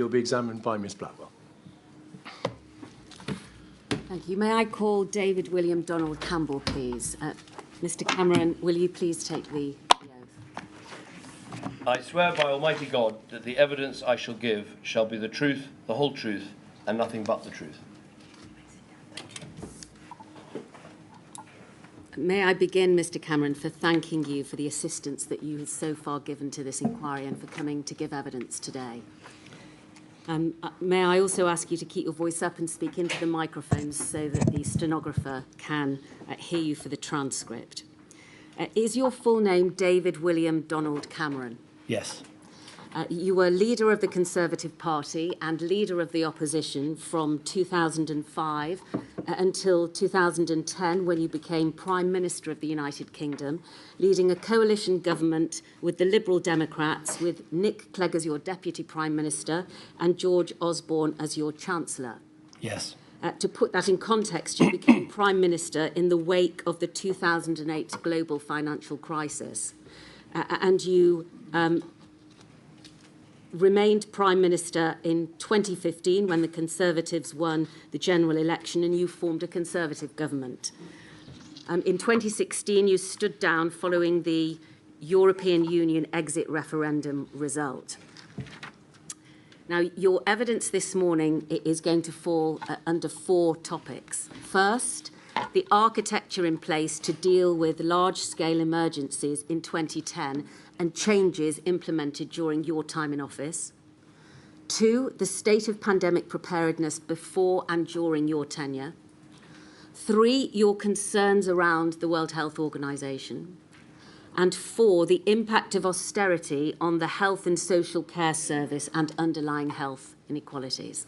Will be examined by Ms Blackwell. Thank you. May I call David William Donald Campbell, please? Mr Cameron, will you please take the oath? I swear by Almighty God that the evidence I shall give shall be the truth, the whole truth, and nothing but the truth. May I begin, Mr Cameron, for thanking you for the assistance that you have so far given to this inquiry and for coming to give evidence today. May I also ask you to keep your voice up and speak into the microphones so that the stenographer can hear you for the transcript. Is your full name David William Donald Cameron? Yes. You were leader of the Conservative Party and leader of the opposition from 2005 until 2010, when you became Prime Minister of the United Kingdom, leading a coalition government with the Liberal Democrats, with Nick Clegg as your Deputy Prime Minister and George Osborne as your Chancellor. Yes. To put that in context, you became Prime Minister in the wake of the 2008 global financial crisis. And you remained Prime Minister in 2015 when the Conservatives won the general election and you formed a Conservative government. In 2016, you stood down following the European Union exit referendum result. Now, your evidence this morning is going to fall under 4 topics. First, the architecture in place to deal with large-scale emergencies in 2010 and changes implemented during your time in office. 2, the state of pandemic preparedness before and during your tenure. 3, your concerns around the World Health Organization. And 4, the impact of austerity on the health and social care service and underlying health inequalities.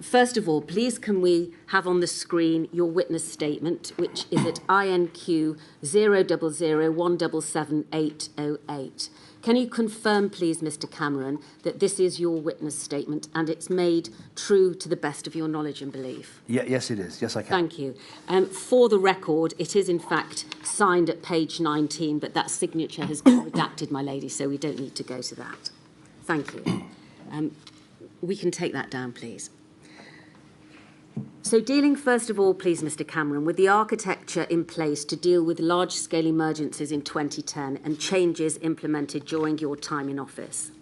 First of all, please can we have on the screen your witness statement, which is at INQ 000177808. Can you confirm, please, Mr Cameron, that this is your witness statement and it's made true to the best of your knowledge and belief? Yes, it is. Yes, I can. Thank you. For the record, it is in fact signed at page 19, but that signature has been redacted, my lady, so we don't need to go to that. Thank you. We can take that down, please. So dealing first of all, please, Mr Cameron, with the architecture in place to deal with large-scale emergencies in 2010 and changes implemented during your time in office.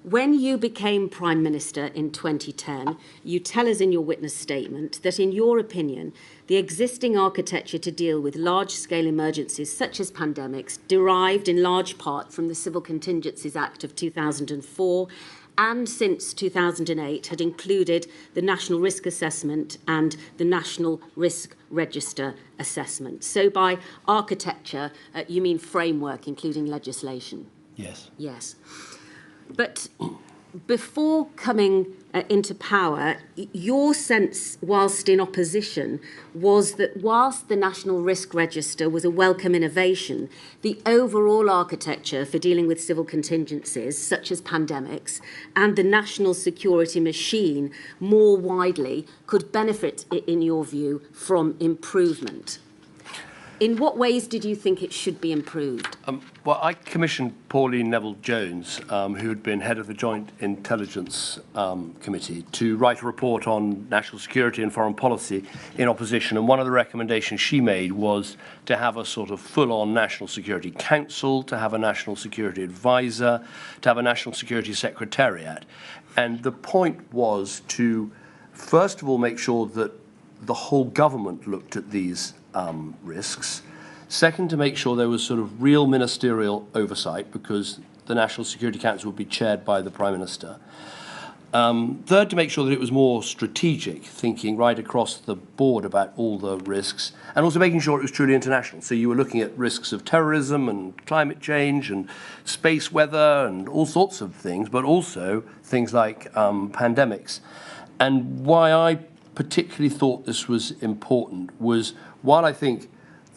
When you became Prime Minister in 2010, you tell us in your witness statement that, in your opinion, the existing architecture to deal with large-scale emergencies such as pandemics derived in large part from the Civil Contingencies Act of 2004 and since 2008 had included the National Risk Assessment and the National Risk Register Assessment. So by architecture, you mean framework, including legislation? Yes. Yes. But before coming into power, your sense, whilst in opposition, was that whilst the National Risk Register was a welcome innovation, the overall architecture for dealing with civil contingencies, such as pandemics, and the national security machine more widely could benefit, in your view, from improvement. In what ways did you think it should be improved? Well, I commissioned Pauline Neville-Jones, who had been head of the Joint Intelligence Committee, to write a report on national security and foreign policy in opposition. And one of the recommendations she made was to have a sort of full-on National Security Council, to have a National Security Advisor, to have a National Security Secretariat. And the point was to, first of all, make sure that the whole government looked at these risks. Second, to make sure there was sort of real ministerial oversight, because the National Security Council would be chaired by the Prime Minister. Third, to make sure that it was more strategic, thinking right across the board about all the risks, and also making sure it was truly international. So you were looking at risks of terrorism and climate change and space weather and all sorts of things, but also things like pandemics. And why I particularly thought this was important was, while I think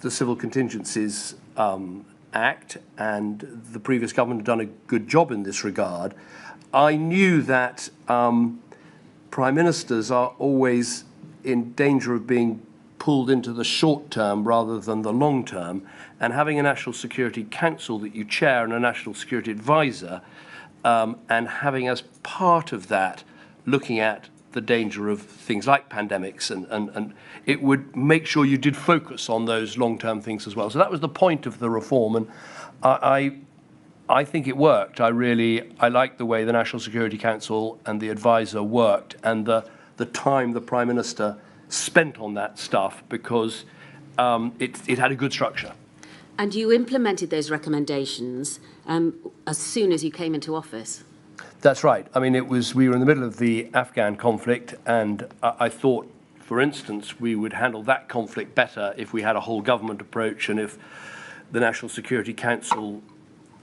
the Civil Contingencies Act and the previous government had done a good job in this regard, I knew that Prime Ministers are always in danger of being pulled into the short term rather than the long term, and having a National Security Council that you chair and a National Security Advisor and having as part of that looking at the danger of things like pandemics, and it would make sure you did focus on those long-term things as well. So that was the point of the reform, and I think it worked. I liked the way the National Security Council and the advisor worked, and the time the Prime Minister spent on that stuff, because it had a good structure. And you implemented those recommendations as soon as you came into office? That's right. I mean, we were in the middle of the Afghan conflict, and I thought, for instance, we would handle that conflict better if we had a whole government approach, and if the National Security Council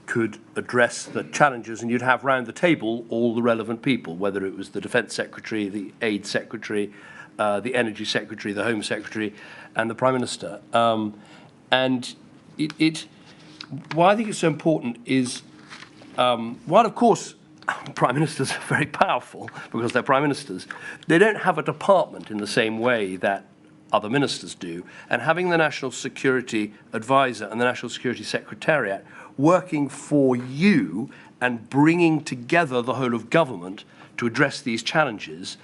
could address the challenges, and you'd have round the table all the relevant people, whether it was the Defence Secretary, the Aid Secretary, the Energy Secretary, the Home Secretary, and the Prime Minister. And why I think it's so important is, while of course Prime Ministers are very powerful because they're Prime Ministers, they don't have a department in the same way that other ministers do. And having the National Security Advisor and the National Security Secretariat working for you and bringing together the whole of government to address these challenges,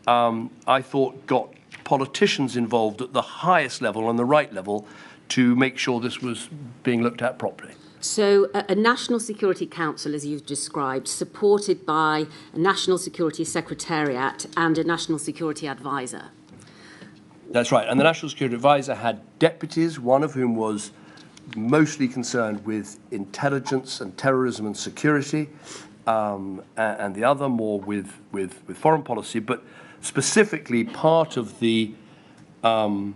I thought got politicians involved at the highest level and the right level to make sure this was being looked at properly. So a National Security Council, as you've described, supported by a National Security Secretariat and a National Security Advisor. That's right. And the National Security Advisor had deputies, one of whom was mostly concerned with intelligence and terrorism and security, and the other more with foreign policy. But specifically, part of the job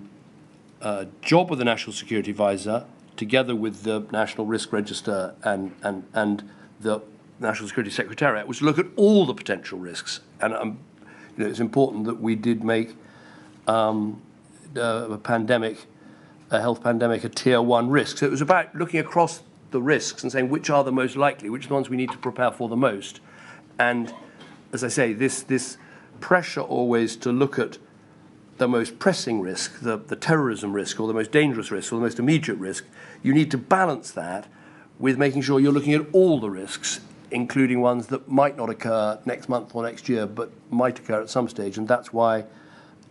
of the National Security Advisor, together with the National Risk Register and the National Security Secretariat, was to look at all the potential risks. And it's important that we did make a health pandemic, a tier 1 risk. So it was about looking across the risks and saying which are the most likely, which are the ones we need to prepare for the most. And as I say, this pressure always to look at the most pressing risk, the terrorism risk, or the most dangerous risk, or the most immediate risk, you need to balance that with making sure you're looking at all the risks, including ones that might not occur next month or next year, but might occur at some stage. And that's why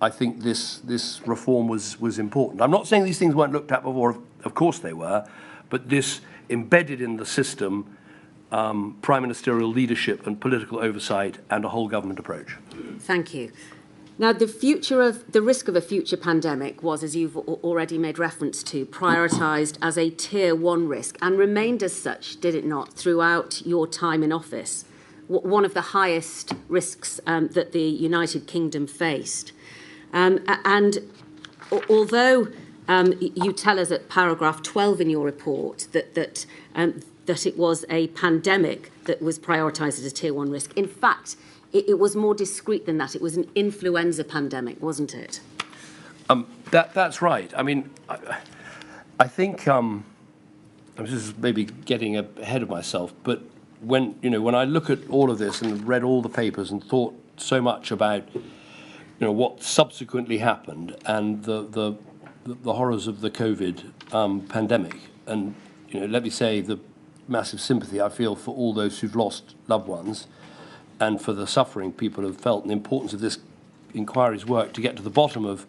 I think this reform was important. I'm not saying these things weren't looked at before, of course they were, but this embedded in the system prime ministerial leadership and political oversight and a whole government approach. Thank you. Now, the risk of a future pandemic was, as you've already made reference to, prioritised as a tier 1 risk and remained as such, did it not, throughout your time in office? One of the highest risks that the United Kingdom faced. And although you tell us at paragraph 12 in your report that it was a pandemic that was prioritised as a tier 1 risk, in fact, it was more discreet than that. It was an influenza pandemic, wasn't it? That's right. I mean, I think this is maybe getting ahead of myself, but when I look at all of this and read all the papers and thought so much about what subsequently happened and the horrors of the COVID pandemic, and let me say the massive sympathy I feel for all those who've lost loved ones, and for the suffering people have felt, and the importance of this inquiry's work to get to the bottom of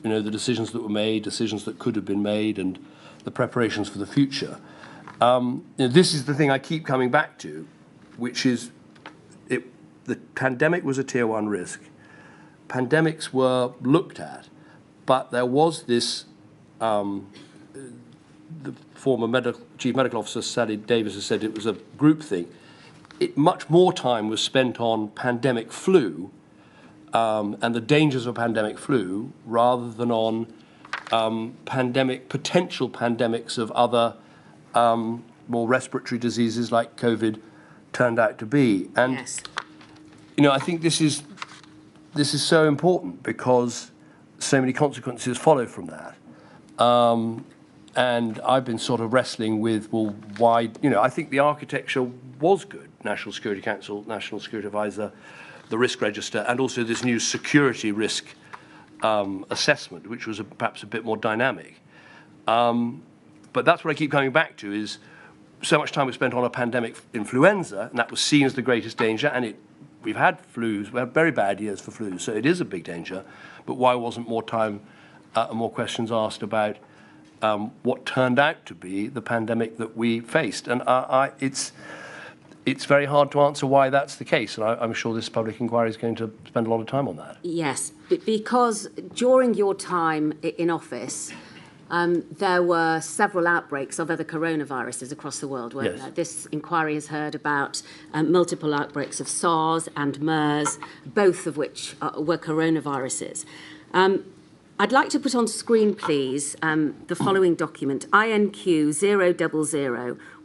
the decisions that were made, decisions that could have been made, and the preparations for the future. This is the thing I keep coming back to, which is the pandemic was a tier 1 risk. Pandemics were looked at, but there was this, the former Chief Medical Officer, Sally Davis, has said it was a group thing. Much more time was spent on pandemic flu and the dangers of pandemic flu rather than on potential pandemics of other more respiratory diseases like COVID turned out to be. And yes. I think this is so important because so many consequences follow from that. And I've been sort of wrestling with, well, why, I think the architecture was good. National Security Council, National Security Advisor, the Risk Register, and also this new security risk assessment, which was perhaps a bit more dynamic. But that's what I keep coming back to is so much time was spent on a pandemic influenza, and that was seen as the greatest danger, and we've had flus, we had very bad years for flus, so it is a big danger, but why wasn't more time and more questions asked about what turned out to be the pandemic that we faced? And it's very hard to answer why that's the case, and I'm sure this public inquiry is going to spend a lot of time on that. Yes, because during your time in office, there were several outbreaks of other coronaviruses across the world, weren't there? This inquiry has heard about multiple outbreaks of SARS and MERS, both of which were coronaviruses. I'd like to put on screen, please, the following document, INQ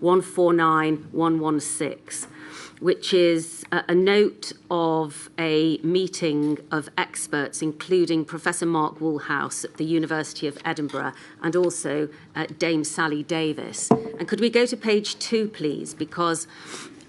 000149116, which is a note of a meeting of experts, including Professor Mark Woolhouse at the University of Edinburgh and also Dame Sally Davis. And could we go to page 2, please? Because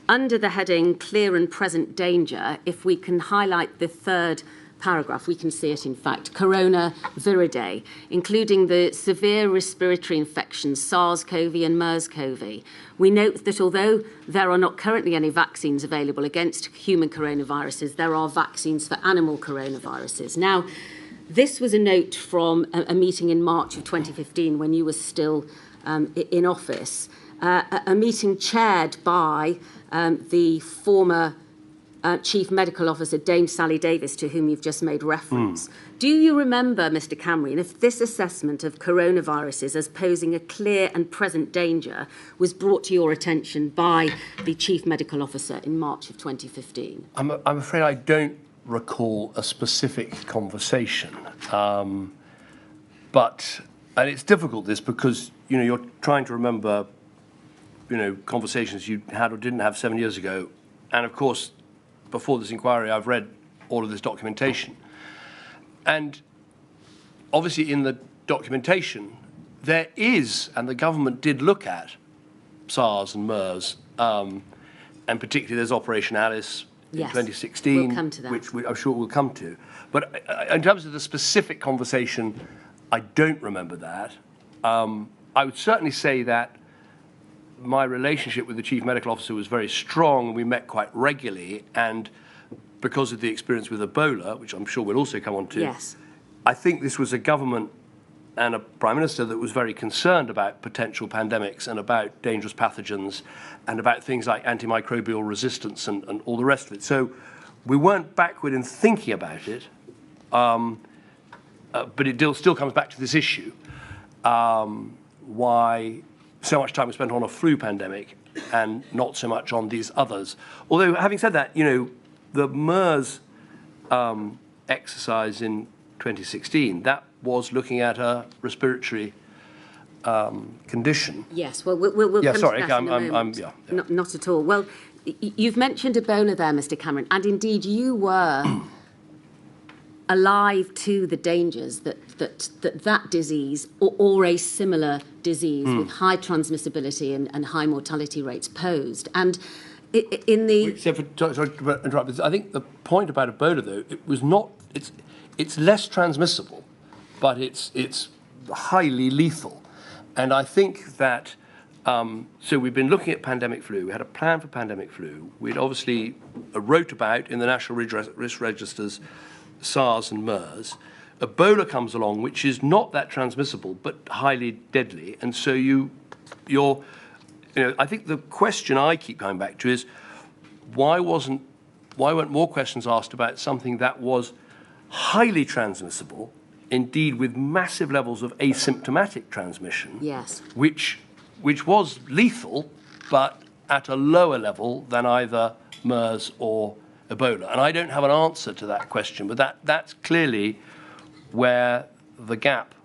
under the heading Clear and Present Danger, if we can highlight the third paragraph, we can see it, in fact, Coronaviridae, including the severe respiratory infections, SARS-CoV and MERS-CoV. We note that although there are not currently any vaccines available against human coronaviruses, there are vaccines for animal coronaviruses. Now, this was a note from a meeting in March of 2015 when you were still in office, a meeting chaired by the former Chief Medical Officer, Dame Sally Davis, to whom you've just made reference. Do you remember, Mr. Cameron, if this assessment of coronaviruses as posing a clear and present danger was brought to your attention by the Chief Medical Officer in March of 2015? I'm afraid I don't recall a specific conversation, and it's difficult, this, because you're trying to remember conversations you had or didn't have 7 years ago, and of course, before this inquiry, I've read all of this documentation. And obviously in the documentation, there is, and the government did look at SARS and MERS, and particularly there's Operation Alice in 2016, we'll come to that. which I'm sure we'll come to. But in terms of the specific conversation, I don't remember that. I would certainly say that my relationship with the Chief Medical Officer was very strong, and we met quite regularly, and because of the experience with Ebola, which I'm sure we'll also come on to, I think this was a government and a Prime Minister that was very concerned about potential pandemics and about dangerous pathogens and about things like antimicrobial resistance and all the rest of it. So we weren't backward in thinking about it, but it still comes back to this issue, why so much time was spent on a flu pandemic and not so much on these others. Although, having said that, the MERS exercise in 2016, that was looking at a respiratory condition. Yes, well, we'll come to that in a moment. Not at all. Well, you've mentioned Ebola there, Mr. Cameron, and indeed you were alive to the dangers that disease or a similar disease with high transmissibility and high mortality rates posed. And in the... Sorry to interrupt, I think the point about Ebola, though, it was not... It's less transmissible, but it's highly lethal. And I think that... so we've been looking at pandemic flu. We had a plan for pandemic flu. We'd obviously wrote about in the National Risk Registers SARS and MERS. Ebola comes along, which is not that transmissible, but highly deadly. And so I think the question I keep coming back to is, why weren't more questions asked about something that was highly transmissible, indeed with massive levels of asymptomatic transmission, which was lethal, but at a lower level than either MERS or Ebola. And I don't have an answer to that question, but that's clearly where the gap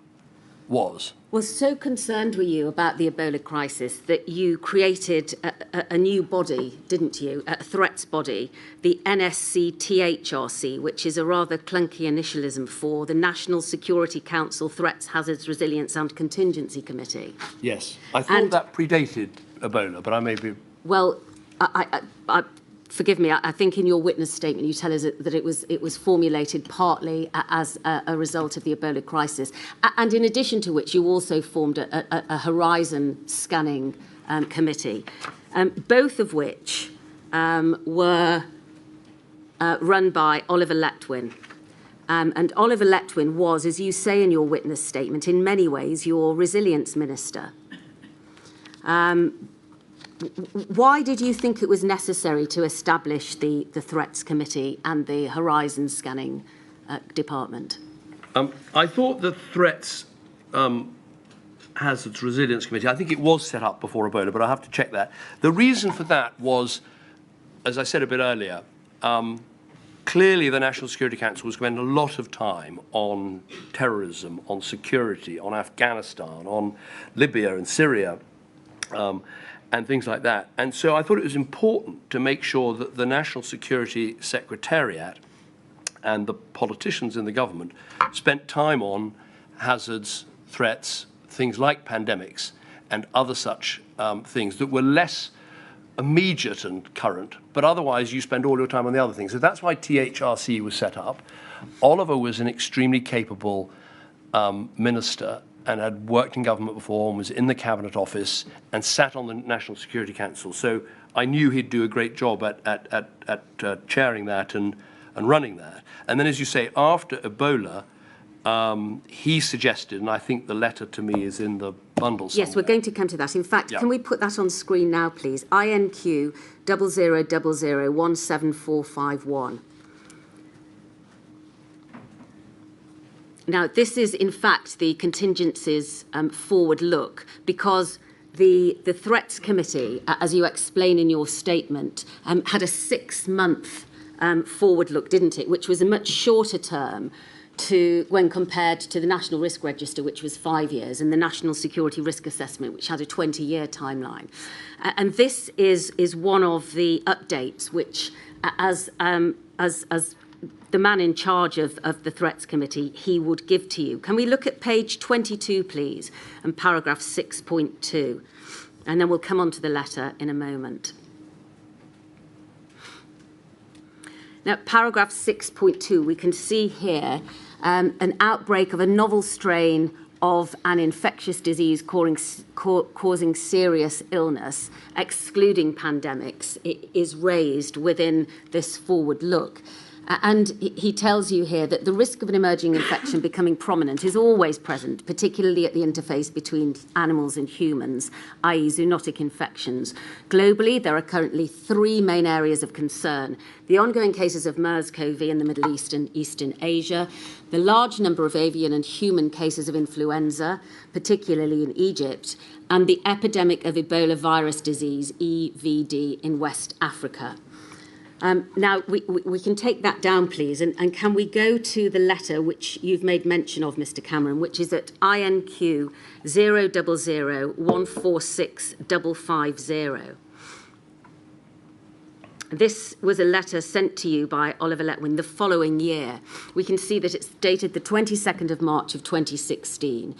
was. Well, so concerned were you about the Ebola crisis that you created a new body, didn't you? A threats body, the NSC-THRC, which is a rather clunky initialism for the National Security Council Threats, Hazards, Resilience and Contingency Committee. Yes. I thought that predated Ebola, but I may be... Well, forgive me, I think in your witness statement you tell us that it was formulated partly as a result of the Ebola crisis, and in addition to which you also formed a horizon scanning Committee, both of which were run by Oliver Letwin. And Oliver Letwin was, as you say in your witness statement, in many ways your resilience minister. Why did you think it was necessary to establish the Threats Committee and the Horizon Scanning Department? I thought the Threats Hazards Resilience Committee, I think it was set up before Ebola, but I have to check that. The reason for that was, as I said a bit earlier, clearly the National Security Council was spending a lot of time on terrorism, on security, on Afghanistan, on Libya and Syria, and things like that. And so I thought it was important to make sure that the National Security Secretariat and the politicians in the government spent time on hazards, threats, things like pandemics and other such things that were less immediate and current, but otherwise you spend all your time on the other things. So that's why THRC was set up. Oliver was an extremely capable minister and had worked in government before and was in the Cabinet Office and sat on the National Security Council. So I knew he'd do a great job at chairing that and running that. And then, as you say, after Ebola, he suggested, and I think the letter to me is in the bundle somewhere. Yes, we're going to come to that. In fact, Can we put that on screen now, please? INQ 0000174451. Now, this is, in fact, the contingencies forward look, because the Threats Committee, as you explain in your statement, had a 6-month forward look, didn't it, which was a much shorter term when compared to the National Risk Register, which was 5 years, and the National Security Risk Assessment, which had a 20-year timeline. And this is one of the updates which, as the man in charge of the Threats Committee, he would give to you. Can we look at page 22, please, and paragraph 6.2? And then we'll come on to the letter in a moment. Now, paragraph 6.2, we can see here an outbreak of a novel strain of an infectious disease causing serious illness, excluding pandemics, is raised within this forward look. And he tells you here that the risk of an emerging infection becoming prominent is always present, particularly at the interface between animals and humans, i.e. zoonotic infections. Globally, there are currently 3 main areas of concern: the ongoing cases of MERS-CoV in the Middle East and Eastern Asia, the large number of avian and human cases of influenza, particularly in Egypt, and the epidemic of Ebola virus disease, EVD, in West Africa. Now, we can take that down, please, and can we go to the letter which you've made mention of, Mr. Cameron, which is at INQ 000146550. This was a letter sent to you by Oliver Letwin the following year. We can see that it's dated the 22nd of March of 2016.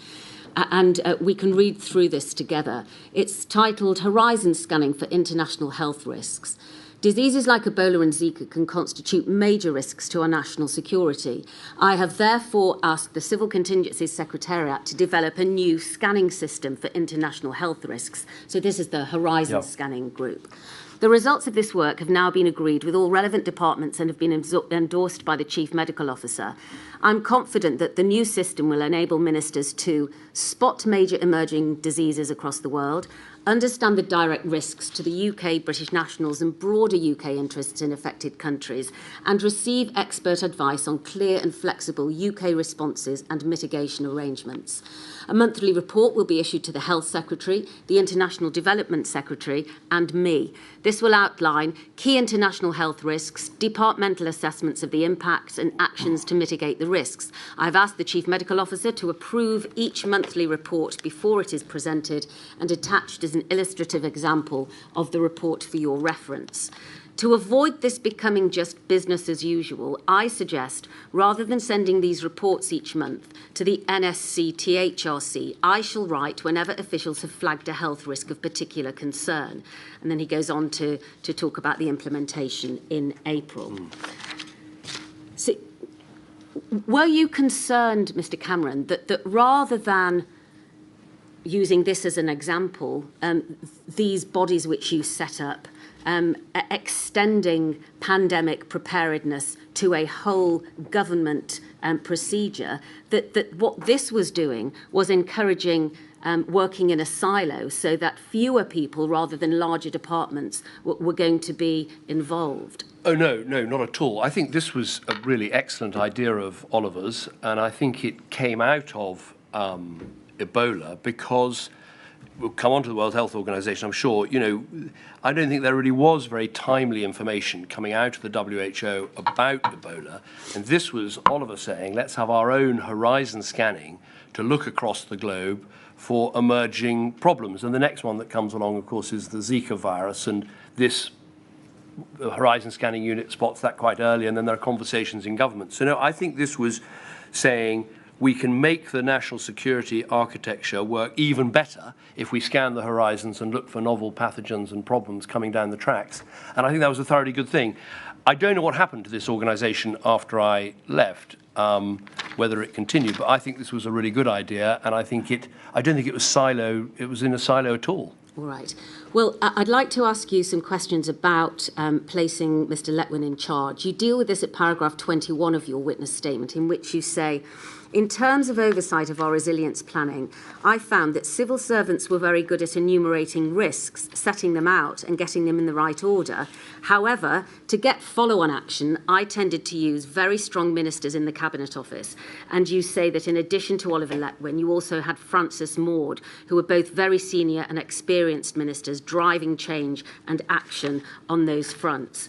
And we can read through this together. It's titled Horizon Scanning for International Health Risks. Diseases like Ebola and Zika can constitute major risks to our national security. I have therefore asked the Civil Contingencies Secretariat to develop a new scanning system for international health risks. So this is the Horizon Scanning Group. The results of this work have now been agreed with all relevant departments and have been endorsed by the Chief Medical Officer. I'm confident that the new system will enable ministers to spot major emerging diseases across the world, understand the direct risks to the UK, British nationals and broader UK interests in affected countries, and receive expert advice on clear and flexible UK responses and mitigation arrangements. A monthly report will be issued to the Health Secretary, the International Development Secretary, and me. This will outline key international health risks, departmental assessments of the impacts, and actions to mitigate the risks. I've asked the Chief Medical Officer to approve each monthly report before it is presented and attached as an illustrative example of the report for your reference. To avoid this becoming just business as usual, I suggest, rather than sending these reports each month to the NSC THRC, I shall write whenever officials have flagged a health risk of particular concern. And then he goes on to talk about the implementation in April. So, were you concerned, Mr. Cameron, that rather than using this as an example, these bodies which you set up, extending pandemic preparedness to a whole government procedure, that what this was doing was encouraging working in a silo so that fewer people rather than larger departments were going to be involved. Oh, no, not at all. I think this was a really excellent idea of Oliver's, and I think it came out of Ebola because, we'll come on to the World Health Organization, I'm sure, I don't think there really was very timely information coming out of the WHO about Ebola, and this was Oliver saying, let's have our own horizon scanning to look across the globe for emerging problems. And the next one that comes along, of course, is the Zika virus, and this horizon scanning unit spots that quite early, and then there are conversations in government. So no, I think this was saying we can make the national security architecture work even better if we scan the horizons and look for novel pathogens and problems coming down the tracks. And I think that was a thoroughly good thing. I don't know what happened to this organisation after I left, whether it continued, but I think this was a really good idea, and I don't think it was in a silo at all. All right. Well, I'd like to ask you some questions about placing Mr. Letwin in charge. You deal with this at paragraph 21 of your witness statement, in which you say, in terms of oversight of our resilience planning, I found that civil servants were very good at enumerating risks, setting them out and getting them in the right order. However, to get follow-on action, I tended to use very strong ministers in the Cabinet Office. And you say that in addition to Oliver Letwin, you also had Francis Maude, who were both very senior and experienced ministers driving change and action on those fronts.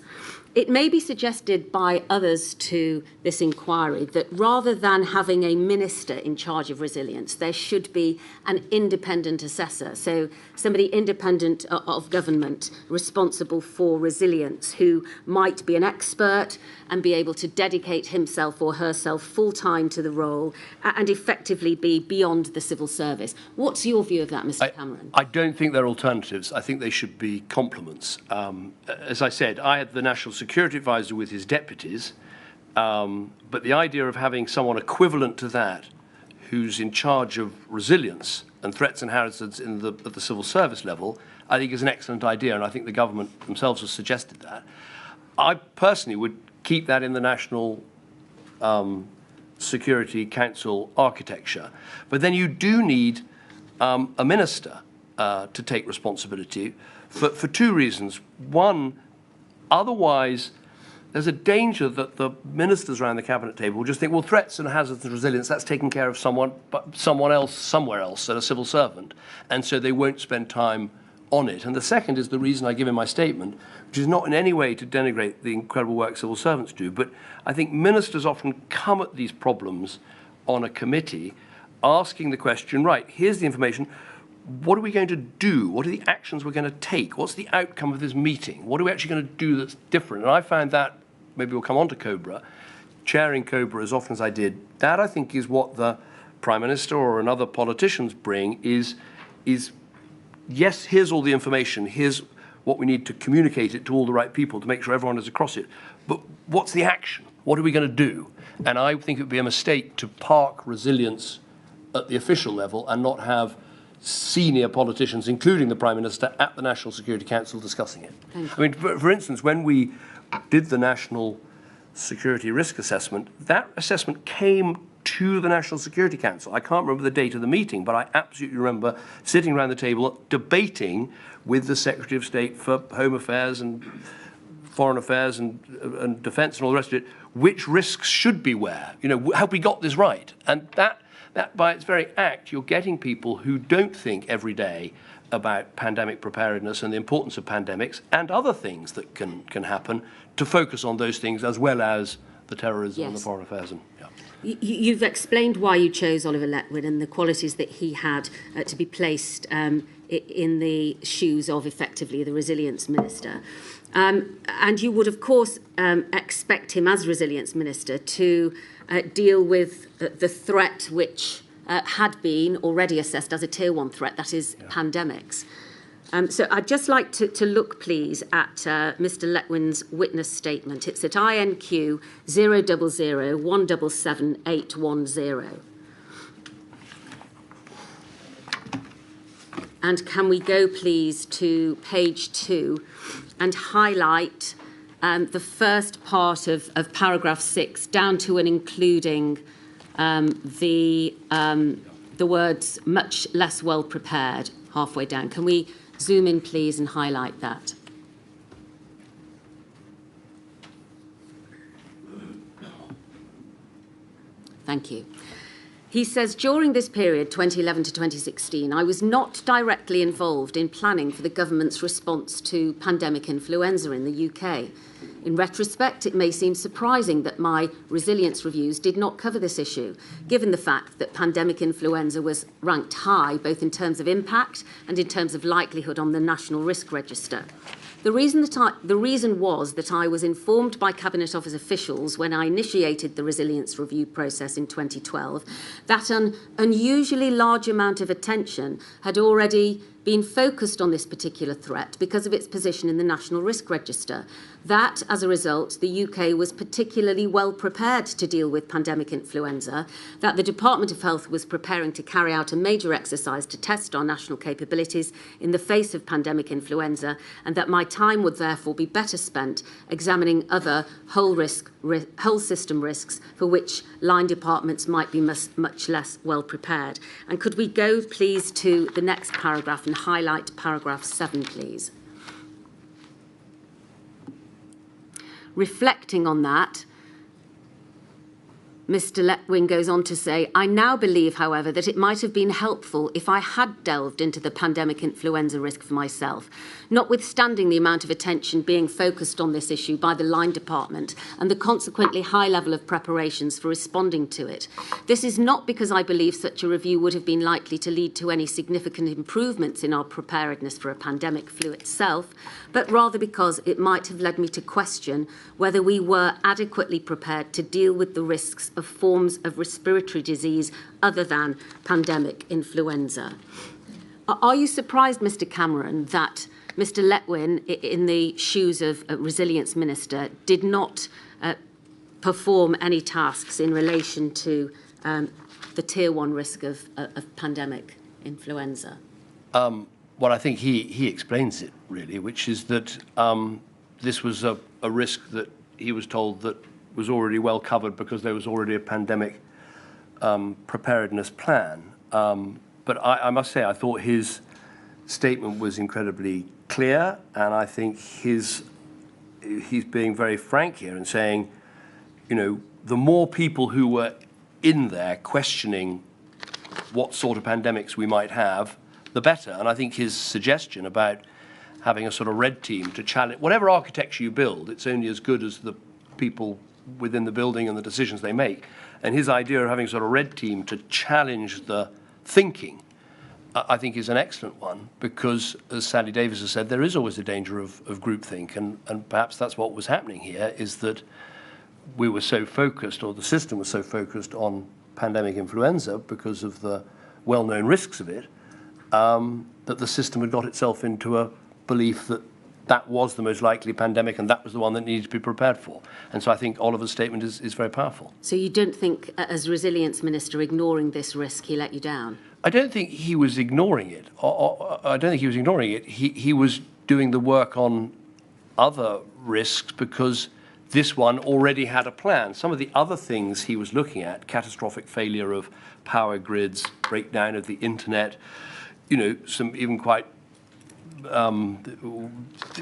It may be suggested by others to this inquiry that rather than having a minister in charge of resilience, there should be an independent assessor, so somebody independent of government responsible for resilience who might be an expert and be able to dedicate himself or herself full-time to the role and effectively be beyond the civil service. What's your view of that, Mr. Cameron? I don't think they're alternatives. I think they should be complements. As I said, I had the National Security Advisor with his deputies, but the idea of having someone equivalent to that who's in charge of resilience and threats and hazards at the civil service level, I think is an excellent idea, and I think the government themselves has suggested that. I personally would keep that in the National Security Council architecture. But then you do need a minister to take responsibility for two reasons. One, otherwise, there's a danger that the ministers around the cabinet table will just think, well, threats and hazards and resilience, that's taken care of someone else, somewhere else, a civil servant. And so they won't spend time on it. And the second is the reason I give in my statement, which is not in any way to denigrate the incredible work civil servants do, but I think ministers often come at these problems on a committee asking the question, right, here's the information, what are we going to do? What are the actions we're going to take? What's the outcome of this meeting? What are we actually going to do that's different? And I found that, maybe we'll come on to COBRA, chairing COBRA as often as I did, that I think is what the Prime Minister or another politicians bring is yes, here's all the information, here's what we need to communicate it to all the right people to make sure everyone is across it. But what's the action? What are we going to do? And I think it would be a mistake to park resilience at the official level and not have senior politicians, including the Prime Minister, at the National Security Council discussing it. I mean, for instance, when we did the National Security Risk Assessment, that assessment came to the National Security Council. I can't remember the date of the meeting, but I absolutely remember sitting around the table debating with the Secretary of State for Home Affairs and Foreign Affairs and Defence and all the rest of it, which risks should be where. Have we got this right? And that by its very act, you're getting people who don't think every day about pandemic preparedness and the importance of pandemics and other things that can happen to focus on those things as well as the terrorism and the foreign affairs. You've explained why you chose Oliver Letwin and the qualities that he had to be placed in the shoes of, effectively, the Resilience Minister. And you would, of course, expect him as Resilience Minister to deal with the threat which had been already assessed as a Tier 1 threat, that is pandemics. So I'd just like to look, please, at Mr. Letwin's witness statement. It's at INQ 000177810. And can we go, please, to page 2 and highlight the first part of paragraph 6 down to and including the words much less well prepared halfway down. Can we zoom in, please, and highlight that? Thank you. He says, during this period, 2011 to 2016, I was not directly involved in planning for the government's response to pandemic influenza in the UK. In retrospect, it may seem surprising that my resilience reviews did not cover this issue, given the fact that pandemic influenza was ranked high, both in terms of impact and in terms of likelihood on the National Risk Register. The reason was that I was informed by Cabinet Office officials when I initiated the resilience review process in 2012 that an unusually large amount of attention had already been focused on this particular threat because of its position in the National Risk Register. That, as a result, the UK was particularly well prepared to deal with pandemic influenza, that the Department of Health was preparing to carry out a major exercise to test our national capabilities in the face of pandemic influenza, and that my time would therefore be better spent examining other whole system risks for which line departments might be much less well prepared. And could we go, please, to the next paragraph and highlight paragraph 7, please? Reflecting on that, Mr. Letwin goes on to say, I now believe, however, that it might have been helpful if I had delved into the pandemic influenza risk for myself, notwithstanding the amount of attention being focused on this issue by the line department and the consequently high level of preparations for responding to it. This is not because I believe such a review would have been likely to lead to any significant improvements in our preparedness for a pandemic flu itself, but rather because it might have led me to question whether we were adequately prepared to deal with the risks of forms of respiratory disease other than pandemic influenza. Are you surprised, Mr. Cameron, that Mr. Letwin, in the shoes of a resilience minister, did not perform any tasks in relation to the tier 1 risk of pandemic influenza? Well, I think he explains it, really, which is that this was a risk that he was told that was already well covered because there was already a pandemic preparedness plan. But I must say, I thought his statement was incredibly clear, and I think he's being very frank here and saying, you know, the more people who were in there questioning what sort of pandemics we might have, the better. And I think his suggestion about having a sort of red team to challenge whatever architecture you build, it's only as good as the people within the building and the decisions they make. And his idea of having sort of red team to challenge the thinking, I think, is an excellent one, because, as Sally Davis has said, there is always a danger of groupthink, and perhaps that's what was happening here, is that we were so focused, or the system was so focused on pandemic influenza because of the well-known risks of it, that the system had got itself into a belief that that was the most likely pandemic and that was the one that needed to be prepared for. And so I think Oliver's statement is very powerful. So you don't think, as Resilience Minister, ignoring this risk, he let you down? I don't think he was ignoring it. I don't think he was ignoring it. He was doing the work on other risks because this one already had a plan. Some of the other things he was looking at, catastrophic failure of power grids, breakdown of the internet, you know, some even quite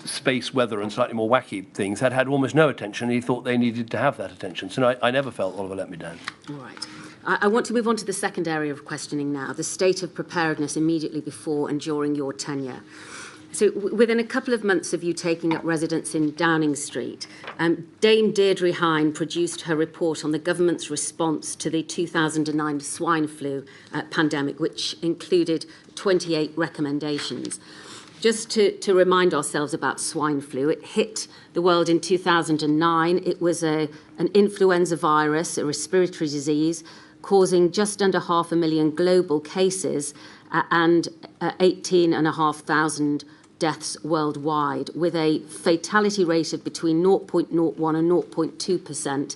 space weather and slightly more wacky things had almost no attention. He thought they needed to have that attention. So no, I never felt Oliver let me down. All right. I want to move on to the second area of questioning now, the state of preparedness immediately before and during your tenure. So within a couple of months of you taking up residence in Downing Street, Dame Deirdre Hine produced her report on the government's response to the 2009 swine flu pandemic, which included 28 recommendations. Just to remind ourselves about swine flu, it hit the world in 2009. It was an influenza virus, a respiratory disease, causing just under 500,000 global cases and 18,500 deaths worldwide, with a fatality rate of between 0.01 and 0.2%,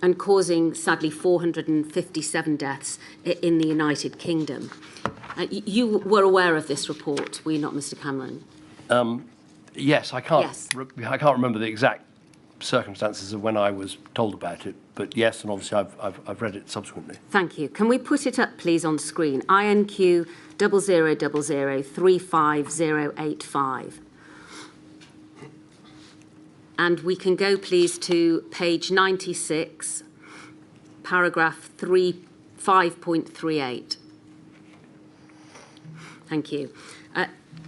and causing, sadly, 457 deaths in the United Kingdom. You were aware of this report, were you not, Mr. Cameron? Yes, I can't. Yes. I can't remember the exact circumstances of when I was told about it, but yes, and obviously I've read it subsequently. Thank you. Can we put it up, please, on screen? INQ 0000 And we can go, please, to page 96, paragraph 5.38. Thank you.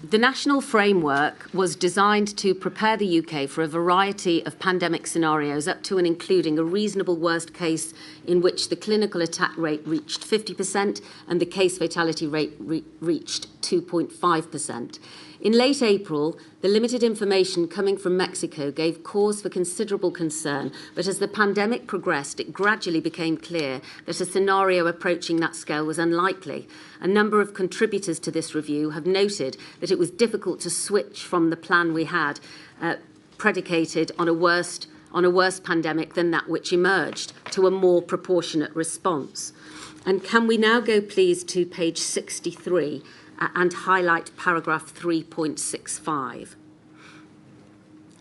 The national framework was designed to prepare the UK for a variety of pandemic scenarios, up to and including a reasonable worst case in which the clinical attack rate reached 50% and the case fatality rate reached 2.5%. In late April, the limited information coming from Mexico gave cause for considerable concern, but as the pandemic progressed, it gradually became clear that a scenario approaching that scale was unlikely. A number of contributors to this review have noted that it was difficult to switch from the plan we had, predicated on a worse pandemic than that which emerged, to a more proportionate response. And can we now go, please, to page 63, and highlight paragraph 3.65,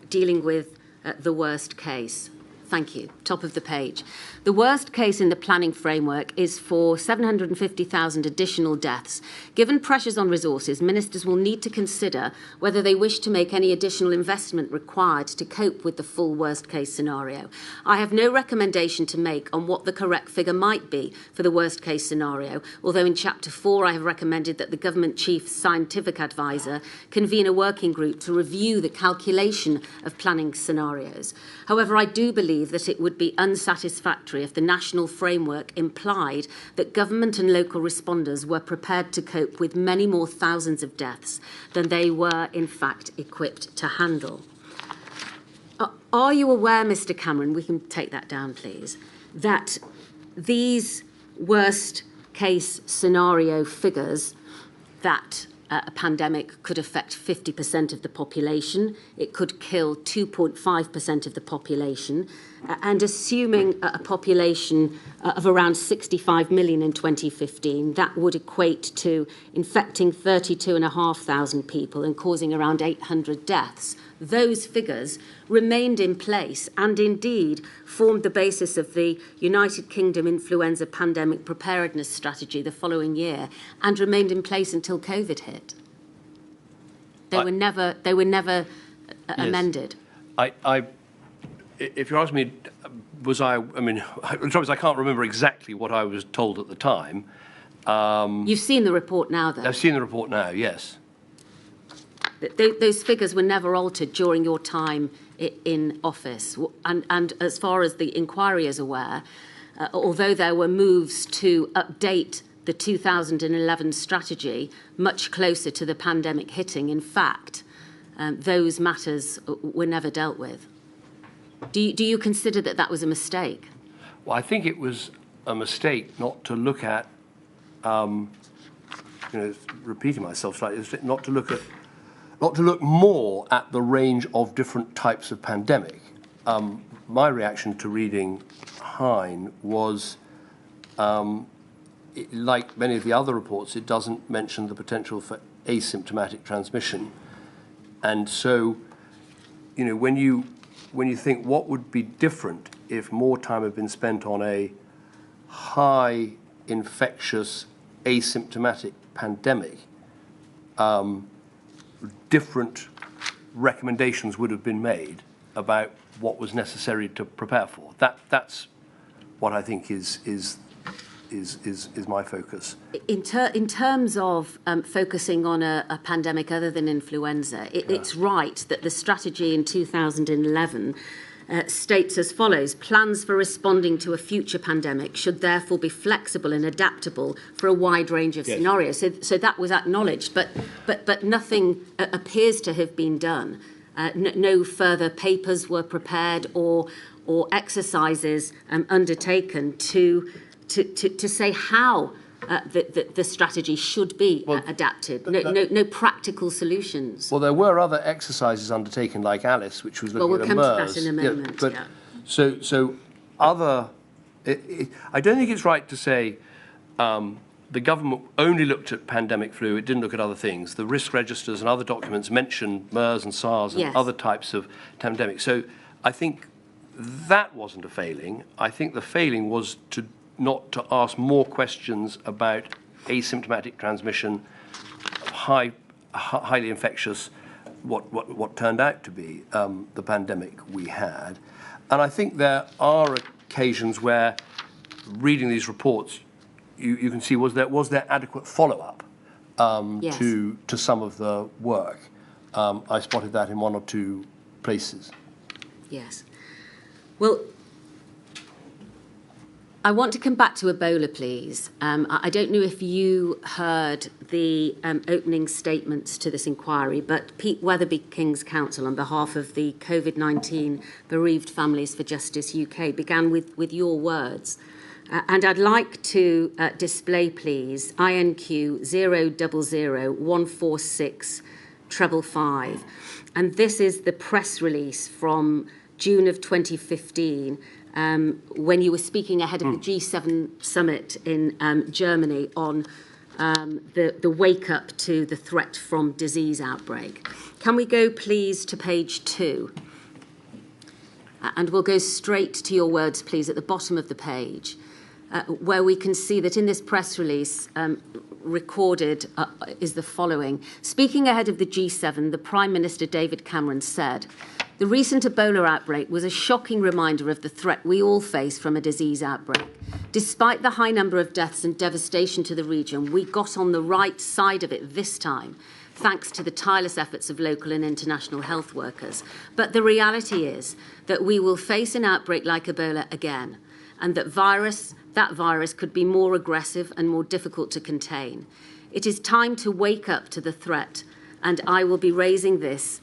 dealing with the worst case. Thank you. Top of the page. The worst case in the planning framework is for 750,000 additional deaths. Given pressures on resources, ministers will need to consider whether they wish to make any additional investment required to cope with the full worst case scenario. I have no recommendation to make on what the correct figure might be for the worst case scenario, although in Chapter 4 I have recommended that the Government Chief Scientific Advisor convene a working group to review the calculation of planning scenarios. However, I do believe that it would be unsatisfactory if the national framework implied that government and local responders were prepared to cope with many more thousands of deaths than they were, in fact, equipped to handle. Are you aware, Mr. Cameron, we can take that down, please, that these worst case scenario figures, that a pandemic could affect 50% of the population, it could kill 2.5% of the population, and assuming a population of around 65 million in 2015, that would equate to infecting 32,500 people and causing around 800 deaths. Those figures remained in place and indeed formed the basis of the United Kingdom influenza pandemic preparedness strategy the following year, and remained in place until COVID hit. They were never amended. If you're asking me, I mean, the trouble is I can't remember exactly what I was told at the time. You've seen the report now, though? I've seen the report now, yes. Those figures were never altered during your time in office. And as far as the inquiry is aware, although there were moves to update the 2011 strategy much closer to the pandemic hitting, in fact, those matters were never dealt with. Do you consider that that was a mistake? Well, I think it was a mistake not to look at, repeating myself slightly, not to look more at the range of different types of pandemic. My reaction to reading Hine was, like many of the other reports, it doesn't mention the potential for asymptomatic transmission. And so, when you think what would be different if more time had been spent on a high infectious asymptomatic pandemic, different recommendations would have been made about what was necessary to prepare for. That's what I think is my focus. In terms of focusing on a pandemic other than influenza, it's right that the strategy in 2011 states as follows: plans for responding to a future pandemic should therefore be flexible and adaptable for a wide range of scenarios. So that was acknowledged, but nothing appears to have been done. No further papers were prepared or exercises undertaken to say how the strategy should be adapted. No practical solutions. Well, there were other exercises undertaken, like Alice, which was looking we'll at come MERS. to that in a moment. So other... I don't think it's right to say the government only looked at pandemic flu, it didn't look at other things. The risk registers and other documents mention MERS and SARS and other types of pandemics. So I think that wasn't a failing. I think the failing was not to ask more questions about asymptomatic transmission, highly infectious, what turned out to be the pandemic we had. And I think there are occasions where, reading these reports, you can see was there adequate follow-up to some of the work. I spotted that in one or two places. Yes. Well, I want to come back to Ebola, please. I don't know if you heard the opening statements to this inquiry, but Pete Weatherby, King's Counsel, on behalf of the COVID-19 Bereaved Families for Justice UK, began with your words. And I'd like to display, please, INQ 000146555. And this is the press release from June of 2015, when you were speaking ahead of the G7 summit in Germany on the wake-up to the threat from disease outbreak. Can we go, please, to page 2? And we'll go straight to your words, please, at the bottom of the page, where we can see that in this press release recorded is the following. Speaking ahead of the G7, the Prime Minister David Cameron said, "The recent Ebola outbreak was a shocking reminder of the threat we all face from a disease outbreak. Despite the high number of deaths and devastation to the region, we got on the right side of it this time, thanks to the tireless efforts of local and international health workers. But the reality is that we will face an outbreak like Ebola again, and that virus could be more aggressive and more difficult to contain. It is time to wake up to the threat, and I will be raising this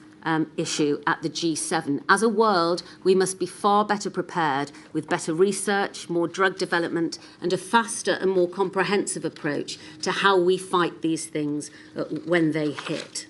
issue at the G7. As a world, we must be far better prepared with better research, more drug development, and a faster and more comprehensive approach to how we fight these things when they hit."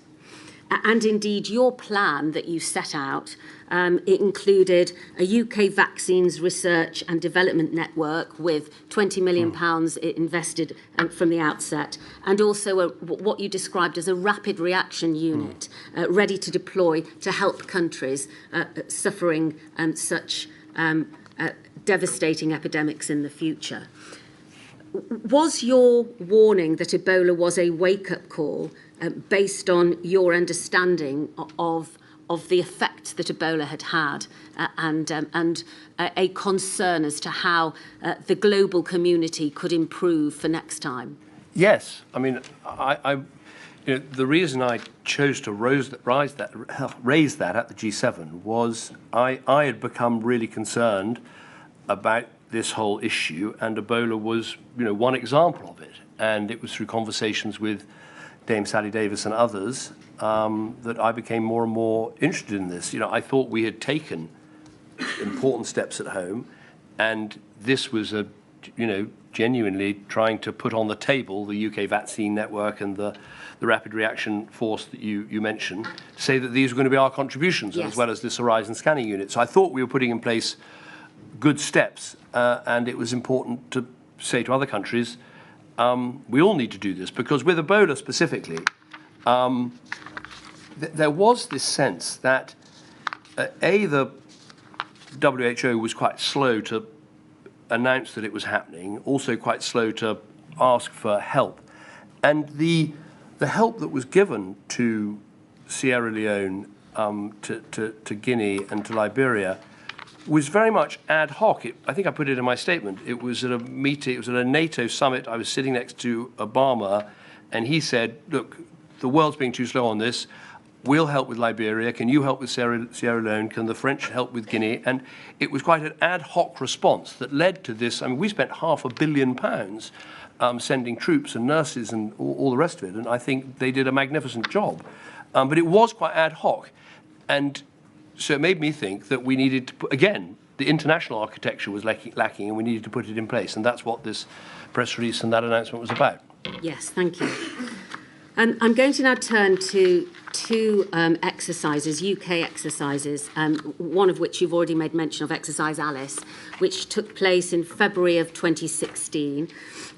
And indeed, your plan that you set out, it included a UK vaccines research and development network with £20 million invested from the outset, and also what you described as a rapid reaction unit ready to deploy to help countries suffering such devastating epidemics in the future. Was your warning that Ebola was a wake-up call based on your understanding of the effects that Ebola had and a concern as to how the global community could improve for next time? Yes. I mean, the reason I chose to raise that at the G7 was I had become really concerned about this whole issue, and Ebola was, one example of it. And it was through conversations with Dame Sally Davis and others that I became more and more interested in this. I thought we had taken important steps at home, and this was genuinely trying to put on the table the UK vaccine network and the rapid reaction force that you mentioned, to say that these were going to be our contributions, yes, as well as this Horizon scanning unit. So I thought we were putting in place good steps, and it was important to say to other countries, we all need to do this, because with Ebola specifically, there was this sense that, the WHO was quite slow to announce that it was happening, also quite slow to ask for help. And the help that was given to Sierra Leone, to Guinea and to Liberia was very much ad hoc. I think I put it in my statement. It was at a meeting, it was at a NATO summit. I was sitting next to Obama, and he said, look, the world's being too slow on this. We'll help with Liberia. Can you help with Sierra Leone? Can the French help with Guinea? And it was quite an ad hoc response that led to this. I mean, we spent £500 million sending troops and nurses and all the rest of it, and I think they did a magnificent job. But it was quite ad hoc. And so it made me think that we needed to, again, the international architecture was lacking, and we needed to put it in place. And that's what this press release and that announcement was about. Yes, thank you. I'm going to now turn to two exercises, UK exercises, one of which you've already made mention of, Exercise Alice, which took place in February of 2016.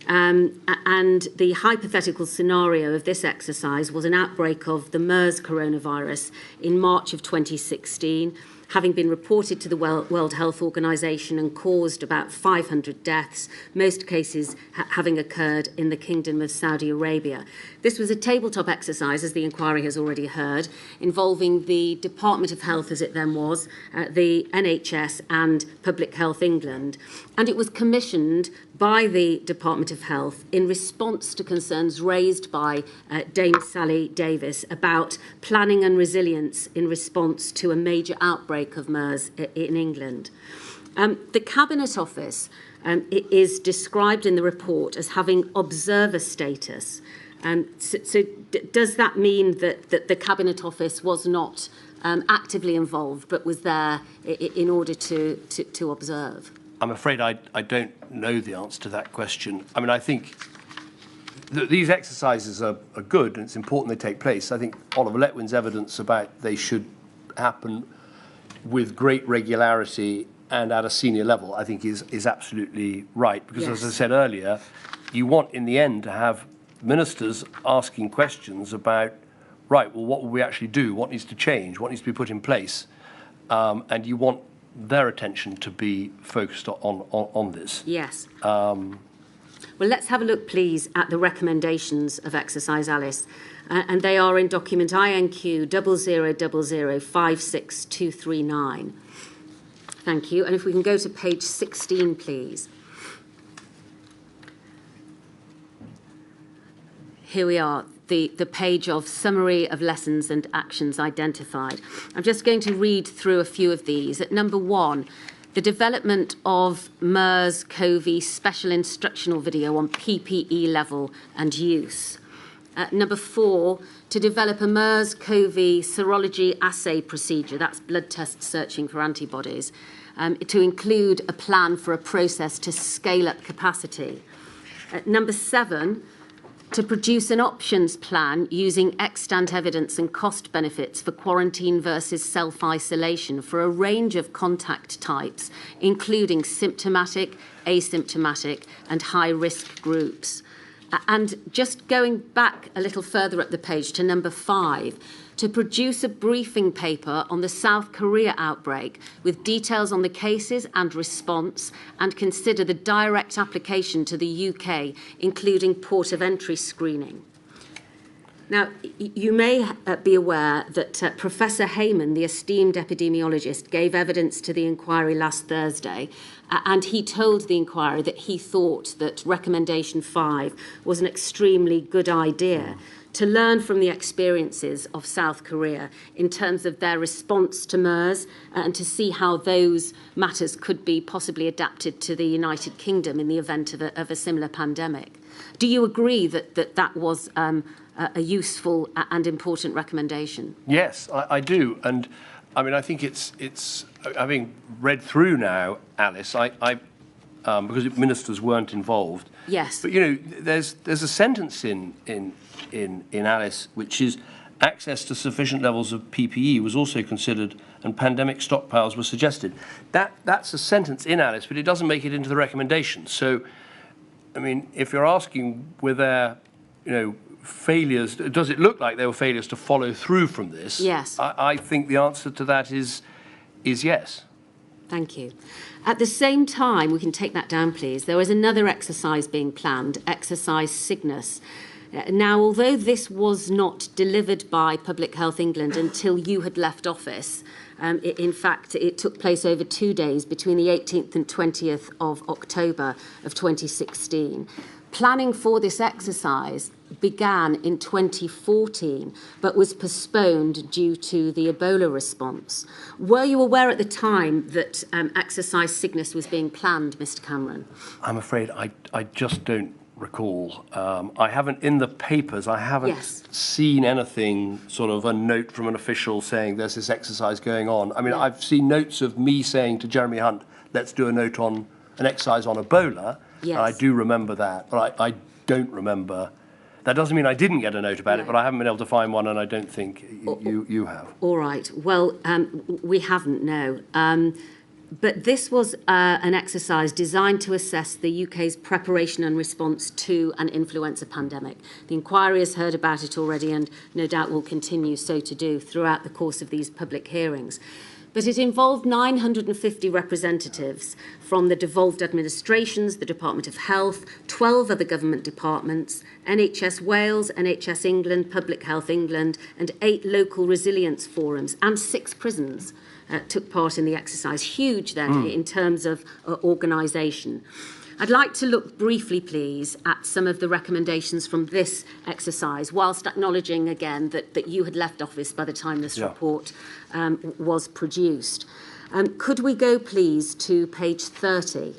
And the hypothetical scenario of this exercise was an outbreak of the MERS coronavirus in March of 2016, having been reported to the World Health Organization and caused about 500 deaths, most cases having occurred in the Kingdom of Saudi Arabia. This was a tabletop exercise, as the inquiry has already heard, involving the Department of Health, as it then was, the NHS and Public Health England. And it was commissioned by the Department of Health in response to concerns raised by Dame Sally Davis about planning and resilience in response to a major outbreak of MERS in England. The Cabinet Office is described in the report as having observer status. So does that mean that the Cabinet Office was not actively involved but was there in order to observe? I'm afraid I don't know the answer to that question. I mean, I think these exercises are good, and it's important they take place. I think Oliver Letwin's evidence about they should happen with great regularity and at a senior level, I think is absolutely right. Because yes, as I said earlier, you want in the end to have ministers asking questions about, right, well, what will we actually do? What needs to change? What needs to be put in place? And you want their attention to be focused on this. Yes. Well, let's have a look, please, at the recommendations of Exercise Alice. And they are in document INQ 0000562239. Thank you. And if we can go to page 16, please. Here we are, the page of summary of lessons and actions identified. I'm just going to read through a few of these. At number 1, the development of MERS-CoV special instructional video on PPE level and use. Number 4, to develop a MERS-CoV serology assay procedure, that's blood tests searching for antibodies, to include a plan for a process to scale up capacity. Number 7, to produce an options plan using extant evidence and cost benefits for quarantine versus self-isolation for a range of contact types, including symptomatic, asymptomatic, and high-risk groups. And just going back a little further up the page to number 5, to produce a briefing paper on the South Korea outbreak with details on the cases and response, and consider the direct application to the UK, including port of entry screening. Now, you may be aware that Professor Heyman, the esteemed epidemiologist, gave evidence to the inquiry last Thursday, and he told the inquiry that he thought that recommendation 5 was an extremely good idea to learn from the experiences of South Korea in terms of their response to MERS and to see how those matters could be possibly adapted to the United Kingdom in the event of a similar pandemic. Do you agree that that was a useful and important recommendation? Yes, I do. And I mean, I think it's having read through now, Alice, because ministers weren't involved. Yes. But, you know, there's a sentence in Alice which is access to sufficient levels of PPE was also considered and pandemic stockpiles were suggested. That's a sentence in Alice, but it doesn't make it into the recommendation. So, I mean, if you're asking were there, you know, failures, does it look like there were failures to follow through from this? Yes. I think the answer to that is yes. Thank you. At the same time, we can take that down, please. There was another exercise being planned, Exercise Cygnus. Now, although this was not delivered by Public Health England until you had left office, in fact, it took place over 2 days between the 18th and 20th of October of 2016. Planning for this exercise began in 2014, but was postponed due to the Ebola response. Were you aware at the time that Exercise Cygnus was being planned, Mr. Cameron? I'm afraid I just don't recall. I haven't, in the papers, I haven't Yes. seen anything, sort of a note from an official saying there's this exercise going on. I mean, Yeah. I've seen notes of me saying to Jeremy Hunt, let's do a note on an exercise on Ebola. Yes. And I do remember that, but I don't remember. That doesn't mean I didn't get a note about it, but I haven't been able to find one, and I don't think you have. All right. Well, we haven't, no. But this was an exercise designed to assess the UK's preparation and response to an influenza pandemic. The inquiry has heard about it already and no doubt will continue so to do throughout the course of these public hearings. But it involved 950 representatives from the devolved administrations, the Department of Health, 12 other government departments, NHS Wales, NHS England, Public Health England, and 8 local resilience forums, and 6 prisons took part in the exercise. Huge then in terms of organisation. I'd like to look briefly, please, at some of the recommendations from this exercise, whilst acknowledging again that you had left office by the time this report was produced. Could we go, please, to page 30?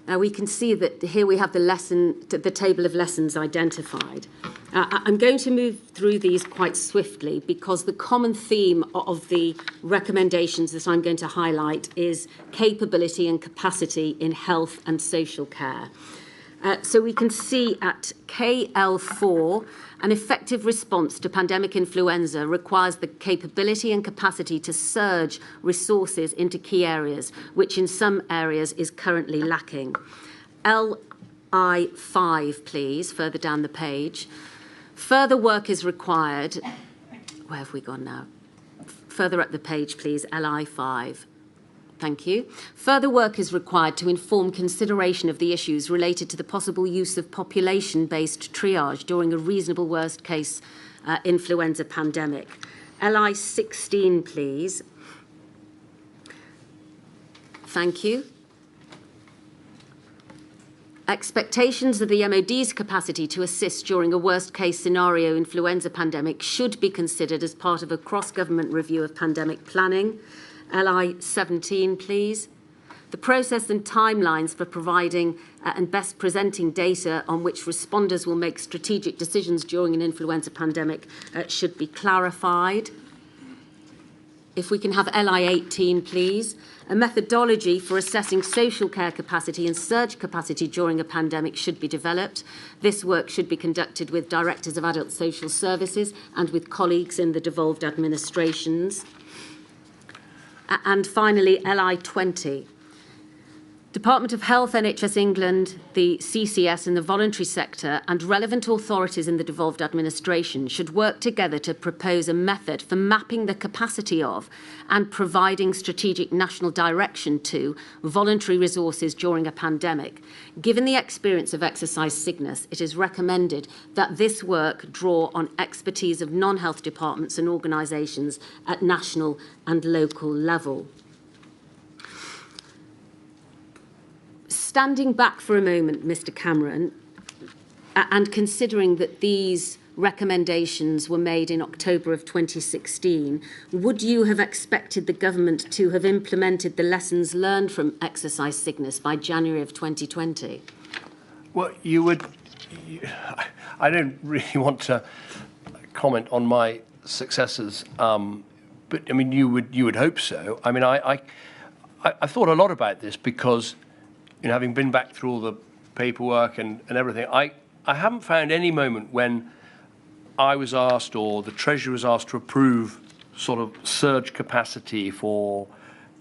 Now we can see that here we have the table of lessons identified. I'm going to move through these quite swiftly because the common theme of the recommendations that I'm going to highlight is capability and capacity in health and social care. So we can see at KL4, an effective response to pandemic influenza requires the capability and capacity to surge resources into key areas, which in some areas is currently lacking. LI5, please, further down the page. Further work is required. Where have we gone now? Further up the page, please, LI5. Thank you. Further work is required to inform consideration of the issues related to the possible use of population-based triage during a reasonable worst-case influenza pandemic. LI16, please. Thank you. Expectations of the MOD's capacity to assist during a worst-case scenario influenza pandemic should be considered as part of a cross-government review of pandemic planning. LI17, please. The process and timelines for providing and best presenting data on which responders will make strategic decisions during an influenza pandemic should be clarified. If we can have LI18, please. A methodology for assessing social care capacity and surge capacity during a pandemic should be developed. This work should be conducted with directors of adult social services and with colleagues in the devolved administrations. And finally, LI20. Department of Health, NHS England, the CCS and the voluntary sector and relevant authorities in the devolved administration should work together to propose a method for mapping the capacity of and providing strategic national direction to voluntary resources during a pandemic. Given the experience of exercise Cygnus, it is recommended that this work draw on expertise of non-health departments and organisations at national and local level. Standing back for a moment, Mr. Cameron, and considering that these recommendations were made in October of 2016, would you have expected the government to have implemented the lessons learned from exercise Cygnus by January of 2020? Well, I don't really want to comment on my successors, but I mean, you would hope so. I mean, I thought a lot about this because, you know, having been back through all the paperwork and everything, I haven't found any moment when I was asked or the Treasury was asked to approve sort of surge capacity for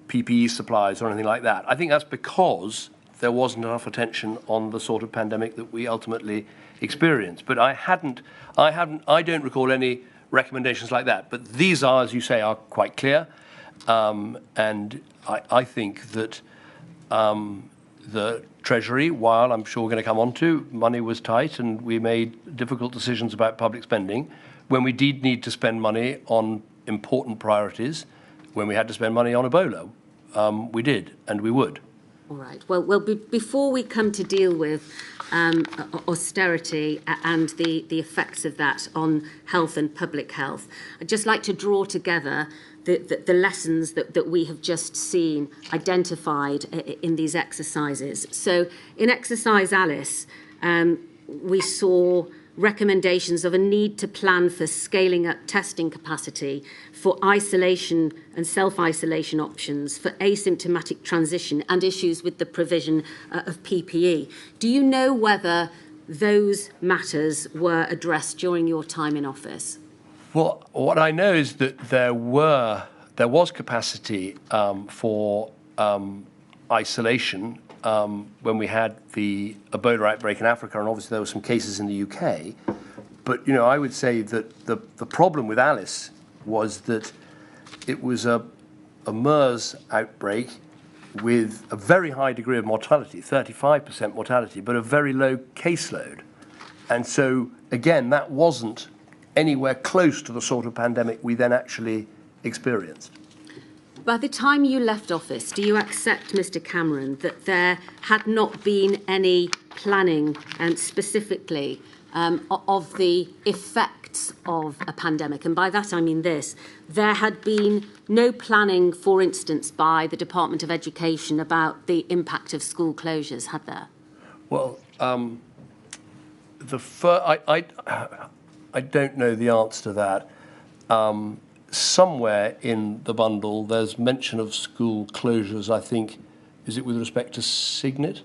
PPE supplies or anything like that. I think that's because there wasn't enough attention on the sort of pandemic that we ultimately experienced. But I don't recall any recommendations like that. But these are, as you say, are quite clear. And I think that the Treasury, while I'm sure we're going to come on to, money was tight and we made difficult decisions about public spending. When we did need to spend money on important priorities, when we had to spend money on Ebola, we did and we would. All right. Well, before we come to deal with austerity and the effects of that on health and public health, I'd just like to draw together the lessons that we have just seen identified in these exercises. So in exercise Alice, we saw recommendations of a need to plan for scaling up testing capacity, for isolation and self-isolation options, for asymptomatic transition and issues with the provision of PPE. Do you know whether those matters were addressed during your time in office? Well, what I know is that there was capacity for isolation when we had the Ebola outbreak in Africa, and obviously there were some cases in the UK. But, you know, I would say that the problem with Alice was that it was a MERS outbreak with a very high degree of mortality, 35% mortality, but a very low caseload. And so, again, that wasn't anywhere close to the sort of pandemic we then actually experienced. By the time you left office, do you accept, Mr. Cameron, that there had not been any planning, and specifically of the effects of a pandemic? And by that I mean this: there had been no planning, for instance, by the Department of Education about the impact of school closures, had there? Well, I don't know the answer to that. Somewhere in the bundle, there's mention of school closures, I think. Is it with respect to Signet?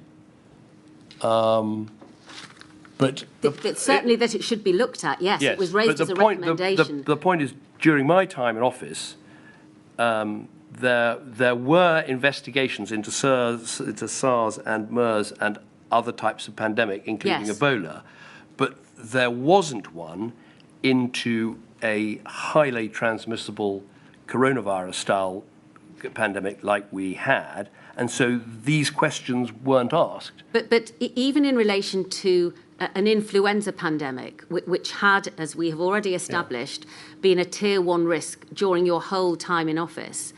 But certainly that it should be looked at, yes. It was raised as a recommendation. The point is, during my time in office, there were investigations into SARS and MERS and other types of pandemic, including Ebola, but there wasn't one into a highly transmissible coronavirus-style pandemic like we had, and so these questions weren't asked. But even in relation to an influenza pandemic, which had, as we have already established, been a Tier 1 risk during your whole time in office,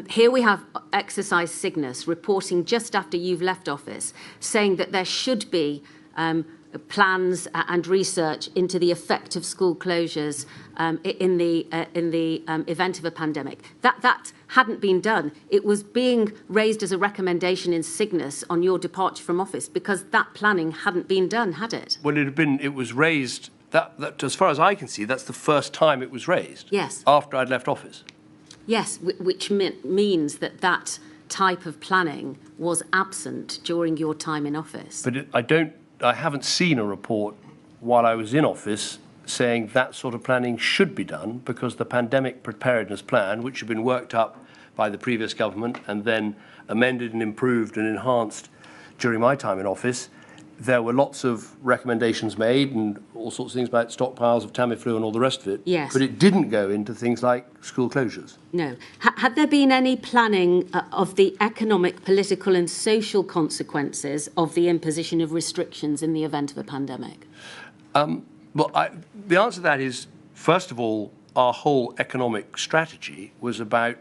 here we have Exercise Cygnus reporting just after you've left office, saying that there should be plans and research into the effect of school closures in the event of a pandemic. That hadn't been done. It was being raised as a recommendation in Cygnus on your departure from office because that planning hadn't been done, had it? Well, it was raised, that as far as I can see, that's the first time it was raised. Yes. After I'd left office. Yes, which means that type of planning was absent during your time in office. But I haven't seen a report while I was in office saying that sort of planning should be done, because the pandemic preparedness plan, which had been worked up by the previous government and then amended and improved and enhanced during my time in office, there were lots of recommendations made and all sorts of things about stockpiles of Tamiflu and all the rest of it. Yes. But it didn't go into things like school closures. No. Had there been any planning of the economic, political and social consequences of the imposition of restrictions in the event of a pandemic? The answer to that is, first of all, our whole economic strategy was about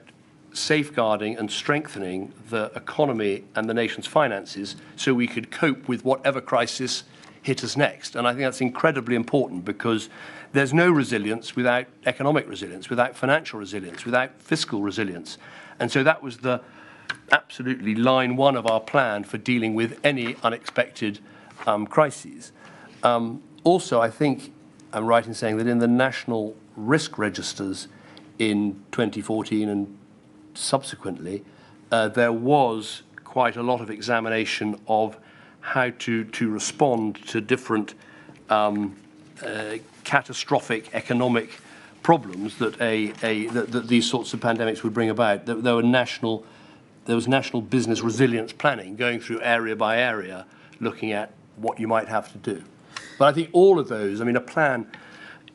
safeguarding and strengthening the economy and the nation's finances so we could cope with whatever crisis hit us next. And I think that's incredibly important, because there's no resilience without economic resilience, without financial resilience, without fiscal resilience. And so that was the absolutely line one of our plan for dealing with any unexpected crises. Also, I think I'm right in saying that in the national risk registers in 2014 and subsequently, there was quite a lot of examination of how to respond to different catastrophic economic problems that that these sorts of pandemics would bring about. There was national business resilience planning going through area by area, looking at what you might have to do. But I think all of those, I mean, a plan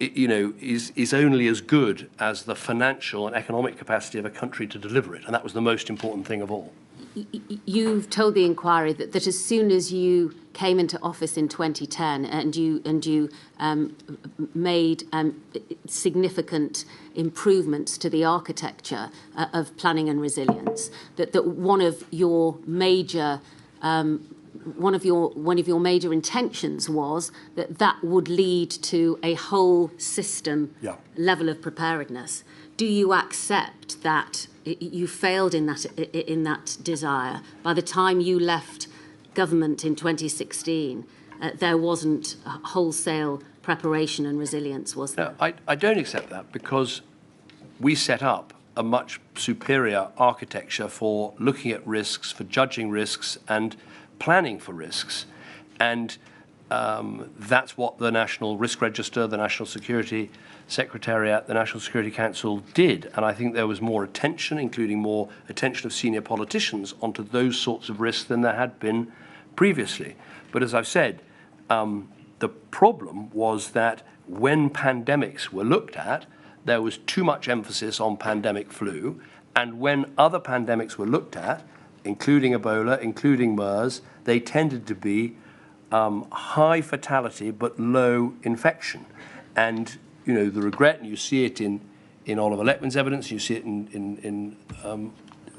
is only as good as the financial and economic capacity of a country to deliver it, and that was the most important thing of all. You've told the inquiry that as soon as you came into office in 2010 and you made significant improvements to the architecture of planning and resilience, that one of your major major intentions was that would lead to a whole system level of preparedness. Do you accept that you failed in that desire? By the time you left government in 2016, there wasn't wholesale preparation and resilience, was there? No, I don't accept that, because we set up a much superior architecture for looking at risks, for judging risks and planning for risks. And that's what the National Risk Register, the National Security Secretariat, the National Security Council did. And I think there was more attention, including more attention of senior politicians, onto those sorts of risks than there had been previously. But as I've said, the problem was that when pandemics were looked at, there was too much emphasis on pandemic flu. And when other pandemics were looked at, including Ebola, including MERS, they tended to be high fatality but low infection. And the regret, and you see it in Oliver Leckman's evidence, you see it in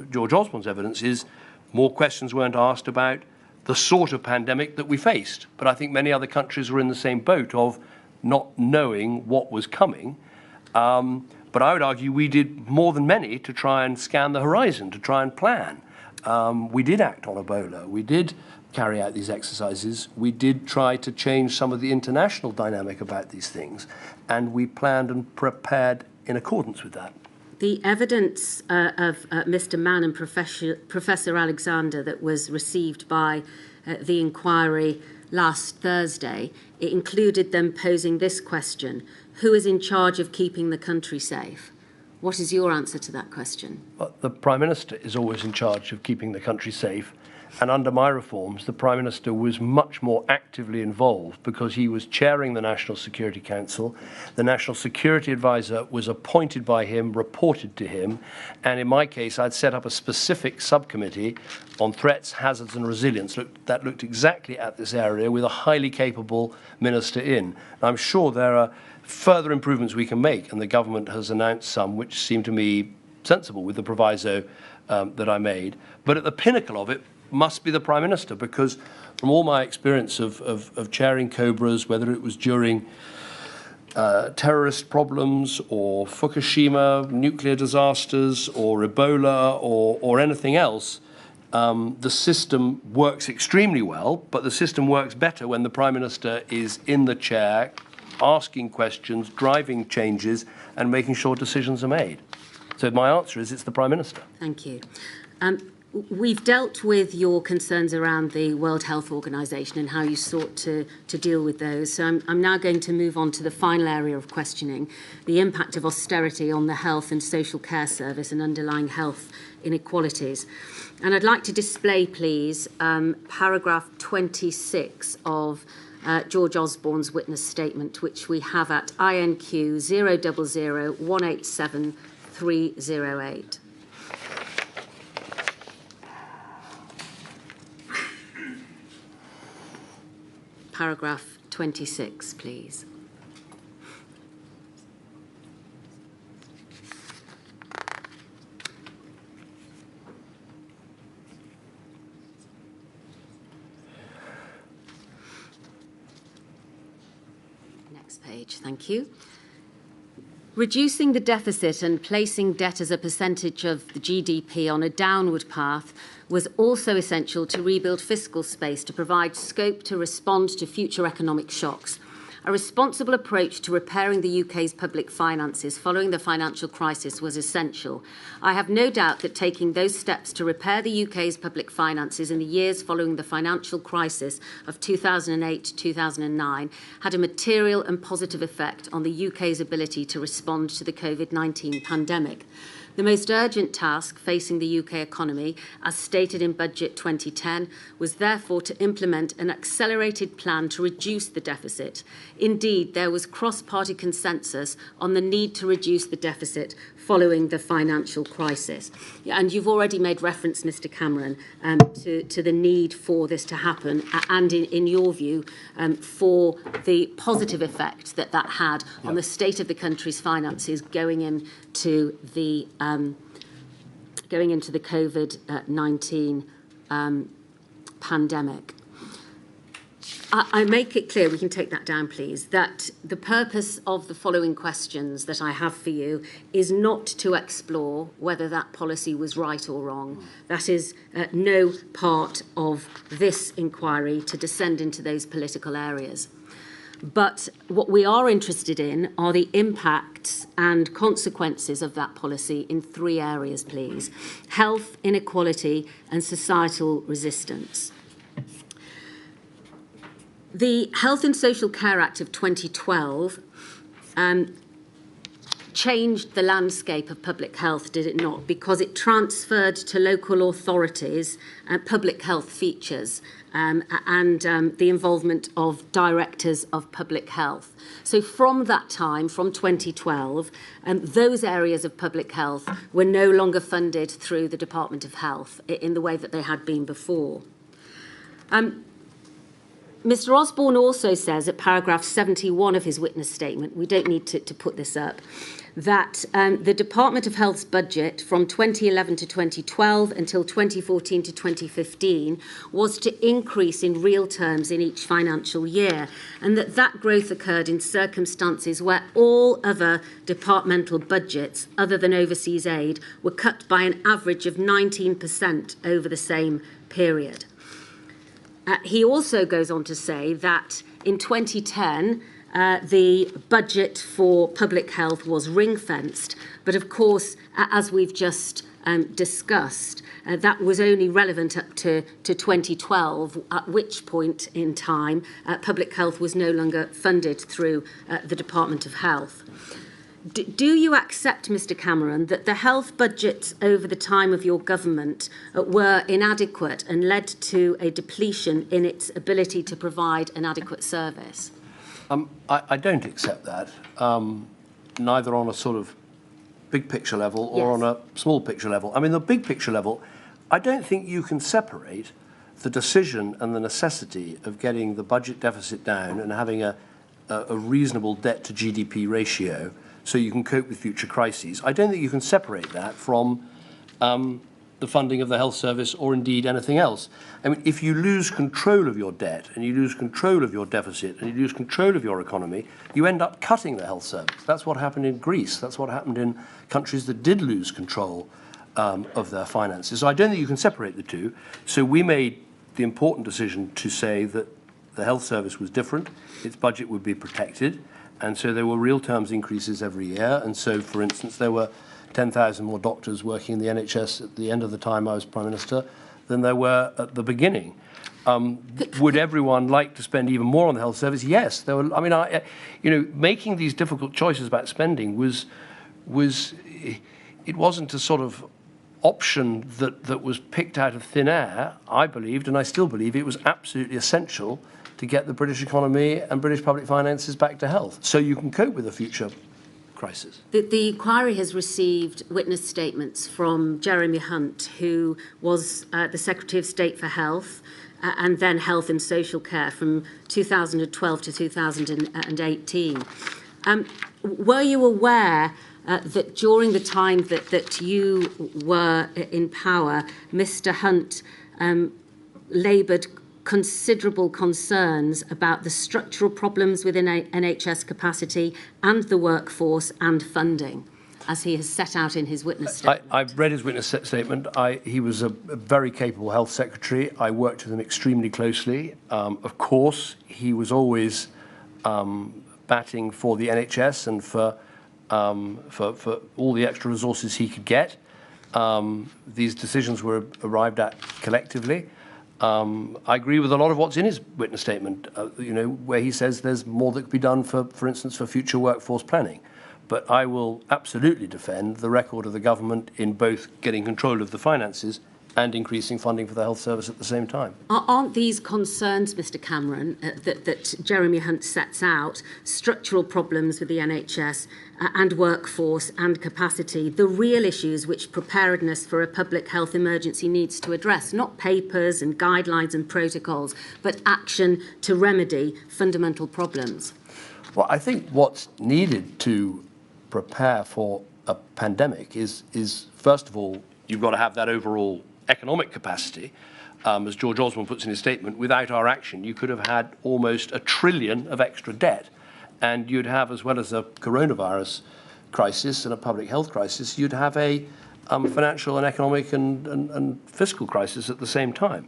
George Osborne's evidence, is more questions weren't asked about the sort of pandemic that we faced. But I think many other countries were in the same boat of not knowing what was coming. But I would argue we did more than many to try and scan the horizon, to try and plan. We did act on Ebola. We did carry out these exercises. We did try to change some of the international dynamic about these things, and we planned and prepared in accordance with that. The evidence of Mr. Mann and Professor Alexander that was received by the inquiry last Thursday, it included them posing this question: who is in charge of keeping the country safe? What is your answer to that question? Well, the Prime Minister is always in charge of keeping the country safe. And under my reforms, the Prime Minister was much more actively involved because he was chairing the National Security Council. The National Security Advisor was appointed by him, reported to him. And in my case, I'd set up a specific subcommittee on threats, hazards and resilience that looked exactly at this area with a highly capable minister in. I'm sure there are further improvements we can make, and the government has announced some which seem to me sensible with the proviso that I made. But at the pinnacle of it must be the Prime Minister, because from all my experience of chairing Cobras, whether it was during terrorist problems or Fukushima, nuclear disasters or Ebola or anything else, the system works extremely well, but the system works better when the Prime Minister is in the chair, asking questions, driving changes and making sure decisions are made. So my answer is it's the Prime Minister. Thank you. We've dealt with your concerns around the World Health Organization and how you sought to deal with those. So I'm now going to move on to the final area of questioning, the impact of austerity on the health and social care service and underlying health inequalities. And I'd like to display, please, paragraph 26 of George Osborne's witness statement, which we have at INQ 000187308. Paragraph 26, please. Next page, thank you. Reducing the deficit and placing debt as a percentage of the GDP on a downward path was also essential to rebuild fiscal space to provide scope to respond to future economic shocks. A responsible approach to repairing the UK's public finances following the financial crisis was essential. I have no doubt that taking those steps to repair the UK's public finances in the years following the financial crisis of 2008-2009 had a material and positive effect on the UK's ability to respond to the COVID-19 pandemic. The most urgent task facing the UK economy, as stated in Budget 2010, was therefore to implement an accelerated plan to reduce the deficit. Indeed, there was cross-party consensus on the need to reduce the deficit following the financial crisis. And you've already made reference, Mr Cameron, to the need for this to happen and, in your view, for the positive effect that that had on the state of the country's finances going into the COVID-19 pandemic. I make it clear, we can take that down please, that the purpose of the following questions that I have for you is not to explore whether that policy was right or wrong. That is no part of this inquiry to descend into those political areas. But what we are interested in are the impacts and consequences of that policy in three areas, please: health, inequality, and societal resistance. The Health and Social Care Act of 2012 changed the landscape of public health, did it not? Because it transferred to local authorities public health features and the involvement of directors of public health. So from that time, from 2012, those areas of public health were no longer funded through the Department of Health in the way that they had been before. Mr Osborne also says at paragraph 71 of his witness statement, we don't need to put this up, that the Department of Health's budget from 2011 to 2012 until 2014 to 2015 was to increase in real terms in each financial year, and that growth occurred in circumstances where all other departmental budgets, other than overseas aid, were cut by an average of 19% over the same period. He also goes on to say that in 2010, the budget for public health was ring-fenced, but of course, as we've just discussed, that was only relevant up to 2012, at which point in time public health was no longer funded through the Department of Health. Do you accept, Mr Cameron, that the health budgets over the time of your government were inadequate and led to a depletion in its ability to provide an adequate service? I don't accept that, neither on a sort of big picture level or on a small picture level. I mean, the big picture level, I don't think you can separate the decision and the necessity of getting the budget deficit down and having a reasonable debt to GDP ratio so you can cope with future crises. I don't think you can separate that from the funding of the health service or indeed anything else. I mean, if you lose control of your debt and you lose control of your deficit and you lose control of your economy, you end up cutting the health service. That's what happened in Greece. That's what happened in countries that did lose control of their finances. So I don't think you can separate the two. So we made the important decision to say that the health service was different, its budget would be protected, and so there were real terms increases every year. And so, for instance, there were 10,000 more doctors working in the NHS at the end of the time I was Prime Minister than there were at the beginning. Would everyone like to spend even more on the health service? Yes. There were, I mean, making these difficult choices about spending it wasn't a sort of option that was picked out of thin air. I believed, and I still believe, it was absolutely essential to get the British economy and British public finances back to health, so you can cope with a future crisis. The inquiry has received witness statements from Jeremy Hunt, who was the Secretary of State for Health and then Health and Social Care from 2012 to 2018. Were you aware that during the time that you were in power, Mr Hunt laboured considerable concerns about the structural problems within NHS capacity and the workforce and funding, as he has set out in his witness statement? I've read his witness statement. He was a very capable health secretary. I worked with him extremely closely. Of course, he was always batting for the NHS and for all the extra resources he could get. These decisions were arrived at collectively. I agree with a lot of what's in his witness statement, where he says there's more that could be done for instance, for future workforce planning. but I will absolutely defend the record of the government in both getting control of the finances and increasing funding for the health service at the same time. Aren't these concerns, Mr Cameron, that Jeremy Hunt sets out, structural problems with the NHS and workforce and capacity, the real issues which preparedness for a public health emergency needs to address? Not papers and guidelines and protocols, but action to remedy fundamental problems. Well, I think what's needed to prepare for a pandemic is first of all, you've got to have that overall economic capacity. As George Osborne puts in his statement, without our action, you could have had almost $1 trillion of extra debt. And you'd have, as well as a coronavirus crisis and a public health crisis, you'd have a financial and economic and fiscal crisis at the same time.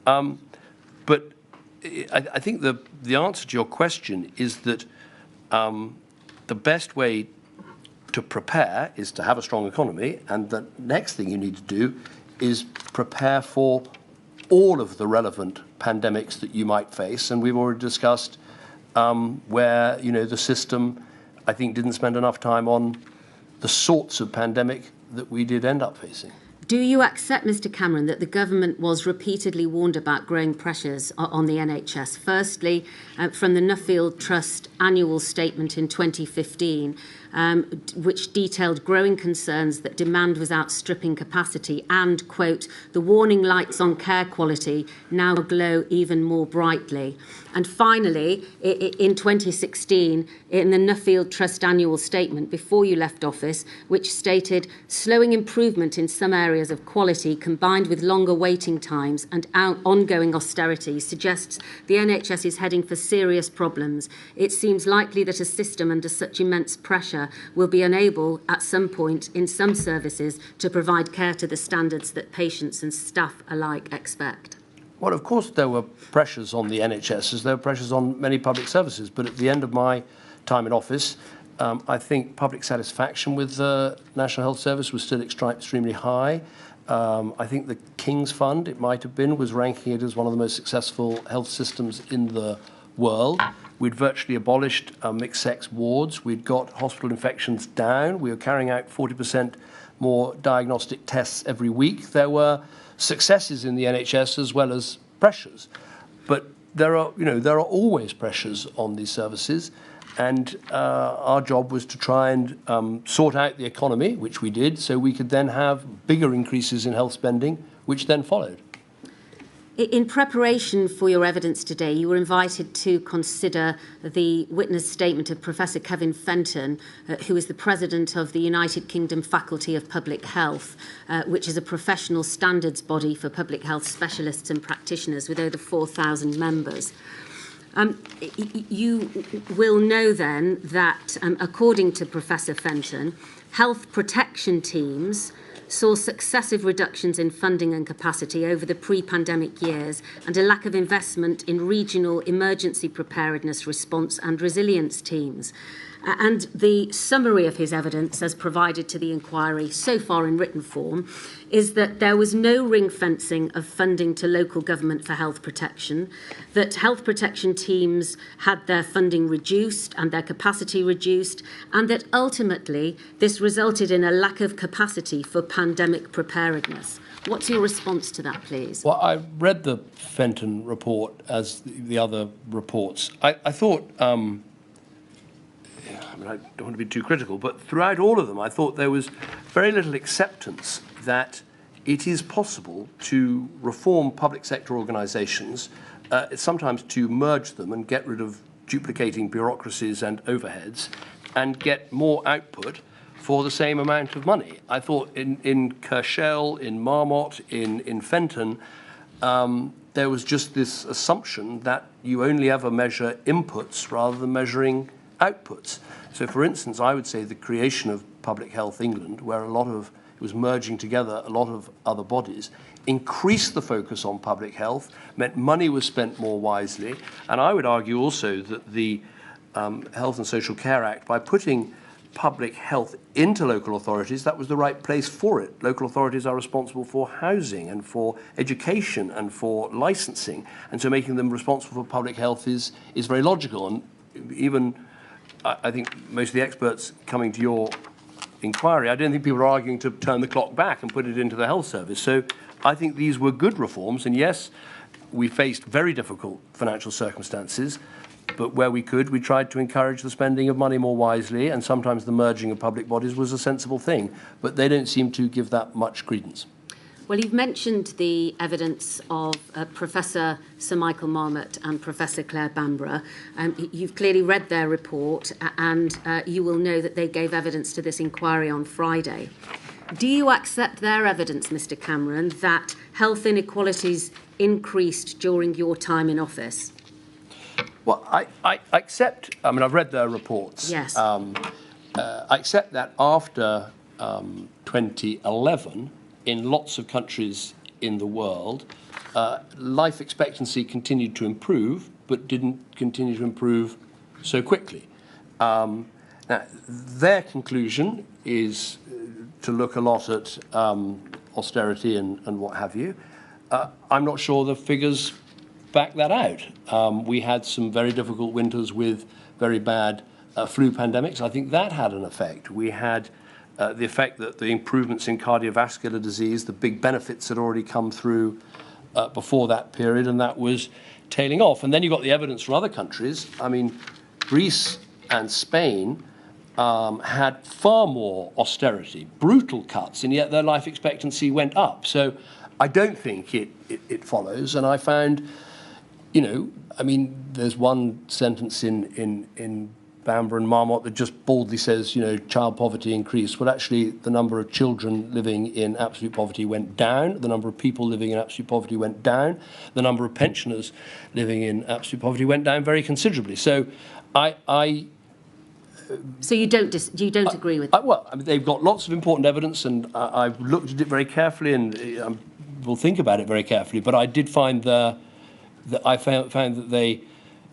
But I think the answer to your question is that the best way to prepare is to have a strong economy, and the next thing you need to do is prepare for all of the relevant pandemics that you might face. And we've already discussed where, the system, I think, didn't spend enough time on the sorts of pandemic that we did end up facing. Do you accept, Mr Cameron, that the government was repeatedly warned about growing pressures on the NHS? Firstly, from the Nuffield Trust annual statement in 2015, which detailed growing concerns that demand was outstripping capacity and, quote, the warning lights on care quality now glow even more brightly. And finally, in 2016, in the Nuffield Trust annual statement before you left office, which stated slowing improvement in some areas of quality combined with longer waiting times and ongoing austerity suggests the NHS is heading for serious problems. It seems likely that a system under such immense pressure will be unable at some point in some services to provide care to the standards that patients and staff alike expect. Well, of course, there were pressures on the NHS, as there were pressures on many public services. But at the end of my time in office, I think public satisfaction with the National Health Service was still extremely high. I think the King's Fund, it might have been, was ranking it as one of the most successful health systems in the world. We'd virtually abolished mixed-sex wards. We'd got hospital infections down. We were carrying out 40% more diagnostic tests every week. There were successes in the NHS as well as pressures. But there are always pressures on these services. And our job was to try and sort out the economy, which we did, so we could then have bigger increases in health spending, which then followed. In preparation for your evidence today, you were invited to consider the witness statement of Professor Kevin Fenton, who is the president of the United Kingdom Faculty of Public Health, which is a professional standards body for public health specialists and practitioners with over 4,000 members. You will know then that, according to Professor Fenton, health protection teams saw successive reductions in funding and capacity over the pre-pandemic years and a lack of investment in regional emergency preparedness response and resilience teams. And the summary of his evidence, as provided to the inquiry so far in written form, is that there was no ring fencing of funding to local government for health protection, that health protection teams had their funding reduced and their capacity reduced, and that ultimately this resulted in a lack of capacity for pandemic preparedness. What's your response to that, please? Well, I read the Fenton report as the other reports. I thought... I don't want to be too critical, but throughout all of them, I thought there was very little acceptance that it is possible to reform public sector organisations, sometimes to merge them and get rid of duplicating bureaucracies and overheads, and get more output for the same amount of money. I thought in Kershell, in Marmot, in Fenton, there was just this assumption that you only ever measure inputs rather than measuring outputs. So, for instance, I would say the creation of Public Health England, where it was merging together a lot of other bodies, increased the focus on public health, meant money was spent more wisely, and I would argue also that the Health and Social Care Act, by putting public health into local authorities, that was the right place for it. Local authorities are responsible for housing and for education and for licensing, and so making them responsible for public health is very logical. And even I think most of the experts coming to your inquiry, I don't think people are arguing to turn the clock back and put it into the health service. So I think these were good reforms, and yes, we faced very difficult financial circumstances, but where we could, we tried to encourage the spending of money more wisely, and sometimes the merging of public bodies was a sensible thing, but they don't seem to give that much credence. Well, you've mentioned the evidence of Professor Sir Michael Marmot and Professor Claire Bamborough. You've clearly read their report, and you will know that they gave evidence to this inquiry on Friday. Do you accept their evidence, Mr. Cameron, that health inequalities increased during your time in office? Well, I accept, I mean, I've read their reports. Yes. I accept that after 2011, in lots of countries in the world, life expectancy continued to improve, but didn't continue to improve so quickly. Now, their conclusion is to look a lot at austerity and what have you. I'm not sure the figures back that out. We had some very difficult winters with very bad flu pandemics. I think that had an effect. We had the effect that the improvements in cardiovascular disease, the big benefits had already come through before that period, and that was tailing off. And then you got the evidence from other countries. I mean, Greece and Spain had far more austerity, brutal cuts, and yet their life expectancy went up. So I don't think it follows. And I found, you know, I mean, there's one sentence in Bamborough and Marmot that just baldly says, you know, child poverty increased. Well, actually, the number of children living in absolute poverty went down. The number of people living in absolute poverty went down. The number of pensioners living in absolute poverty went down very considerably. So So you don't agree with that? Well, I mean, they've got lots of important evidence, and I've looked at it very carefully, and will think about it very carefully. But I did find that I found that they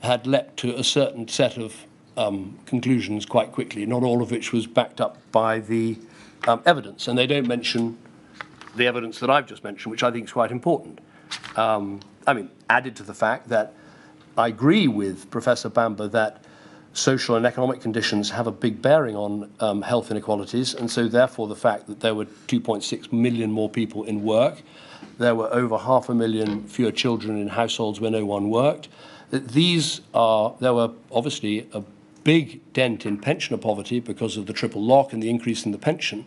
had leapt to a certain set of conclusions quite quickly, not all of which was backed up by the evidence. And they don't mention the evidence that I've just mentioned, which I think is quite important. I mean, added to the fact that I agree with Professor Bamber that social and economic conditions have a big bearing on health inequalities, and so therefore the fact that there were 2.6 million more people in work, there were over 500,000 fewer children in households where no one worked, there were obviously a big dent in pensioner poverty because of the triple lock and the increase in the pension.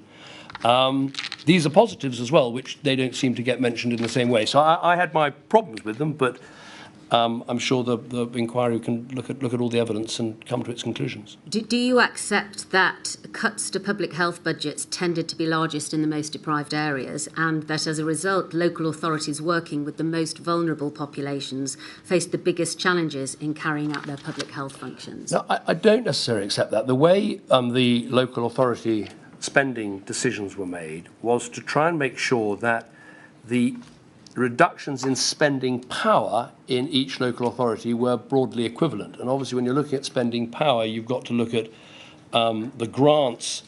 These are positives as well, which they don't seem to get mentioned in the same way. So I had my problems with them, but I'm sure the inquiry can look at all the evidence and come to its conclusions. Do you accept that cuts to public health budgets tended to be largest in the most deprived areas, and that as a result, local authorities working with the most vulnerable populations faced the biggest challenges in carrying out their public health functions? No, I don't necessarily accept that. The way the local authority spending decisions were made was to try and make sure that the reductions in spending power in each local authority were broadly equivalent. And obviously, when you're looking at spending power, you've got to look at the grants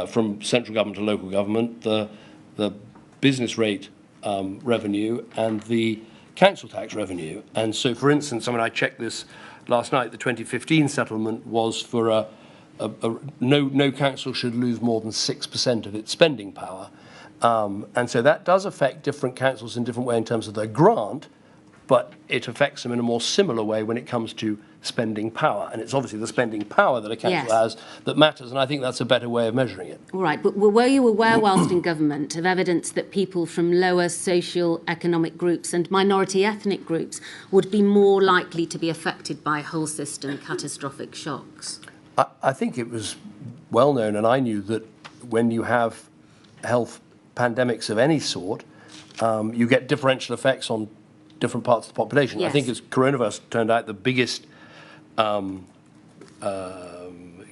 from central government to local government, the business rate revenue, and the council tax revenue. And so, for instance, I mean, I checked this last night. The 2015 settlement was for no council should lose more than 6% of its spending power. And so that does affect different councils in different way in terms of their grant, but it affects them in a more similar way when it comes to spending power. And it's obviously the spending power that a council has that matters, and I think that's a better way of measuring it. All right, but were you aware whilst in government of evidence that people from lower social economic groups and minority ethnic groups would be more likely to be affected by whole system catastrophic shocks? I think it was well known, and I knew that when you have health pandemics of any sort, you get differential effects on different parts of the population. Yes. I think as coronavirus turned out, the biggest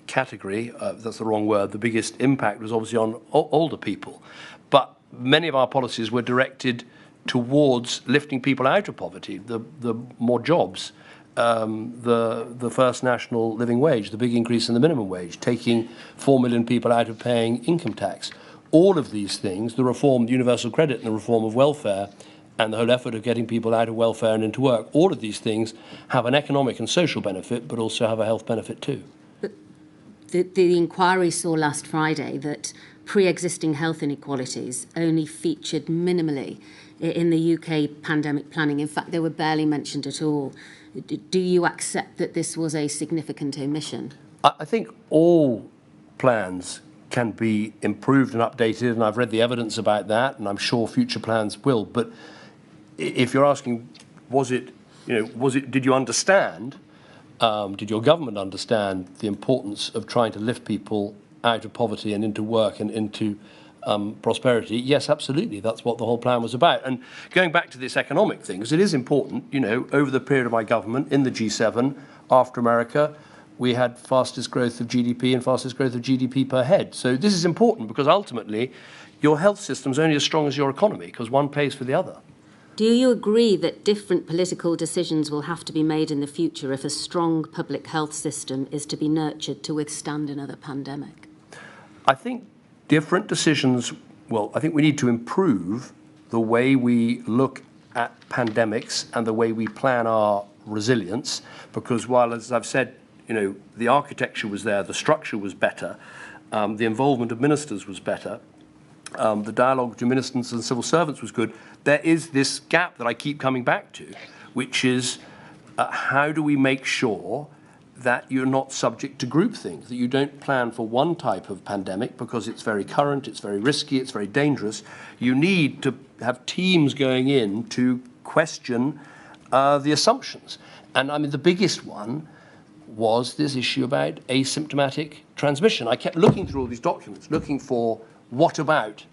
category, that's the wrong word, the biggest impact was obviously on older people. But many of our policies were directed towards lifting people out of poverty, the more jobs, the first national living wage, the big increase in the minimum wage, taking 4 million people out of paying income tax. All of these things, the reform, the universal credit and the reform of welfare, and the whole effort of getting people out of welfare and into work, all of these things have an economic and social benefit, but also have a health benefit too. the inquiry saw last Friday that pre-existing health inequalities only featured minimally in the UK pandemic planning. In fact, they were barely mentioned at all. Do you accept that this was a significant omission? I think all plans can be improved and updated, and I've read the evidence about that, and I'm sure future plans will. But if you're asking, did you understand, did your government understand the importance of trying to lift people out of poverty and into work and into prosperity? Yes, absolutely. That's what the whole plan was about. And going back to this economic thing, because it is important, over the period of my government in the G7, after America, we had fastest growth of GDP and fastest growth of GDP per head. So this is important because ultimately your health system is only as strong as your economy because one pays for the other. Do you agree that different political decisions will have to be made in the future if a strong public health system is to be nurtured to withstand another pandemic? I think different decisions, I think we need to improve the way we look at pandemics and the way we plan our resilience, because while, as I've said, the architecture was there, the structure was better, the involvement of ministers was better, the dialogue between ministers and civil servants was good, there is this gap that I keep coming back to, which is how do we make sure that you're not subject to groupthink, that you don't plan for one type of pandemic because it's very current, it's very risky, it's very dangerous. You need to have teams going in to question the assumptions. And I mean, the biggest one was this issue about asymptomatic transmission. I kept looking through all these documents, looking for what about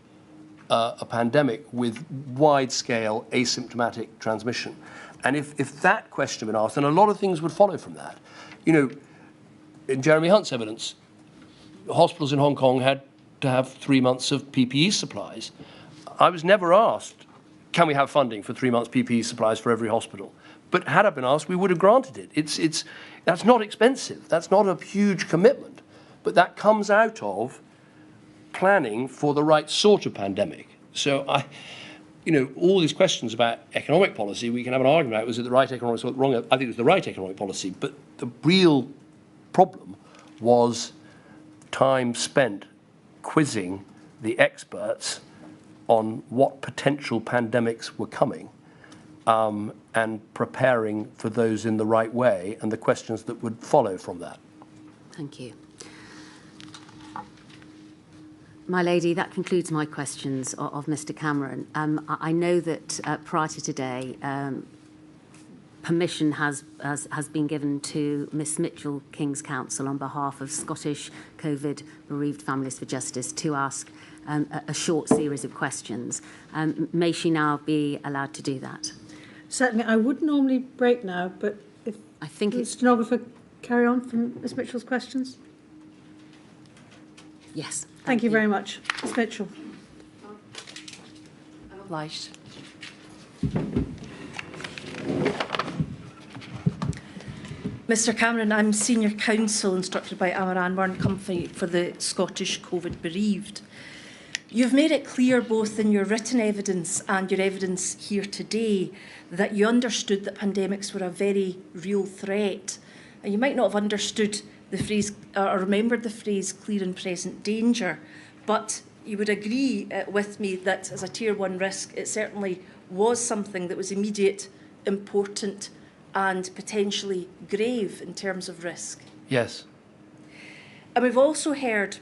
a pandemic with wide-scale asymptomatic transmission. And if that question had been asked, then a lot of things would follow from that. In Jeremy Hunt's evidence, hospitals in Hong Kong had to have 3 months of PPE supplies. I was never asked, can we have funding for 3 months PPE supplies for every hospital? But had I been asked, we would have granted it. That's not expensive. That's not a huge commitment. But that comes out of planning for the right sort of pandemic. So all these questions about economic policy, we can have an argument about, was it the right economic policy or wrong? I think it was the right economic policy. But the real problem was time spent quizzing the experts on what potential pandemics were coming and preparing for those in the right way and the questions that would follow from that. Thank you. My lady, that concludes my questions of Mr. Cameron. I know that prior to today, permission has been given to Miss Mitchell, King's Counsel, on behalf of Scottish COVID Bereaved Families for Justice, to ask a short series of questions. May she now be allowed to do that? Certainly, I would normally break now, but if I think the stenographer carry on from Ms Mitchell's questions. Yes. Thank you very much. Ms Mitchell. I'm obliged. Mr Cameron, I'm Senior Counsel instructed by Amaran Warren Company for the Scottish COVID Bereaved. You've made it clear both in your written evidence and your evidence here today that you understood that pandemics were a very real threat. And you might not have understood the phrase or remembered the phrase clear and present danger, but you would agree with me that as a Tier 1 risk, it certainly was something that was immediate, important and potentially grave in terms of risk. Yes. And we've also heard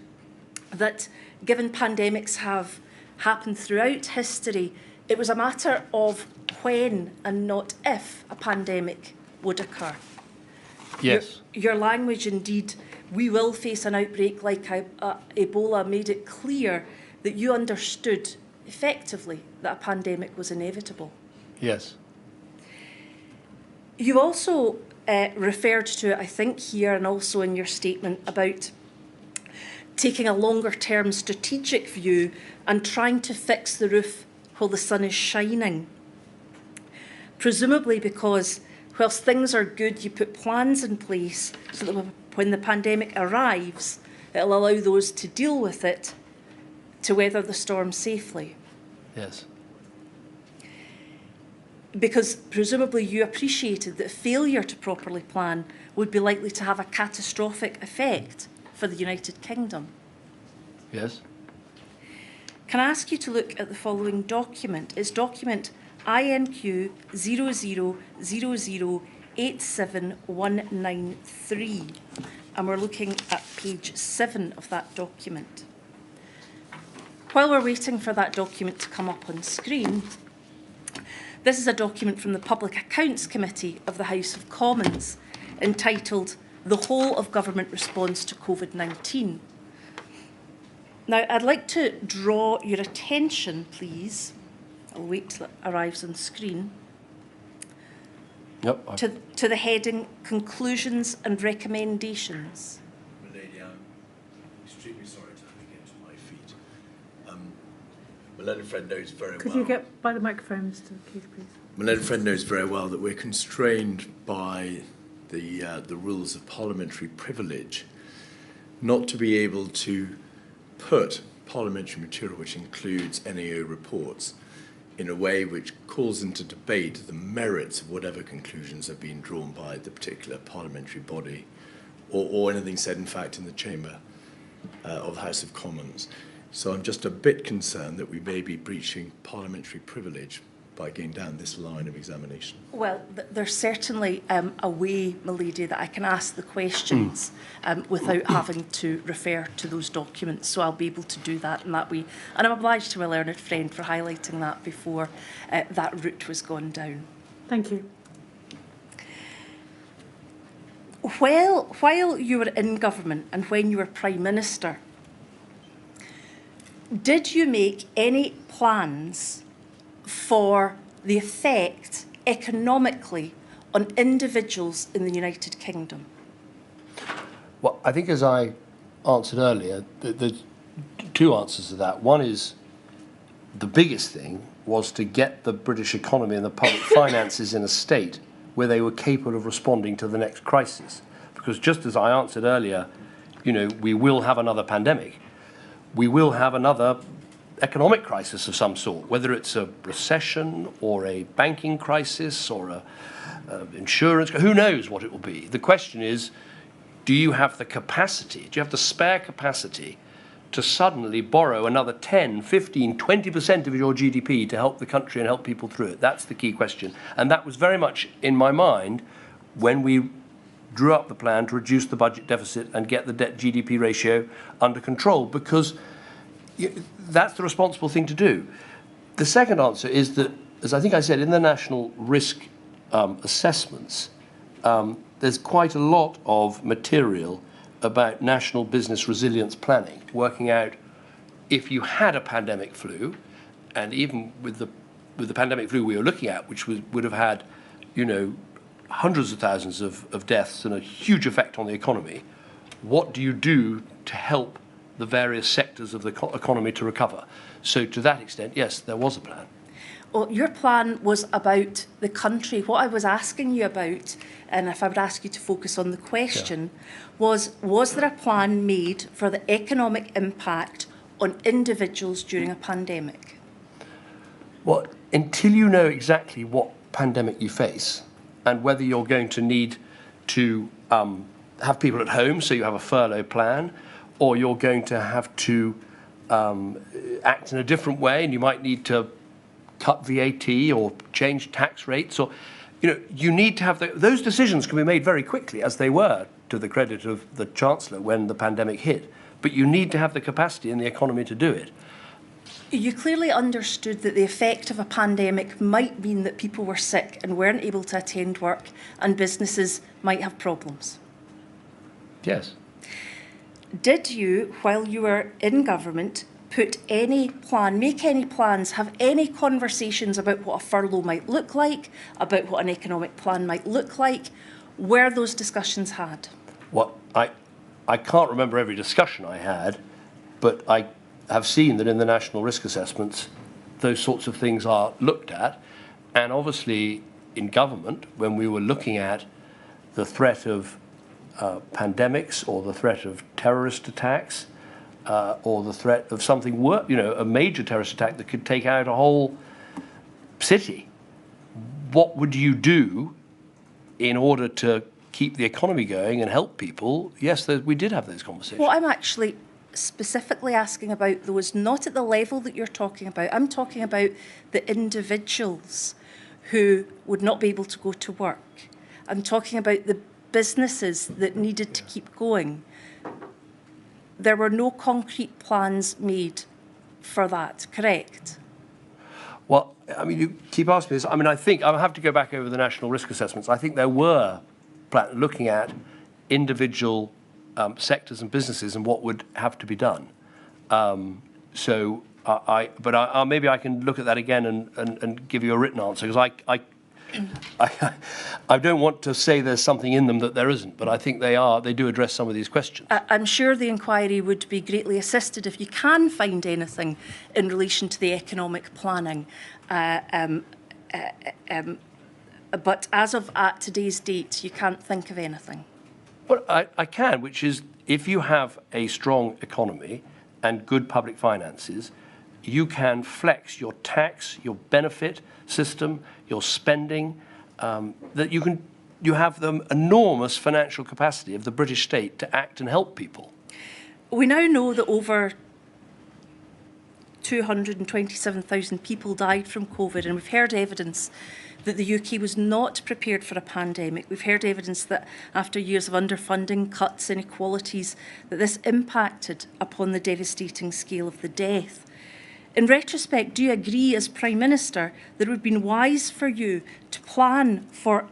that given pandemics have happened throughout history, it was a matter of when and not if a pandemic would occur. Yes. Your language, indeed, we will face an outbreak like Ebola, made it clear that you understood effectively that a pandemic was inevitable. Yes. You also referred to it, I think, here and also in your statement about taking a longer-term strategic view and trying to fix the roof while the sun is shining. Presumably because whilst things are good, you put plans in place so that when the pandemic arrives, it'll allow those to deal with it to weather the storm safely. Yes. Because presumably you appreciated that failure to properly plan would be likely to have a catastrophic effect for the United Kingdom. Yes. Can I ask you to look at the following document? It's document INQ 000087193, and we're looking at page 7 of that document. While we're waiting for that document to come up on screen, this is a document from the Public Accounts Committee of the House of Commons entitled The Whole of Government Response to COVID-19. Now, I'd like to draw your attention, please. I'll wait till it arrives on screen. Yep. To the heading Conclusions and Recommendations. My lady, I'm extremely sorry to have to get to my feet. My learned friend knows very well. Could you get by the microphone, Mr. Keith, please? My learned friend knows very well that we're constrained by the rules of parliamentary privilege not to be able to put parliamentary material, which includes NAO reports, in a way which calls into debate the merits of whatever conclusions have been drawn by the particular parliamentary body, or anything said, in fact, in the chamber of the House of Commons. So I'm just a bit concerned that we may be breaching parliamentary privilege by going down this line of examination. Well, there's certainly a way, my lady, that I can ask the questions without having to refer to those documents. So I'll be able to do that in that way. And I'm obliged to my learned friend for highlighting that before that route was gone down. Thank you. While you were in government and when you were Prime Minister, did you make any plans for the effect economically on individuals in the United Kingdom? Well, I think as I answered earlier, there's two answers to that. One is the biggest thing was to get the British economy and the public finances in a state where they were capable of responding to the next crisis. Because just as I answered earlier, you know, we will have another pandemic. We will have another economic crisis of some sort, whether it's a recession or a banking crisis or a insurance, who knows what it will be. The question is, do you have the capacity, do you have the spare capacity to suddenly borrow another 10, 15, 20% of your GDP to help the country and help people through it? That's the key question. And that was very much in my mind when we drew up the plan to reduce the budget deficit and get the debt GDP ratio under control, because that's the responsible thing to do. The second answer is that, as I think I said, in the national risk assessments, there's quite a lot of material about national business resilience planning, working out if you had a pandemic flu, and even with the pandemic flu we were looking at, which would have had, you know, hundreds of thousands of deaths and a huge effect on the economy, what do you do to help the various sectors of the economy to recover? So to that extent, yes, there was a plan. Well, your plan was about the country. What I was asking you about, and if I would ask you to focus on the question, was there a plan made for the economic impact on individuals during a pandemic? Well, until you know exactly what pandemic you face and whether you're going to need to have people at home, so you have a furlough plan, or you're going to have to act in a different way, and you might need to cut VAT or change tax rates, or, you know, you need to have those decisions can be made very quickly, as they were, to the credit of the Chancellor, when the pandemic hit. But you need to have the capacity in the economy to do it. You clearly understood that the effect of a pandemic might mean that people were sick and weren't able to attend work, and businesses might have problems. Yes. Did you, while you were in government, make any plans, have any conversations about what a furlough might look like, about what an economic plan might look like? Were those discussions had? Well, I can't remember every discussion I had, but I have seen that in the national risk assessments, those sorts of things are looked at. And obviously, in government, when we were looking at the threat of pandemics or the threat of terrorist attacks or the threat of something worse, you know, a major terrorist attack that could take out a whole city, what would you do in order to keep the economy going and help people, yes, we did have those conversations. What I'm actually specifically asking about, though, is not at the level that you're talking about. I'm talking about the individuals who would not be able to go to work. I'm talking about the businesses that needed to keep going. There were no concrete plans made for that, correct? Well, I mean, you keep asking me this. I mean, I think I'll have to go back over the national risk assessments. I think there were looking at individual sectors and businesses and what would have to be done. Maybe I can look at that again and give you a written answer, because I don't want to say there's something in them that there isn't, but I think they do address some of these questions. I'm sure the inquiry would be greatly assisted if you can find anything in relation to the economic planning. But as of at today's date, you can't think of anything. Well, I can, which is if you have a strong economy and good public finances, you can flex your tax, your benefit system, your spending, that you have the enormous financial capacity of the British state to act and help people. We now know that over 227,000 people died from COVID, and we've heard evidence that the UK was not prepared for a pandemic. We've heard evidence that after years of underfunding, cuts, inequalities, that this impacted upon the devastating scale of the death. In retrospect, do you agree as Prime Minister that it would have been wise for you to plan for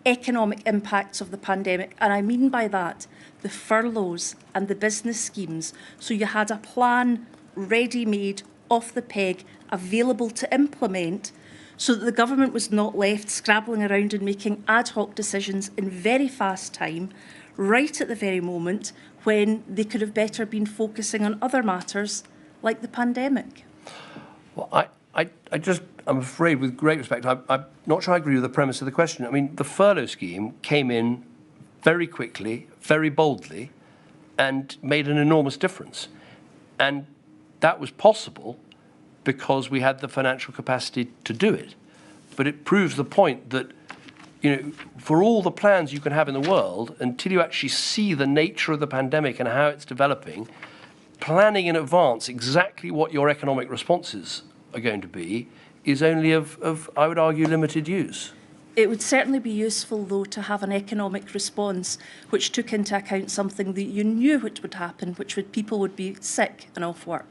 economic impacts of the pandemic? And I mean by that the furloughs and the business schemes, so you had a plan ready-made, off the peg, available to implement, so that the government was not left scrabbling around and making ad hoc decisions in very fast time, right at the very moment when they could have better been focusing on other matters like the pandemic. Well, I'm afraid, with great respect, I'm not sure I agree with the premise of the question. I mean, the furlough scheme came in very quickly, very boldly, and made an enormous difference. And that was possible because we had the financial capacity to do it. But it proves the point that, for all the plans you can have in the world, until you actually see the nature of the pandemic and how it's developing, planning in advance exactly what your economic responses are going to be is only of, I would argue, limited use. It would certainly be useful, though, to have an economic response which took into account something that you knew which would happen, which would people would be sick and off work.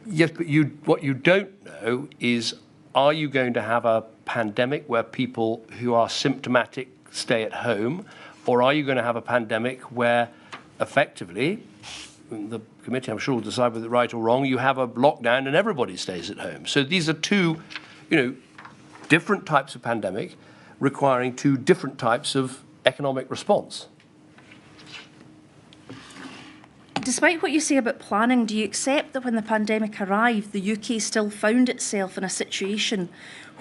Yes, but what you don't know is, are you going to have a pandemic where people who are symptomatic stay at home, or are you going to have a pandemic where effectively, the committee, I'm sure, will decide whether it's right or wrong, you have a lockdown and everybody stays at home. So these are two, different types of pandemic requiring two different types of economic response. Despite what you say about planning, do you accept that when the pandemic arrived, the UK still found itself in a situation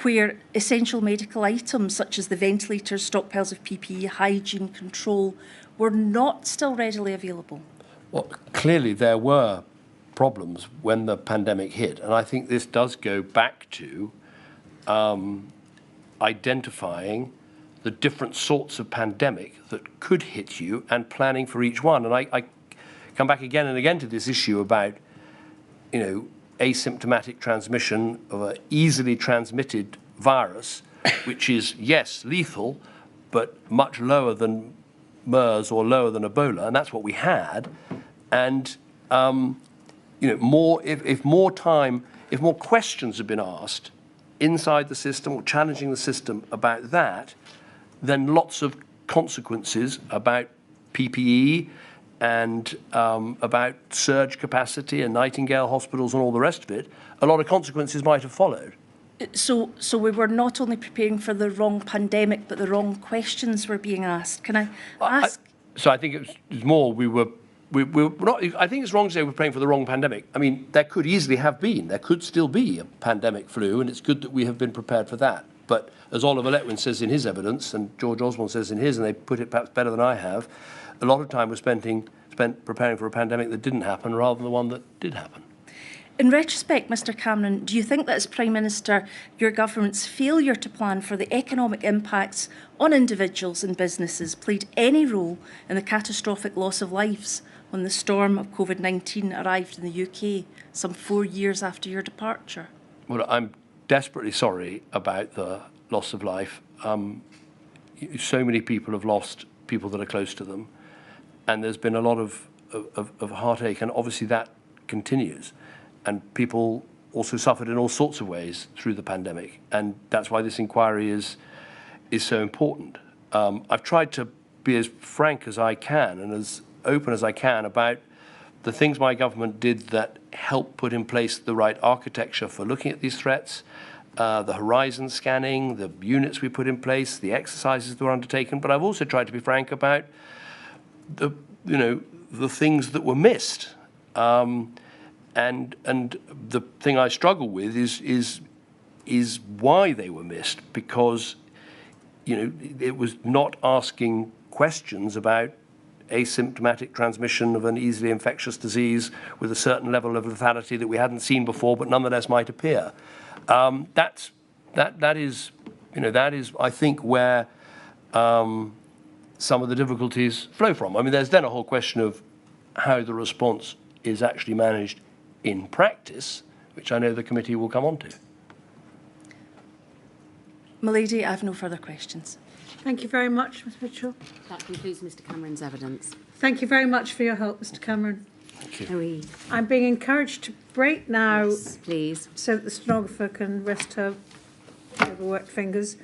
where essential medical items such as the ventilators, stockpiles of PPE, hygiene control were not still readily available? Well, clearly there were problems when the pandemic hit, and I think this does go back to identifying the different sorts of pandemic that could hit you and planning for each one. And I come back again and again to this issue about, asymptomatic transmission of an easily transmitted virus, which is, yes, lethal, but much lower than MERS or lower than Ebola, and that's what we had. And if more questions had been asked inside the system or challenging the system about that, then lots of consequences about PPE and about surge capacity and Nightingale hospitals and all the rest of it, a lot of consequences might have followed. So we were not only preparing for the wrong pandemic, but the wrong questions were being asked. Can I ask? So I think it was more we were not. I think it's wrong to say we're preparing for the wrong pandemic. I mean, there could easily have been. There could still be a pandemic flu, and it's good that we have been prepared for that. But as Oliver Letwin says in his evidence, and George Osborne says in his, and they put it perhaps better than I have, a lot of time was spent preparing for a pandemic that didn't happen rather than the one that did happen. In retrospect, Mr Cameron, do you think that as Prime Minister, your government's failure to plan for the economic impacts on individuals and businesses played any role in the catastrophic loss of lives when the storm of COVID-19 arrived in the UK some 4 years after your departure? Well, I'm desperately sorry about the loss of life. So many people have lost people that are close to them, and there's been a lot of heartache, and obviously that continues. And people also suffered in all sorts of ways through the pandemic, and that's why this inquiry is so important. I've tried to be as frank as I can and as open as I can about the things my government did that helped put in place the right architecture for looking at these threats, the horizon scanning, the units we put in place, the exercises that were undertaken. But I've also tried to be frank about the things that were missed. And the thing I struggle with is why they were missed, because it was not asking questions about asymptomatic transmission of an easily infectious disease with a certain level of lethality that we hadn't seen before, but nonetheless might appear. That is I think where some of the difficulties flow from. I mean, there's then a whole question of how the response is actually managed in practice, which I know the committee will come on to. Milady, I have no further questions. Thank you very much, Ms Mitchell. That concludes Mr Cameron's evidence. Thank you very much for your help, Mr Cameron. Thank you. Marie. I'm being encouraged to break now Yes, please. so that the stenographer can rest her overworked fingers.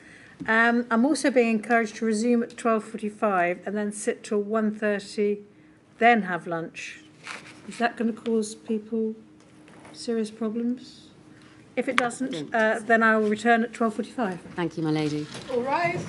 I'm also being encouraged to resume at 12:45 and then sit till 1:30, then have lunch. Is that going to cause people serious problems? If it doesn't, then I will return at 12:45. Thank you, my lady. All rise.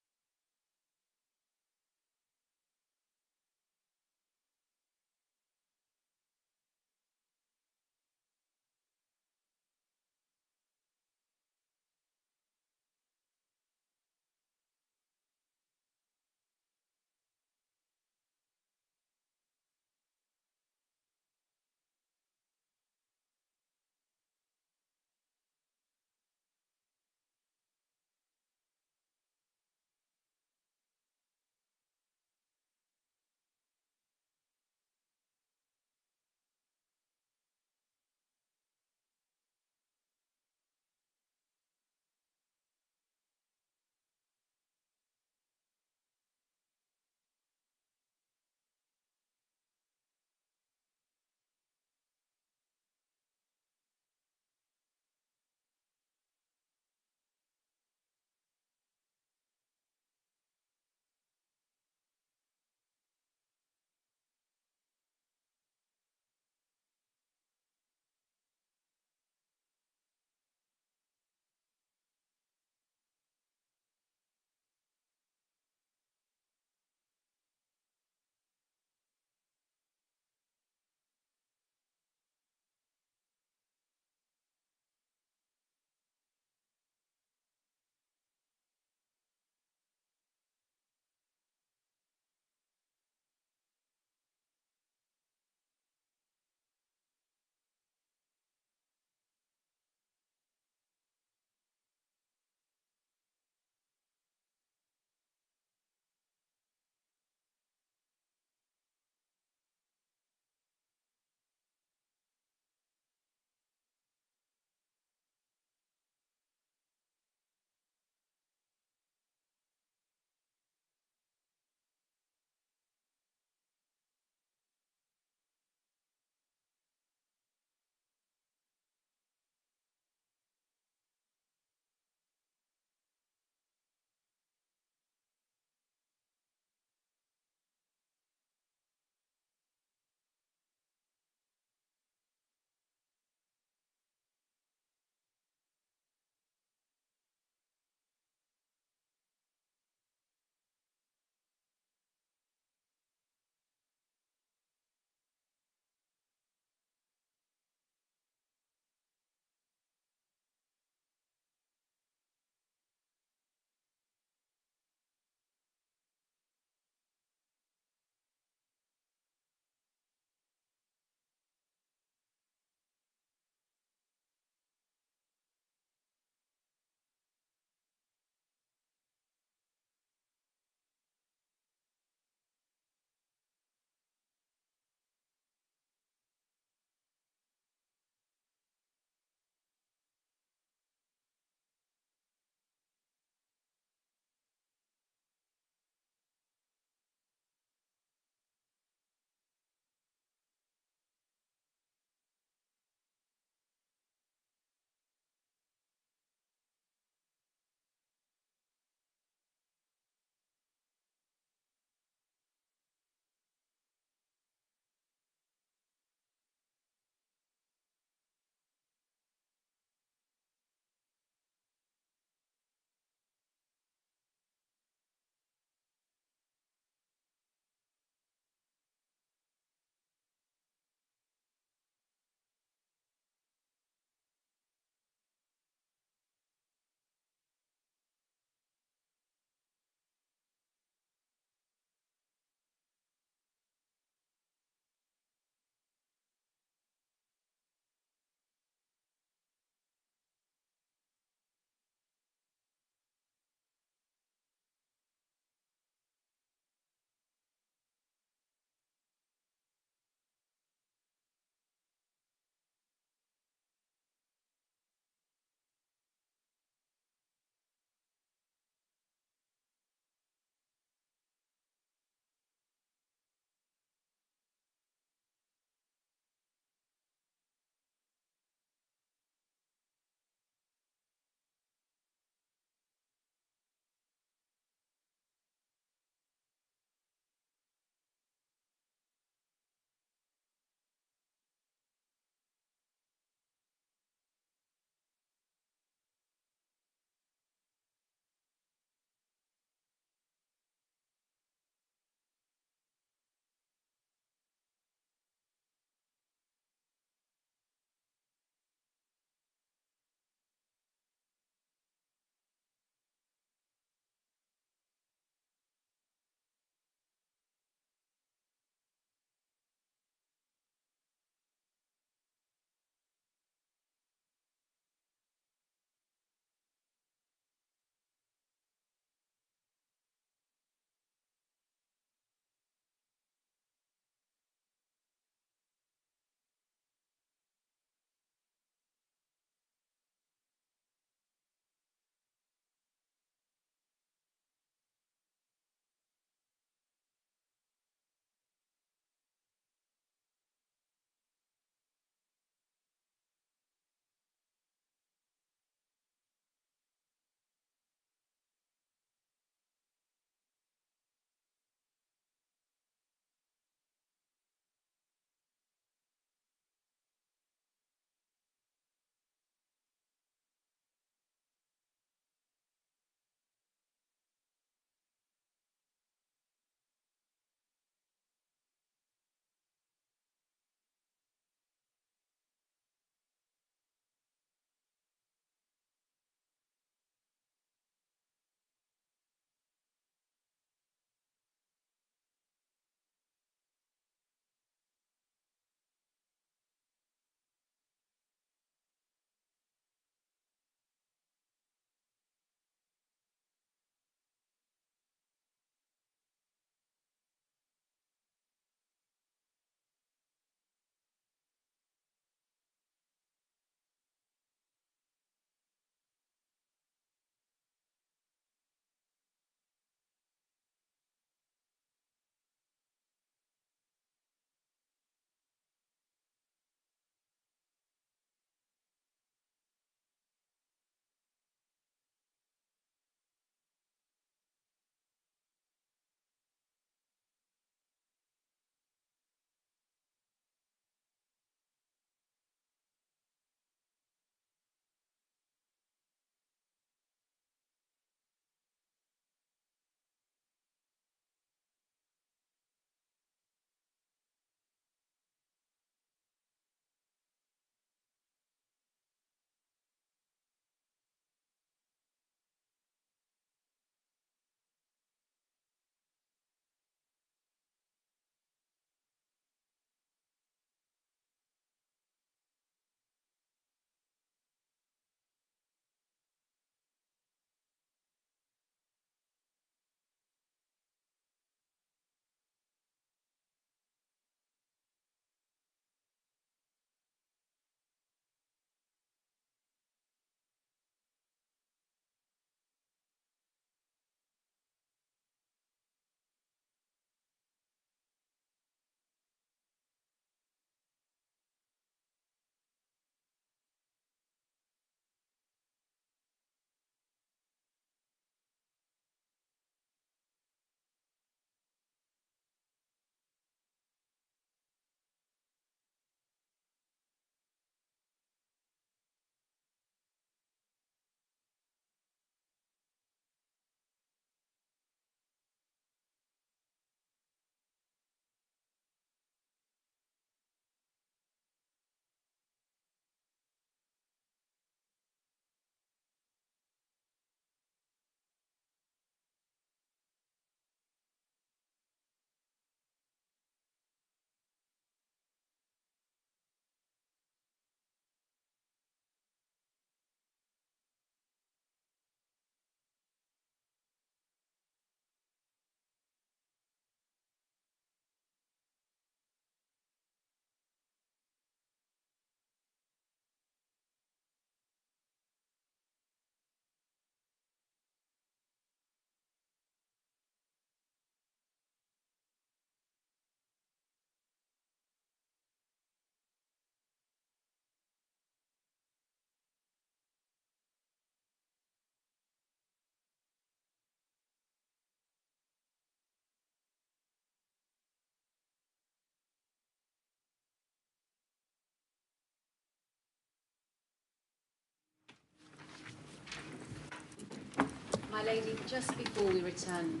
My lady, just before we return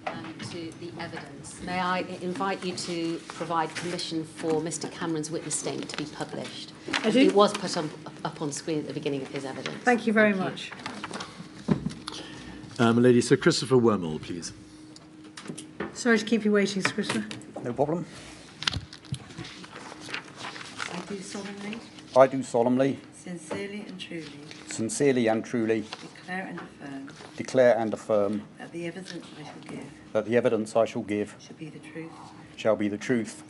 to the evidence, may I invite you to provide permission for Mr Cameron's witness statement to be published? I do. It was put up on screen at the beginning of his evidence. Thank you very much. My lady, Sir Christopher Wormald, please. Sorry to keep you waiting, Sir Christopher. No problem. I do solemnly, I do solemnly, sincerely and truly declare and affirm that the evidence I shall give shall be the truth, shall be the truth,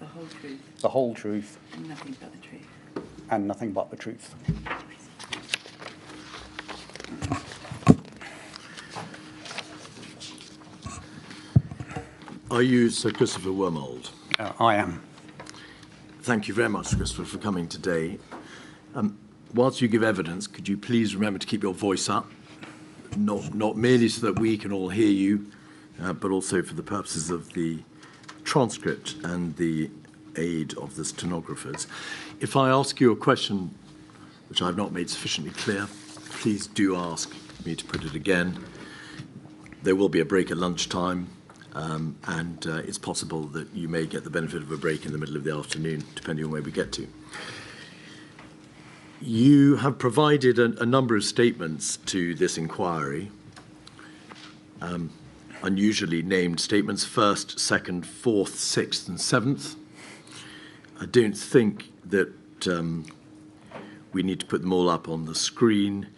the whole truth, and nothing but the truth. and nothing but the truth. Are you Sir Christopher Wormald? I am. Thank you very much, Christopher, for coming today. Whilst you give evidence, could you please remember to keep your voice up, not merely so that we can all hear you, but also for the purposes of the transcript and the aid of the stenographers. If I ask you a question which I've not made sufficiently clear, please do ask me to put it again. There will be a break at lunchtime. And it's possible that you may get the benefit of a break in the middle of the afternoon, depending on where we get to. You have provided a number of statements to this inquiry, unusually named statements, 1st, 2nd, 4th, 6th and 7th. I don't think that we need to put them all up on the screen,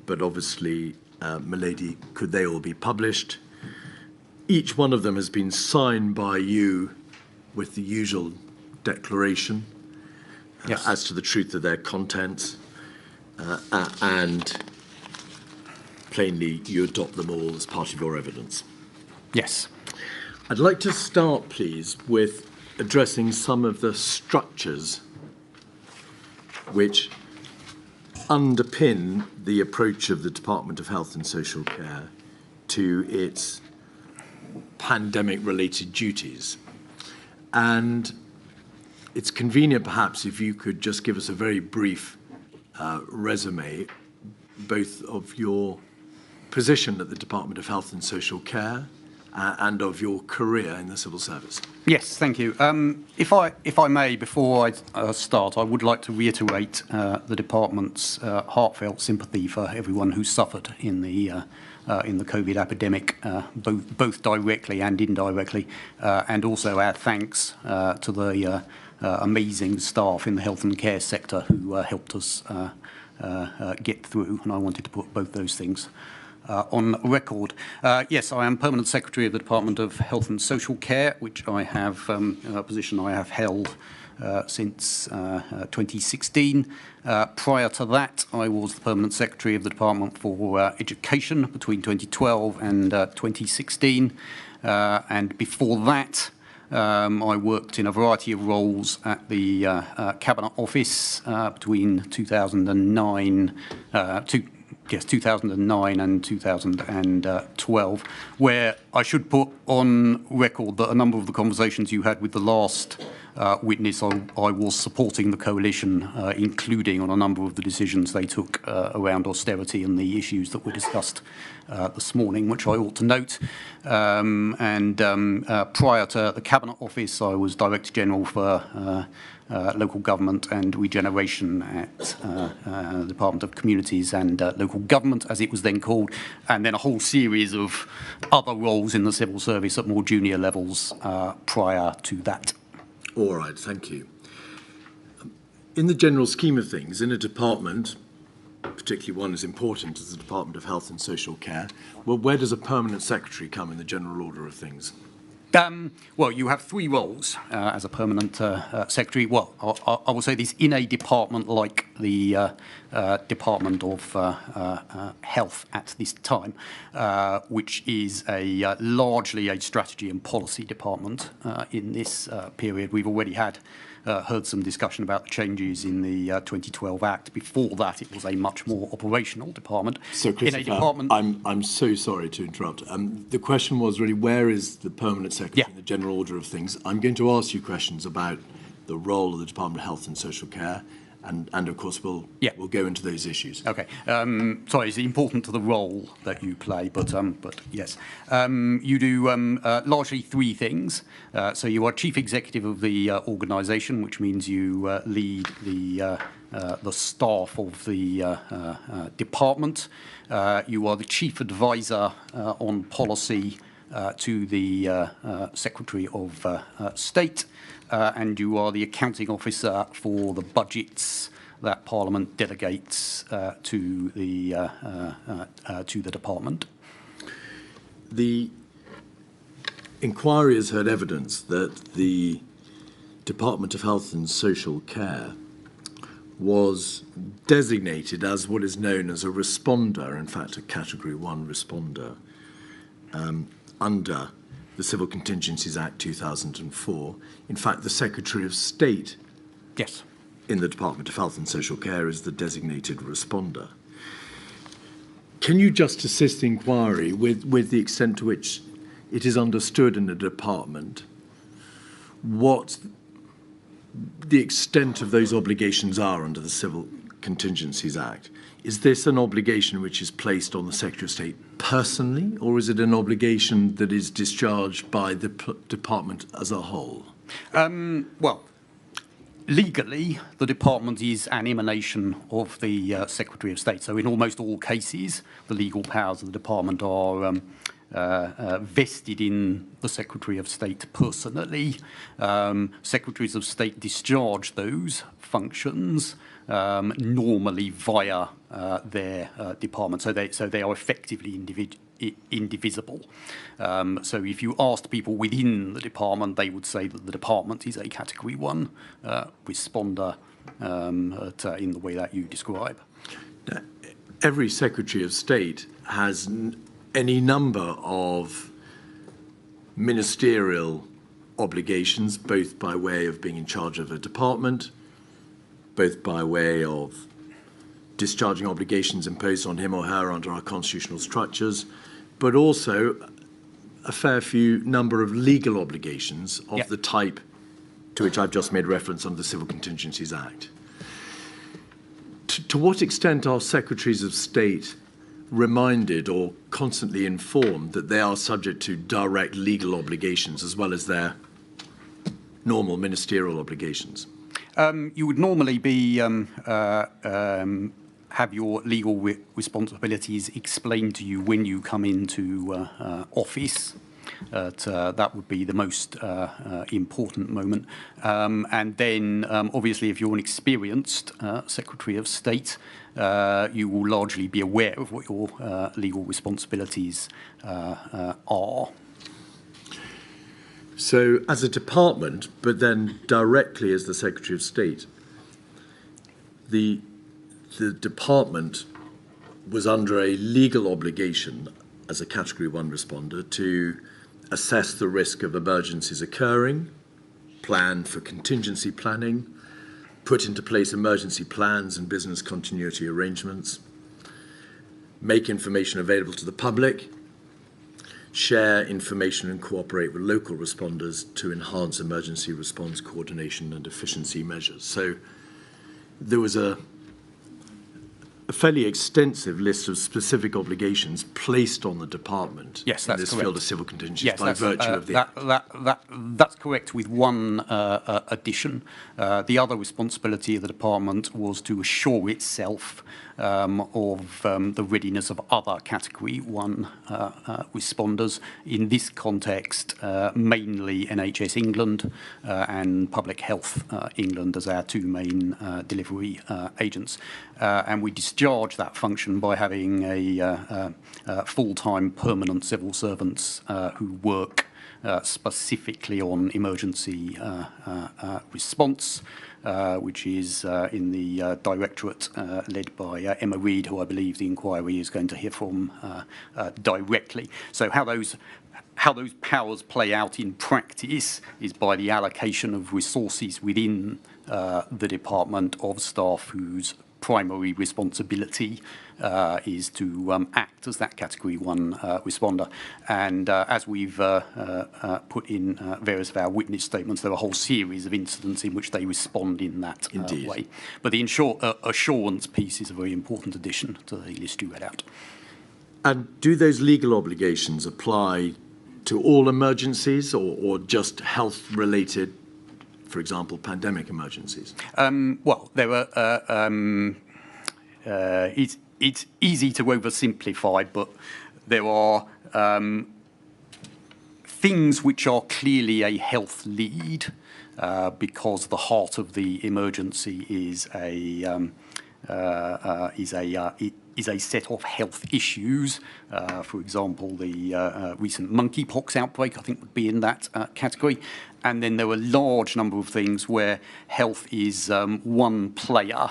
but obviously, my lady, could they all be published? Each one of them has been signed by you with the usual declaration Yes. as to the truth of their contents, and plainly you adopt them all as part of your evidence. Yes. I'd like to start, please, with addressing some of the structures which underpin the approach of the Department of Health and Social Care to its pandemic-related duties. And it's convenient, perhaps, if you could just give us a very brief resume, both of your position at the Department of Health and Social Care and of your career in the civil service. Yes, thank you. If I may, before I start, I would like to reiterate the department's heartfelt sympathy for everyone who suffered in the COVID epidemic, both directly and indirectly, and also our thanks to the amazing staff in the health and care sector who helped us get through. And I wanted to put both those things on record. Yes, I am Permanent Secretary of the Department of Health and Social Care, which I have a position I have held since 2016. Prior to that, I was the Permanent Secretary of the Department for Education between 2012 and 2016. And before that, I worked in a variety of roles at the Cabinet Office between 2009 and 2012, where I should put on record that a number of the conversations you had with the last witness, I was supporting the coalition, including on a number of the decisions they took around austerity and the issues that were discussed this morning, which I ought to note. And prior to the Cabinet Office, I was Director General for local government and regeneration at the Department of Communities and Local Government, as it was then called, and then a whole series of other roles in the civil service at more junior levels prior to that. All right, thank you. In the general scheme of things, in a department, particularly one as important as the Department of Health and Social Care, well, where does a permanent secretary come in the general order of things? Well, you have three roles as a permanent secretary. Well, I will say this, in a department like the Department of Health at this time, which is largely a strategy and policy department. In this period, we've already heard some discussion about the changes in the 2012 Act. Before that, it was a much more operational department. So, Christopher, in a department, I'm so sorry to interrupt. The question was really, where is the permanent secretary in the general order of things? I'm going to ask you questions about the role of the Department of Health and Social Care And of course, we'll go into those issues. Okay. Sorry, it's important to the role that you play, but yes. You do largely three things. So you are chief executive of the organisation, which means you lead the staff of the department. You are the chief advisor on policy to the Secretary of State, and you are the accounting officer for the budgets that Parliament delegates to the department. The inquiry has heard evidence that the Department of Health and Social Care was designated as what is known as a responder, in fact a Category 1 responder, under the Civil Contingencies Act 2004. In fact, the Secretary of State in the Department of Health and Social Care is the designated responder. Can you just assist the inquiry with the extent to which it is understood in the department what the extent of those obligations are under the Civil Contingencies Act? Is this an obligation which is placed on the Secretary of State personally, or is it an obligation that is discharged by the department as a whole? Well, legally, the department is an emanation of the Secretary of State. So in almost all cases, the legal powers of the department are vested in the Secretary of State personally. Secretaries of State discharge those functions normally via their department, so they are effectively indivisible. So if you asked people within the department, they would say that the department is a Category 1 responder in the way that you describe. Now, every Secretary of State has any number of ministerial obligations, both by way of being in charge of a department, both by way of discharging obligations imposed on him or her under our constitutional structures, but also a fair few number of legal obligations of the type to which I've just made reference under the Civil Contingencies Act. To what extent are Secretaries of State reminded or constantly informed that they are subject to direct legal obligations as well as their normal ministerial obligations? You would normally be have your legal responsibilities explained to you when you come into office. That would be the most important moment. And then, obviously, if you're an experienced Secretary of State, you will largely be aware of what your legal responsibilities are. So, as a department, but then directly as the Secretary of State, the department was under a legal obligation as a Category 1 responder to assess the risk of emergencies occurring, plan for contingency planning, put into place emergency plans and business continuity arrangements, make information available to the public, share information and cooperate with local responders to enhance emergency response coordination and efficiency measures. So there was a fairly extensive list of specific obligations placed on the department in this field of civil contingencies by virtue of the... That's correct, with one addition. The other responsibility of the department was to assure itself of the readiness of other Category 1 responders. In this context, mainly NHS England and Public Health England as our two main delivery agents. And we discharge that function by having a full-time permanent civil servants who work specifically on emergency response, which is in the directorate led by Emma Reid, who I believe the inquiry is going to hear from directly. So how those powers play out in practice is by the allocation of resources within the department of staff whose primary responsibility is to act as that Category 1 responder. And as we've put in various of our witness statements, there are a whole series of incidents in which they respond in that way. But the assurance piece is a very important addition to the list you read out. And do those legal obligations apply to all emergencies or just health-related, for example, pandemic emergencies? Well, there are. It's easy to oversimplify, but there are things which are clearly a health lead because the heart of the emergency is a set of health issues. For example, the recent monkeypox outbreak, I think, would be in that category. And then there are a large number of things where health is one player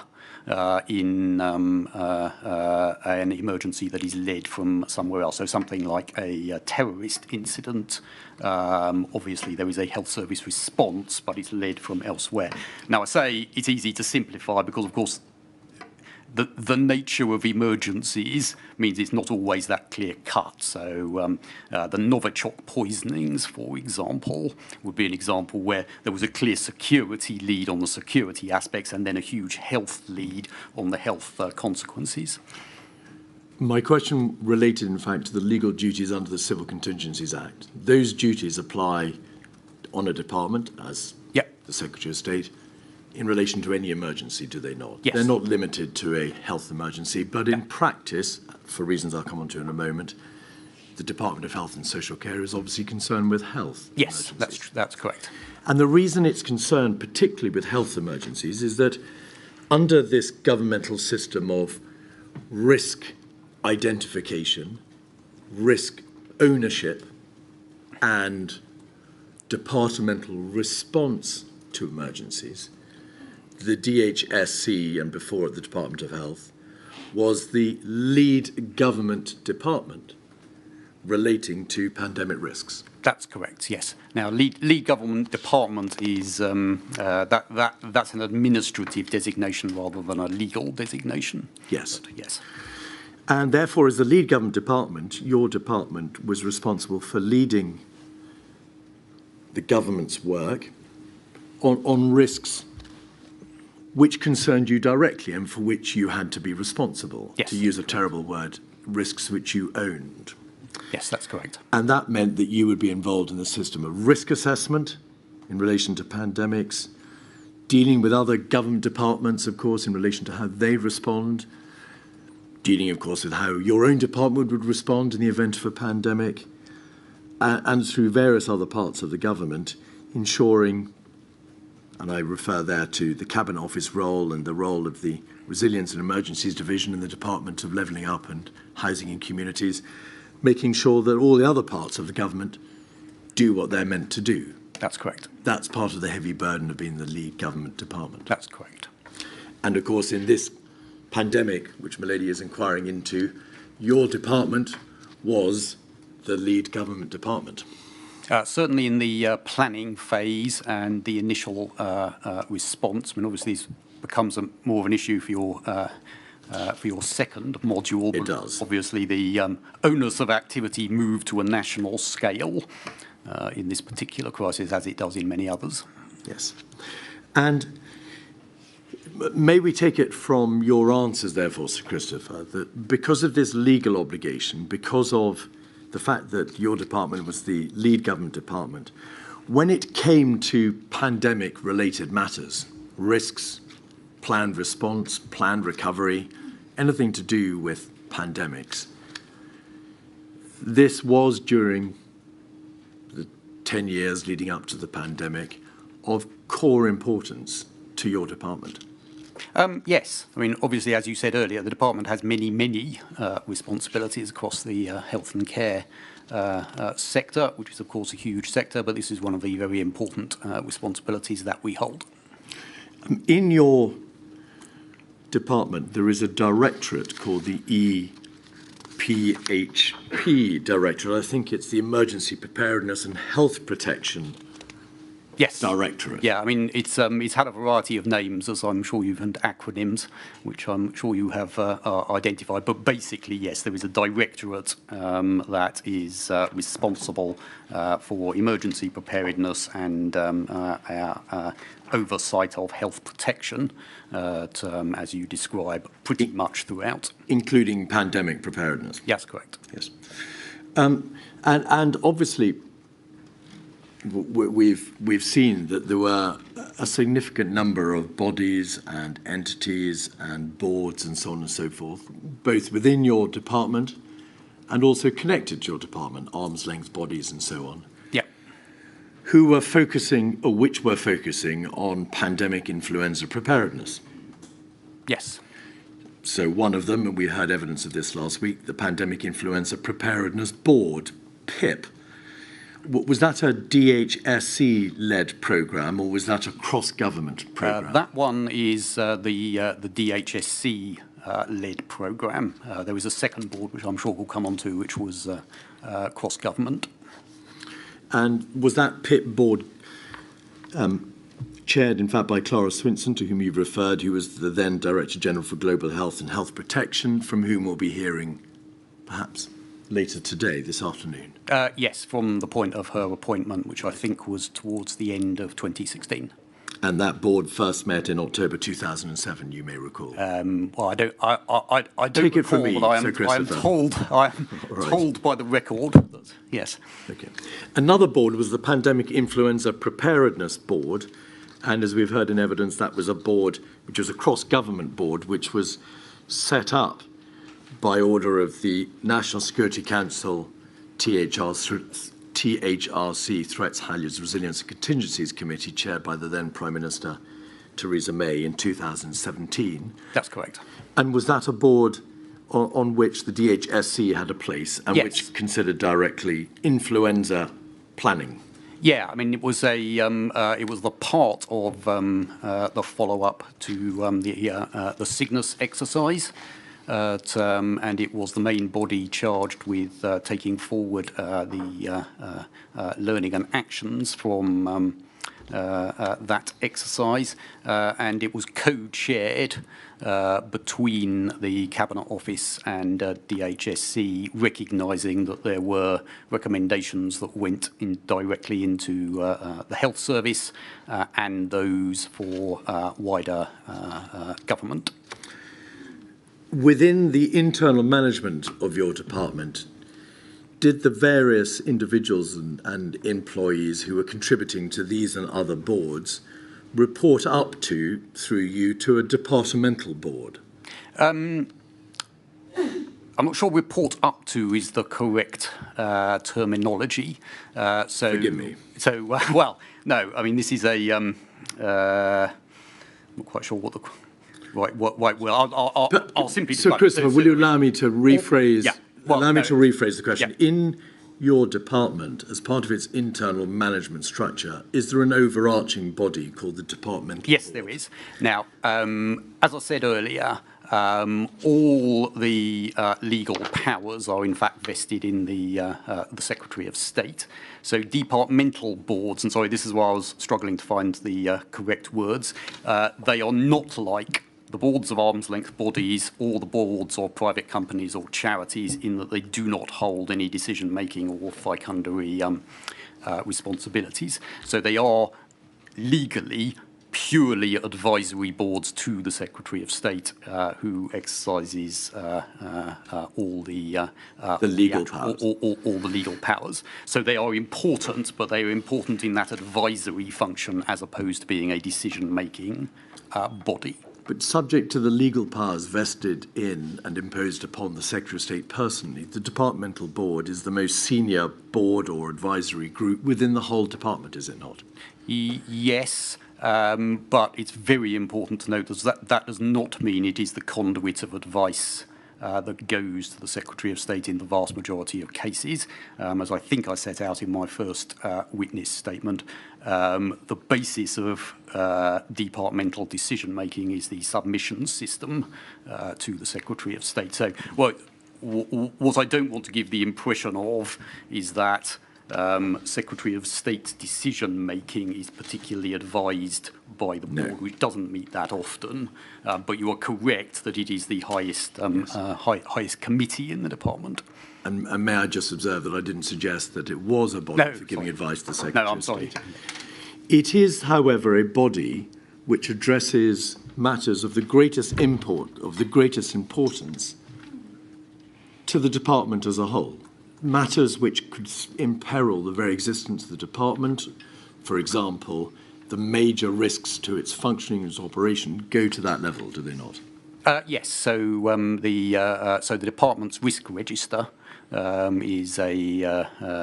in an emergency that is led from somewhere else. So something like a terrorist incident. Obviously, there is a health service response, but it's led from elsewhere. Now, I say it's easy to simplify because, of course, the nature of emergencies means it's not always that clear cut. So the Novichok poisonings, for example, would be an example where there was a clear security lead on the security aspects and then a huge health lead on the health consequences. My question related, in fact, to the legal duties under the Civil Contingencies Act. Those duties apply on a department as the Secretary of State in relation to any emergency, do they not? Yes. They're not limited to a health emergency, but in practice, for reasons I'll come on to in a moment, the Department of Health and Social Care is obviously concerned with health Yes, emergencies. that's correct. And the reason it's concerned particularly with health emergencies is that under this governmental system of risk identification, risk ownership, and departmental response to emergencies, the DHSC, and before it the Department of Health, was the lead government department relating to pandemic risks. That's correct, yes. Now, lead government department is, that's an administrative designation rather than a legal designation. Yes. But, yes. And therefore, as the lead government department, your department was responsible for leading the government's work on risks which concerned you directly and for which you had to be responsible, yes. to use a terrible word, risks which you owned. Yes, that's correct. And that meant that you would be involved in the system of risk assessment in relation to pandemics, dealing with other government departments, of course, in relation to how they respond, dealing, of course, with how your own department would respond in the event of a pandemic, and through various other parts of the government, ensuring, and I refer there to the Cabinet Office role and the role of the Resilience and Emergencies Division in the Department of Levelling Up and Housing and Communities, making sure that all the other parts of the government do what they're meant to do. That's correct. That's part of the heavy burden of being the lead government department. That's correct. And of course, in this pandemic, which Milady is inquiring into, your department was the lead government department. Certainly in the planning phase and the initial response. I mean, obviously, this becomes more of an issue for your second module. It does. Obviously, the onus of activity moved to a national scale in this particular crisis, as it does in many others. Yes. And may we take it from your answers, therefore, Sir Christopher, that because of this legal obligation, because of the fact that your department was the lead government department, when it came to pandemic-related matters, risks, planned response, planned recovery, anything to do with pandemics, this was during the 10 years leading up to the pandemic of core importance to your department. Yes. I mean, obviously, as you said earlier, the department has many responsibilities across the health and care sector, which is, of course, a huge sector, but this is one of the very important responsibilities that we hold. In your department, there is a directorate called the EPHP Directorate. I think it's the Emergency Preparedness and Health Protection Yes. directorate. Yeah, I mean, it's had a variety of names, as I'm sure you've, and acronyms, which I'm sure you have identified. But basically, yes, there is a directorate that is responsible for emergency preparedness and our oversight of health protection, as you describe, pretty much throughout. Including pandemic preparedness. Yes, correct. Yes. And obviously, we've seen that there were a significant number of bodies and entities and boards and so on and so forth, both within your department and also connected to your department, arm's length bodies and so on, Yeah. who were focusing, or which were focusing on pandemic influenza preparedness. Yes. So one of them, and we heard evidence of this last week, the Pandemic Influenza Preparedness Board, PIP. Was that a DHSC-led programme, or was that a cross-government programme? That one is the DHSC-led programme. There was a second board, which I'm sure we'll come on to, which was cross-government. And was that PIP board chaired, in fact, by Clara Swinson, to whom you've referred, who was the then Director General for Global Health and Health Protection, from whom we'll be hearing perhaps later today, this afternoon? Yes, from the point of her appointment, which I think was towards the end of 2016. And that board first met in October 2007, you may recall. Well, I don't Take it from recall, me, but I Sir am Christopher. Right. told by the record that, yes. Okay. Another board was the Pandemic Influenza Preparedness Board, and as we've heard in evidence, that was a board which was a cross-government board which was set up by order of the National Security Council, THRC, Threats, Hazards, Resilience and Contingencies Committee, chaired by the then Prime Minister Theresa May in 2017. That's correct. And was that a board on which the DHSC had a place and Yes. which considered directly influenza planning? Yeah, I mean, it was the part of the follow-up to the Cygnus exercise. And it was the main body charged with taking forward the learning and actions from that exercise, and it was co-chaired between the Cabinet Office and DHSC, recognising that there were recommendations that went directly into the health service and those for wider government. Within the internal management of your department, did the various individuals and employees who were contributing to these and other boards report up to, through you, to a departmental board? I'm not sure report up to is the correct terminology. Forgive me. So, well, no, I mean, this is a, I'm not quite sure what the... Right, well, I'll simply So, describe. Christopher, will you allow me to rephrase? Yeah. Well, allow me no. to rephrase the question. Yeah. In your department, as part of its internal management structure, is there an overarching body called the departmental Yes, board? there is. Now, as I said earlier, all the legal powers are in fact vested in the Secretary of State. So departmental boards, and sorry, this is why I was struggling to find the correct words, they are not like the boards of arm's length bodies or the boards of private companies or charities, in that they do not hold any decision making or fiduciary responsibilities. So they are legally purely advisory boards to the Secretary of State, who exercises all the legal powers. All the legal powers. So they are important, but they are important in that advisory function as opposed to being a decision-making body. But subject to the legal powers vested in and imposed upon the Secretary of State personally, the departmental board is the most senior board or advisory group within the whole department, is it not? Yes, but it's very important to note that does not mean it is the conduit of advice that goes to the Secretary of State in the vast majority of cases. As I think I set out in my first witness statement, the basis of departmental decision-making is the submission system to the Secretary of State. So what I don't want to give the impression of is that Secretary of State's decision-making is particularly advised by the board, which doesn't meet that often. But you are correct that it is the highest, highest committee in the department. And may I just observe that I didn't suggest that it was a body for giving advice to the Secretary of State. It is, however, a body which addresses matters of the greatest import, of the greatest importance to the department as a whole. Matters which could imperil the very existence of the department, for example, the major risks to its functioning and its operation, go to that level, do they not? Yes. So the department's risk register is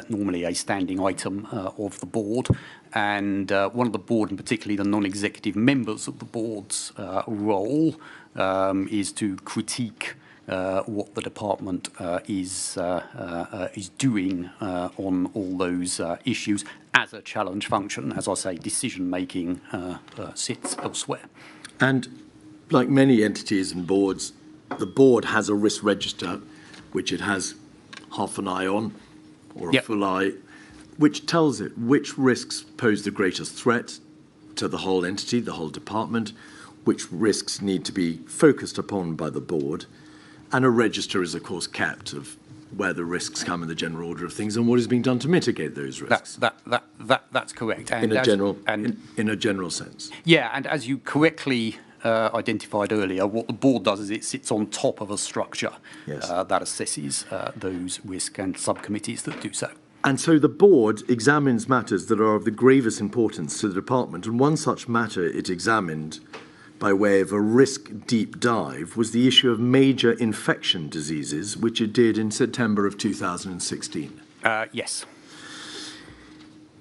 normally a standing item of the board, and one of the board, and particularly the non-executive members of the board's role, is to critique what the department is doing on all those issues as a challenge function. As I say, decision-making sits elsewhere. And like many entities and boards, the board has a risk register which it has half an eye on, or a full eye, which tells it which risks pose the greatest threat to the whole entity, the whole department, which risks need to be focused upon by the board. And a register is, of course, kept of where the risks come in the general order of things and what is being done to mitigate those risks. That's correct. And in a general sense. Yeah, and as you correctly identified earlier, what the board does is it sits on top of a structure that assesses those risks, and subcommittees that do so. And so the board examines matters that are of the gravest importance to the department, and one such matter it examined by way of a risk deep dive was the issue of major infection diseases, which it did in September of 2016. Yes.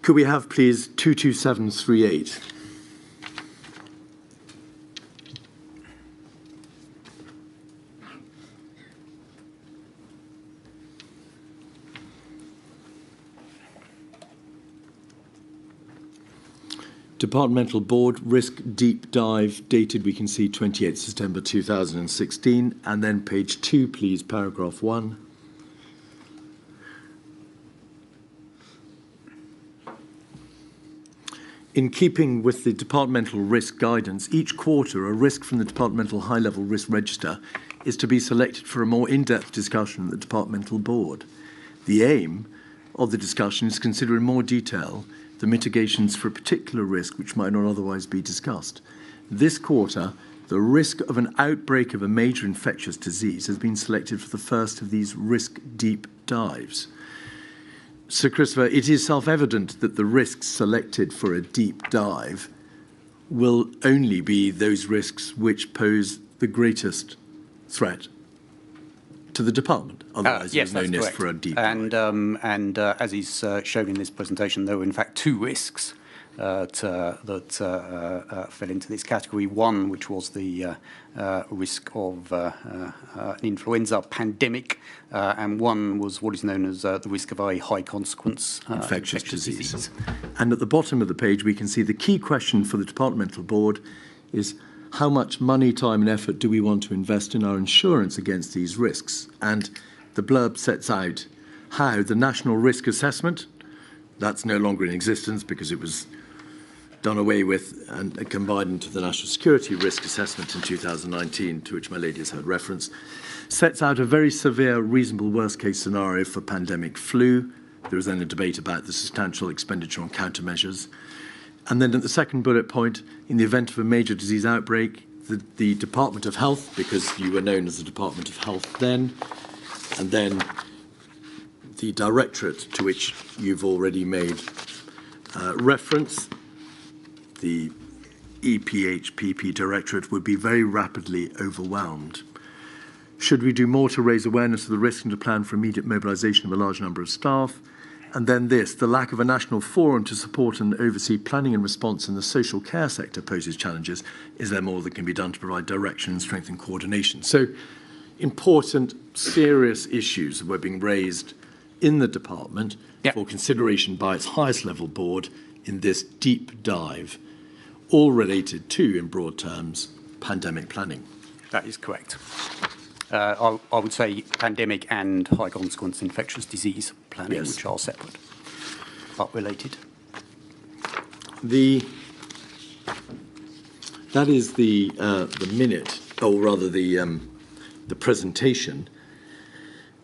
Could we have, please, 22738? Departmental Board Risk Deep Dive, dated, we can see, 28th September 2016. And then page 2, please, paragraph 1. In keeping with the departmental risk guidance, each quarter a risk from the departmental high-level risk register is to be selected for a more in-depth discussion at the departmental board. The aim of the discussion is to consider in more detail the mitigations for a particular risk which might not otherwise be discussed. This quarter, the risk of an outbreak of a major infectious disease has been selected for the first of these risk deep dives. Sir Christopher, it is self-evident that the risks selected for a deep dive will only be those risks which pose the greatest threat to the department. Otherwise, yes, there's no need correct. for a deep dive. And as is shown in this presentation, there were in fact two risks that fell into this category. One, which was the risk of an influenza pandemic, and one was what is known as the risk of a high consequence infectious disease. And at the bottom of the page, we can see the key question for the departmental board is, how much money, time and effort do we want to invest in our insurance against these risks? And the blurb sets out how the national risk assessment, that's no longer in existence because it was done away with and combined into the national security risk assessment in 2019, to which my lady has had reference, sets out a very severe, reasonable worst-case scenario for pandemic flu. There was then a debate about the substantial expenditure on countermeasures. And then at the second bullet point, in the event of a major disease outbreak, the Department of Health, because you were known as the Department of Health then, and then the directorate to which you've already made reference, the EPHPP directorate, would be very rapidly overwhelmed. Should we do more to raise awareness of the risk and to plan for immediate mobilisation of a large number of staff? And then this, the lack of a national forum to support and oversee planning and response in the social care sector poses challenges. Is there more that can be done to provide direction and strengthen coordination? So important, serious issues were being raised in the department for consideration by its highest level board in this deep dive, all related to, in broad terms, pandemic planning. That is correct. I would say pandemic and high consequence infectious disease planning, which are separate. but related. That is the minute, or rather the presentation.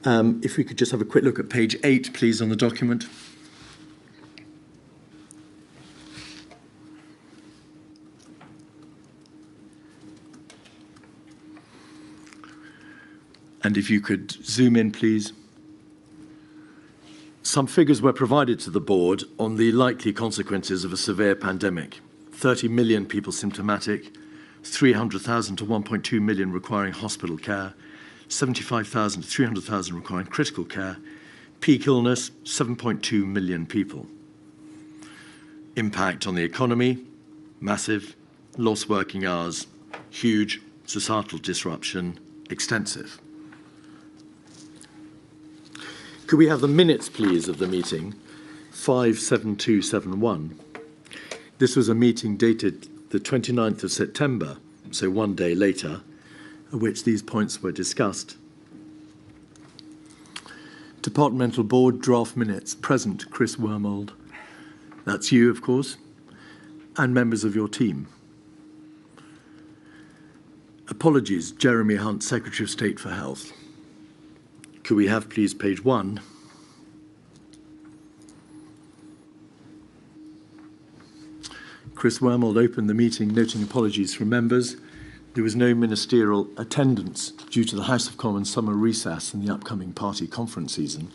If we could just have a quick look at page 8, please, on the document. And if you could zoom in, please. Some figures were provided to the board on the likely consequences of a severe pandemic. 30 million people symptomatic, 300,000 to 1.2 million requiring hospital care, 75,000 to 300,000 requiring critical care, peak illness, 7.2 million people. Impact on the economy, massive, lost working hours, huge, societal disruption, extensive. Could we have the minutes, please, of the meeting, 57271. This was a meeting dated the 29th of September, so one day later, at which these points were discussed. Departmental Board draft minutes. Present, Chris Wormold. That's you, of course, and members of your team. Apologies, Jeremy Hunt, Secretary of State for Health. Could we have, please, page 1? Chris Wormold opened the meeting noting apologies from members. There was no ministerial attendance due to the House of Commons summer recess and the upcoming party conference season.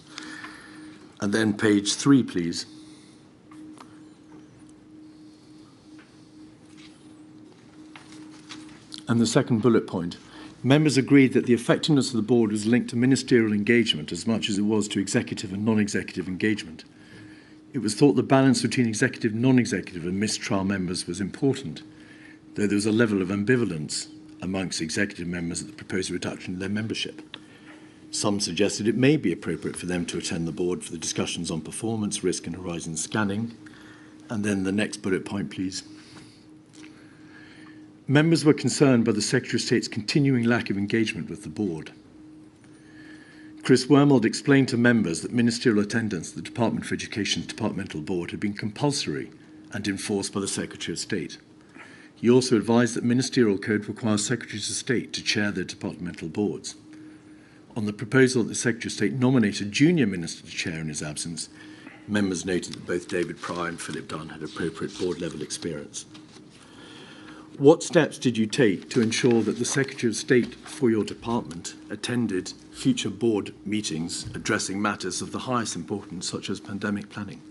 And then page 3, please. And the second bullet point. Members agreed that the effectiveness of the board was linked to ministerial engagement as much as it was to executive and non-executive engagement. It was thought the balance between executive, non-executive and missed-trial members was important, though there was a level of ambivalence amongst executive members at the proposed reduction in their membership. Some suggested it may be appropriate for them to attend the board for the discussions on performance, risk and horizon scanning. And then the next bullet point, please. Members were concerned by the Secretary of State's continuing lack of engagement with the board. Chris Wormold explained to members that ministerial attendance at the Department for Education's departmental board had been compulsory and enforced by the Secretary of State. He also advised that ministerial code requires Secretaries of State to chair their departmental boards. On the proposal that the Secretary of State nominate a junior minister to chair in his absence, members noted that both David Pryor and Philip Dunn had appropriate board-level experience. What steps did you take to ensure that the Secretary of State for your department attended future board meetings addressing matters of the highest importance, such as pandemic planning?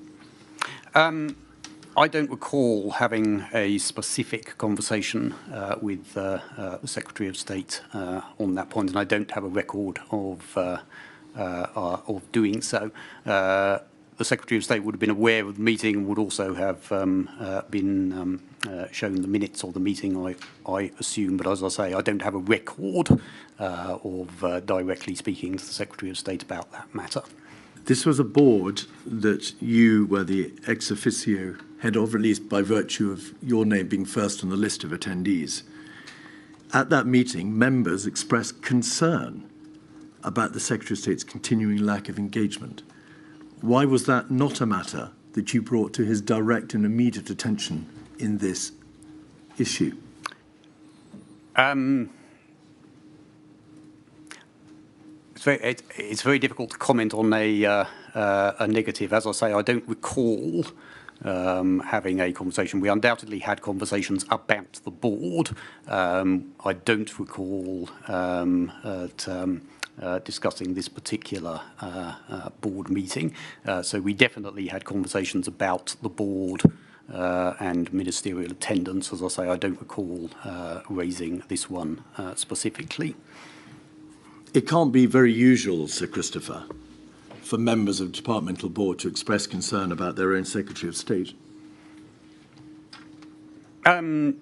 I don't recall having a specific conversation with the Secretary of State on that point, and I don't have a record of doing so. The Secretary of State would have been aware of the meeting and would also have been shown the minutes of the meeting, I assume. But as I say, I don't have a record of directly speaking to the Secretary of State about that matter. This was a board that you were the ex officio head of, at least by virtue of your name being first on the list of attendees. At that meeting, members expressed concern about the Secretary of State's continuing lack of engagement. Why was that not a matter that you brought to his direct and immediate attention in this issue? It's very difficult to comment on a negative. As I say, I don't recall having a conversation. We undoubtedly had conversations about the board. I don't recall discussing this particular board meeting. So we definitely had conversations about the board and ministerial attendance. As I say, I don't recall raising this one specifically. It can't be very usual, Sir Christopher, for members of the departmental board to express concern about their own Secretary of State. No,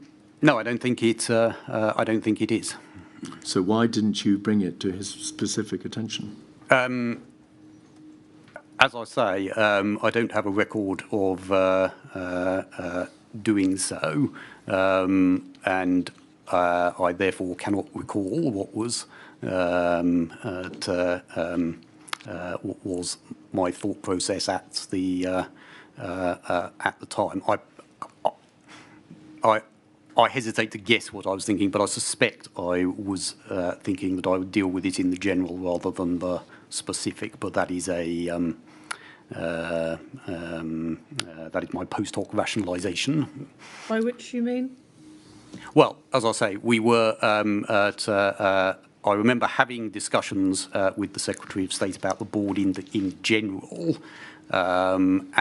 I don't think it. I don't think it is. So why didn't you bring it to his specific attention? As I say, I don't have a record of doing so, and I therefore cannot recall what was my thought process at the at the time. I hesitate to guess what I was thinking, but I suspect I was thinking that I would deal with it in the general rather than the specific. But that is that is my post hoc rationalisation. By which you mean? Well, as I say, we were I remember having discussions with the Secretary of State about the board in general. I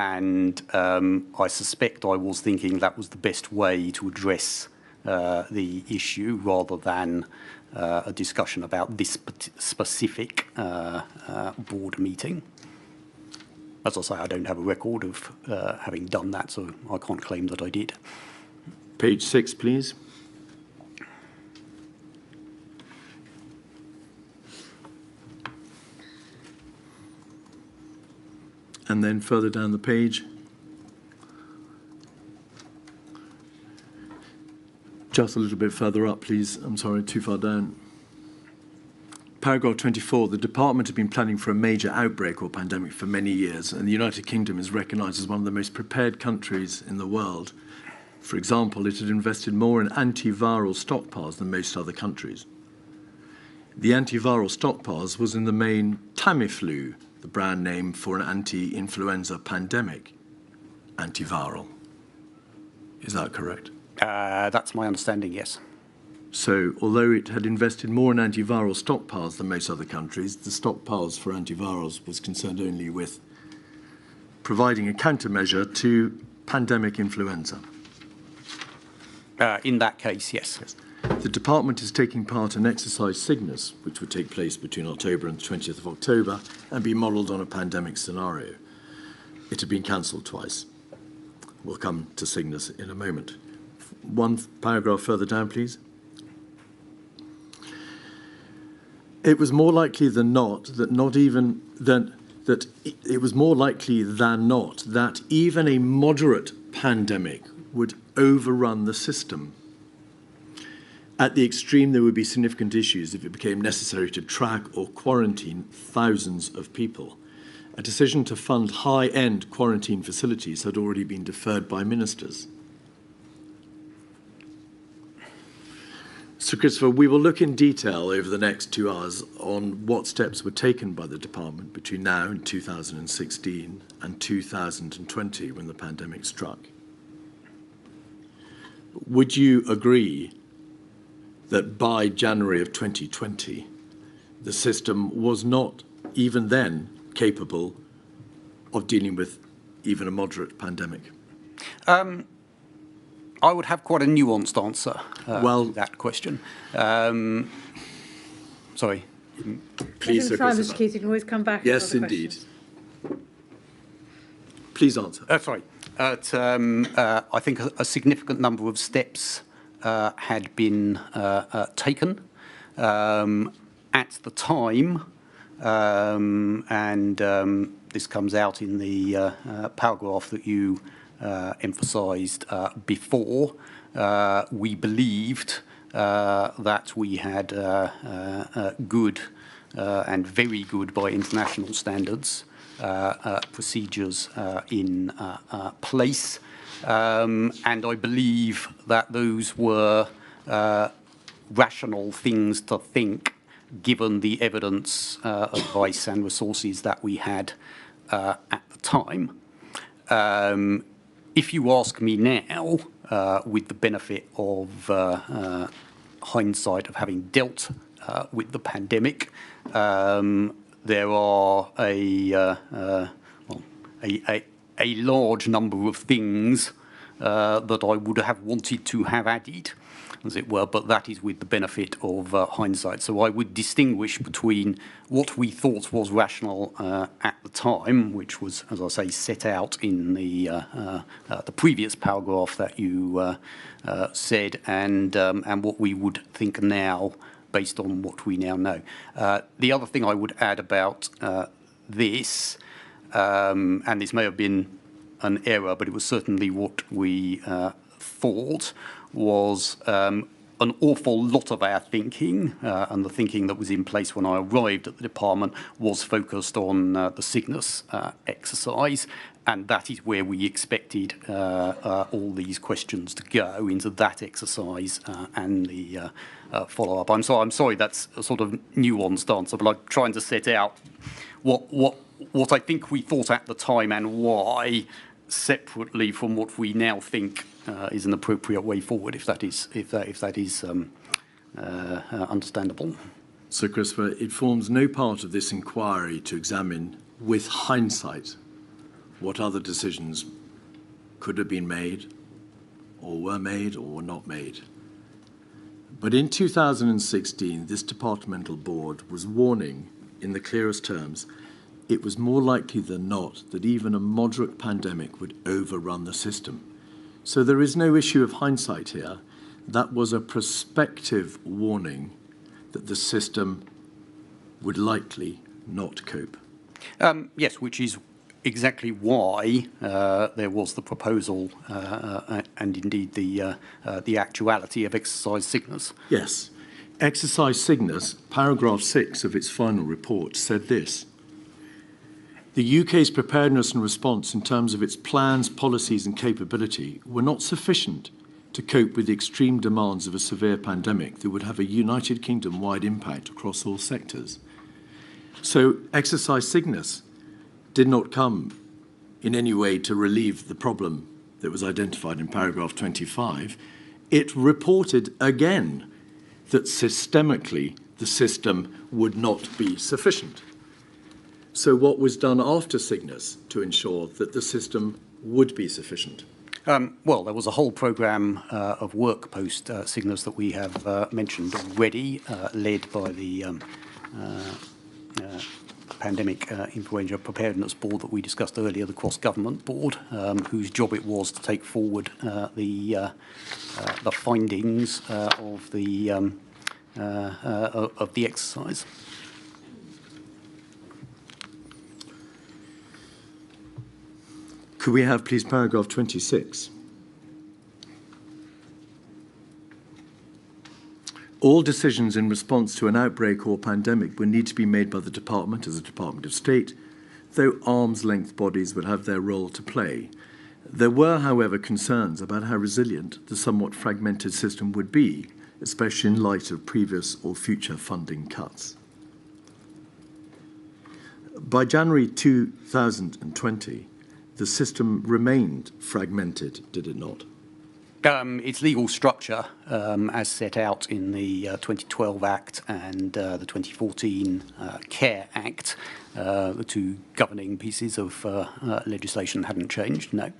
suspect I was thinking that was the best way to address the issue rather than a discussion about this specific board meeting. As I say, I don't have a record of having done that, so I can't claim that I did. Page 6, please. And then further down the page, just a little bit further up, please. I'm sorry, too far down. Paragraph 24, the department has been planning for a major outbreak or pandemic for many years, and the United Kingdom is recognised as one of the most prepared countries in the world. For example, it had invested more in antiviral stockpiles than most other countries. The antiviral stockpiles was in the main Tamiflu, the brand name for an anti-influenza pandemic, antiviral. Is that correct? That's my understanding, yes. So, although it had invested more in antiviral stockpiles than most other countries, the stockpiles for antivirals was concerned only with providing a countermeasure to pandemic influenza. In that case, yes. The department is taking part in exercise Cygnus, which would take place between October and the 20th of October and be modelled on a pandemic scenario. It had been cancelled twice. We'll come to Cygnus in a moment. One paragraph further down, please. It was more likely than not that even a moderate pandemic would overrun the system. At the extreme, there would be significant issues if it became necessary to track or quarantine thousands of people. A decision to fund high-end quarantine facilities had already been deferred by ministers. So, Christopher, we will look in detail over the next 2 hours on what steps were taken by the department between now and 2016 and 2020 when the pandemic struck. Would you agree that by January of 2020, the system was not even then capable of dealing with even a moderate pandemic? I would have quite a nuanced answer to that question. Sorry. Please, Sir Simon Christopher. Keith, you can always come back. Yes, with other indeed. questions. Please answer. Sorry. I think a significant number of steps had been taken at the time, and this comes out in the paragraph that you emphasised before. We believed that we had good and very good by international standards procedures in place. And I believe that those were rational things to think, given the evidence, advice and resources that we had at the time. If you ask me now, with the benefit of hindsight of having dealt with the pandemic, there are a large number of things that I would have wanted to have added, as it were, but that is with the benefit of hindsight. So I would distinguish between what we thought was rational at the time, which was, as I say, set out in the previous paragraph that you said, and what we would think now, based on what we now know. The other thing I would add about this, and this may have been an error, but it was certainly what we thought, was an awful lot of our thinking, and the thinking that was in place when I arrived at the department, was focused on the Cygnus exercise, and that is where we expected all these questions to go, into that exercise and the follow-up. I'm sorry that's a sort of nuanced answer, but I'm trying to set out what I think we thought at the time and why, separately from what we now think is an appropriate way forward, if that is understandable. So, Christopher, it forms no part of this inquiry to examine, with hindsight, what other decisions could have been made, or were not made. But in 2016, this departmental board was warning, in the clearest terms, it was more likely than not that even a moderate pandemic would overrun the system. So there is no issue of hindsight here. That was a prospective warning that the system would likely not cope. Yes, which is exactly why there was the proposal and indeed the actuality of exercise Cygnus. Yes. Exercise Cygnus, paragraph 6 of its final report, said this: the UK's preparedness and response in terms of its plans, policies and capability were not sufficient to cope with the extreme demands of a severe pandemic that would have a United Kingdom-wide impact across all sectors. So Exercise Cygnus did not come in any way to relieve the problem that was identified in paragraph 25. It reported again that systemically the system would not be sufficient. So what was done after Cygnus to ensure that the system would be sufficient? Well, there was a whole programme of work post Cygnus that we have mentioned already, led by the Pandemic Influenza Preparedness Board that we discussed earlier, the cross-government board, whose job it was to take forward the findings of the exercise. Could we have, please, paragraph 26? All decisions in response to an outbreak or pandemic will need to be made by the Department as a Department of State, though arm's-length bodies would have their role to play. There were, however, concerns about how resilient the somewhat fragmented system would be, especially in light of previous or future funding cuts. By January 2020, the system remained fragmented, did it not? Its legal structure, as set out in the 2012 Act and the 2014 Care Act, the two governing pieces of legislation hadn't changed, no.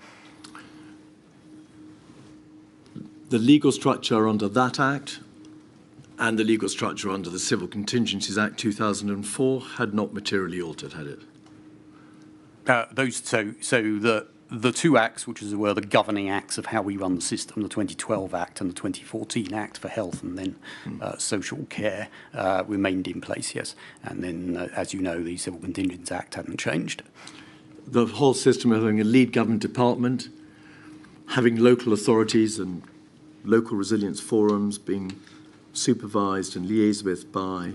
The legal structure under that Act and the legal structure under the Civil Contingencies Act 2004 had not materially altered, had it? The two acts, which were the governing acts of how we run the system, the 2012 Act and the 2014 Act for health and then social care, remained in place, yes. And then, as you know, the Civil Contingencies Act hadn't changed. The whole system of having a lead government department, having local authorities and local resilience forums being supervised and liaised with by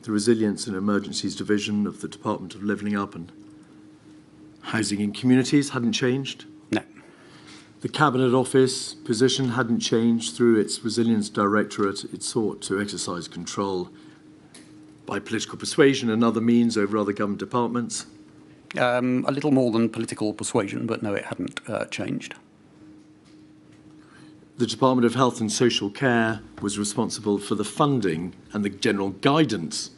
the Resilience and Emergencies Division of the Department of Levelling Up and Housing in Communities hadn't changed. No. The Cabinet Office position hadn't changed. Through its Resilience Directorate, it sought to exercise control by political persuasion and other means over other government departments. A little more than political persuasion, but no, it hadn't changed. The Department of Health and Social Care was responsible for the funding and the general guidance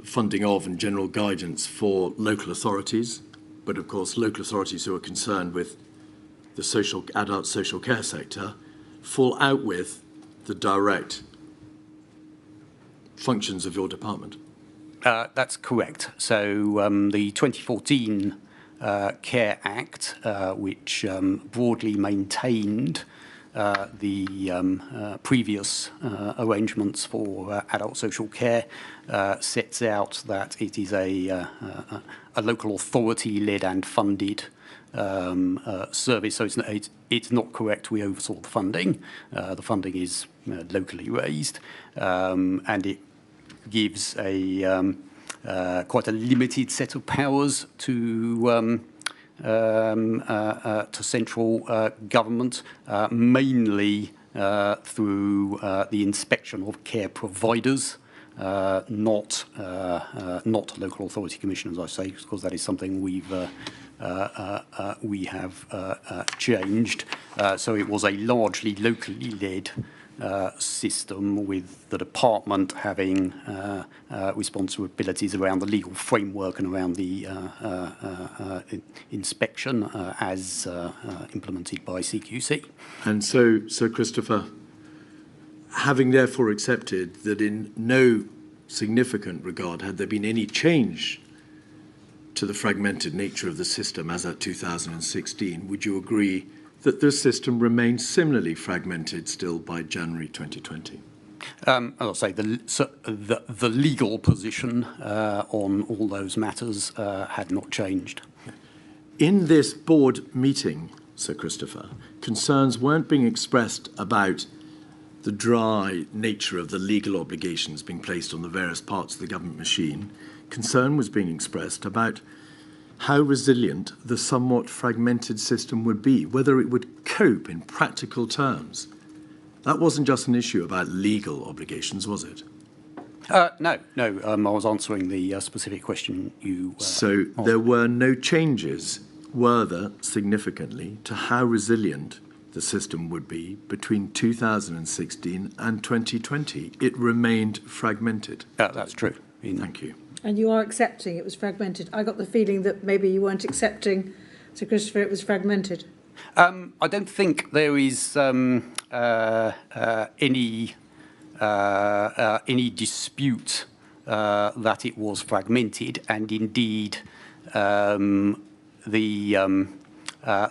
funding of and general guidance for local authorities, but of course local authorities who are concerned with the adult social care sector fall out with the direct functions of your department. That's correct. So the 2014 Care Act, which broadly maintained the previous arrangements for adult social care, sets out that it is a local authority-led and funded service. So it's not correct we oversaw the funding. The funding is locally raised, and it gives a quite a limited set of powers to central government, mainly through the inspection of care providers, not local authority commissioners, I say, because that is something we have changed. So it was a largely locally led system, with the department having responsibilities around the legal framework and around the inspection as implemented by CQC. And so Christopher, having therefore accepted that in no significant regard had there been any change to the fragmented nature of the system as at 2016, would you agree that the system remains similarly fragmented still by January 2020? I'll say the legal position on all those matters had not changed. In this board meeting, Sir Christopher, concerns weren't being expressed about the dry nature of the legal obligations being placed on the various parts of the government machine. Concern was being expressed about how resilient the somewhat fragmented system would be, whether it would cope in practical terms. That wasn't just an issue about legal obligations, was it? No. I was answering the specific question you So asked. there were no changes, were there, significantly, to how resilient the system would be between 2016 and 2020. It remained fragmented. That's true. Thank you. And you are accepting it was fragmented. I got the feeling that maybe you weren't accepting, Sir Christopher, it was fragmented. I don't think there is any dispute that it was fragmented, and indeed the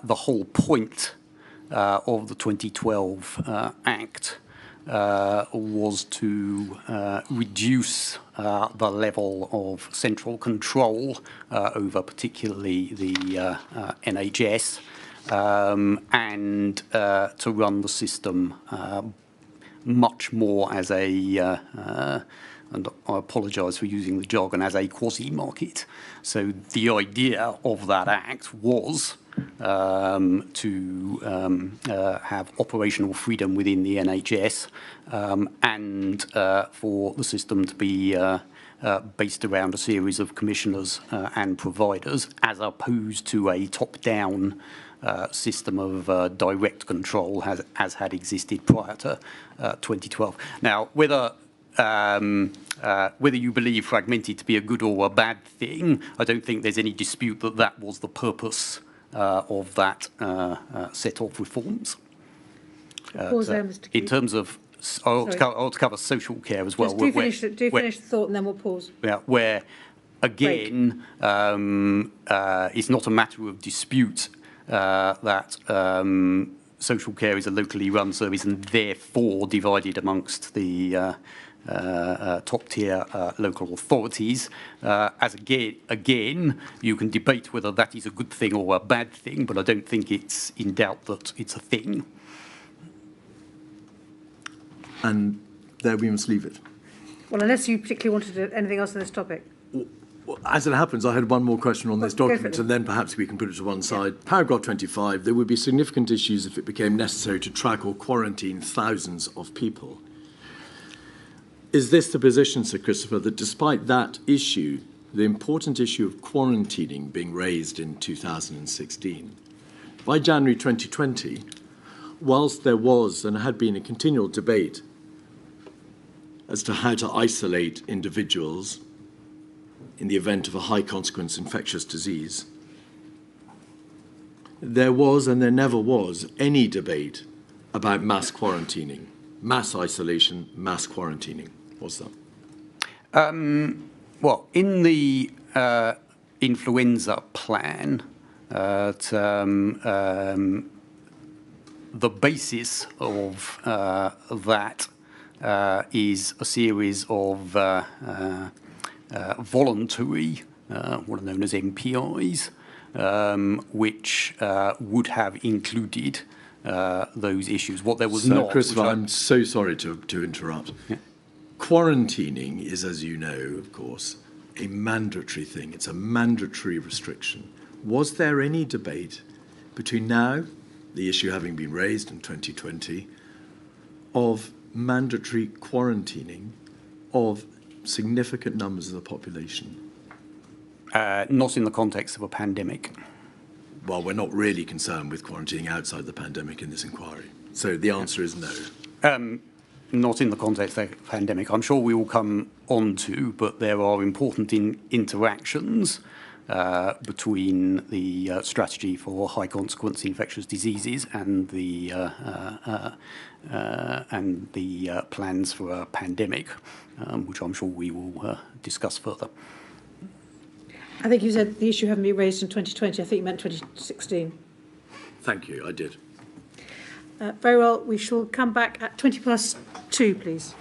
whole point of the 2012 Act was to reduce the level of central control over particularly the NHS, and to run the system much more as a, and I apologise for using the jargon, as a quasi-market. So the idea of that act was to have operational freedom within the NHS, and for the system to be based around a series of commissioners and providers, as opposed to a top-down system of direct control as had existed prior to 2012. Now, whether you believe fragmented to be a good or a bad thing, I don't think there's any dispute that that was the purpose of that set of reforms. Pause there, Mr. In terms of, I ought to cover social care as well. Just do finish the thought and then we'll pause. Yeah, where, again, it's not a matter of dispute that social care is a locally run service and therefore divided amongst the top-tier local authorities. As again, you can debate whether that is a good thing or a bad thing, but I don't think it's in doubt that it's a thing. And there we must leave it. Well, unless you particularly wanted anything else on this topic. Well, as it happens, I had one more question on this Go for document, it. and then perhaps we can put it to one side. Paragraph 25, there would be significant issues if it became necessary to track or quarantine thousands of people. Is this the position, Sir Christopher, that despite that issue, the important issue of quarantining being raised in 2016, by January 2020, whilst there was and had been a continual debate as to how to isolate individuals in the event of a high-consequence infectious disease, there was and there never was any debate about mass quarantining, mass isolation, mass quarantining. Was that? Well, in the influenza plan, the basis of that is a series of voluntary, what are known as MPIs, which would have included those issues. What there was So, not... Christopher, I'm so sorry to interrupt. Yeah. Quarantining is, as you know, of course, a mandatory thing. It's a mandatory restriction. Was there any debate between now, the issue having been raised in 2020, of mandatory quarantining of significant numbers of the population? Not in the context of a pandemic. Well, we're not really concerned with quarantining outside the pandemic in this inquiry. So the answer is no. Not in the context of a pandemic. I'm sure we will come on to, but there are important interactions between the strategy for high consequence infectious diseases and the plans for a pandemic, which I'm sure we will discuss further. I think you said the issue hadn't been raised in 2020. I think you meant 2016. Thank you, I did. Very well, we shall come back at 2:20, please.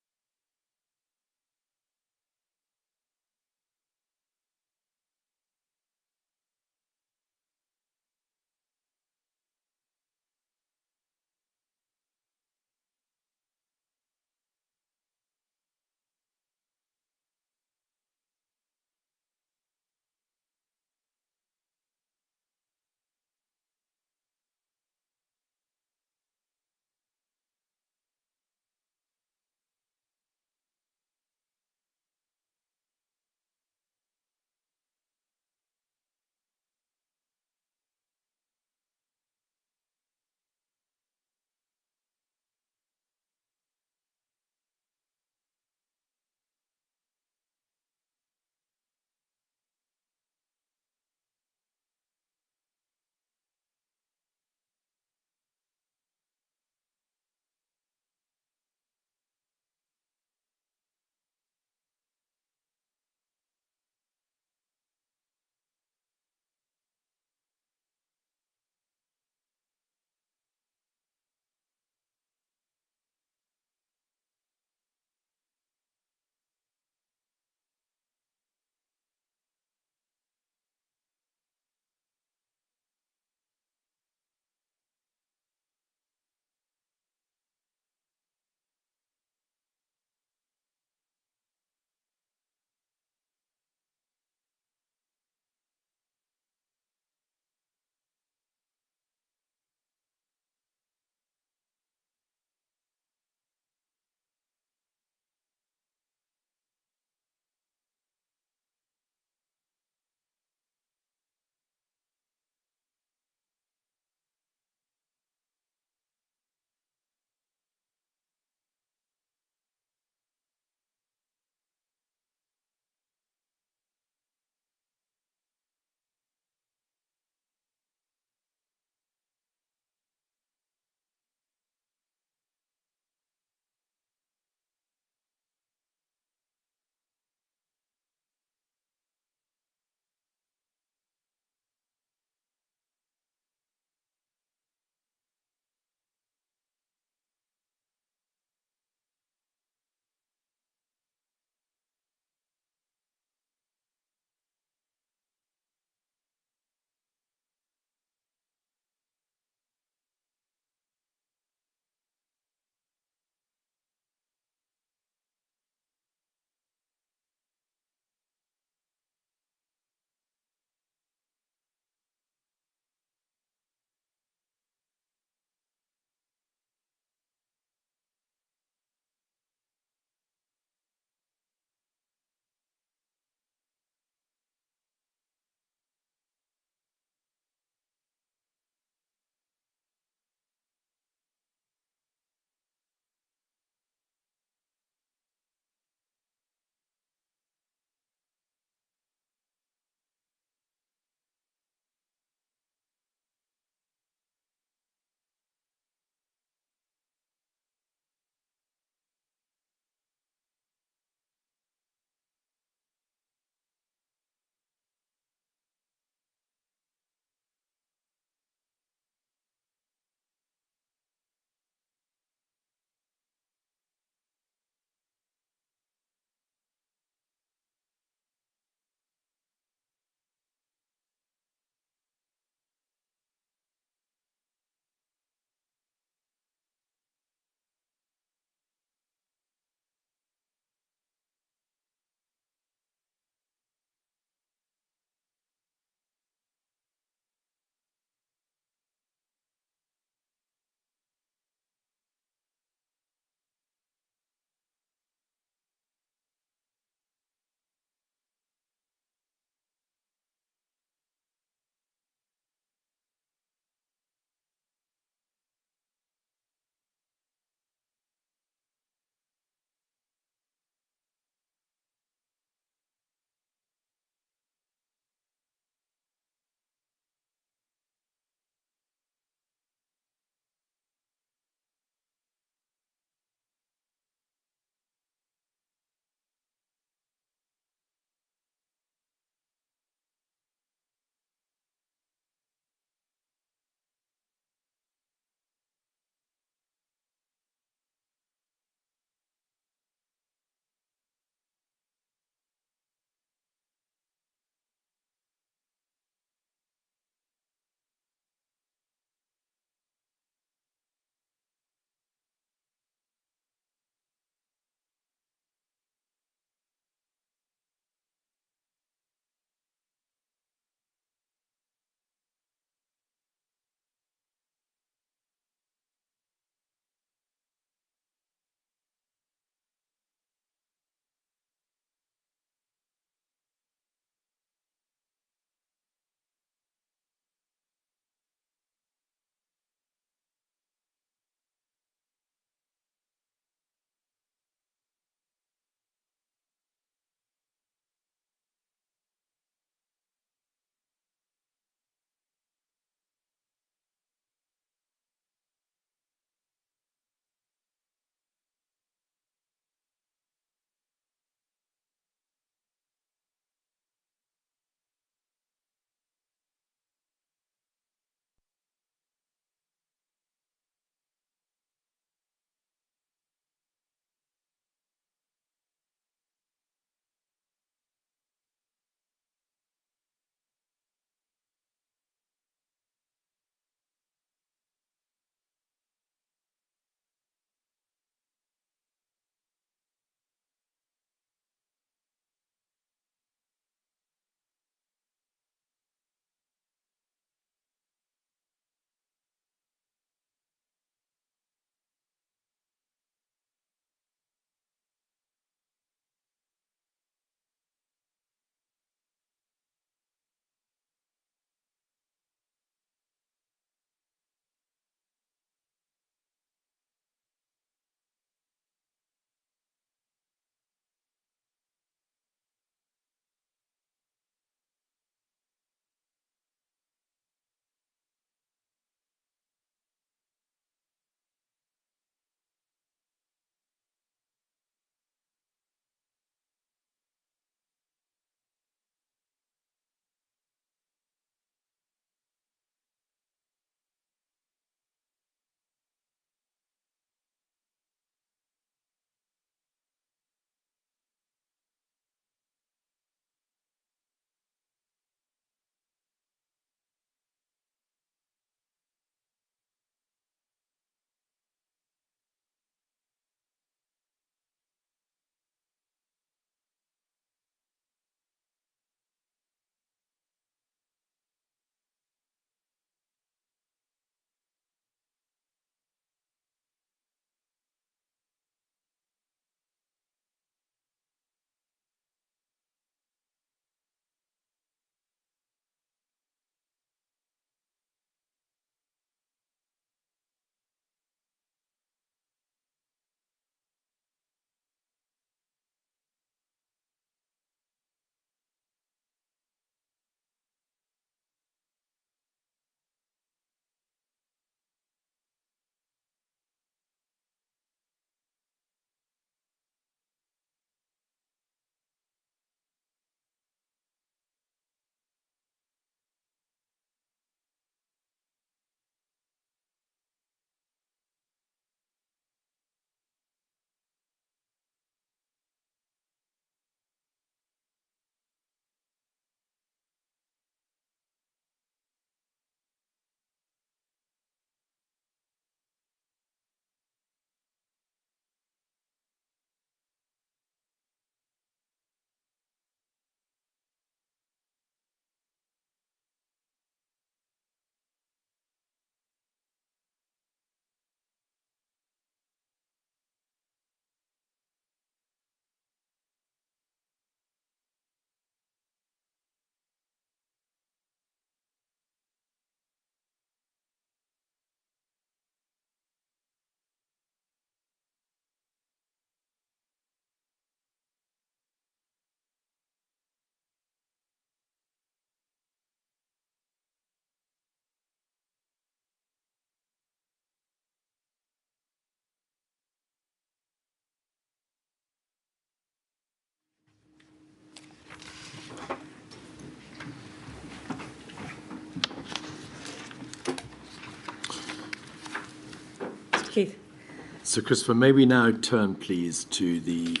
So, Christopher, may we now turn, please, to the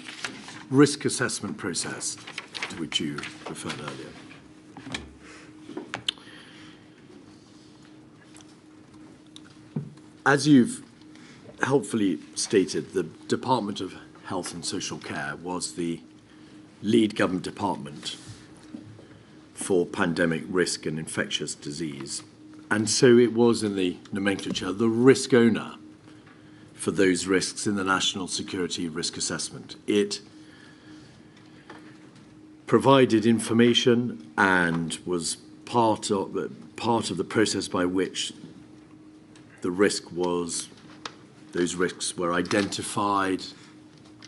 risk assessment process to which you referred earlier. As you've helpfully stated, the Department of Health and Social Care was the lead government department for pandemic risk and infectious disease. And so it was, in the nomenclature, the risk owner for those risks in the National Security Risk Assessment. It provided information and was part of the process by which those risks were identified,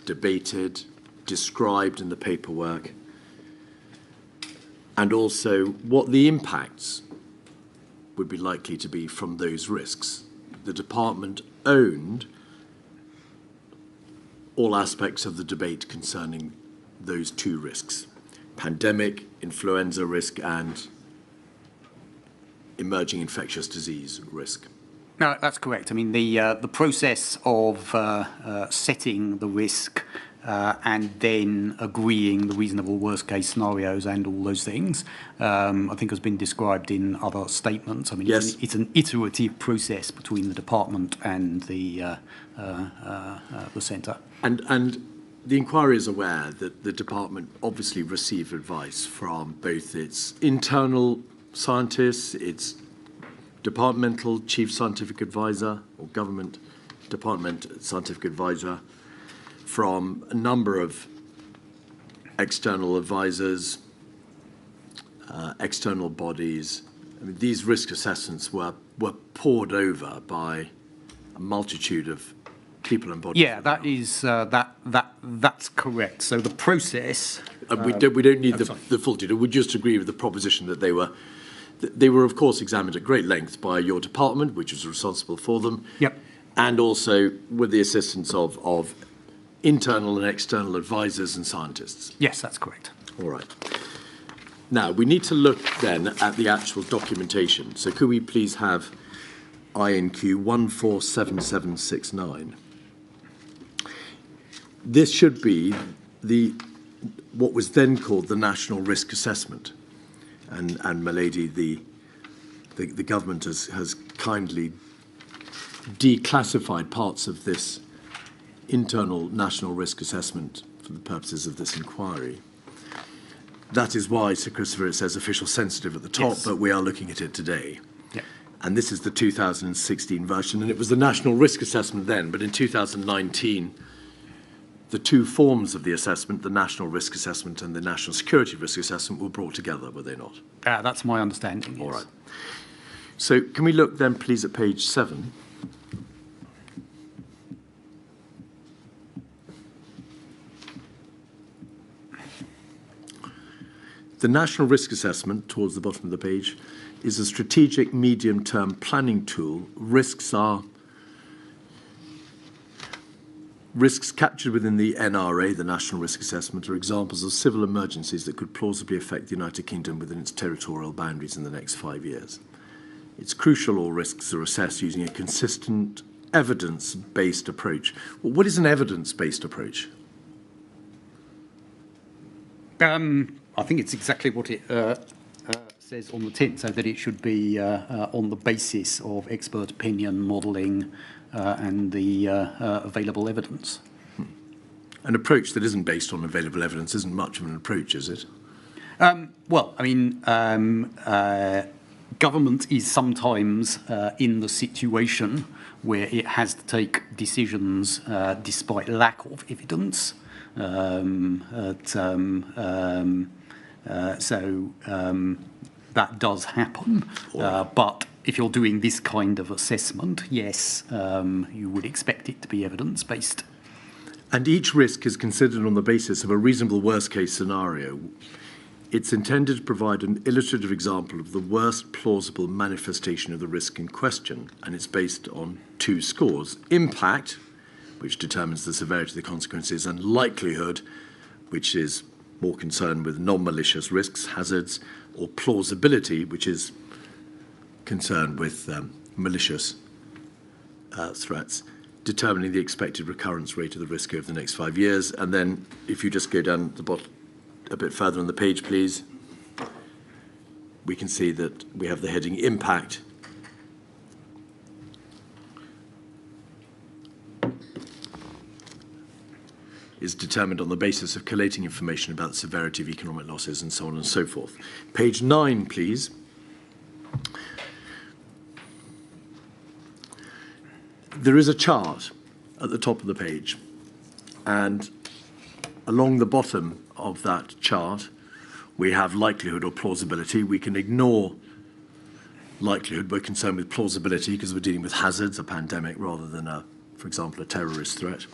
debated, described in the paperwork, and also what the impacts would be likely to be from those risks. The department owned all aspects of the debate concerning those two risks: pandemic, influenza risk, and emerging infectious disease risk. No, that's correct. I mean, the process of setting the risk and then agreeing the reasonable worst-case scenarios and all those things, I think has been described in other statements. I mean, yes. it's an iterative process between the department and the centre. And the inquiry is aware that the department obviously received advice from both its internal scientists, its departmental chief scientific advisor or government department scientific advisor, from a number of external advisors, external bodies. I mean, these risk assessments were poured over by a multitude of people and bodies. Yeah, that is that's correct. So the process. We don't need the full detail. We just agree with the proposition that they were, of course, examined at great length by your department, which was responsible for them. Yep. And also with the assistance of internal and external advisors and scientists. Yes, that's correct. All right. Now, we need to look then at the actual documentation. So could we please have INQ 147769? This should be what was then called the National Risk Assessment. And my lady, the government has kindly declassified parts of this internal national risk assessment for the purposes of this inquiry. That is why, Sir Christopher, it says official sensitive at the top, yes. But we are looking at it today. Yeah. And this is the 2016 version, and it was the national risk assessment then, but in 2019, the two forms of the assessment, the National Risk Assessment and the National Security Risk Assessment, were brought together, were they not? That's my understanding, yes. All right. So can we look then, please, at page 7? The National Risk Assessment, towards the bottom of the page, is a strategic medium-term planning tool. Risks captured within the NRA, the National Risk Assessment, are examples of civil emergencies that could plausibly affect the United Kingdom within its territorial boundaries in the next 5 years. It's crucial all risks are assessed using a consistent, evidence-based approach. Well, what is an evidence-based approach? I think it's exactly what it says on the tin, so that it should be on the basis of expert opinion, modelling, and the available evidence. An approach that isn't based on available evidence isn't much of an approach, is it? Well, I mean, government is sometimes in the situation where it has to take decisions despite lack of evidence. So that does happen. But if you're doing this kind of assessment, yes, you would expect it to be evidence-based. And each risk is considered on the basis of a reasonable worst-case scenario. It's intended to provide an illustrative example of the worst plausible manifestation of the risk in question, and it's based on two scores: impact, which determines the severity of the consequences, and likelihood, which is more concerned with non-malicious risks, hazards, or plausibility, which is concerned with malicious threats. determining the expected recurrence rate of the risk over the next 5 years. And then if you just go down the bottom a bit further on the page, please, we can see that we have the heading impact. Is determined on the basis of collating information about the severity of economic losses and so on and so forth. Page 9, please. There is a chart at the top of the page, and along the bottom of that chart, we have likelihood or plausibility. We can ignore likelihood. We're concerned with plausibility because we're dealing with hazards, a pandemic, rather than, for example, a terrorist threat.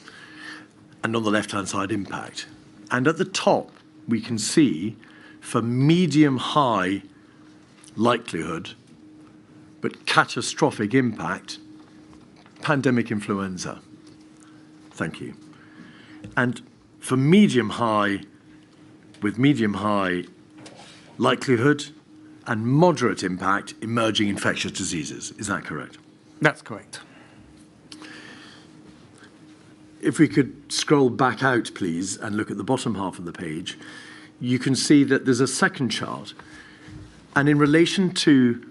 And on the left-hand side, impact. And at the top, we can see for medium-high likelihood, but catastrophic impact, pandemic influenza. Thank you. And for medium-high, with medium-high likelihood and moderate impact, emerging infectious diseases. Is that correct? That's correct. If we could scroll back out, please, and look at the bottom half of the page, you can see that there's a second chart. And in relation to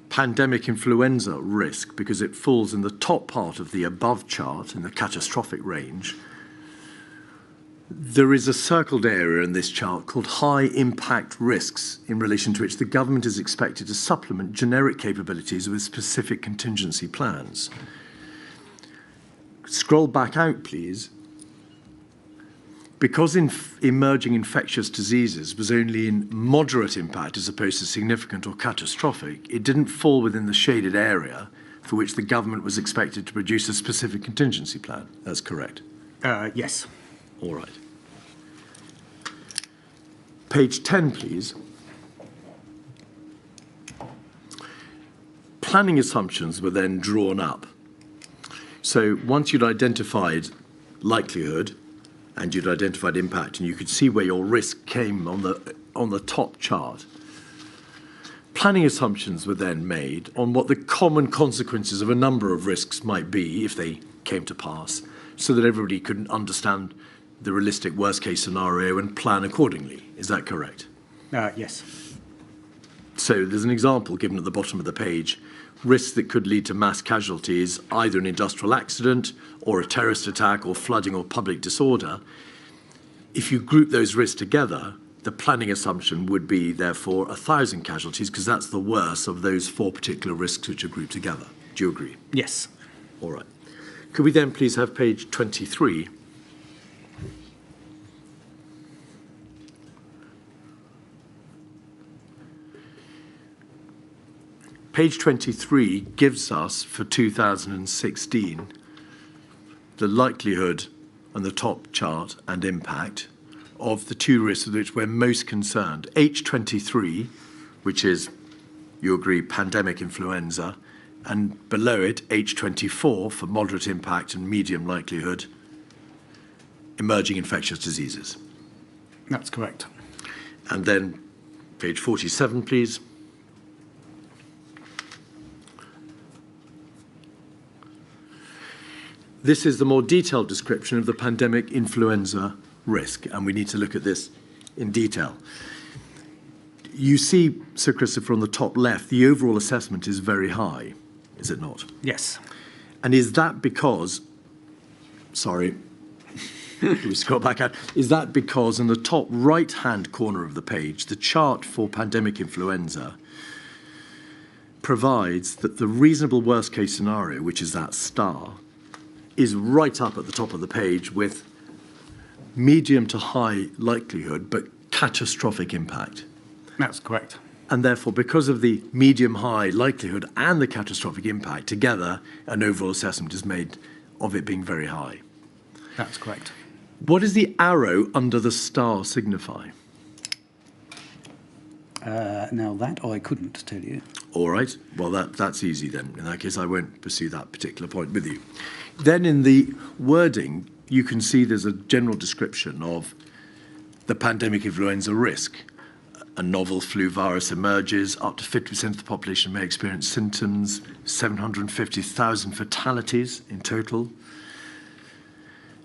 pandemic influenza risk, because it falls in the top part of the above chart, in the catastrophic range, there is a circled area in this chart called high impact risks, in relation to which the government is expected to supplement generic capabilities with specific contingency plans. Scroll back out, please. Because emerging infectious diseases was only in moderate impact as opposed to significant or catastrophic, it didn't fall within the shaded area for which the government was expected to produce a specific contingency plan. That's correct. Yes. All right. Page 10, please. Planning assumptions were then drawn up. So once you'd identified likelihood and you'd identified impact, and you could see where your risk came on the top chart, planning assumptions were then made on what the common consequences of a number of risks might be if they came to pass, so that everybody could understand the realistic worst-case scenario and plan accordingly. Is that correct? Yes. So there's an example given at the bottom of the page. Risks that could lead to mass casualties, either an industrial accident or a terrorist attack or flooding or public disorder. If you group those risks together, the planning assumption would be, therefore, 1,000 casualties, because that's the worst of those 4 particular risks which are grouped together. Do you agree? Yes. All right. Could we then please have page 23? Page 23 gives us, for 2016, the likelihood on the top chart and impact of the 2 risks with which we're most concerned. H23, which is, you agree, pandemic influenza, and below it, H24 for moderate impact and medium likelihood, emerging infectious diseases. That's correct. And then page 47, please. This is the more detailed description of the pandemic influenza risk, and we need to look at this in detail. You see, Sir Christopher, on the top left, the overall assessment is very high, is it not? Yes. And is that because, sorry, do we scroll back out? Is that because in the top right-hand corner of the page, the chart for pandemic influenza provides that the reasonable worst-case scenario, which is that star, is right up at the top of the page with medium to high likelihood, but catastrophic impact. That's correct. And therefore, because of the medium-high likelihood and the catastrophic impact together, an overall assessment is made of it being very high. That's correct. What does the arrow under the star signify? Now that I couldn't tell you. All right. Well, that's easy then. In that case, I won't pursue that particular point with you. Then in the wording, you can see there's a general description of the pandemic influenza risk. a novel flu virus emerges, up to 50% of the population may experience symptoms, 750,000 fatalities in total.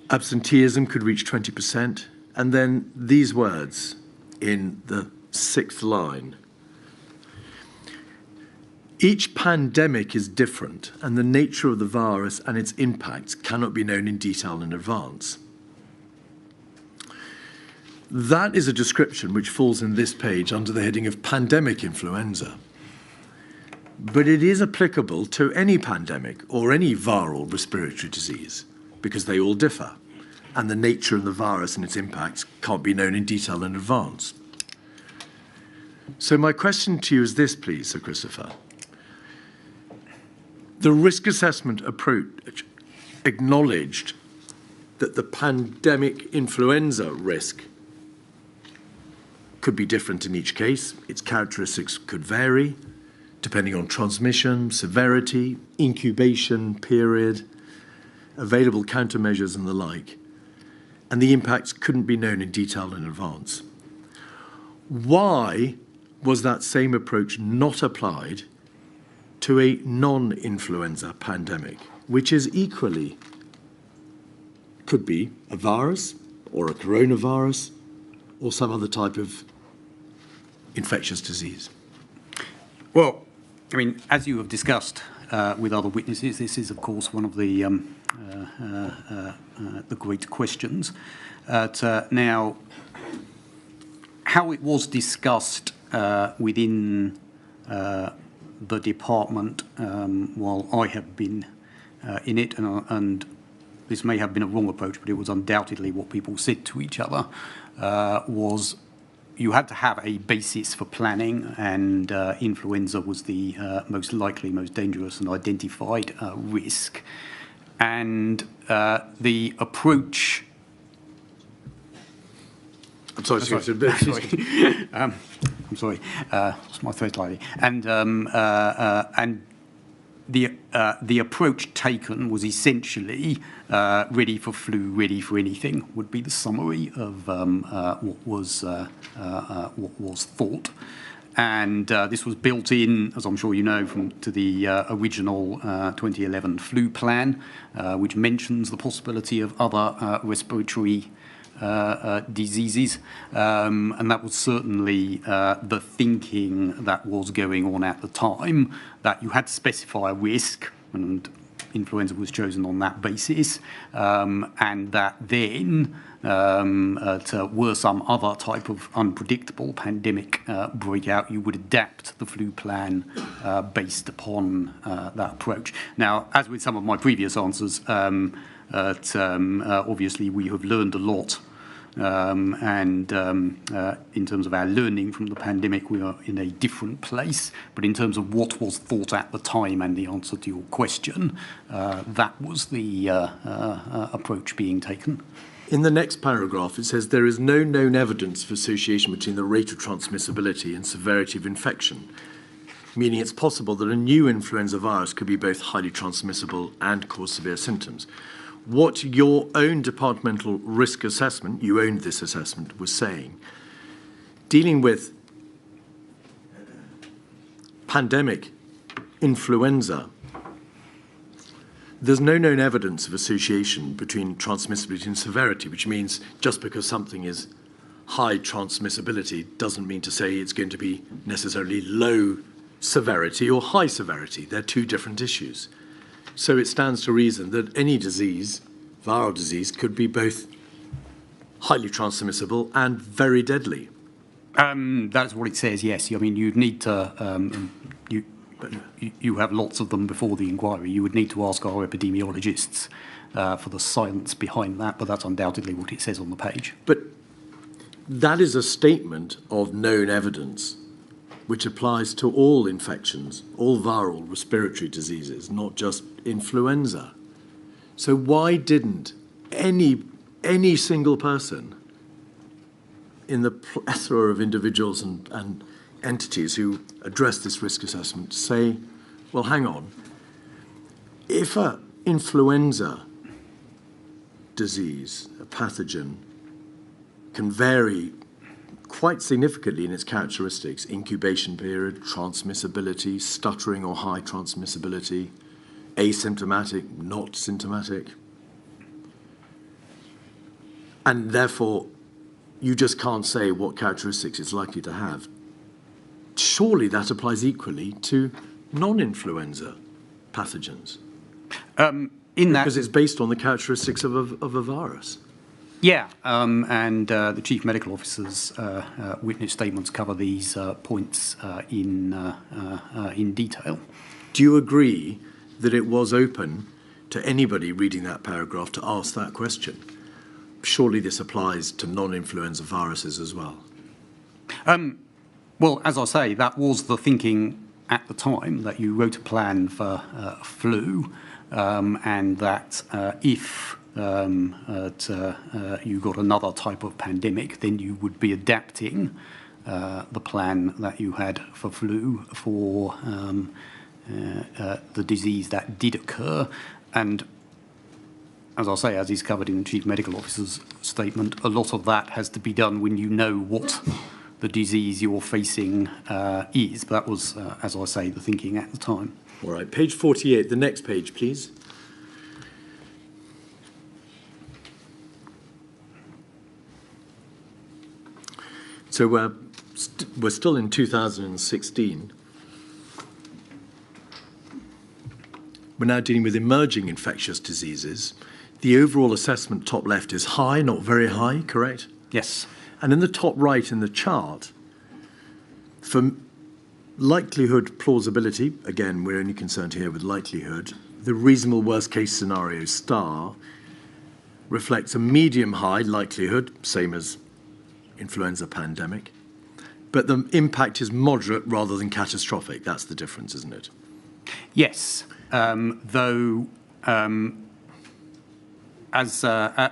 Absenteeism could reach 20%. And then these words in the 6th line. Each pandemic is different, and the nature of the virus and its impacts cannot be known in detail in advance. That is a description which falls in this page under the heading of pandemic influenza. But it is applicable to any pandemic or any viral respiratory disease because they all differ, and the nature of the virus and its impacts can't be known in detail in advance. So my question to you is this, please, Sir Christopher. The risk assessment approach acknowledged that the pandemic influenza risk could be different in each case. Its characteristics could vary depending on transmission, severity, incubation period, available countermeasures and the like. And the impacts couldn't be known in detail in advance. Why was that same approach not applied to a non-influenza pandemic, which is equally, could be a virus or a coronavirus or some other type of infectious disease? Well, I mean, as you have discussed with other witnesses, this is, of course, one of the great questions. Now, how it was discussed within the department while I have been in it, and this may have been a wrong approach, but it was undoubtedly what people said to each other, was you had to have a basis for planning, and influenza was the most likely, most dangerous and identified risk. And the approach... I'm sorry. I'm sorry. It's my throat slightly. And the approach taken was essentially ready for flu, ready for anything. Would be the summary of what was thought. And this was built in, as I'm sure you know, to the original 2011 flu plan, which mentions the possibility of other respiratory diseases, and that was certainly the thinking that was going on at the time, that you had to specify a risk, and influenza was chosen on that basis, and that then were some other type of unpredictable pandemic breakout, you would adapt the flu plan based upon that approach. Now, as with some of my previous answers, obviously we have learned a lot, and in terms of our learning from the pandemic, we are in a different place. But in terms of what was thought at the time and the answer to your question, that was the approach being taken. In the next paragraph, it says there is no known evidence of association between the rate of transmissibility and severity of infection, meaning it's possible that a new influenza virus could be both highly transmissible and cause severe symptoms. What your own departmental risk assessment, you owned this assessment, was saying, dealing with pandemic influenza, there's no known evidence of association between transmissibility and severity, which means just because something is high transmissibility doesn't mean to say it's going to be necessarily low severity or high severity. They're two different issues. So it stands to reason that any disease, viral disease, could be both highly transmissible and very deadly. That's what it says, yes. I mean, you'd need to... You have lots of them before the inquiry. You would need to ask our epidemiologists for the science behind that, but that's undoubtedly what it says on the page. But that is a statement of known evidence which applies to all infections, all viral respiratory diseases, not just influenza. So why didn't any single person in the plethora of individuals and entities who address this risk assessment say, well, hang on, if an influenza disease, a pathogen, can vary quite significantly in its characteristics: incubation period, transmissibility, stuttering or high transmissibility, asymptomatic, not symptomatic. And therefore, you just can't say what characteristics it's likely to have. Surely that applies equally to non-influenza pathogens. Because it's based on the characteristics of a virus. Yeah, and the Chief Medical Officer's witness statements cover these points in detail. Do you agree that it was open to anybody reading that paragraph to ask that question? Surely this applies to non-influenza viruses as well. Well, as I say, that was the thinking at the time, that you wrote a plan for flu, and that if you got another type of pandemic, then you would be adapting the plan that you had for flu for the disease that did occur. And as I say, as is covered in the Chief Medical Officer's statement, a lot of that has to be done when you know what the disease you're facing is. But that was, as I say, the thinking at the time. All right, page 48, the next page, please. So we're still in 2016. We're now dealing with emerging infectious diseases. The overall assessment top left is high, not very high, correct? Yes. And in the top right in the chart, for likelihood plausibility, again, we're only concerned here with likelihood, the reasonable worst case scenario star reflects a medium high likelihood, same as influenza pandemic, but the impact is moderate rather than catastrophic. That's the difference, isn't it? Yes, though, as I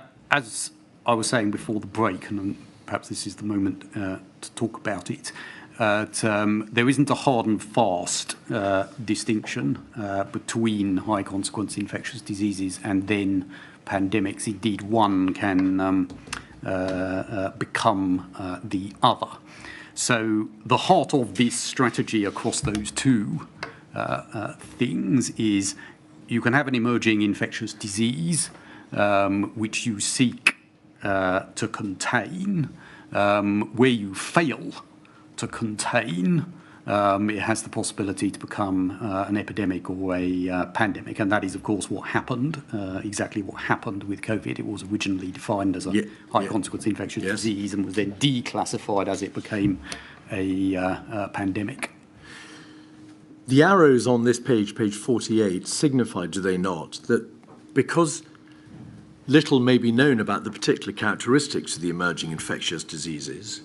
was saying before the break, and perhaps this is the moment to talk about it, there isn't a hard and fast distinction between high consequence infectious diseases and then pandemics. Indeed, one can become the other. So the heart of this strategy across those two things is you can have an emerging infectious disease which you seek to contain. Where you fail to contain, it has the possibility to become an epidemic or a pandemic, and that is, of course, what happened, exactly what happened with COVID. It was originally defined as a high-consequence infectious disease and was then declassified as it became a pandemic. The arrows on this page, page 48, signify, do they not, that because little may be known about the particular characteristics of the emerging infectious diseases,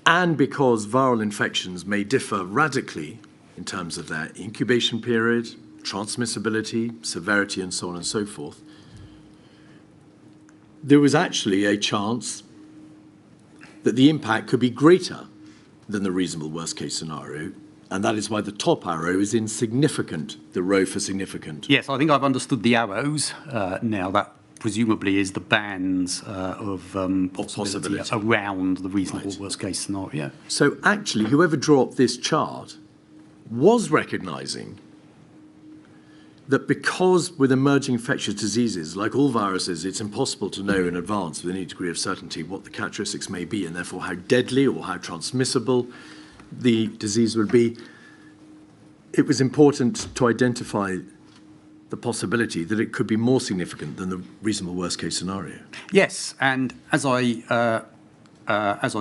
and because viral infections may differ radically in terms of their incubation period, transmissibility, severity, and so on and so forth, there was actually a chance that the impact could be greater than the reasonable worst-case scenario, and that is why the top arrow is in significant, the row for significant. Yes, I think I've understood the arrows now. That presumably is the bands of possibility around the reasonable worst-case scenario. So actually, whoever drew up this chart was recognising that because with emerging infectious diseases, like all viruses, it's impossible to know in advance with any degree of certainty what the characteristics may be, and therefore how deadly or how transmissible the disease would be. It was important to identify the possibility that it could be more significant than the reasonable worst-case scenario. Yes, and as I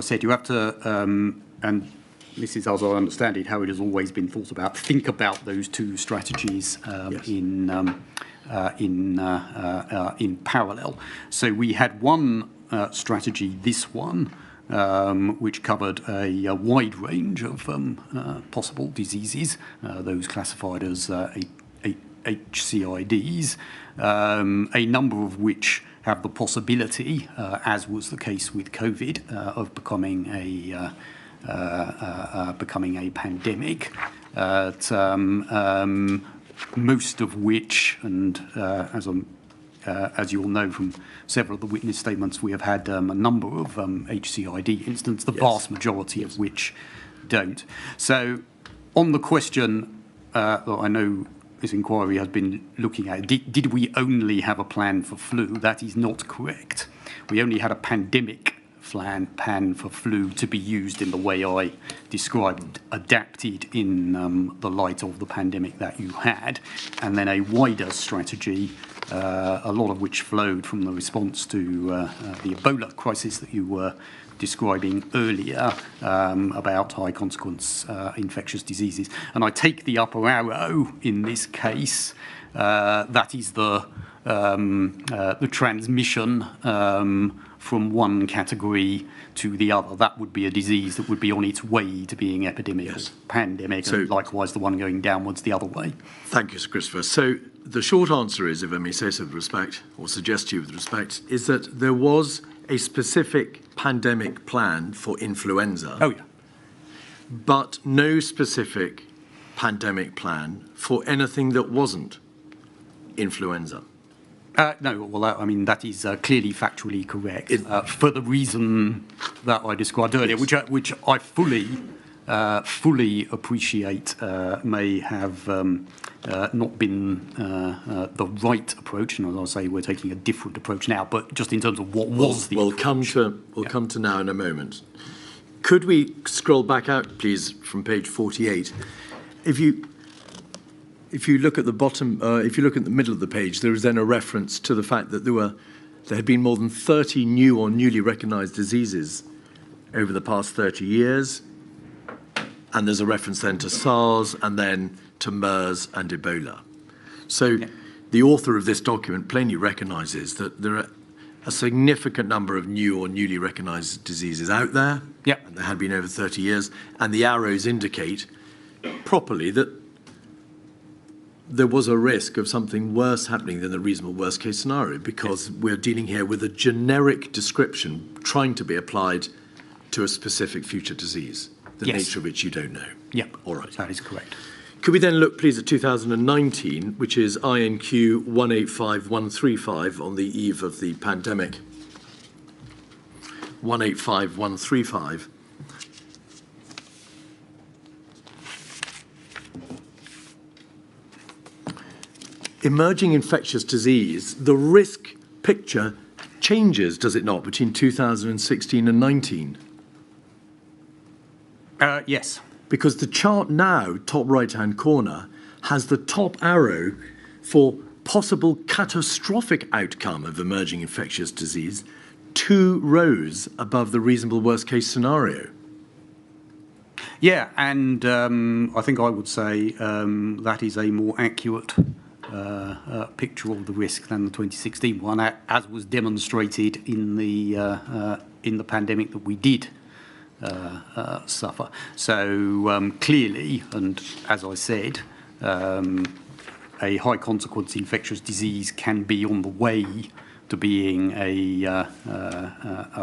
said, you have to, and this is, as I understand it, how it has always been thought about, think about those two strategies in parallel. So we had one strategy, this one, which covered a wide range of possible diseases, those classified as HCIDs, a number of which have the possibility, as was the case with COVID, of becoming a pandemic, most of which, and as I'm as you'll know from several of the witness statements, we have had a number of HCID incidents, the vast majority of which don't. So on the question that I know this inquiry has been looking at, did we only have a plan for flu? That is not correct. We only had a pandemic plan for flu to be used in the way I described, adapted in the light of the pandemic that you had, and then a wider strategy, a lot of which flowed from the response to the Ebola crisis that you were describing earlier, about high consequence infectious diseases. And I take the upper arrow in this case, that is the transmission from one category to the other. That would be a disease that would be on its way to being epidemic or pandemic, and likewise the one going downwards the other way. Thank you, Sir Christopher. So the short answer is, if I may say so with respect, or suggest to you with respect, is that there was a specific pandemic plan for influenza. Oh, yeah. But no specific pandemic plan for anything that wasn't influenza. No, well, that is clearly factually correct, for the reason that I described earlier, which I fully appreciate may have not been the right approach, and as I say, we're taking a different approach now. But just in terms of what was the approach. We'll come to now in a moment. Could we scroll back out, please, from page 48? If you look at the bottom, if you look at the middle of the page, there is then a reference to the fact that there had been more than 30 new or newly recognised diseases over the past 30 years. And there's a reference then to SARS and then to MERS and Ebola. So the author of this document plainly recognises that there are a significant number of new or newly recognised diseases out there. Yep. And there had been over 30 years. And the arrows indicate properly that there was a risk of something worse happening than the reasonable worst case scenario, because we're dealing here with a generic description trying to be applied to a specific future disease, the nature of which you don't know. Yep. All right. That is correct. Could we then look, please, at 2019, which is INQ 185135 on the eve of the pandemic. 185135. Emerging infectious disease, the risk picture changes, does it not, between 2016 and 19? Yes. Because the chart now, top right-hand corner, has the top arrow for possible catastrophic outcome of emerging infectious disease, 2 rows above the reasonable worst-case scenario. Yeah, and I think I would say that is a more accurate picture of the risk than the 2016 one, as was demonstrated in the pandemic that we did suffer. So clearly, and as I said, a high consequence infectious disease can be on the way to being a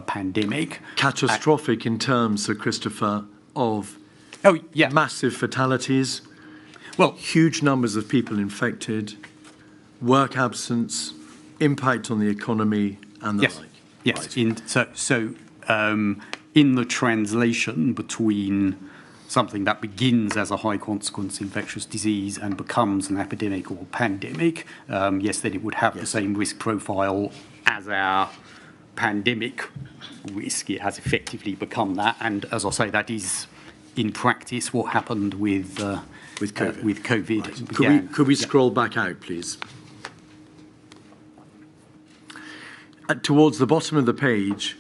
pandemic. Catastrophic in terms, Sir Christopher, of massive fatalities. Well, huge numbers of people infected, work absence, impact on the economy, and the like. Yes. Right. In the translation between something that begins as a high consequence infectious disease and becomes an epidemic or pandemic, yes, then it would have the same risk profile as our pandemic risk. It has effectively become that, and as I say, that is in practice what happened with COVID. Right. Could we scroll back out, please? Towards the bottom of the page,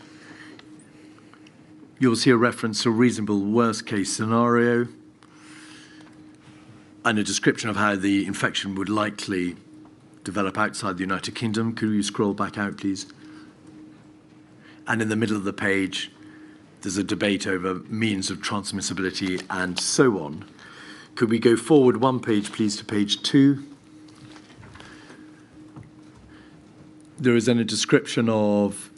you'll see a reference to a reasonable worst-case scenario and a description of how the infection would likely develop outside the United Kingdom. Could you scroll back out, please? And in the middle of the page, there's a debate over means of transmissibility and so on. Could we go forward one page, please, to page 2? There is then a description of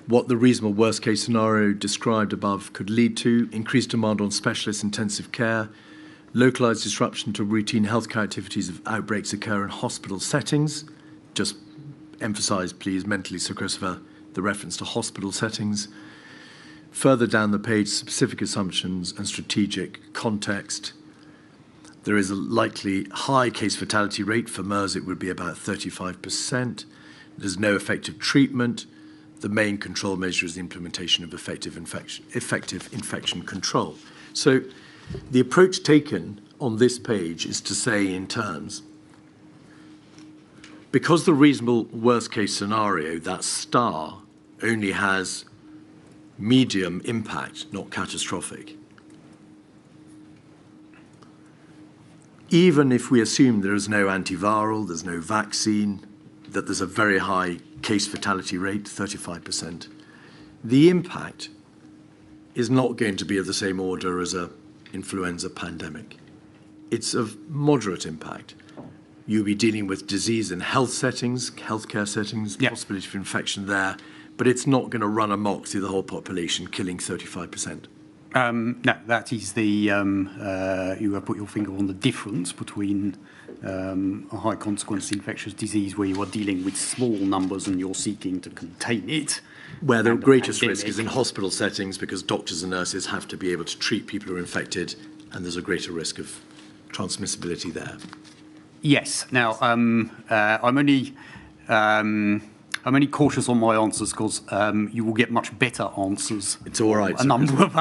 what the reasonable worst-case scenario described above could lead to: increased demand on specialist intensive care, localised disruption to routine healthcare activities if outbreaks occur in hospital settings, just emphasise, please, mentally, Sir Christopher, the reference to hospital settings. Further down the page, specific assumptions and strategic context. There is a likely high case fatality rate. For MERS, it would be about 35%. There's no effective treatment. The main control measure is the implementation of effective infection control. So the approach taken on this page is to say in terms, because the reasonable worst case scenario, that star, only has medium impact, not catastrophic. Even if we assume there is no antiviral, there's no vaccine, that there's a very high case fatality rate, 35%, the impact is not going to be of the same order as an influenza pandemic. It's of moderate impact. You'll be dealing with disease in health settings, healthcare settings, possibility of infection there, but it's not going to run amok through the whole population, killing 35%. No, that is the, you have put your finger on the difference between a high consequence infectious disease where you are dealing with small numbers and you're seeking to contain it. Where the greatest risk is in hospital settings because doctors and nurses have to be able to treat people who are infected and there's a greater risk of transmissibility there. Yes. Now, I'm only cautious on my answers because you will get much better answers. It's all right. A number of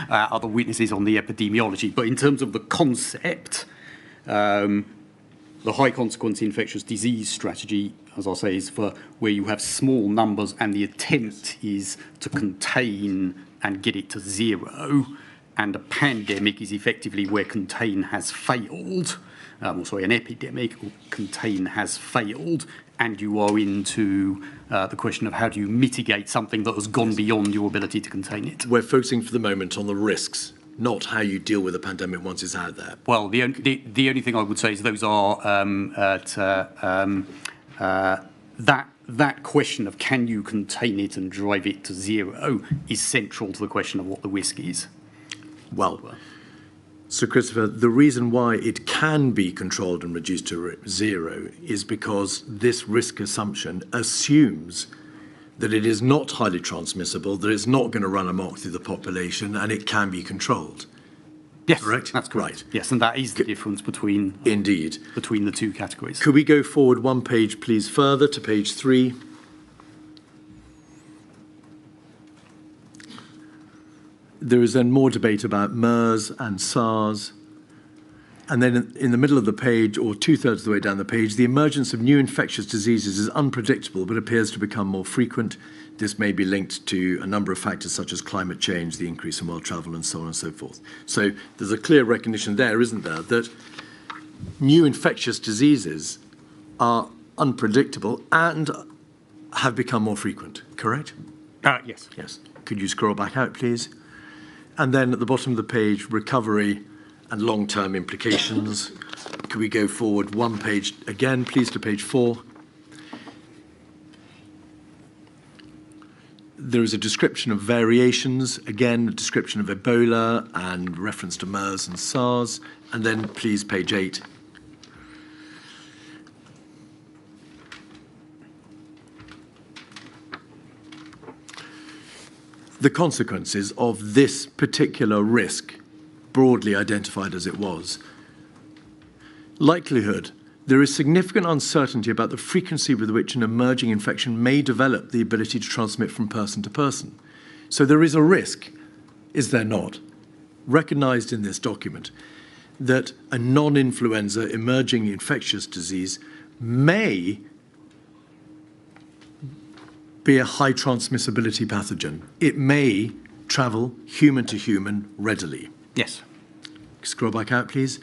other witnesses on the epidemiology. But in terms of the concept, the high consequence infectious disease strategy, as I say, is for where you have small numbers and the attempt is to contain and get it to zero. And a pandemic is effectively where contain has failed. An epidemic or contain has failed, and you are into the question of how do you mitigate something that has gone beyond your ability to contain it. We're focusing for the moment on the risks, not how you deal with a pandemic once it's out there. Well, the only thing I would say is those are that question of can you contain it and drive it to zero is central to the question of what the risk is. Well, Sir Christopher, the reason why it can be controlled and reduced to zero is because this risk assumption assumes that it is not highly transmissible, that it's not going to run amok through the population, and it can be controlled. Yes, correct? That's correct. Right. Yes, and that is the difference between indeed between the two categories. Could we go forward one page, please, further to page 3? There is then more debate about MERS and SARS. And then in the middle of the page, or two-thirds of the way down the page, the emergence of new infectious diseases is unpredictable but appears to become more frequent. This may be linked to a number of factors such as climate change, the increase in world travel, and so on and so forth. So there's a clear recognition there, isn't there, that new infectious diseases are unpredictable and have become more frequent, correct? Yes. Yes. Could you scroll back out, please? And then at the bottom of the page, recovery and long-term implications. Could we go forward one page again, please, to page 4? There is a description of variations, again, a description of Ebola and reference to MERS and SARS. And then, please, page 8. The consequences of this particular risk, broadly identified as it was. Likelihood. There is significant uncertainty about the frequency with which an emerging infection may develop the ability to transmit from person to person. So there is a risk, is there not, recognised in this document, that a non-influenza emerging infectious disease may be a high transmissibility pathogen. It may travel human to human readily. Yes. Scroll back out, please.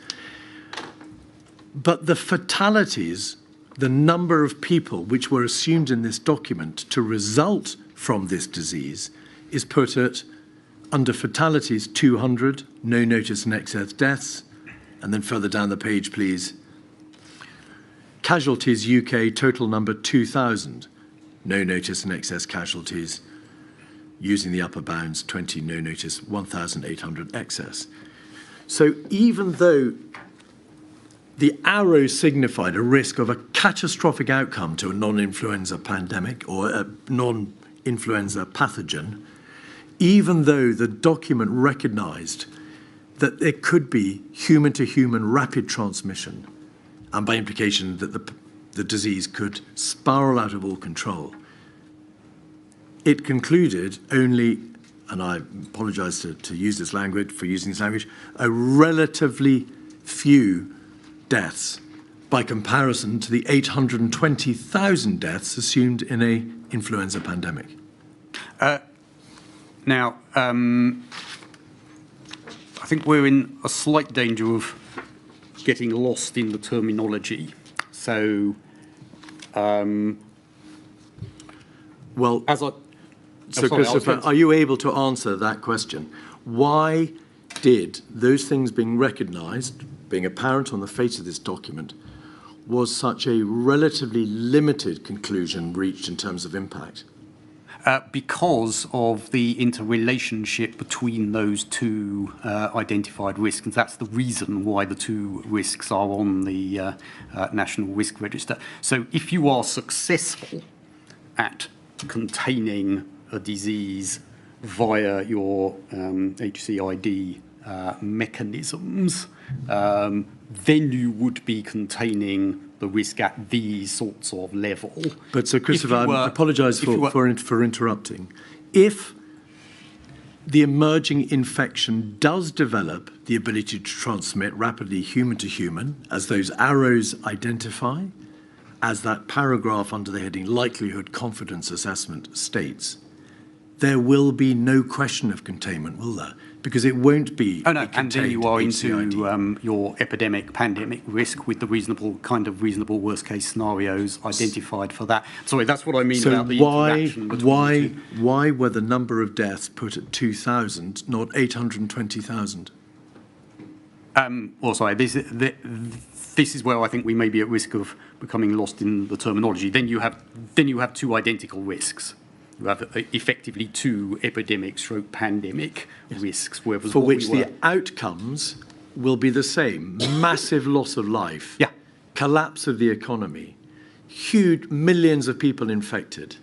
But the fatalities, the number of people which were assumed in this document to result from this disease is put at, under fatalities, 200, no notice and excess deaths. And then further down the page, please. Casualties UK, total number 2,000. No notice and excess casualties. Using the upper bounds, 20 no notice, 1,800 excess. So even though the arrow signified a risk of a catastrophic outcome to a non-influenza pandemic or a non-influenza pathogen, even though the document recognised that there could be human-to-human rapid transmission, and by implication that the disease could spiral out of all control. It concluded only, and I apologise to use this language, for using this language, a relatively few deaths by comparison to the 820,000 deaths assumed in an influenza pandemic. Now, I think we're in a slight danger of getting lost in the terminology. So, well, So, Christopher, are you able to answer that question? Why did those things being recognised, being apparent on the face of this document, was such a relatively limited conclusion reached in terms of impact? Because of the interrelationship between those two identified risks. And that's the reason why the two risks are on the National Risk Register. So if you are successful at containing a disease via your HCID mechanisms, then you would be containing the risk at these sorts of level. But so, Christopher, I apologise for interrupting. If the emerging infection does develop the ability to transmit rapidly human to human, as those arrows identify, as that paragraph under the heading likelihood confidence assessment states, there will be no question of containment, will there? Because it won't be. Oh no, and then you are into your epidemic, pandemic risk with the reasonable worst case scenarios identified for that. Sorry, that's what I mean about the interaction between the two. Why were the number of deaths put at 2,000, not 820,000? Well, sorry, this is where I think we may be at risk of becoming lost in the terminology. Then you have two identical risks. You have effectively two epidemic/pandemic risks. For which the outcomes will be the same. Massive loss of life. Yeah. Collapse of the economy. Huge millions of people infected.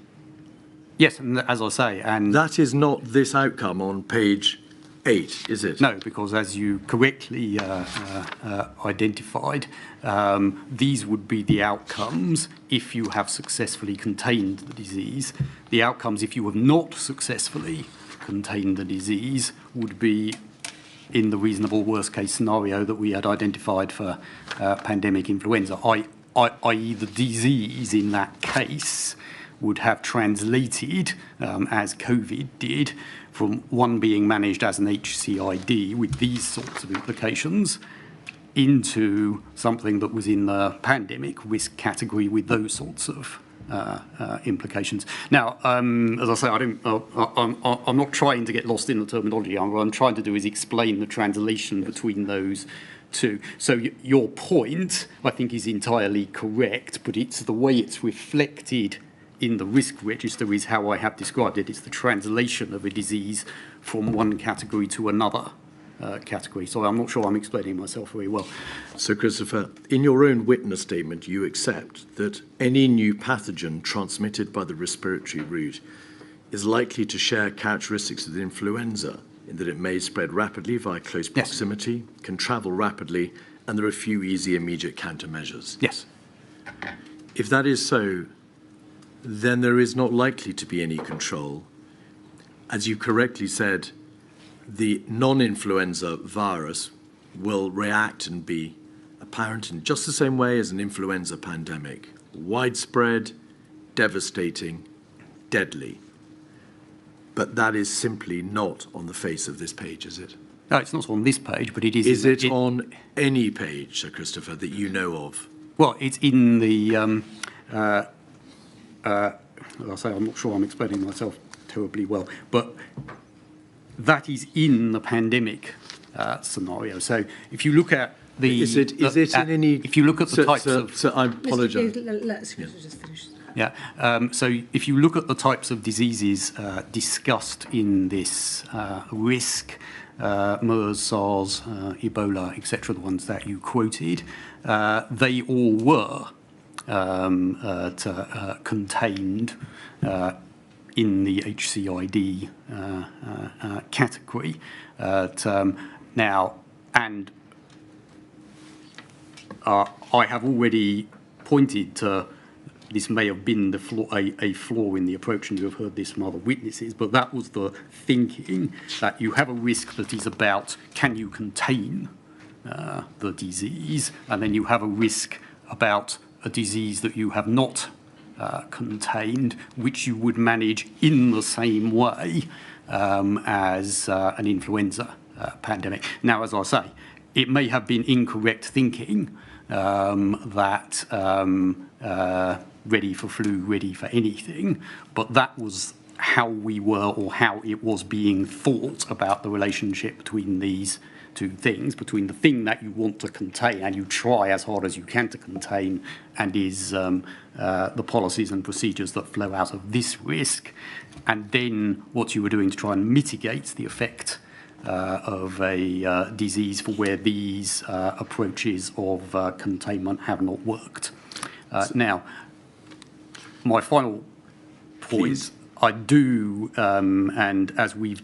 Yes, and as I say, and that is not this outcome on page 8, is it? No, because as you correctly identified, these would be the outcomes if you have successfully contained the disease. The outcomes if you have not successfully contained the disease would be in the reasonable worst case scenario that we had identified for pandemic influenza, i.e. the disease in that case would have translated, as COVID did, from one being managed as an HCID with these sorts of implications into something that was in the pandemic risk category with those sorts of implications. Now, as I say, I'm not trying to get lost in the terminology. What I'm trying to do is explain the translation between those two. So your point, I think, is entirely correct, but it's the way it's reflected in the risk register is how I have described it. It's the translation of a disease from one category to another category. So I'm not sure I'm explaining myself very well. So, Christopher, in your own witness statement, you accept that any new pathogen transmitted by the respiratory route is likely to share characteristics of the influenza, in that it may spread rapidly via close proximity, can travel rapidly, and there are few easy immediate countermeasures. Yes. If that is so, then there is not likely to be any control. As you correctly said, the non-influenza virus will react and be apparent in just the same way as an influenza pandemic. Widespread, devastating, deadly. But that is simply not on the face of this page, is it? No, it's not on this page, but it is. Is it on any page, Sir Christopher, that you know of? Well, it's in the... as I say, I'm not sure I'm explaining myself terribly well, but that is in the pandemic scenario. So if you look at the... Is it in any... If you look at the types of... So I apologise. Let's just finish. Yeah. So if you look at the types of diseases discussed in this risk, MERS, SARS, Ebola, etc., the ones that you quoted, they all were contained in the HCID category. Now, and I have already pointed to this may have been a flaw in the approach, and you have heard this from other witnesses, but that was the thinking that you have a risk that is about can you contain the disease, and then you have a risk about a disease that you have not contained, which you would manage in the same way as an influenza pandemic. Now, as I say, it may have been incorrect thinking that ready for flu, ready for anything, but that was how we were, or how it was being thought about the relationship between these two things, between the thing that you want to contain and you try as hard as you can to contain, and is the policies and procedures that flow out of this risk, and then what you were doing to try and mitigate the effect of a disease for where these approaches of containment have not worked. Now, my final point, please. I do, and as we've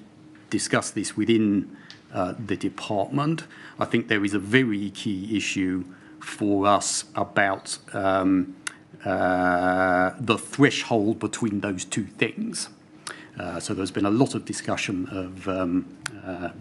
discussed this within the department, I think there is a very key issue for us about the threshold between those two things. So there's been a lot of discussion of,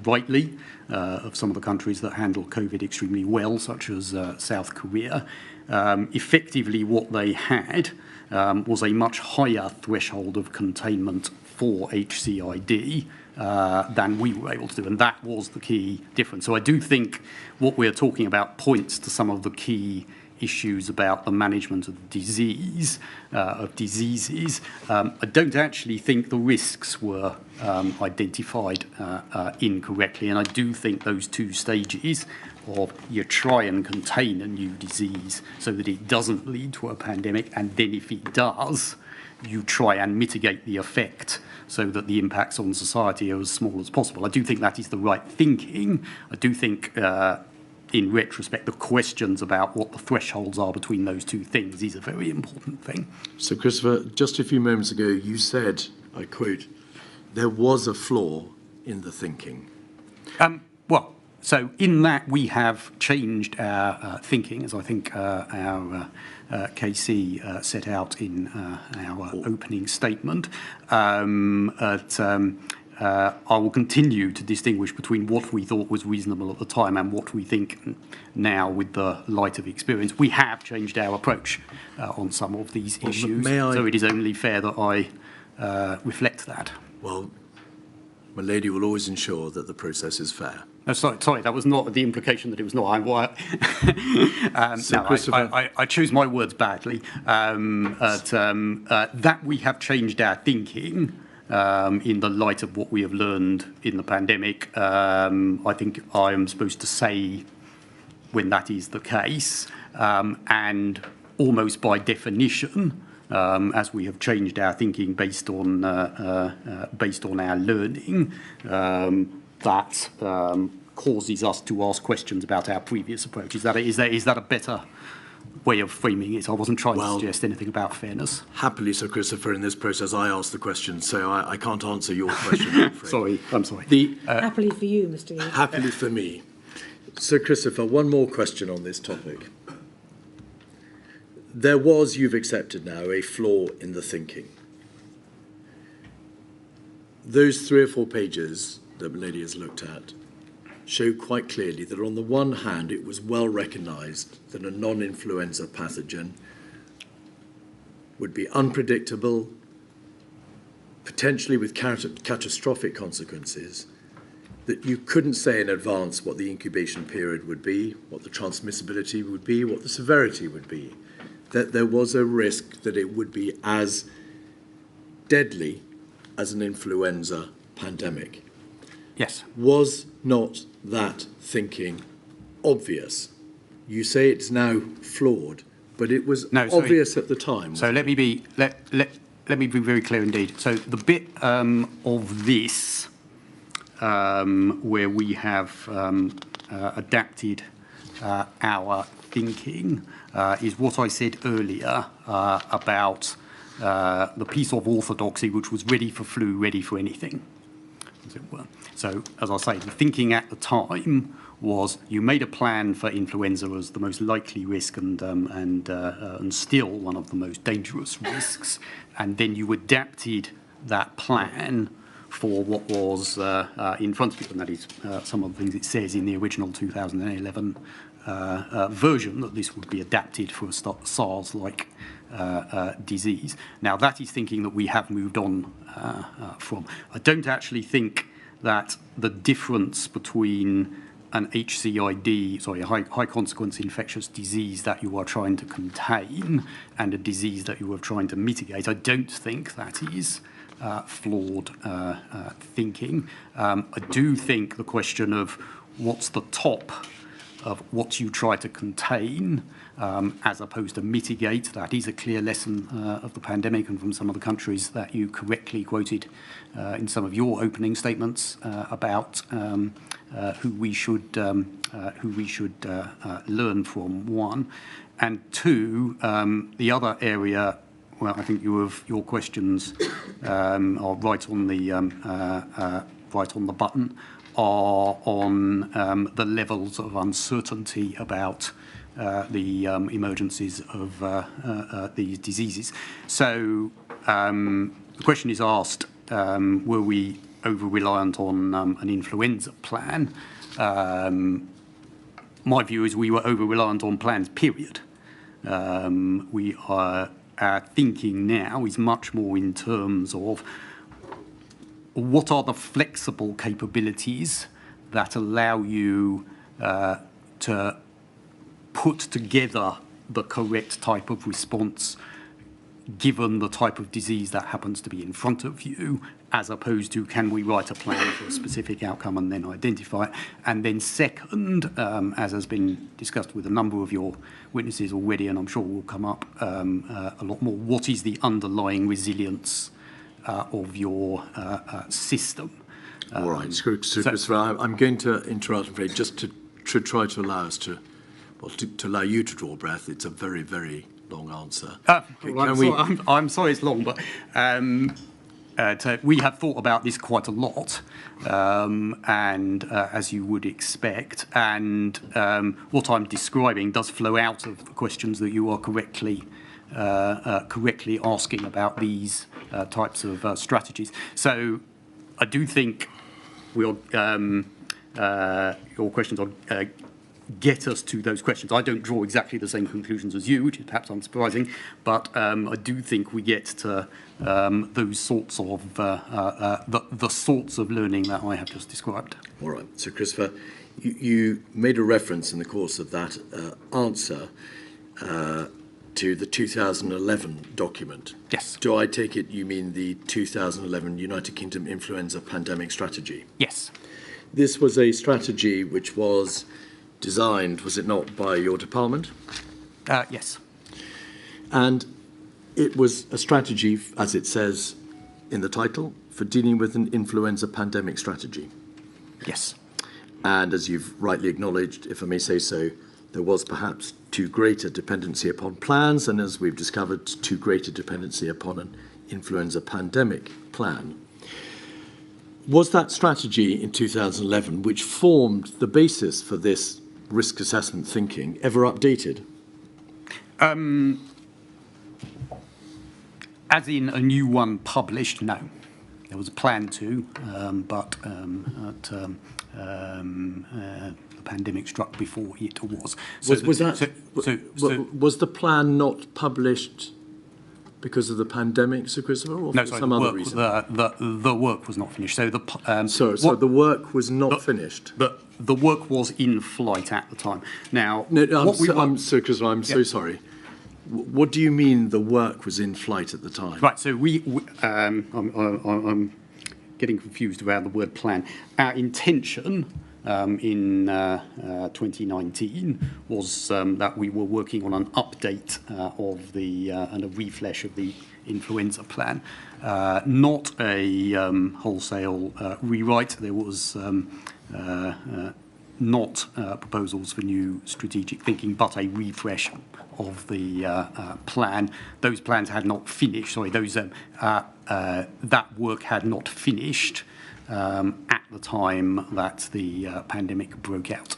rightly, of some of the countries that handle COVID extremely well, such as South Korea. Effectively, what they had was a much higher threshold of containment for HCID than we were able to do, and that was the key difference. So I do think what we're talking about points to some of the key issues about the management of disease, of diseases. I don't actually think the risks were identified incorrectly, and I do think those two stages of you try and contain a new disease so that it doesn't lead to a pandemic, and then if it does, you try and mitigate the effect so that the impacts on society are as small as possible. I do think that is the right thinking. I do think in retrospect, the questions about what the thresholds are between those two things is a very important thing. So, Christopher, just a few moments ago, you said, I quote, there was a flaw in the thinking. Well, so in that we have changed our thinking, as I think our KC set out in our opening statement. I will continue to distinguish between what we thought was reasonable at the time and what we think now, with the light of experience. We have changed our approach on some of these issues, so it is only fair that I reflect that. Well, my lady will always ensure that the process is fair. No, sorry, that was not the implication that it was not. I choose my words badly. That we have changed our thinking in the light of what we have learned in the pandemic. I think I am supposed to say when that is the case, and almost by definition, as we have changed our thinking based on our learning, that causes us to ask questions about our previous approach. Is that a better way of framing it? I wasn't trying to suggest anything about fairness. Happily, Sir Christopher, in this process, I asked the question, so I can't answer your question. I'm sorry. Happily for you, Mr. Lee. Happily for me. Sir Christopher, one more question on this topic. There was, you've accepted now, a flaw in the thinking. Those 3 or 4 pages that the lady has looked at show quite clearly that on the one hand it was well recognised that a non-influenza pathogen would be unpredictable, potentially with catastrophic consequences, that you couldn't say in advance what the incubation period would be, what the transmissibility would be, what the severity would be, that there was a risk that it would be as deadly as an influenza pandemic. Yes. Was not that thinking obvious? You say it's now flawed, but it was obvious at the time. So let me be very clear indeed. So the bit of this where we have adapted our thinking is what I said earlier about the piece of orthodoxy which was ready for flu, ready for anything, as it were. So, as I say, the thinking at the time was you made a plan for influenza as the most likely risk and still one of the most dangerous risks, and then you adapted that plan for what was in front of you, and that is some of the things it says in the original 2011 version, that this would be adapted for a SARS-like disease. Now, that is thinking that we have moved on from. I don't actually think that the difference between an HCID, a high consequence infectious disease that you are trying to contain and a disease that you are trying to mitigate, I don't think that is flawed thinking. I do think the question of what's the top of what you try to contain as opposed to mitigate, that is a clear lesson of the pandemic and from some of the countries that you correctly quoted in some of your opening statements about who we should learn from, one. And two, the other area, well, I think your questions are right on the button, are on the levels of uncertainty about the emergencies of these diseases. So the question is asked, were we over-reliant on an influenza plan? My view is we were over-reliant on plans, period. Our thinking now is much more in terms of what are the flexible capabilities that allow you to put together the correct type of response given the type of disease that happens to be in front of you, as opposed to can we write a plan for a specific outcome and then identify it. And then second, as has been discussed with a number of your witnesses already, and I'm sure will come up a lot more, what is the underlying resilience of your system? All right, Christopher, I'm going to interrupt, I'm afraid, just to try to allow us to allow you to draw breath. It's a very, very long answer. I'm sorry it's long, but we have thought about this quite a lot, and as you would expect, and what I'm describing does flow out of the questions that you are correctly asking about these types of strategies. So I do think your questions are get us to those questions. I don't draw exactly the same conclusions as you, which is perhaps unsurprising, but I do think we get to those sorts of the sorts of learning that I have just described. All right. So, Christopher, you made a reference in the course of that answer to the 2011 document. Yes. Do I take it you mean the 2011 United Kingdom Influenza Pandemic Strategy? Yes. This was a strategy which was designed, was it not, by your department? Yes. And it was a strategy, as it says in the title, for dealing with an influenza pandemic strategy. Yes. And as you've rightly acknowledged, if I may say so, there was perhaps too great a dependency upon plans, and as we've discovered, too great a dependency upon an influenza pandemic plan. Was that strategy in 2011, which formed the basis for this risk assessment thinking, ever updated? As in a new one published, no. There was a plan to, but the pandemic struck before it was. Was the plan not published because of the pandemic, Sir Christopher, or for some other reason? The work was not finished. So the work was not finished. The work was in flight at the time. Now, Sir Christopher, I'm so sorry. What do you mean the work was in flight at the time? Right. So I'm getting confused around the word plan. Our intention in 2019 was that we were working on an update of the and a refresh of the influenza plan, not a wholesale rewrite. There was not proposals for new strategic thinking, but a refresh of the plan. Those plans had not finished. Sorry, those that work had not finished at the time that the pandemic broke out.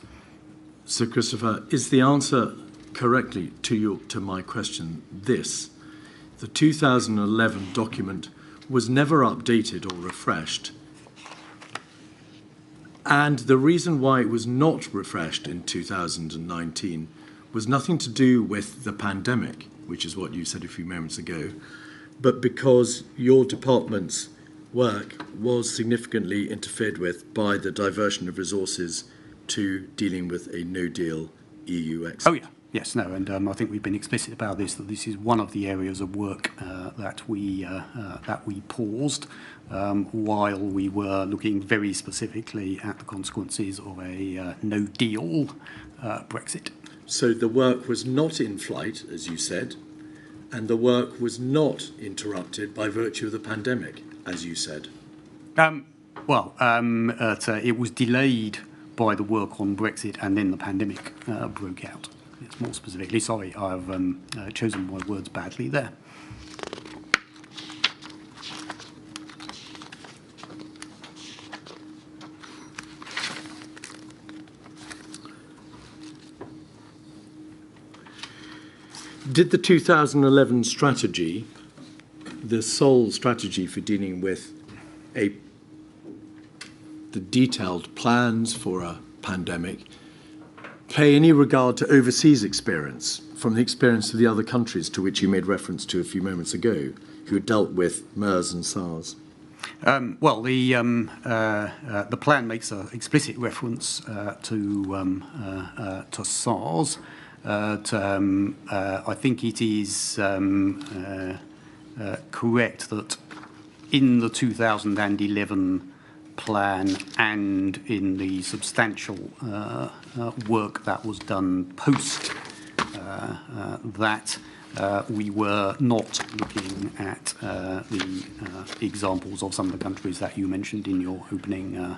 So, Christopher, is the answer correctly to my question this? The 2011 document was never updated or refreshed, and the reason why it was not refreshed in 2019 was nothing to do with the pandemic, which is what you said a few moments ago, but because your department's work was significantly interfered with by the diversion of resources to dealing with a no-deal EU exit. Oh, yeah. Yes, no, and I think we've been explicit about this, that this is one of the areas of work that we paused while we were looking very specifically at the consequences of a no-deal Brexit. So the work was not in flight, as you said, and the work was not interrupted by virtue of the pandemic, as you said. It was delayed by the work on Brexit, and then the pandemic broke out. It's more specifically, sorry, I've chosen my words badly there. Did the 2011 strategy, the sole strategy for dealing with the detailed plans for a pandemic, pay any regard to overseas experience, from the experience of the other countries to which you made reference to a few moments ago, who dealt with MERS and SARS? The plan makes an explicit reference to SARS. I think it is correct that in the 2011 plan and in the substantial work that was done post that, we were not looking at the examples of some of the countries that you mentioned in your opening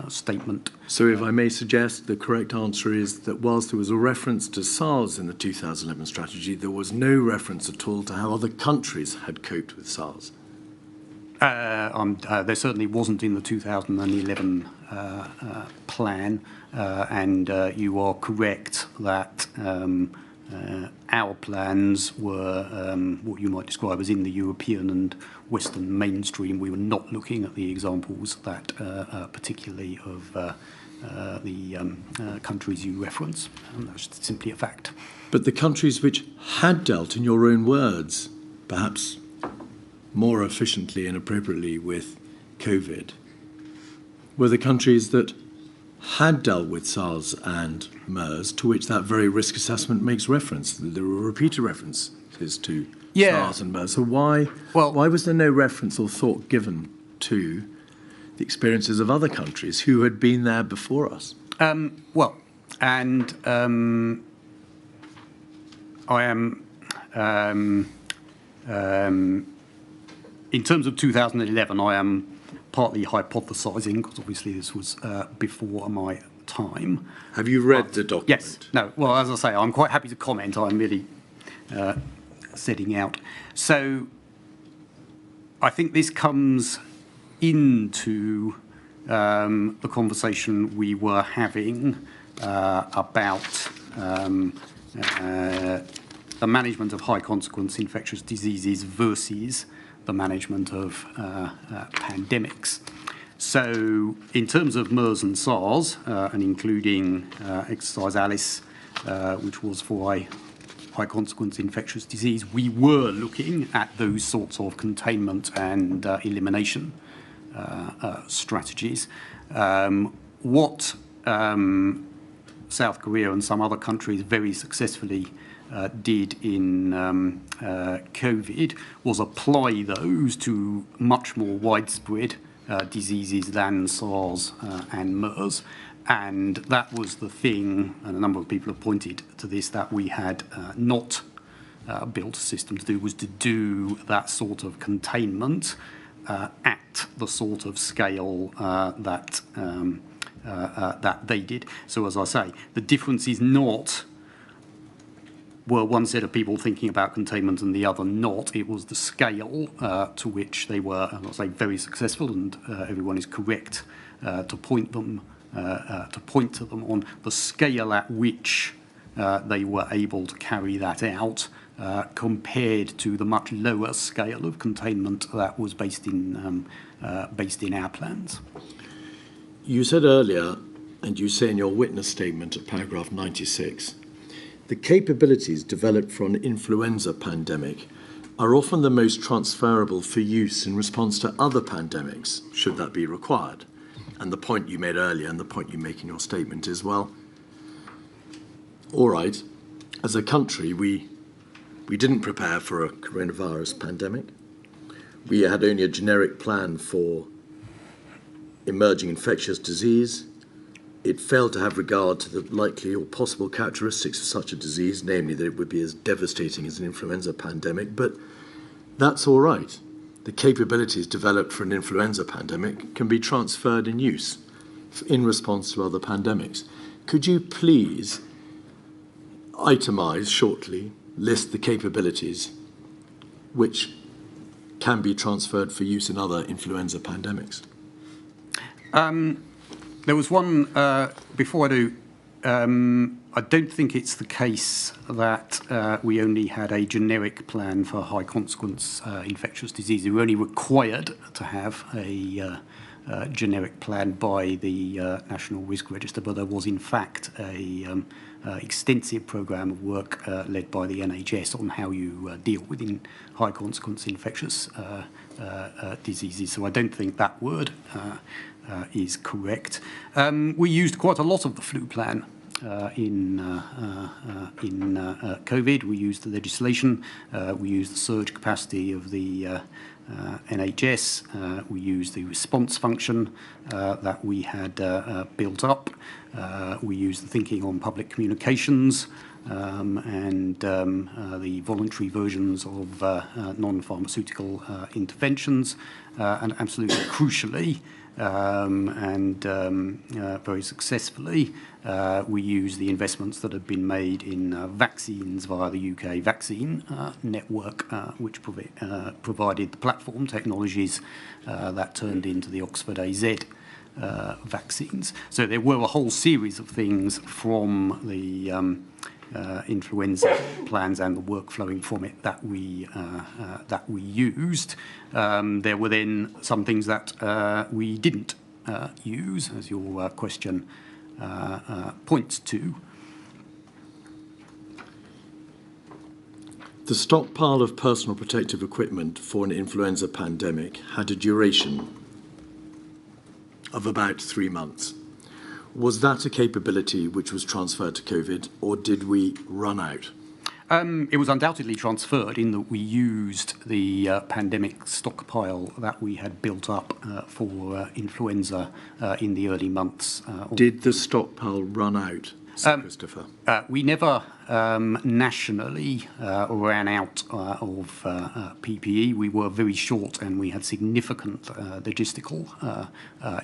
statement. So if I may suggest, the correct answer is that whilst there was a reference to SARS in the 2011 strategy, there was no reference at all to how other countries had coped with SARS. There certainly wasn't in the 2011 plan, and you are correct that our plans were what you might describe as in the European and Western mainstream. We were not looking at the examples that particularly of the countries you reference. That's simply a fact. But the countries which had dealt, in your own words, perhaps more efficiently and appropriately with COVID, were the countries that had dealt with SARS and MERS, to which that very risk assessment makes reference. There were repeated references to SARS and MERS. So why was there no reference or thought given to the experiences of other countries who had been there before us? I am... in terms of 2011, I am partly hypothesising, because obviously this was before my time. Have you read the document? Yes. No. Well, as I say, I'm quite happy to comment. I'm really setting out. So I think this comes into the conversation we were having about the management of high-consequence infectious diseases versus the management of pandemics. So in terms of MERS and SARS, and including Exercise Alice, which was for a high-consequence infectious disease, we were looking at those sorts of containment and elimination strategies. What South Korea and some other countries very successfully did in COVID was apply those to much more widespread diseases than SARS and MERS, And that was the thing, and a number of people have pointed to this, that we had not built a system to do, was to do that sort of containment at the sort of scale that they did. So as I say, the difference is not were one set of people thinking about containment and the other not. It was the scale to which they were, I'll say, very successful, and everyone is correct to point to them on the scale at which they were able to carry that out compared to the much lower scale of containment that was based in our plans. You said earlier, and you say in your witness statement at paragraph 96, the capabilities developed for an influenza pandemic are often the most transferable for use in response to other pandemics, should that be required. And the point you made earlier and the point you make in your statement is, well, all right, as a country, we didn't prepare for a coronavirus pandemic. We had only a generic plan for emerging infectious disease. It failed to have regard to the likely or possible characteristics of such a disease, namely that it would be as devastating as an influenza pandemic, but that's all right. The capabilities developed for an influenza pandemic can be transferred in use in response to other pandemics. Could you please itemize shortly, list the capabilities which can be transferred for use in other influenza pandemics? There was one, before I do, I don't think it's the case that we only had a generic plan for high consequence infectious disease. We were only required to have a generic plan by the National Risk Register, but there was in fact a extensive programme of work led by the NHS on how you deal with high consequence infectious diseases. So I don't think that word is correct. We used quite a lot of the flu plan in COVID. We used the legislation. We used the surge capacity of the NHS. We used the response function that we had built up. We used the thinking on public communications and the voluntary versions of non-pharmaceutical interventions, and absolutely crucially, and very successfully, we use the investments that have been made in vaccines via the UK vaccine network, which provided the platform technologies that turned into the Oxford AZ vaccines. So there were a whole series of things from the influenza plans and the work flowing from it that we used. There were then some things that we didn't use, as your question points to. The stockpile of personal protective equipment for an influenza pandemic had a duration of about 3 months. Was that a capability which was transferred to COVID, or did we run out? It was undoubtedly transferred in that we used the pandemic stockpile that we had built up for influenza in the early months. Did the stockpile run out, Sir Christopher? We never nationally ran out of PPE. We were very short and we had significant logistical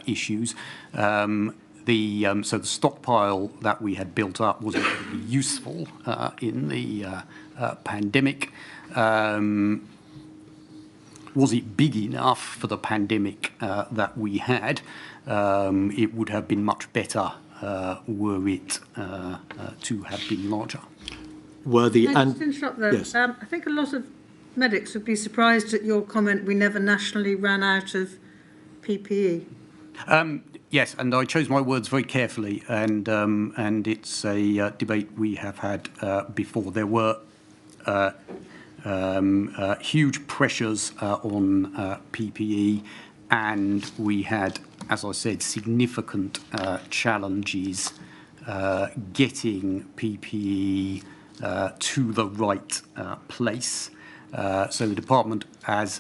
issues. So the stockpile that we had built up was incredibly useful in the pandemic. Was it big enough for the pandemic that we had? It would have been much better were it to have been larger. Can I just interrupt there? Yes. I think a lot of medics would be surprised at your comment, we never nationally ran out of PPE. Yes, and I chose my words very carefully, and it's a debate we have had before. There were huge pressures on PPE, and we had, as I said, significant challenges getting PPE to the right place. So the department has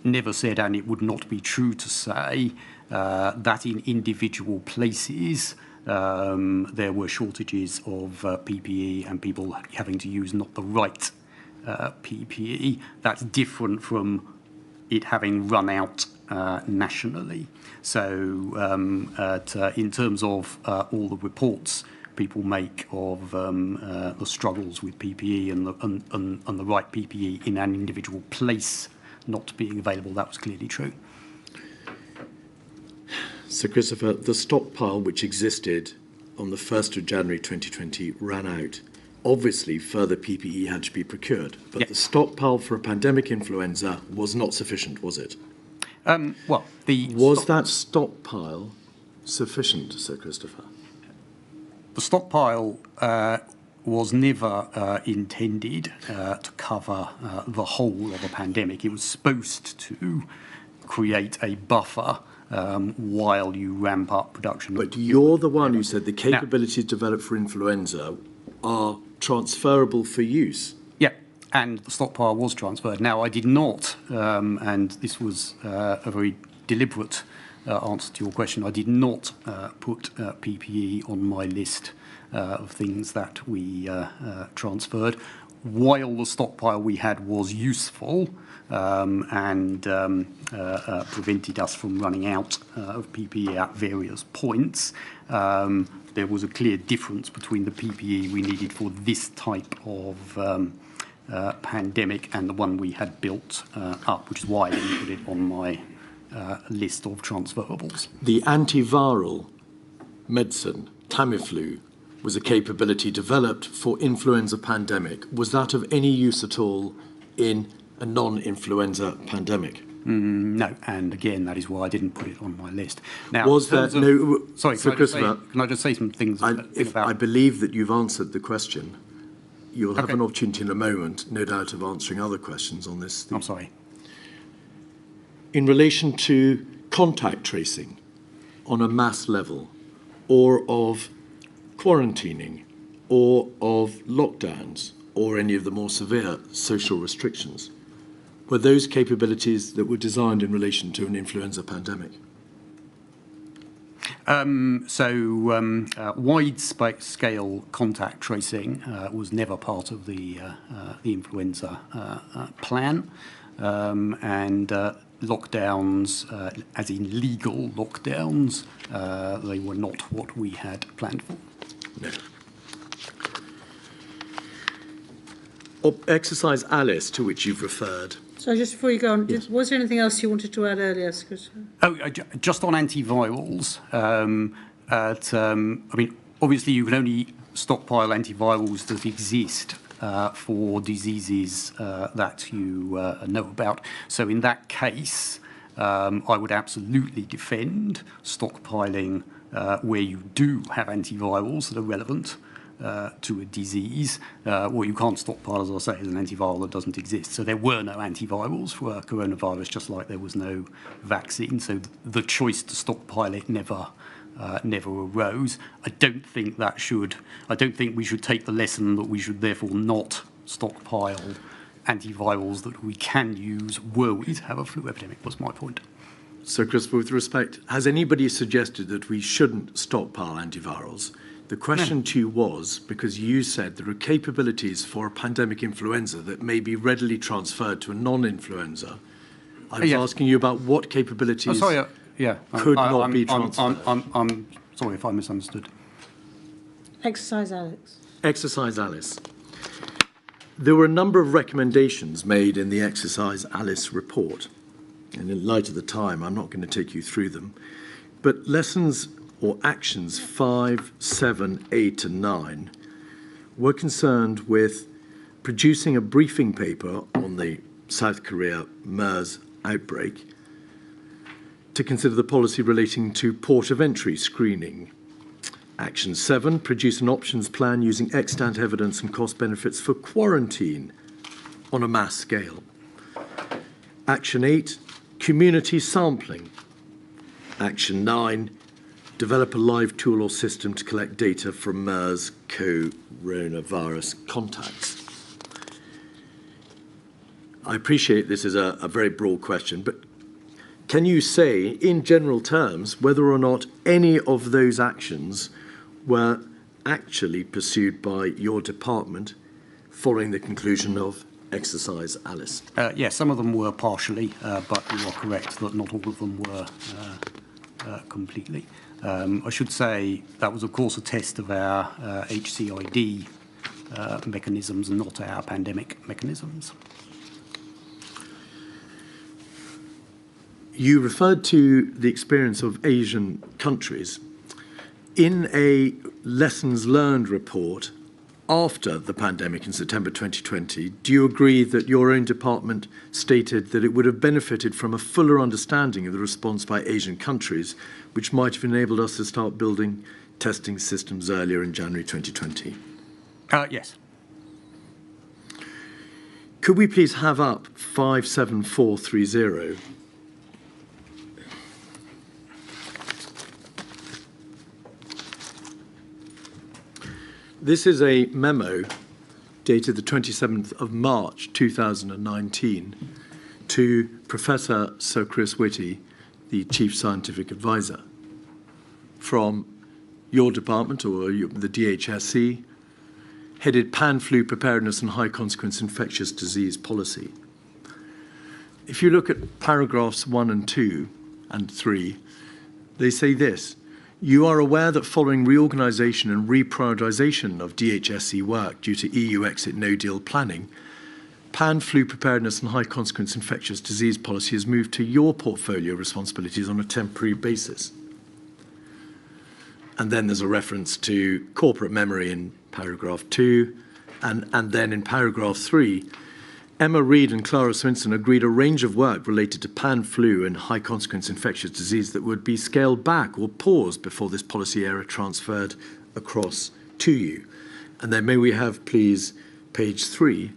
never said, and it would not be true to say, that in individual places there were shortages of PPE and people having to use not the right PPE. That's different from it having run out nationally. So in terms of all the reports people make of the struggles with PPE and the right PPE in an individual place not being available, that was clearly true. So, Christopher, the stockpile which existed on the 1st of January 2020 ran out. Obviously, further PPE had to be procured, but yep. The stockpile for a pandemic influenza was not sufficient, was it? Was that stockpile sufficient, Sir Christopher? The stockpile was never intended to cover the whole of a pandemic. It was supposed to create a buffer while you ramp up production. But you're the one who said the capabilities developed for influenza are transferable for use. Yeah, and the stockpile was transferred. Now, I did not, and this was a very deliberate answer to your question, I did not put PPE on my list of things that we transferred. While the stockpile we had was useful and prevented us from running out of PPE at various points, there was a clear difference between the PPE we needed for this type of pandemic and the one we had built up, which is why I didn't put it on my list of transferables. The antiviral medicine, Tamiflu, was a capability developed for influenza pandemic. Was that of any use at all in a non-influenza pandemic? No, and again, that is why I didn't put it on my list. Now, was there no? Sorry, so can I just say some things? I believe that you've answered the question. You'll have an opportunity in a moment, no doubt, of answering other questions on this. I'm sorry. In relation to contact tracing on a mass level, or of quarantining, or of lockdowns, or any of the more severe social restrictions, were those capabilities that were designed in relation to an influenza pandemic? Wide-scale contact tracing was never part of the influenza plan, and lockdowns, as in legal lockdowns, they were not what we had planned for. No. Exercise Alice, to which you've referred. So just before you go on, Yes. was there anything else you wanted to add earlier, Chris? Just on antivirals. I mean, obviously you can only stockpile antivirals that exist for diseases that you know about. So in that case, I would absolutely defend stockpiling where you do have antivirals that are relevant to a disease. What you can't stockpile, as I say, is an antiviral that doesn't exist. So there were no antivirals for coronavirus, just like there was no vaccine. So the choice to stockpile it never arose. I don't think we should take the lesson that we should therefore not stockpile antivirals that we can use were we to have a flu epidemic, was my point. So, Christopher, with respect, has anybody suggested that we shouldn't stockpile antivirals? The question to you was, because you said there are capabilities for a pandemic influenza that may be readily transferred to a non-influenza. I was asking you about what capabilities could not be transferred. I'm sorry if I misunderstood. Exercise Alex. Exercise Alice. There were a number of recommendations made in the Exercise Alice report. And in light of the time, I'm not going to take you through them. But lessons or actions 5, 7, 8 and 9 were concerned with producing a briefing paper on the South Korea MERS outbreak to consider the policy relating to port of entry screening. Action 7, produce an options plan using extant evidence and cost benefits for quarantine on a mass scale. Action 8, community sampling. Action 9, develop a live tool or system to collect data from MERS coronavirus contacts. I appreciate this is a very broad question, but can you say, in general terms, whether or not any of those actions were actually pursued by your department following the conclusion of Exercise Alice? Yes, some of them were partially, but you are correct that not all of them were completely. I should say that was, of course, a test of our HCID mechanisms and not our pandemic mechanisms. You referred to the experience of Asian countries. In a lessons learned report after the pandemic in September 2020, do you agree that your own department stated that it would have benefited from a fuller understanding of the response by Asian countries, which might have enabled us to start building testing systems earlier in January 2020? Yes. Could we please have up 57430? This is a memo dated the 27th of March 2019 to Professor Sir Chris Whitty, the Chief Scientific Advisor, from your department or the DHSC, headed Pan-Flu Preparedness and High Consequence Infectious Disease Policy. If you look at paragraphs 1 and 2 and 3, they say this: you are aware that following reorganisation and reprioritisation of DHSC work due to EU exit no-deal planning, Pan-Flu Preparedness and High Consequence Infectious Disease Policy has moved to your portfolio responsibilities on a temporary basis. And then there's a reference to corporate memory in paragraph 2, and then in paragraph 3, Emma Reid and Clara Swinson agreed a range of work related to pan-flu and high-consequence infectious disease that would be scaled back or paused before this policy area transferred across to you. And then may we have, please, page 3.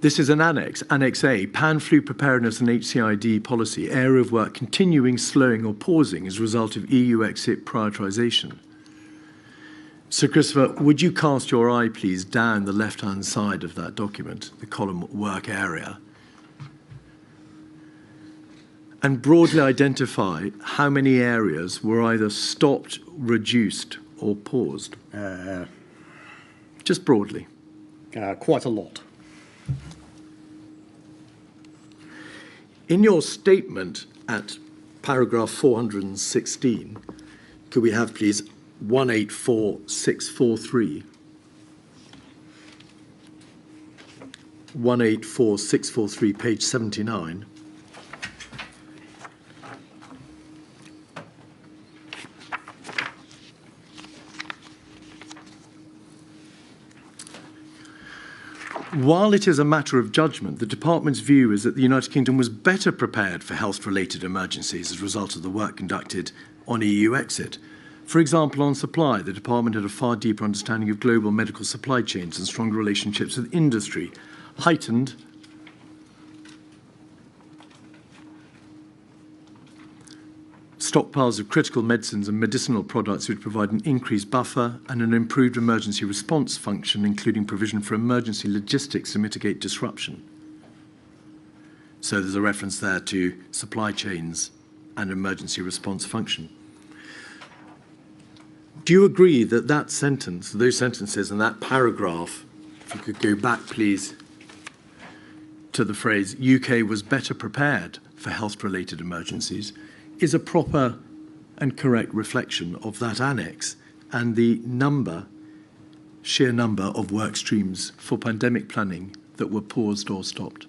This is an annex, Annex A, Pan-Flu Preparedness and HCID Policy, area of work continuing, slowing or pausing as a result of EU exit prioritisation. Sir Christopher, would you cast your eye, please, down the left-hand side of that document, the column work area, and broadly identify how many areas were either stopped, reduced, or paused? Just broadly. Quite a lot. In your statement at paragraph 416, could we have, please, 184643. 184643, page 79. While it is a matter of judgment, the Department's view is that the United Kingdom was better prepared for health-related emergencies as a result of the work conducted on EU exit. For example, on supply, the Department had a far deeper understanding of global medical supply chains and stronger relationships with industry, heightened stockpiles of critical medicines and medicinal products which provide an increased buffer and an improved emergency response function, including provision for emergency logistics to mitigate disruption. So there's a reference there to supply chains and emergency response function. Do you agree that that sentence, those sentences and that paragraph, if you could go back, please, to the phrase, UK was better prepared for health-related emergencies, is a proper and correct reflection of that annex and the sheer number of work streams for pandemic planning that were paused or stopped?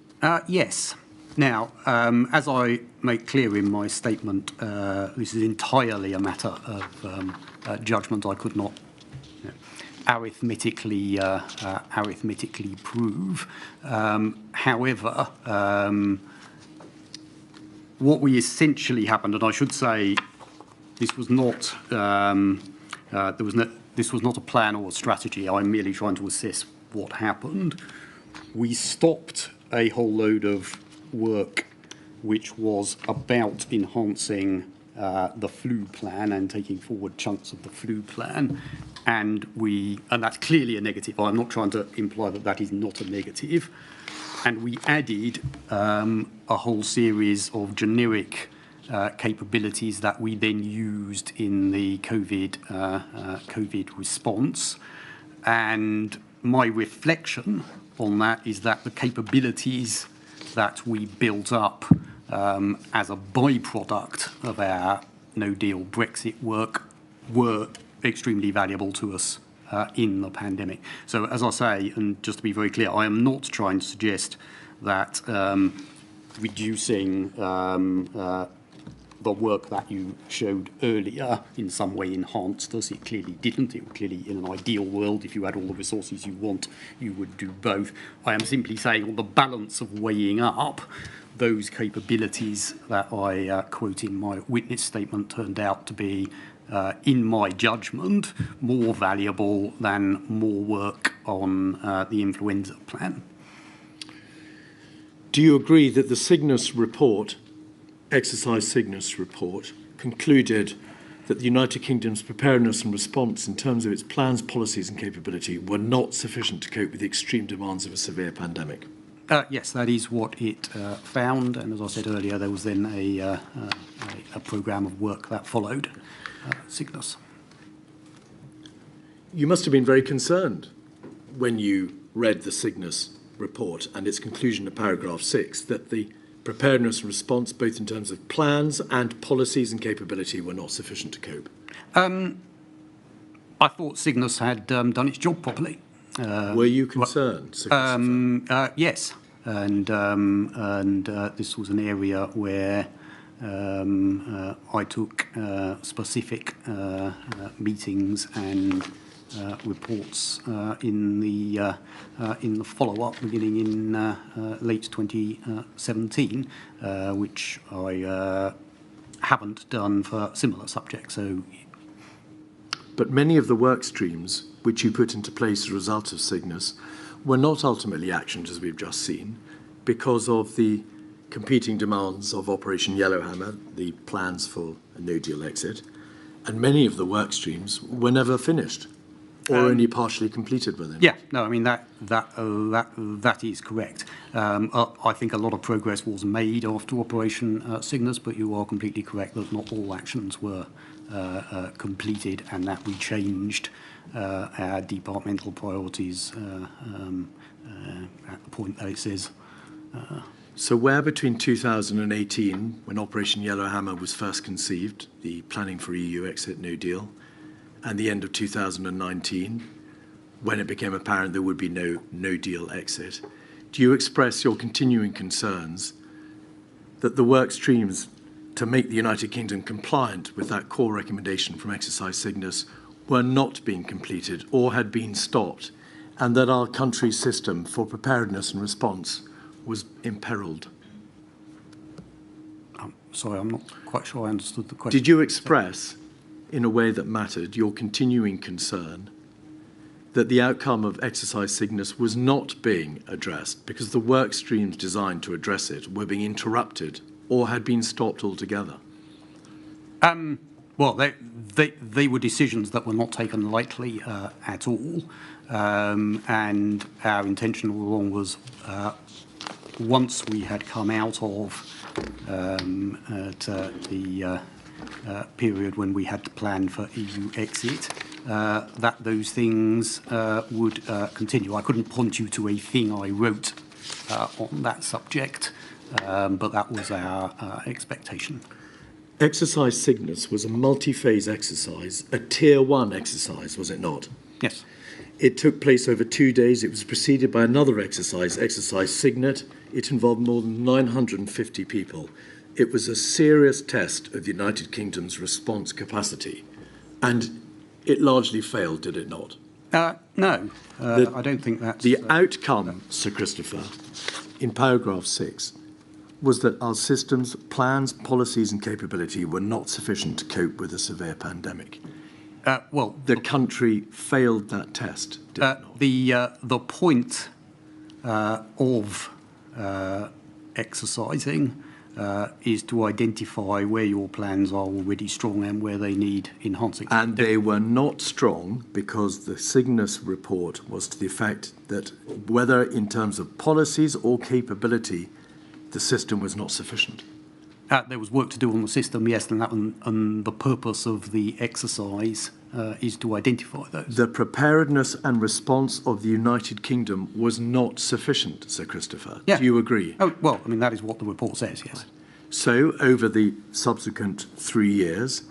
Yes. Now, as I make clear in my statement, this is entirely a matter of judgment. I could not arithmetically prove. However, what we essentially happened, and I should say, this was not this was not a plan or a strategy. I'm merely trying to assess what happened. We stopped a whole load of work which was about enhancing the flu plan and taking forward chunks of the flu plan, and that's clearly a negative. I'm not trying to imply that that is not a negative. And we added a whole series of generic capabilities that we then used in the COVID response. And my reflection on that is that the capabilities that we built up as a byproduct of our no-deal Brexit work were extremely valuable to us in the pandemic. So as I say, and just to be very clear, I am not trying to suggest that reducing the work that you showed earlier in some way enhanced us. It clearly didn't. It clearly, in an ideal world, if you had all the resources you want, you would do both. I am simply saying on the balance of weighing up, those capabilities that I quote in my witness statement turned out to be, in my judgment, more valuable than more work on the influenza plan. Do you agree that the Cygnus report, exercise Cygnus report, concluded that the United Kingdom's preparedness and response in terms of its plans, policies and capability were not sufficient to cope with the extreme demands of a severe pandemic? Yes, that is what it found, and as I said earlier, there was then a programme of work that followed Cygnus. You must have been very concerned when you read the Cygnus report and its conclusion of paragraph 6 that the preparedness and response, both in terms of plans and policies and capability, were not sufficient to cope. I thought Cygnus had done its job properly. Were you concerned? Yes, and this was an area where I took specific meetings and reports in the follow-up, beginning in late 2017, which I haven't done for similar subjects. So, but many of the work streams which you put into place as a result of Cygnus were not ultimately actioned, as we've just seen, because of the competing demands of Operation Yellowhammer, the plans for a no-deal exit, and many of the work streams were never finished or only partially completed within. Yeah, no, I mean that is correct. I think a lot of progress was made after Operation Cygnus, but you are completely correct that not all actions were completed, and that we changed our departmental priorities at the point that it says. So where between 2018, when Operation Yellowhammer was first conceived, the planning for EU exit no deal, and the end of 2019, when it became apparent there would be no deal exit, do you express your continuing concerns that the work streams to make the United Kingdom compliant with that core recommendation from Exercise Cygnus were not being completed or had been stopped, and that our country's system for preparedness and response was imperiled? Sorry, I'm not quite sure I understood the question. Did you express, in a way that mattered, your continuing concern that the outcome of Exercise Cygnus was not being addressed because the work streams designed to address it were being interrupted or had been stopped altogether? Well, they were decisions that were not taken lightly at all, and our intention all along was, once we had come out of the period when we had to plan for EU exit, that those things would continue. I couldn't point you to a thing I wrote on that subject, but that was our expectation. Exercise Cygnus was a multi-phase exercise, a Tier 1 exercise, was it not? Yes. It took place over 2 days. It was preceded by another exercise, Exercise Signet. It involved more than 950 people. It was a serious test of the United Kingdom's response capacity. And it largely failed, did it not? No, I don't think that's... The outcome, Sir Christopher, in paragraph 6, was that our system's plans, policies and capability were not sufficient to cope with a severe pandemic. Well, the country failed that test, did it not? The point of exercising is to identify where your plans are already strong and where they need enhancing. And they were not strong because the Cygnus report was to the effect that whether in terms of policies or capability, the system was not sufficient. There was work to do on the system, yes, and the purpose of the exercise is to identify those. The preparedness and response of the United Kingdom was not sufficient, Sir Christopher. Yeah. Do you agree? Oh, well, I mean, that is what the report says, yes. So, over the subsequent 3 years,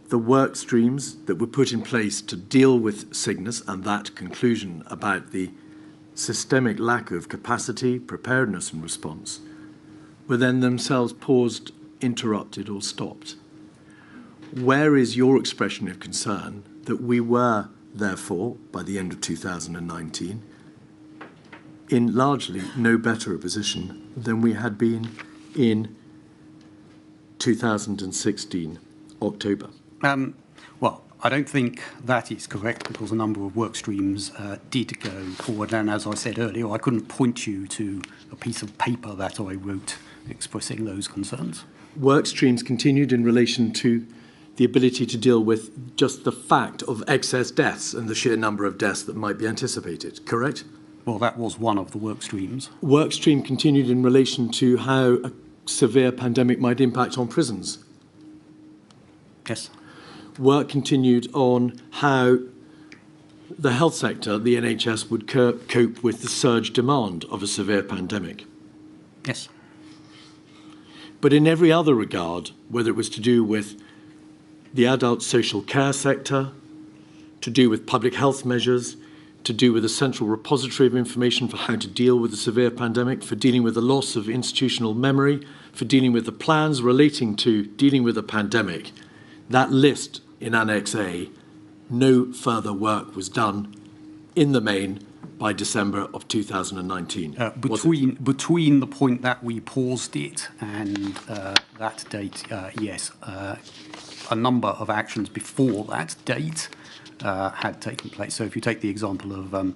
the work streams that were put in place to deal with Cygnus and that conclusion about the systemic lack of capacity, preparedness and response were then themselves paused, interrupted or stopped. Where is your expression of concern that we were, therefore, by the end of 2019, in largely no better a position than we had been in 2016, October? Well, I don't think that is correct because a number of work streams did go forward. And as I said earlier, I couldn't point you to a piece of paper that I wrote expressing those concerns. Work streams continued in relation to the ability to deal with just the fact of excess deaths and the sheer number of deaths that might be anticipated, correct? Well, that was one of the work streams. Work stream continued in relation to how a severe pandemic might impact on prisons. Yes. Work continued on how the health sector, the NHS, would cope with the surge demand of a severe pandemic. Yes. But in every other regard, whether it was to do with the adult social care sector, to do with public health measures, to do with a central repository of information for how to deal with the severe pandemic, for dealing with the loss of institutional memory, for dealing with the plans relating to dealing with a pandemic, that list in Annex A, no further work was done in the main by December of 2019. Between the point that we paused it and that date, yes, a number of actions before that date had taken place. So if you take the example of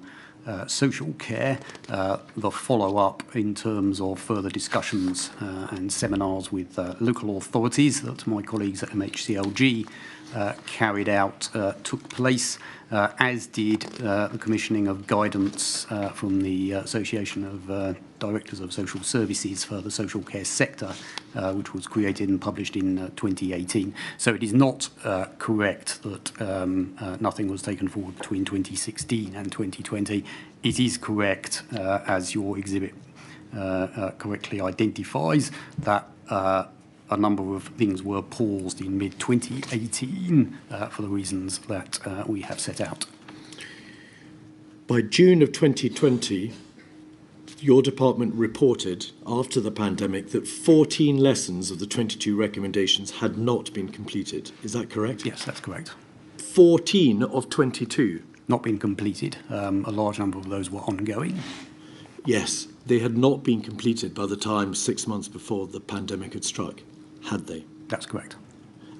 social care, the follow-up in terms of further discussions and seminars with local authorities that my colleagues at MHCLG carried out took place, as did the commissioning of guidance from the Association of Directors of Social Services for the social care sector, which was created and published in 2018. So it is not correct that nothing was taken forward between 2016 and 2020. It is correct, as your exhibit correctly identifies, that a number of things were paused in mid-2018 for the reasons that we have set out. By June of 2020, your department reported, after the pandemic, that 14 lessons of the 22 recommendations had not been completed. Is that correct? Yes, that's correct. 14 of 22? Not been completed. A large number of those were ongoing. Yes, they had not been completed by the time 6 months before the pandemic had struck, had they? That's correct.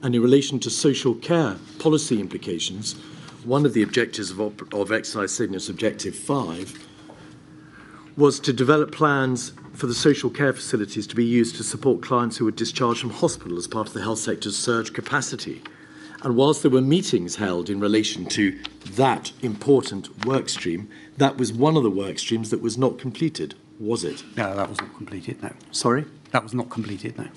And in relation to social care policy implications, one of the objectives of Exercise Cygnus Objective 5 was to develop plans for the social care facilities to be used to support clients who were discharged from hospital as part of the health sector's surge capacity. And whilst there were meetings held in relation to that important work stream, that was one of the work streams that was not completed, was it? No, that was not completed, no. Sorry? That was not completed, no.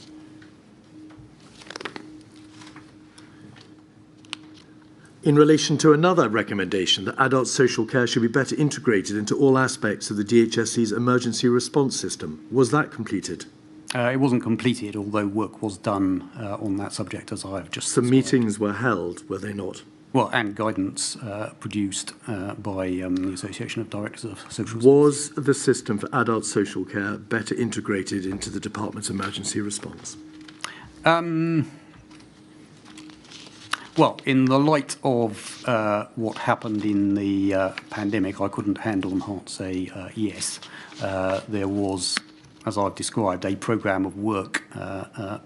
In relation to another recommendation that adult social care should be better integrated into all aspects of the DHSC's emergency response system, was that completed? It wasn't completed, although work was done on that subject, as I have just Some meetings were held, were they not? Well, and guidance produced by the Association of Directors of Social Services. Was the system for adult social care better integrated into the department's emergency response? Well, in the light of what happened in the pandemic, I couldn't hand on heart say yes. There was, as I've described, a programme of work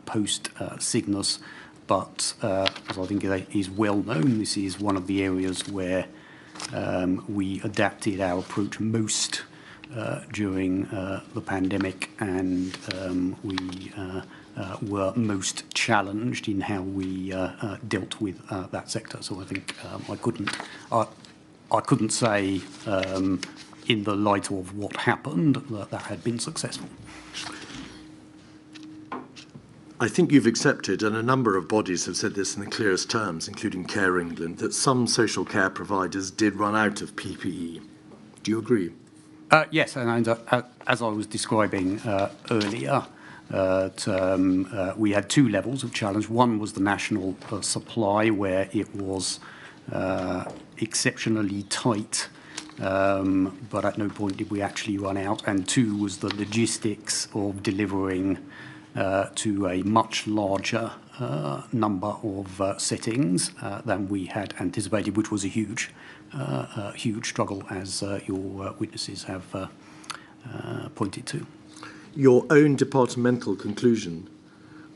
post-Cygnus, but as I think is well known, this is one of the areas where we adapted our approach most during the pandemic, and we were most challenged in how we dealt with that sector. So I think I couldn't say in the light of what happened that had been successful. I think you've accepted, and a number of bodies have said this in the clearest terms, including Care England, that some social care providers did run out of PPE. Do you agree? Yes, and as I was describing earlier, we had two levels of challenge. One was the national supply, where it was exceptionally tight, but at no point did we actually run out. And two was the logistics of delivering to a much larger number of settings than we had anticipated, which was a huge struggle, as your witnesses have pointed to. Your own departmental conclusion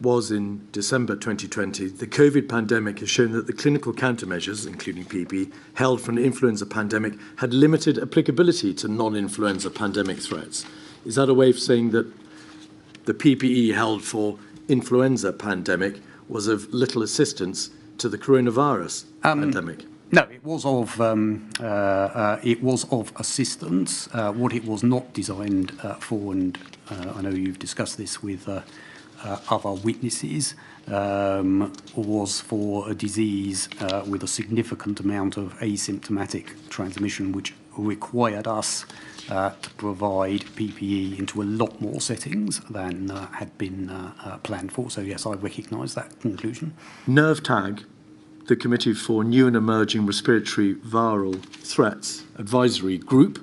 was in December 2020, the COVID pandemic has shown that the clinical countermeasures, including PPE, held for an influenza pandemic had limited applicability to non-influenza pandemic threats. Is that a way of saying that the PPE held for influenza pandemic was of little assistance to the coronavirus pandemic? No, it was of assistance. What it was not designed for, and I know you've discussed this with other witnesses, was for a disease with a significant amount of asymptomatic transmission, which required us to provide PPE into a lot more settings than had been planned for. So yes, I recognise that conclusion. NERVTAG, the Committee for New and Emerging Respiratory Viral Threats Advisory Group,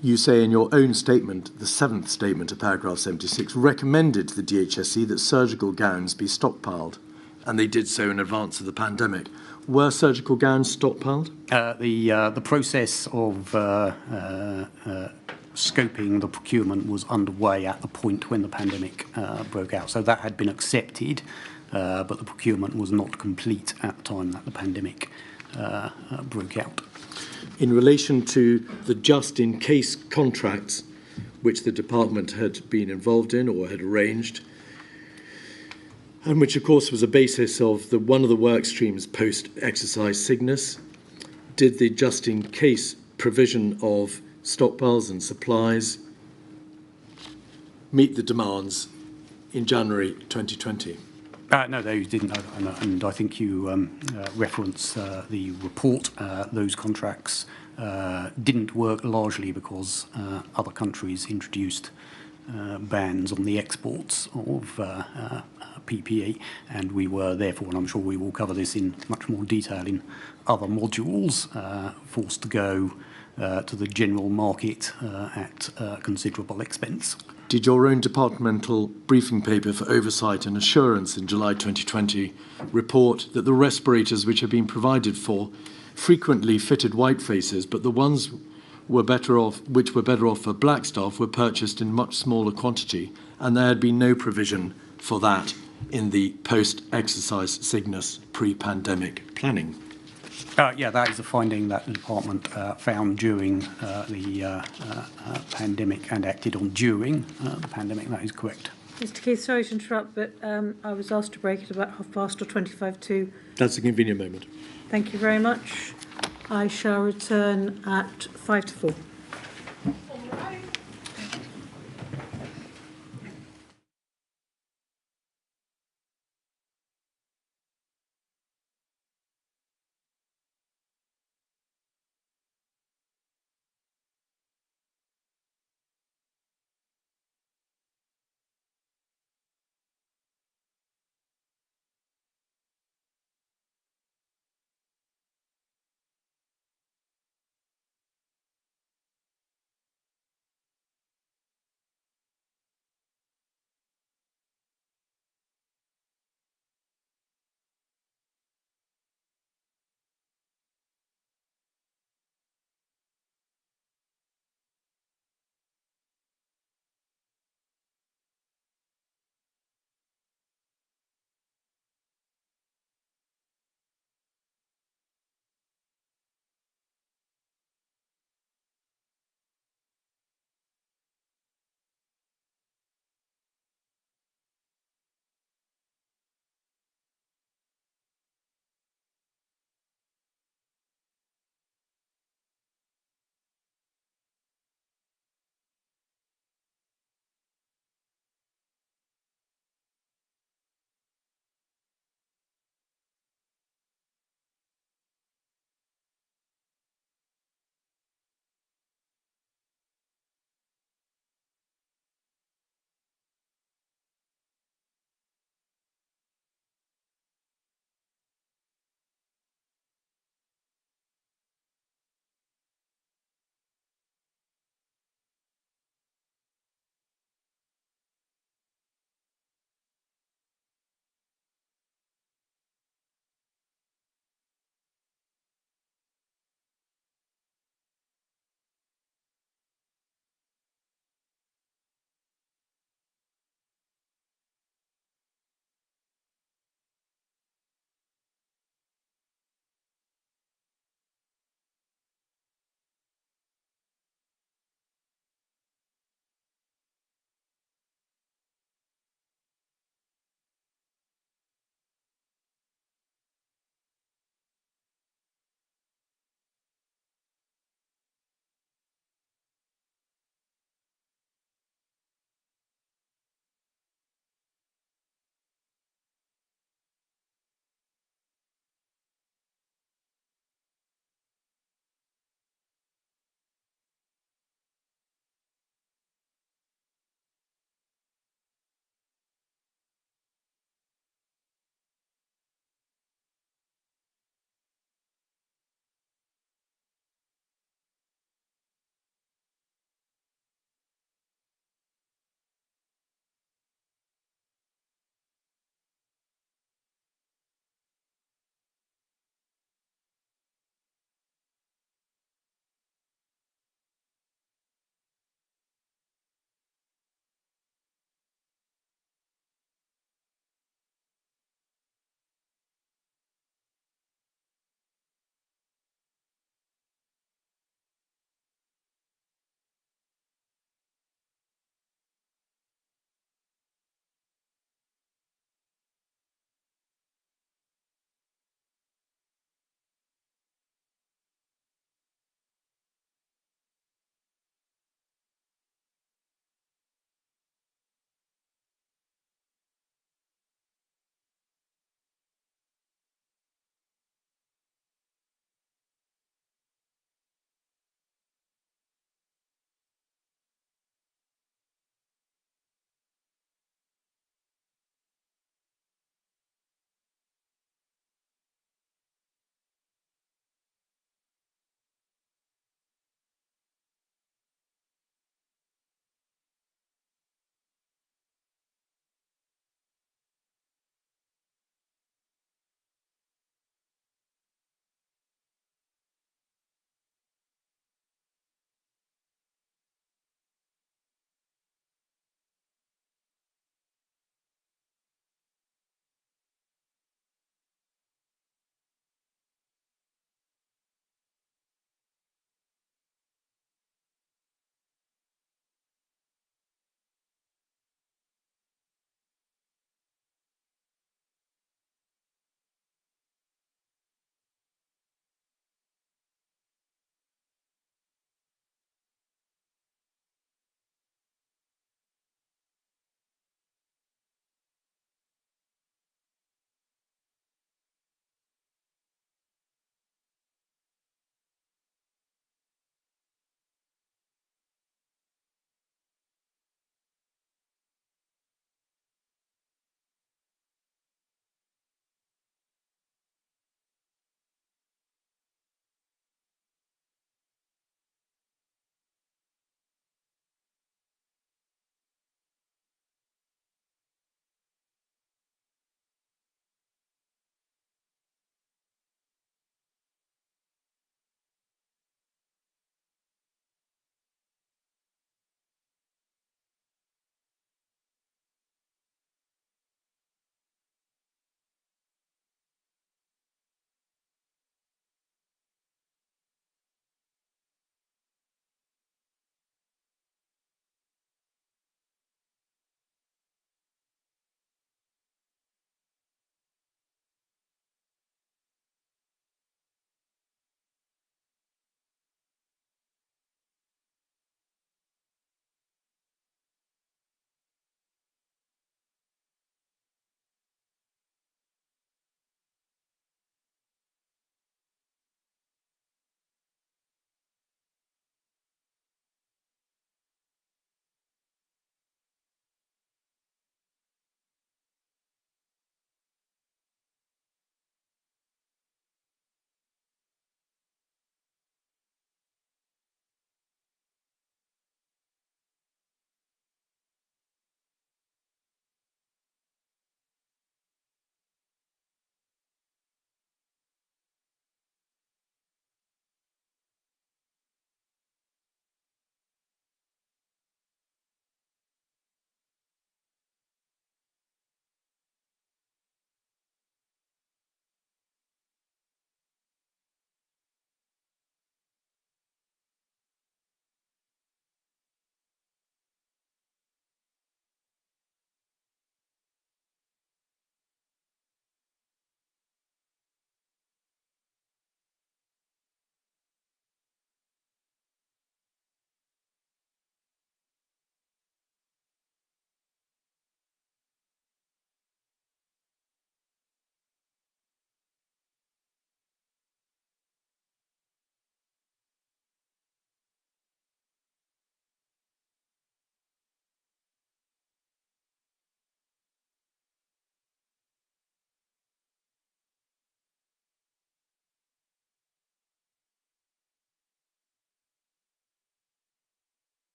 you say in your own statement, the 7th statement of paragraph 76, recommended to the DHSC that surgical gowns be stockpiled, and they did so in advance of the pandemic. Were surgical gowns stockpiled? The process of scoping the procurement was underway at the point when the pandemic broke out. So that had been accepted, but the procurement was not complete at the time that the pandemic broke out. In relation to the just-in-case contracts which the department had been involved in or had arranged, and which, of course, was a basis of one of the work streams post-exercise Cygnus, did the just-in-case provision of stockpiles and supplies meet the demands in January 2020? No, those didn't, and I think you reference the report. Those contracts didn't work largely because other countries introduced bans on the exports of PPE, and we were therefore, and I'm sure we will cover this in much more detail in other modules, forced to go to the general market at considerable expense. Did your own departmental briefing paper for oversight and assurance in July 2020 report that the respirators which had been provided for frequently fitted white faces, but the ones which were better off for black staff were purchased in much smaller quantity, and there had been no provision for that in the post-exercise Cygnus pre-pandemic planning? Yeah, that is a finding that the department found during the pandemic and acted on during the pandemic. That is correct. Mr. Keith, sorry to interrupt, but I was asked to break at about 2:30 or 25 to. That's a convenient moment. Thank you very much. I shall return at 5 to 4.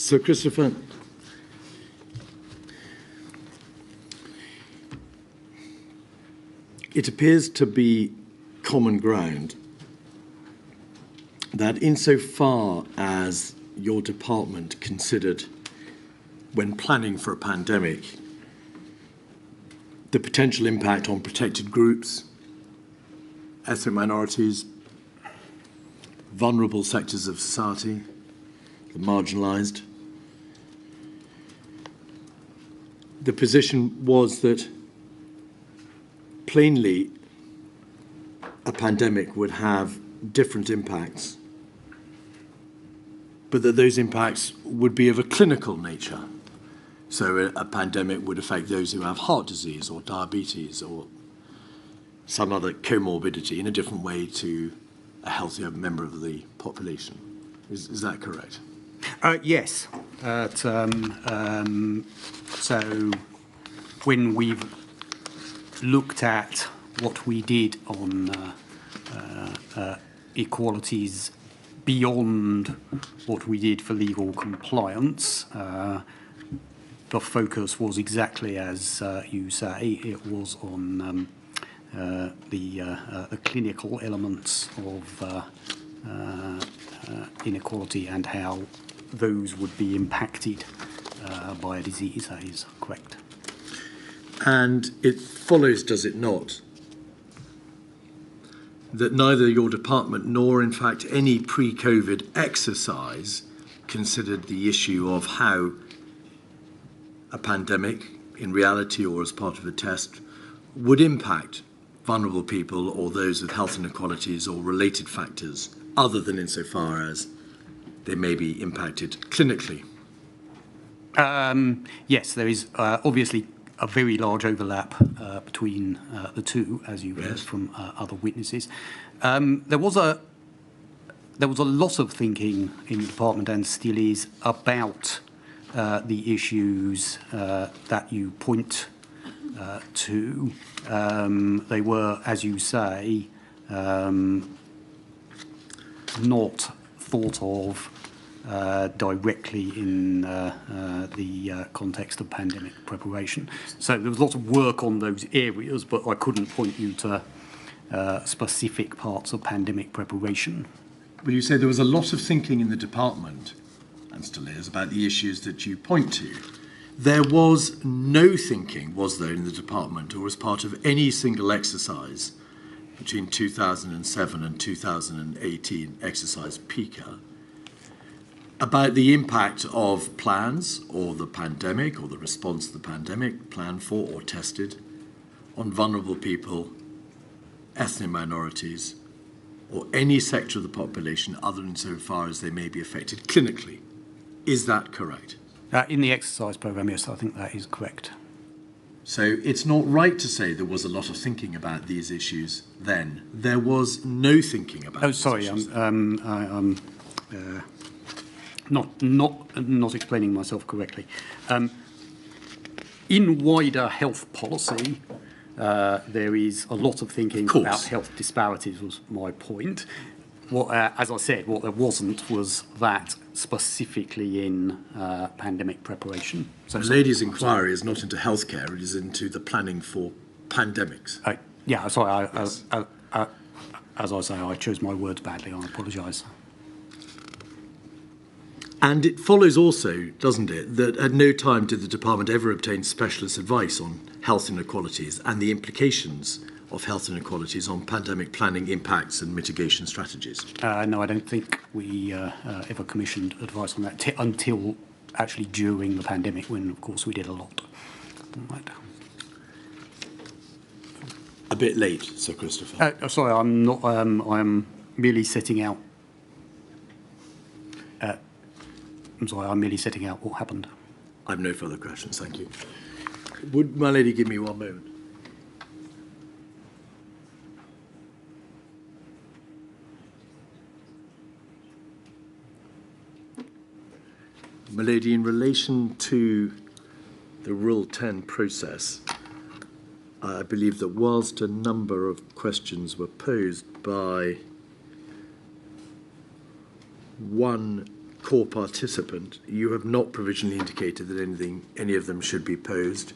Sir Christopher, it appears to be common ground that insofar as your department considered, when planning for a pandemic, the potential impact on protected groups, ethnic minorities, vulnerable sectors of society, the marginalised, the position was that plainly a pandemic would have different impacts, but that those impacts would be of a clinical nature. So a pandemic would affect those who have heart disease or diabetes or some other comorbidity in a different way to a healthier member of the population. Is that correct? Yes. So when we've looked at what we did on equalities beyond what we did for legal compliance, the focus was exactly as you say. It was on the clinical elements of inequality and how those would be impacted by a disease. That is correct. And it follows, does it not, that neither your department nor, in fact, any pre-COVID exercise considered the issue of how a pandemic, in reality or as part of a test, would impact vulnerable people or those with health inequalities or related factors, other than insofar as they may be impacted clinically? Yes, there is obviously a very large overlap between the two, as you heard from other witnesses. There was a lot of thinking in the department, and still is, about the issues that you point to. They were, as you say, not thought of directly in the context of pandemic preparation. So there was lots of work on those areas, but I couldn't point you to specific parts of pandemic preparation. Well, you say there was a lot of thinking in the department, and still is, about the issues that you point to. There was no thinking, was there, in the department or as part of any single exercise between 2007 and 2018, exercise PICA, about the impact of plans or the pandemic or the response to the pandemic, planned for or tested, on vulnerable people, ethnic minorities, or any sector of the population other than so far as they may be affected clinically. Is that correct? In the exercise programme, yes, I think that is correct. So it's not right to say there was a lot of thinking about these issues then. There was no thinking about these issues. I'm not explaining myself correctly. In wider health policy, there is a lot of thinking about health disparities, was my point. As I said, what there wasn't was that specifically in pandemic preparation. So the lady's inquiry is not into healthcare, it is into the planning for pandemics. Yeah, sorry, as I say, I chose my words badly, I apologise. And it follows also, doesn't it, that at no time did the department ever obtain specialist advice on health inequalities and the implications of health inequalities on pandemic planning impacts and mitigation strategies? No, I don't think we ever commissioned advice on that until actually during the pandemic, when, of course, we did a lot. Right. A bit late, Sir Christopher. Sorry, I'm not. I'm merely setting out. I'm sorry, I'm merely setting out what happened. I have no further questions, thank you. Would my lady give me one moment? My lady, in relation to the Rule 10 process, I believe that whilst a number of questions were posed by one core participant, you have not provisionally indicated that any of them should be posed,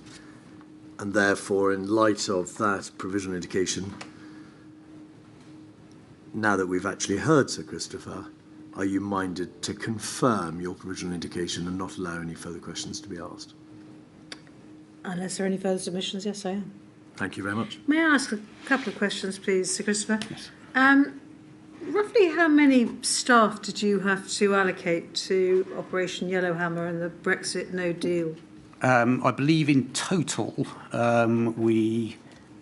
and therefore, in light of that provisional indication, now that we've actually heard Sir Christopher, are you minded to confirm your provisional indication and not allow any further questions to be asked? Unless there are any further submissions, yes, I am. Thank you very much. May I ask a couple of questions, please, Sir Christopher? Yes. Roughly how many staff did you have to allocate to Operation Yellowhammer and the Brexit no deal? I believe in total we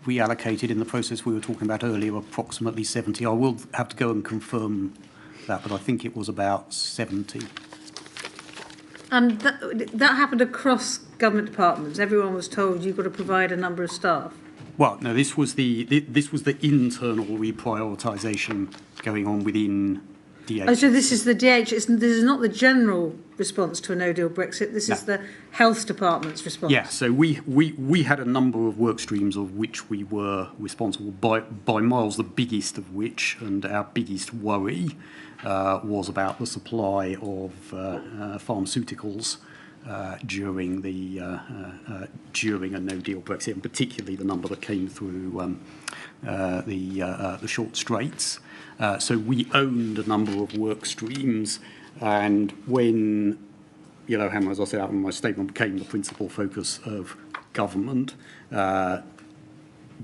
allocated in the process we were talking about earlier approximately 70. I will have to go and confirm that, but I think it was about 70. And that happened across government departments. Everyone was told you've got to provide a number of staff. Well, no, this was the internal reprioritisation going on within DH. Oh, so this is the DH. This is not the general response to a no-deal Brexit. This is the health department's response. Yeah, so we had a number of work streams of which we were responsible, by miles the biggest of which, and our biggest worry, was about the supply of pharmaceuticals during a no-deal Brexit, and particularly the number that came through the short straits. So we owned a number of work streams, and when Yellowhammer, as I said out in my statement, became the principal focus of government,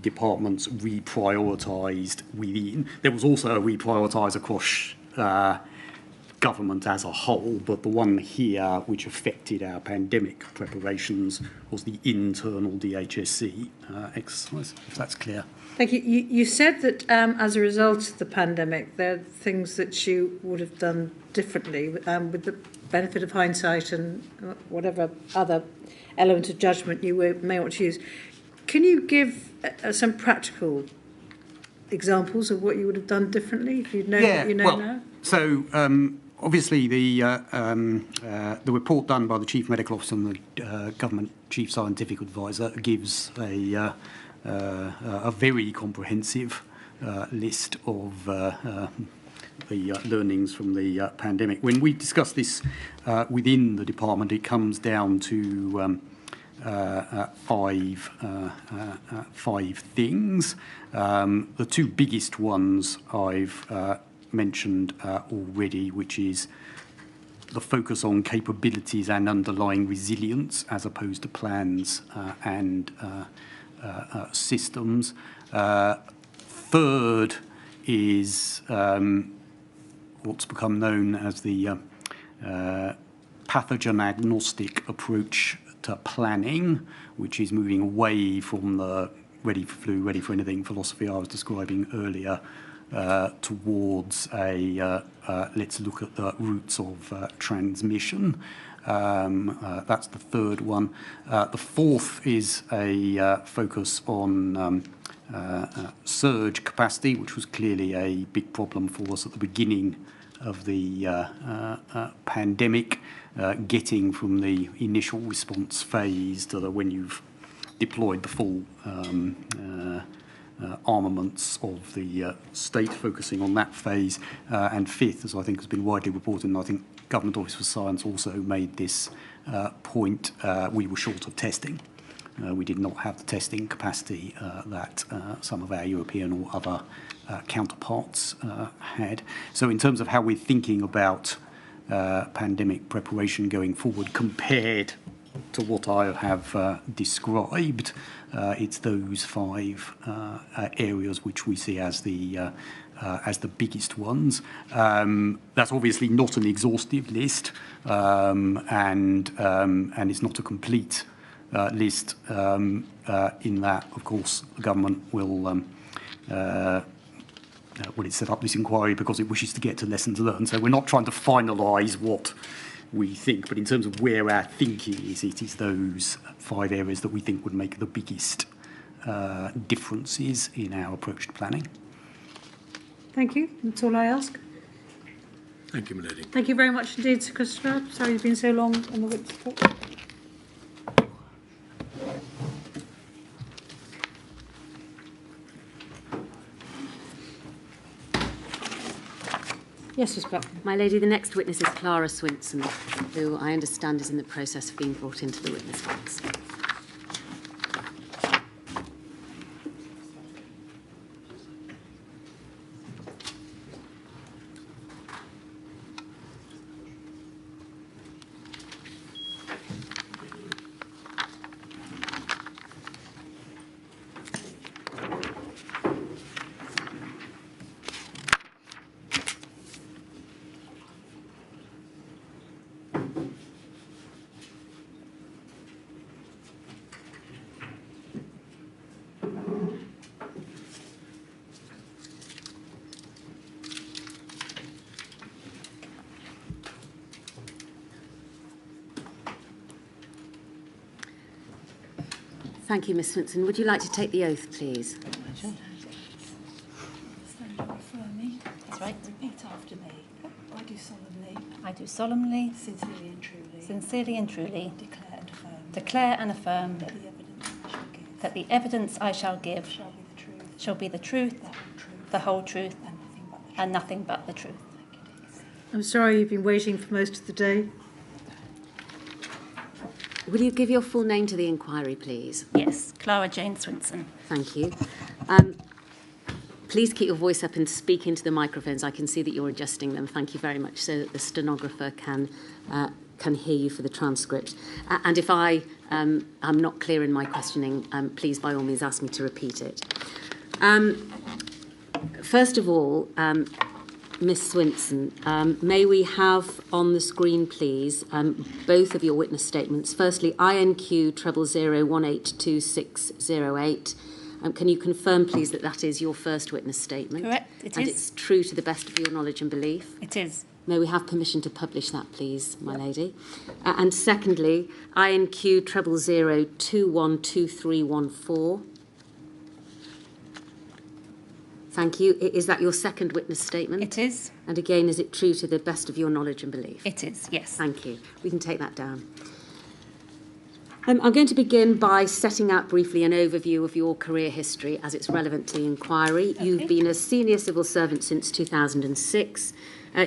departments reprioritised within. There was also a reprioritise across government as a whole, but the one here which affected our pandemic preparations was the internal DHSC exercise, if that's clear. Thank you. You said that as a result of the pandemic, there are things that you would have done differently with the benefit of hindsight and whatever other element of judgment you may want to use. Can you give some practical examples of what you would have done differently if you'd known what you know now? So obviously the report done by the Chief Medical Officer and the Government Chief Scientific Advisor gives a very comprehensive list of the learnings from the pandemic. When we discuss this within the department, it comes down to five things. The two biggest ones I've mentioned already, which is the focus on capabilities and underlying resilience as opposed to plans and systems. Third is what's become known as the pathogen agnostic approach to planning, which is moving away from the ready for flu, ready for anything philosophy I was describing earlier, towards a let's look at the routes of transmission. That's the third one. The fourth is a focus on surge capacity, which was clearly a big problem for us at the beginning of the pandemic, getting from the initial response phase to when you've deployed the full armaments of the state, focusing on that phase. And fifth, as I think has been widely reported, and I think Government Office for Science also made this point, we were short of testing. We did not have the testing capacity that some of our European or other counterparts had. So in terms of how we're thinking about pandemic preparation going forward compared to what I have described, it's those five areas which we see as the biggest ones. That's obviously not an exhaustive list, and it's not a complete list in that, of course, the government will it set up this inquiry because it wishes to get to lessons learned. So we're not trying to finalise what we think, but in terms of where our thinking is, it is those five areas that we think would make the biggest differences in our approach to planning. Thank you. That's all I ask. Thank you, Milady. Thank you very much indeed, Sir Christopher. Sorry you've been so long on the witness report. Yes. Yes, Ms. Blackman. My lady, the next witness is Clara Swinson, who I understand is in the process of being brought into the witness box. Thank you, Ms Swinson. Would you like to take the oath, please? Stand up before me. That's right. Repeat after me. I do solemnly, I do solemnly, sincerely and truly sincerely and truly declare and affirm declare and affirm that the evidence I shall give that the evidence I shall give shall be the truth, shall be the truth, the whole truth, and nothing but the truth. and nothing but the truth. I'm sorry you've been waiting for most of the day. Will you give your full name to the inquiry, please? Yes, Clara Jane Swinson. Thank you. Please keep your voice up and speak into the microphones. I can see that you're adjusting them. Thank you very much, so that the stenographer can hear you for the transcript. And if I am not clear in my questioning, please, by all means, ask me to repeat it. First of all, Ms Swinson, may we have on the screen, please, both of your witness statements. Firstly, INQ 00182608. Can you confirm, please, that that is your first witness statement? Correct, it and is. it's true to the best of your knowledge and belief? It is. May we have permission to publish that, please, my lady? And secondly, INQ 00212314. Thank you. Is that your second witness statement? It is. And again, is it true to the best of your knowledge and belief? It is, yes. Thank you. We can take that down. I'm going to begin by setting out briefly an overview of your career history as it's relevant to the inquiry. Okay. You've been a senior civil servant since 2006.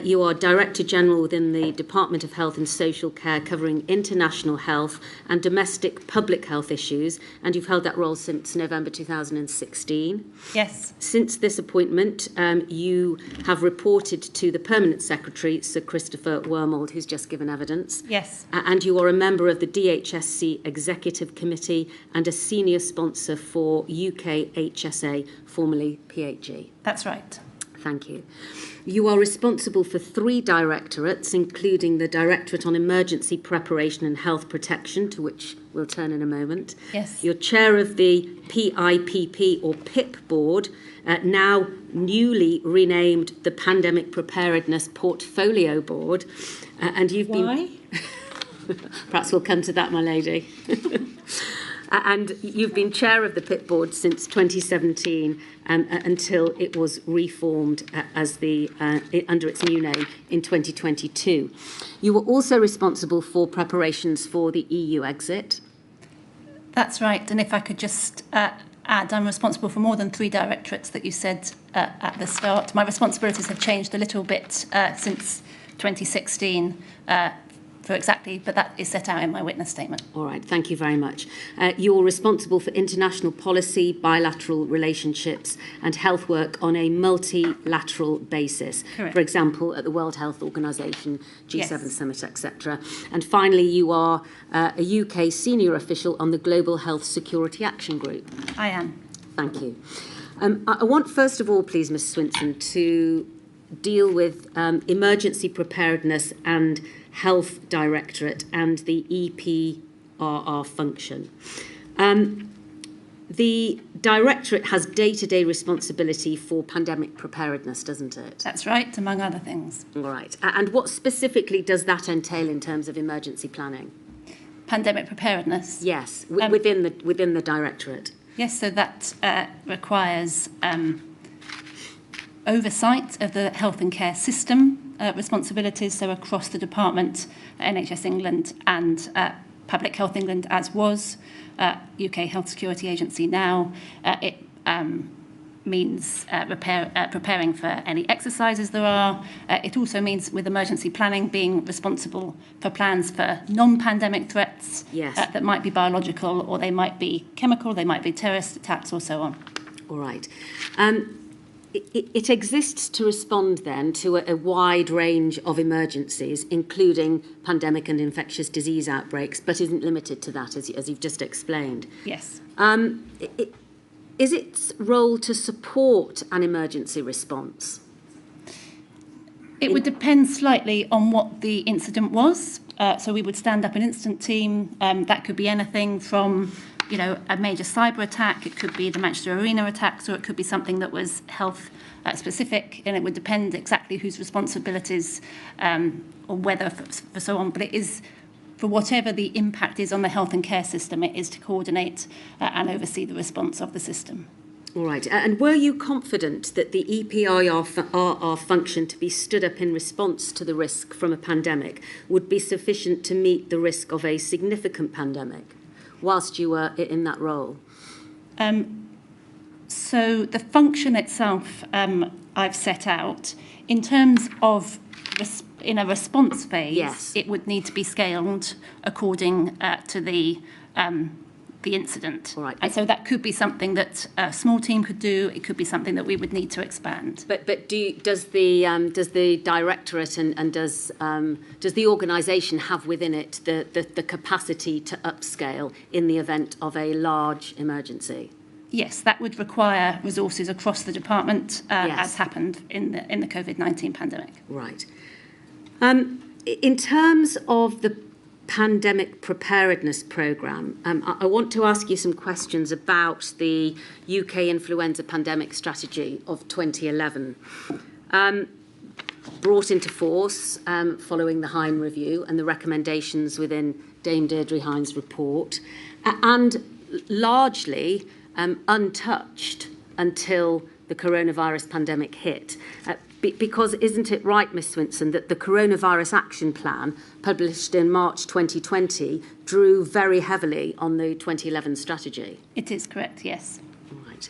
You are Director General within the Department of Health and Social Care, covering international health and domestic public health issues, and you've held that role since November 2016. Yes. Since this appointment, you have reported to the Permanent Secretary, Sir Christopher Wormold, who's just given evidence. Yes. And you are a member of the DHSC Executive Committee and a senior sponsor for UK HSA, formerly PHE. That's right. Thank you. You are responsible for 3 directorates, including the Directorate on Emergency Preparation and Health Protection, to which we'll turn in a moment. Yes. You're chair of the PIPP or PIP board, now newly renamed the Pandemic Preparedness Portfolio Board. And you've Why? been... Perhaps we'll come to that, my lady. And you've been chair of the PIP board since 2017 until it was reformed as under its new name in 2022. You were also responsible for preparations for the EU exit. That's right. And if I could just add, I'm responsible for more than 3 directorates that you said at the start. My responsibilities have changed a little bit since 2016. But that is set out in my witness statement. All right, thank you very much. You're responsible for international policy, bilateral relationships and health work on a multilateral basis. Correct. For example, at the World Health Organization, G7 Yes. Summit, etc. And finally, you are a UK senior official on the Global Health Security Action Group. I am. Thank you. I want, first of all, please, Ms Swinson, to deal with emergency preparedness and Health Directorate and the EPRR function. The Directorate has day-to-day responsibility for pandemic preparedness, doesn't it? That's right, among other things. All right. And what specifically does that entail in terms of emergency planning? Pandemic preparedness. Yes, within the Directorate. Yes, so that requires oversight of the health and care system responsibilities, so across the department, NHS England and Public Health England, as was, UK Health Security Agency now. It means preparing for any exercises there are. It also means, with emergency planning, being responsible for plans for non-pandemic threats that might be biological, or they might be chemical, they might be terrorist attacks, or so on. All right. It exists to respond then to a wide range of emergencies, including pandemic and infectious disease outbreaks, but isn't limited to that, as you've just explained. Yes. Is its role to support an emergency response? It would depend slightly on what the incident was. So we would stand up an incident team. That could be anything from, a major cyber attack. It could be the Manchester Arena attacks, or it could be something that was health specific, and it would depend exactly whose responsibilities or whether for so on. But it is, for whatever the impact is on the health and care system, it is to coordinate and oversee the response of the system. All right. And were you confident that the EPIR function to be stood up in response to the risk from a pandemic would be sufficient to meet the risk of a significant pandemic whilst you were in that role? So the function itself I've set out. In terms of in a response phase, it would need to be scaled according to the incident. All right. And so that could be something that a small team could do. It could be something that we would need to expand. But does the directorate and does the organisation have within it the capacity to upscale in the event of a large emergency? Yes, that would require resources across the department, as happened in the COVID-19 pandemic. Right. In terms of the pandemic preparedness programme, I want to ask you some questions about the UK influenza pandemic strategy of 2011. Brought into force following the Hine review and the recommendations within Dame Deirdre Hine's report, and largely untouched until the coronavirus pandemic hit. Because isn't it right, Ms Swinson, that the Coronavirus Action Plan, published in March 2020, drew very heavily on the 2011 strategy? It is correct, yes. Right.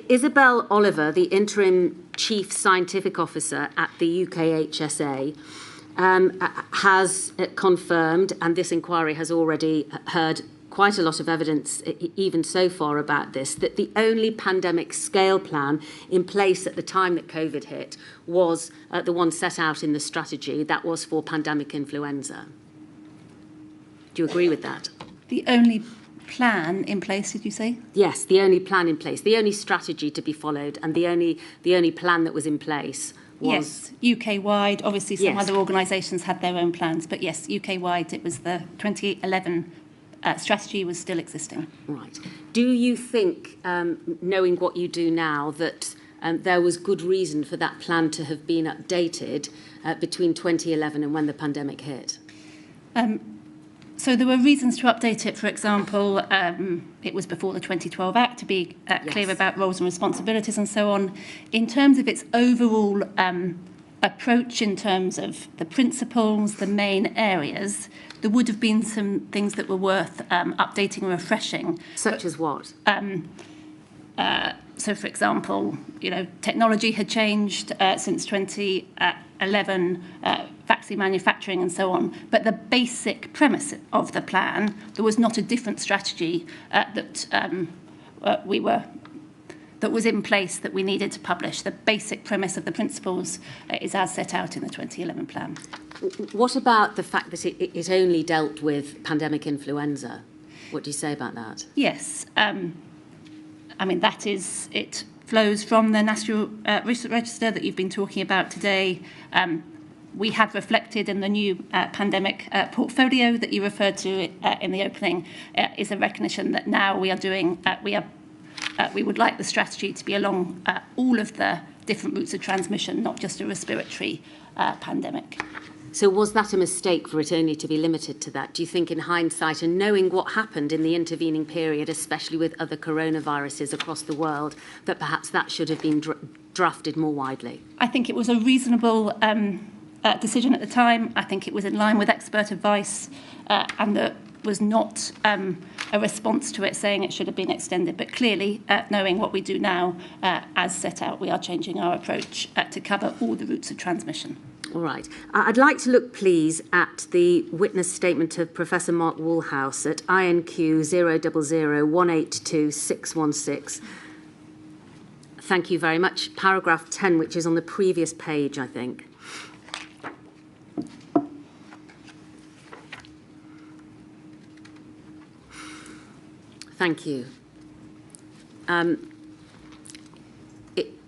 Isabel Oliver, the interim Chief Scientific Officer at the UKHSA, has confirmed, and this inquiry has already heard quite a lot of evidence, even so far, about this, that the only pandemic scale plan in place at the time that COVID hit was the one set out in the strategy. That was for pandemic influenza. Do you agree with that? The only plan in place, did you say? Yes, the only plan in place, the only strategy to be followed, and the only plan that was in place was... Yes, UK-wide. Obviously, some other organisations had their own plans, but yes, UK-wide, it was the 2011 strategy was still existing. Right. Do you think, knowing what you do now, that there was good reason for that plan to have been updated between 2011 and when the pandemic hit? So there were reasons to update it. For example, it was before the 2012 Act, to be clear about roles and responsibilities and so on. In terms of its overall approach, in terms of the principles, the main areas, there would have been some things that were worth updating and refreshing. Such as what? So, for example, technology had changed since 2011, vaccine manufacturing and so on. But the basic premise of the plan, there was not a different strategy that was in place that we needed to publish. The basic premise of the principles is as set out in the 2011 plan. What about the fact that it only dealt with pandemic influenza? What do you say about that? Yes. It flows from the National Register that you've been talking about today. We have reflected in the new pandemic portfolio that you referred to in the opening, is a recognition that now we are doing, we would like the strategy to be along all of the different routes of transmission, not just a respiratory pandemic. So was that a mistake for it only to be limited to that? Do you think in hindsight, and knowing what happened in the intervening period, especially with other coronaviruses across the world, that perhaps that should have been drafted more widely? I think it was a reasonable decision at the time. I think it was in line with expert advice, and was not a response to it saying it should have been extended. But clearly, knowing what we do now, as set out, we are changing our approach to cover all the routes of transmission. All right. I'd like to look, please, at the witness statement of Professor Mark Woolhouse at INQ 000182616. Thank you very much. Paragraph 10, which is on the previous page, I think. Thank you.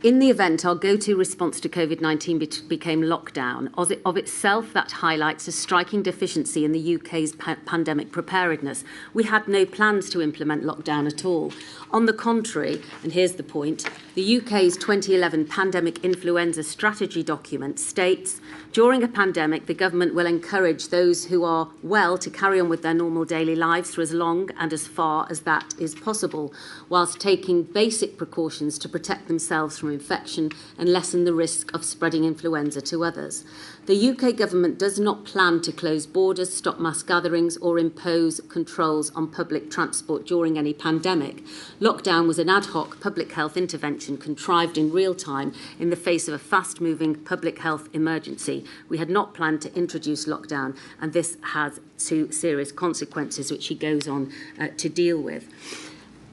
In the event our go-to response to COVID-19 became lockdown, of itself that highlights a striking deficiency in the UK's pandemic preparedness. We had no plans to implement lockdown at all. On the contrary, and here's the point, the UK's 2011 pandemic influenza strategy document states, during a pandemic, the government will encourage those who are well to carry on with their normal daily lives for as long and as far as that is possible, whilst taking basic precautions to protect themselves from infection and lessen the risk of spreading influenza to others. The UK government does not plan to close borders, stop mass gatherings or impose controls on public transport during any pandemic. Lockdown was an ad hoc public health intervention contrived in real time in the face of a fast-moving public health emergency. We had not planned to introduce lockdown, and this has two serious consequences, which he goes on to deal with.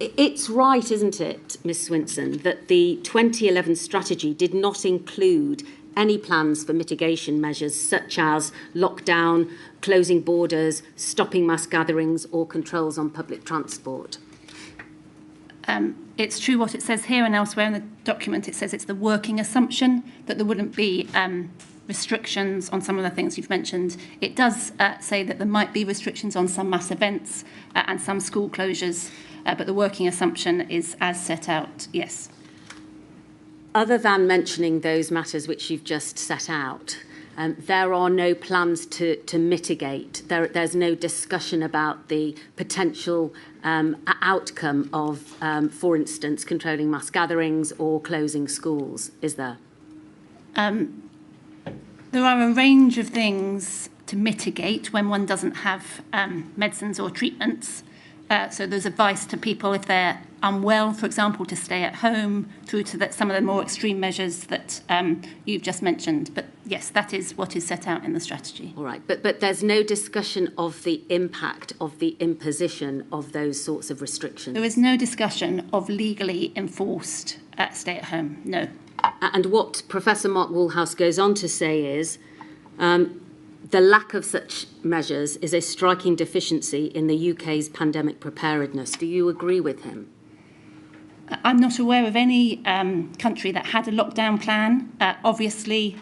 It's right, isn't it, Ms Swinson, that the 2011 strategy did not include any plans for mitigation measures such as lockdown, closing borders, stopping mass gatherings or controls on public transport? It's true what it says here and elsewhere in the document. It says it's the working assumption that there wouldn't be restrictions on some of the things you've mentioned. It does say that there might be restrictions on some mass events and some school closures, but the working assumption is as set out, yes. Other than mentioning those matters which you've just set out, there are no plans to mitigate. There's no discussion about the potential outcome of, for instance, controlling mass gatherings or closing schools, is there? There are a range of things to mitigate when one doesn't have medicines or treatments. So there's advice to people if they're unwell, for example, to stay at home, through to some of the more extreme measures that you've just mentioned. But yes, that is what is set out in the strategy. All right, but there's no discussion of the impact of the imposition of those sorts of restrictions? There is no discussion of legally enforced stay at home, no. And what Professor Mark Woolhouse goes on to say is, the lack of such measures is a striking deficiency in the UK's pandemic preparedness. Do you agree with him? I'm not aware of any country that had a lockdown plan. Obviously,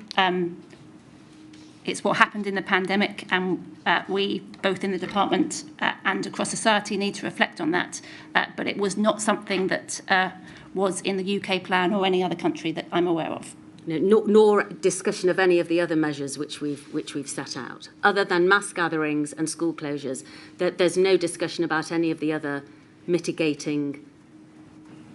it's what happened in the pandemic, and we, both in the department and across society, need to reflect on that. But it was not something that was in the UK plan or any other country that I'm aware of. No, nor discussion of any of the other measures which we've set out, other than mass gatherings and school closures. There's no discussion about any of the other mitigating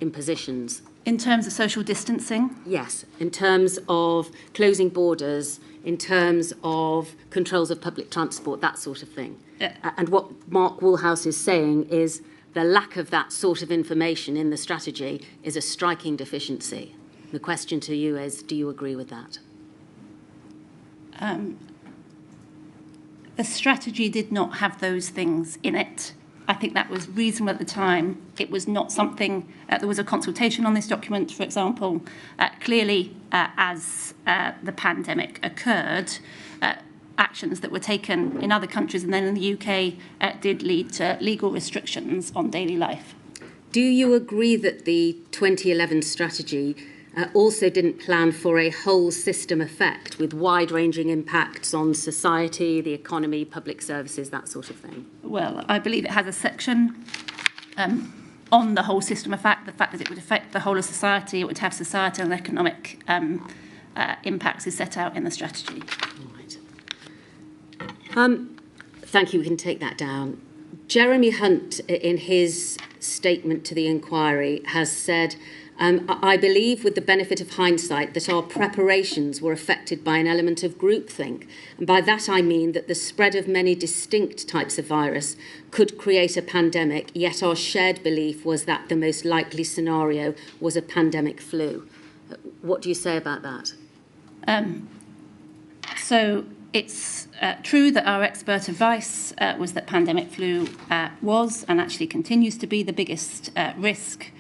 impositions. In terms of social distancing? Yes, in terms of closing borders, in terms of controls of public transport, that sort of thing. And what Mark Woolhouse is saying is the lack of that sort of information in the strategy is a striking deficiency. The question to you is, do you agree with that? The strategy did not have those things in it. I think that was reasonable at the time. It was not something, there was a consultation on this document, for example. Clearly, as the pandemic occurred, actions that were taken in other countries and then in the UK did lead to legal restrictions on daily life. Do you agree that the 2011 strategy also didn't plan for a whole system effect with wide-ranging impacts on society, the economy, public services, that sort of thing? Well, I believe it has a section on the whole system effect, the fact that it would affect the whole of society, it would have societal and economic impacts is set out in the strategy. All right. Thank you, we can take that down. Jeremy Hunt, in his statement to the inquiry, has said I believe, with the benefit of hindsight, that our preparations were affected by an element of groupthink. And by that I mean that the spread of many distinct types of virus could create a pandemic, yet our shared belief was that the most likely scenario was a pandemic flu. What do you say about that? So it's true that our expert advice was that pandemic flu was and actually continues to be the biggest risk.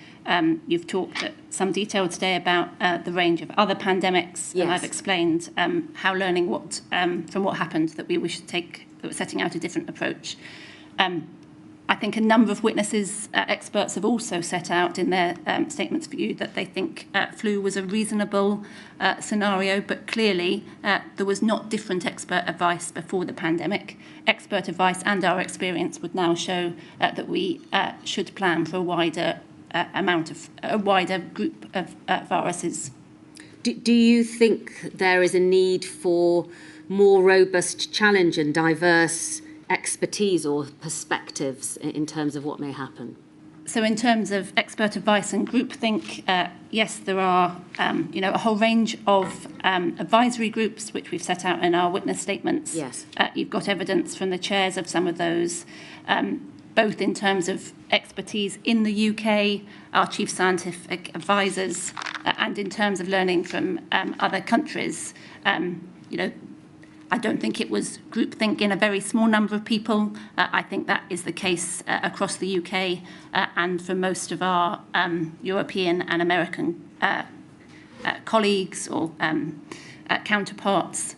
You've talked at some detail today about the range of other pandemics, and I've explained how learning what from what happened that we should take, that we're setting out a different approach. I think a number of witnesses, experts, have also set out in their statements for you that they think flu was a reasonable scenario, but clearly there was not different expert advice before the pandemic. Expert advice and our experience would now show that we should plan for a wider group of viruses. Do you think there is a need for more robust challenge and diverse expertise or perspectives in terms of what may happen? So in terms of expert advice and groupthink, yes, there are a whole range of advisory groups which we've set out in our witness statements. Yes. You've got evidence from the chairs of some of those, both in terms of expertise in the UK, our chief scientific advisors, and in terms of learning from other countries. I don't think it was groupthink in a very small number of people. I think that is the case across the UK and for most of our European and American colleagues or counterparts.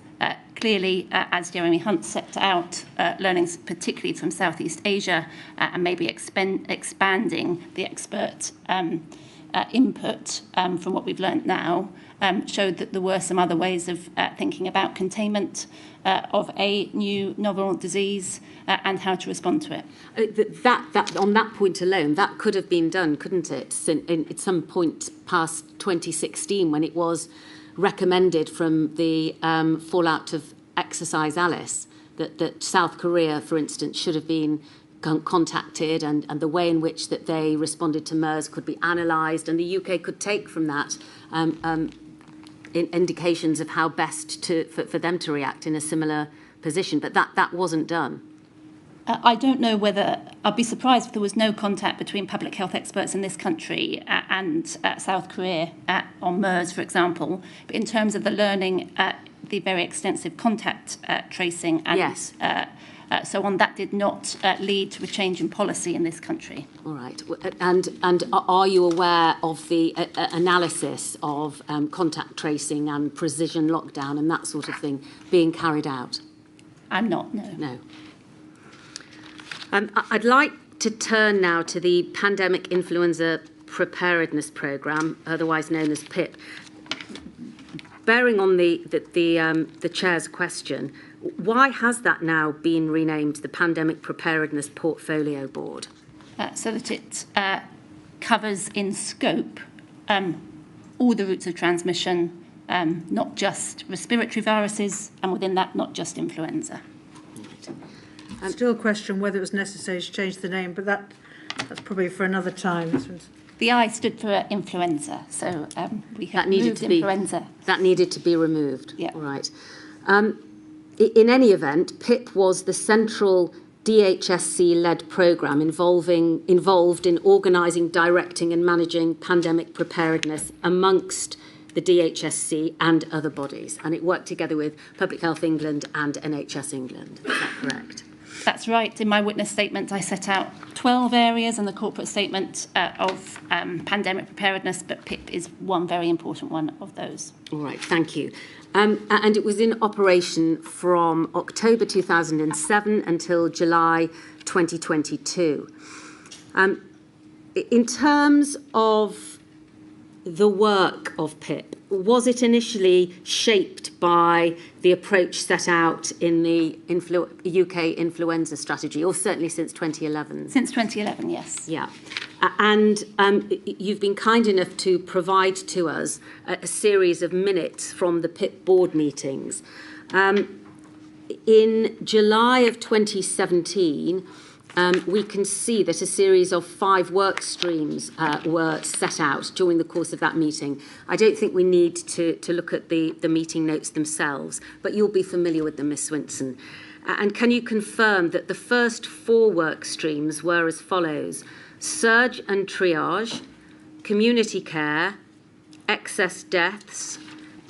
Clearly, as Jeremy Hunt set out, learning particularly from Southeast Asia and maybe expanding the expert input from what we've learnt now, showed that there were some other ways of thinking about containment of a new novel disease and how to respond to it. That on that point alone, that could have been done, couldn't it, at some point past 2016 when it was recommended from the fallout of Exercise Alice that South Korea, for instance, should have been contacted and the way in which that they responded to MERS could be analysed, and the UK could take from that indications of how best for them to react in a similar position. But that wasn't done. I don't know whether, I'd be surprised if there was no contact between public health experts in this country and South Korea on MERS, for example. But in terms of the learning, the very extensive contact tracing and yes. So on, that did not lead to a change in policy in this country. All right. And are you aware of the analysis of contact tracing and precision lockdown and that sort of thing being carried out? I'm not, no. No. I'd like to turn now to the Pandemic Influenza Preparedness Programme, otherwise known as PIP. Bearing on the Chair's question, why has that now been renamed the Pandemic Preparedness Portfolio Board? So that it covers in scope all the routes of transmission, not just respiratory viruses, and within that, not just influenza. Still question whether it was necessary to change the name, but that's probably for another time. This one's... The I stood for influenza, so we have removed influenza. That needed to be removed. Yeah. All right. In any event, PIP was the central DHSC-led programme involved in organising, directing and managing pandemic preparedness amongst the DHSC and other bodies. And it worked together with Public Health England and NHS England. Is that correct? That's right. In my witness statement, I set out 12 areas in the corporate statement of pandemic preparedness, but PIP is one very important one of those. All right, thank you. And it was in operation from October 2007 until July 2022. In terms of the work of PIP, was it initially shaped by the approach set out in the UK influenza strategy, or certainly since 2011? Since 2011, yes. Yeah. And you've been kind enough to provide to us a series of minutes from the PIP board meetings. In July of 2017, we can see that a series of 5 work streams were set out during the course of that meeting. I don't think we need to look at the meeting notes themselves, but you'll be familiar with them, Ms Swinson. And can you confirm that the first 4 work streams were as follows: surge and triage, community care, excess deaths,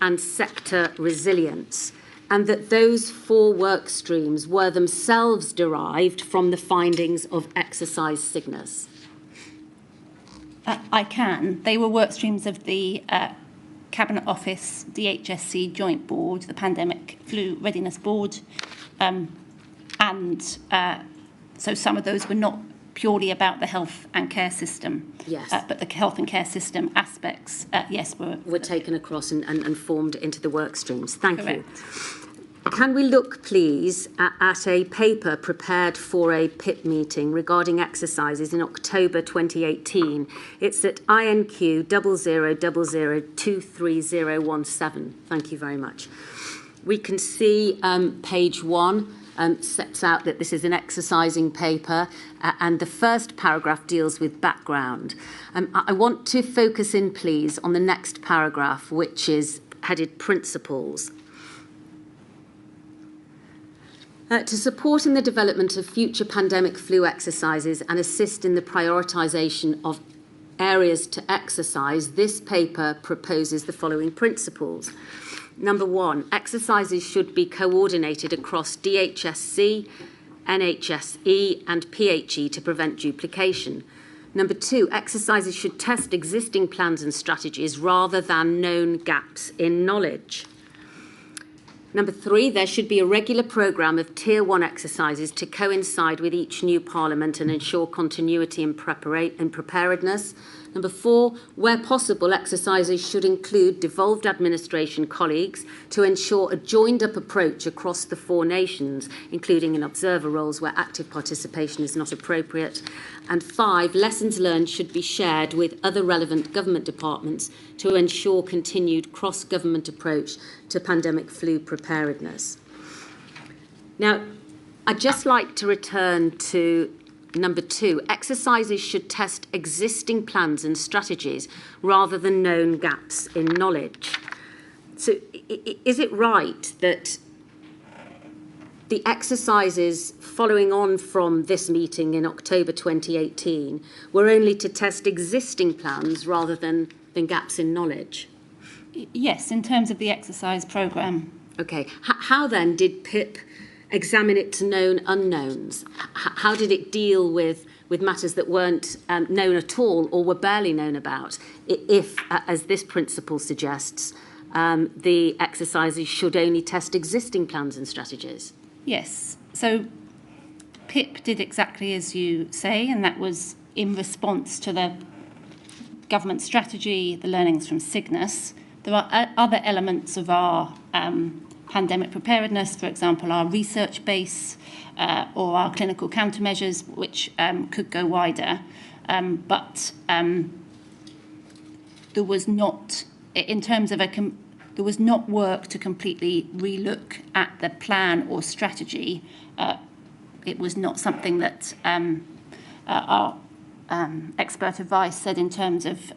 and sector resilience, and that those 4 work streams were themselves derived from the findings of exercise sickness? I can. They were work streams of the Cabinet Office, DHSC Joint Board, the Pandemic Flu Readiness Board, so some of those were not purely about the health and care system. Yes. But the health and care system aspects, yes, were taken across and formed into the work streams. Thank correct. you. Can we look, please, at a paper prepared for a PIP meeting regarding exercises in October 2018? It's at INQ 0000023017. Thank you very much. We can see page 1 sets out that this is an exercising paper, and the first paragraph deals with background. I want to focus in, please, on the next paragraph, which is headed Principles. To support in the development of future pandemic flu exercises and assist in the prioritisation of areas to exercise, this paper proposes the following principles. Number 1, exercises should be coordinated across DHSC, NHSE and PHE to prevent duplication. Number 2, exercises should test existing plans and strategies rather than known gaps in knowledge. Number 3, there should be a regular programme of Tier 1 exercises to coincide with each new Parliament and ensure continuity and preparedness. Number 4, where possible, exercises should include devolved administration colleagues to ensure a joined-up approach across the 4 nations, including in observer roles where active participation is not appropriate. And 5, lessons learned should be shared with other relevant government departments to ensure continued cross-government approach to pandemic flu preparedness. Now, I'd just like to return to number 2, exercises should test existing plans and strategies rather than known gaps in knowledge. So is it right that the exercises following on from this meeting in October 2018 were only to test existing plans rather than gaps in knowledge? Yes, in terms of the exercise programme. Okay. How then did PIP examine its known unknowns? How did it deal with matters that weren't known at all or were barely known about, if, as this principle suggests, the exercises should only test existing plans and strategies? Yes. So PIP did exactly as you say, and that was in response to the government strategy, the learnings from Cygnus. There are other elements of our pandemic preparedness, for example, our research base or our clinical countermeasures, which could go wider. But there was not, in terms of there was not work to completely relook at the plan or strategy. It was not something that our expert advice said in terms of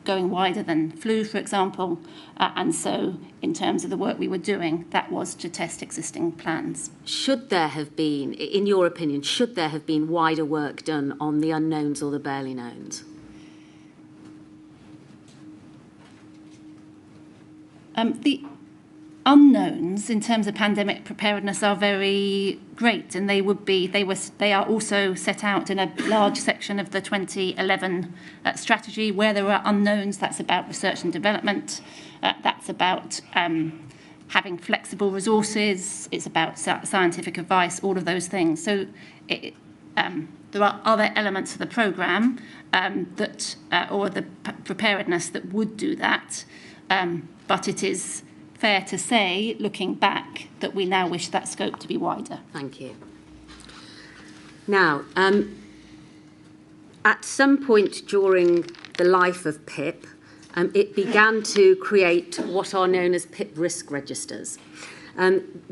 going wider than flu, for example, and so in terms of the work we were doing, that was to test existing plans. Should there have been, in your opinion, should there have been wider work done on the unknowns or the barely knowns? The unknowns in terms of pandemic preparedness are very great, and they are also set out in a large section of the 2011 strategy where there are unknowns. That's about research and development. That's about having flexible resources. It's about scientific advice, all of those things. So there are other elements of the programme or the preparedness that would do that, but it is fair to say, looking back, that we now wish that scope to be wider. Thank you. Now, at some point during the life of PIP, it began to create what are known as PIP risk registers.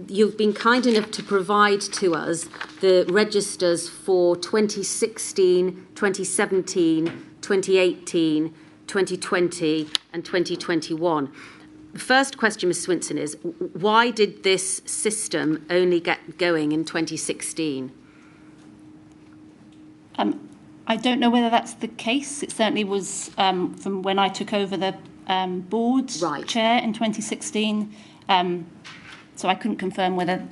You've been kind enough to provide to us the registers for 2016, 2017, 2018, 2020 and 2021. The first question, Ms Swinson, is why did this system only get going in 2016? I don't know whether that's the case. It certainly was from when I took over the board chair in 2016. So I couldn't confirm whether...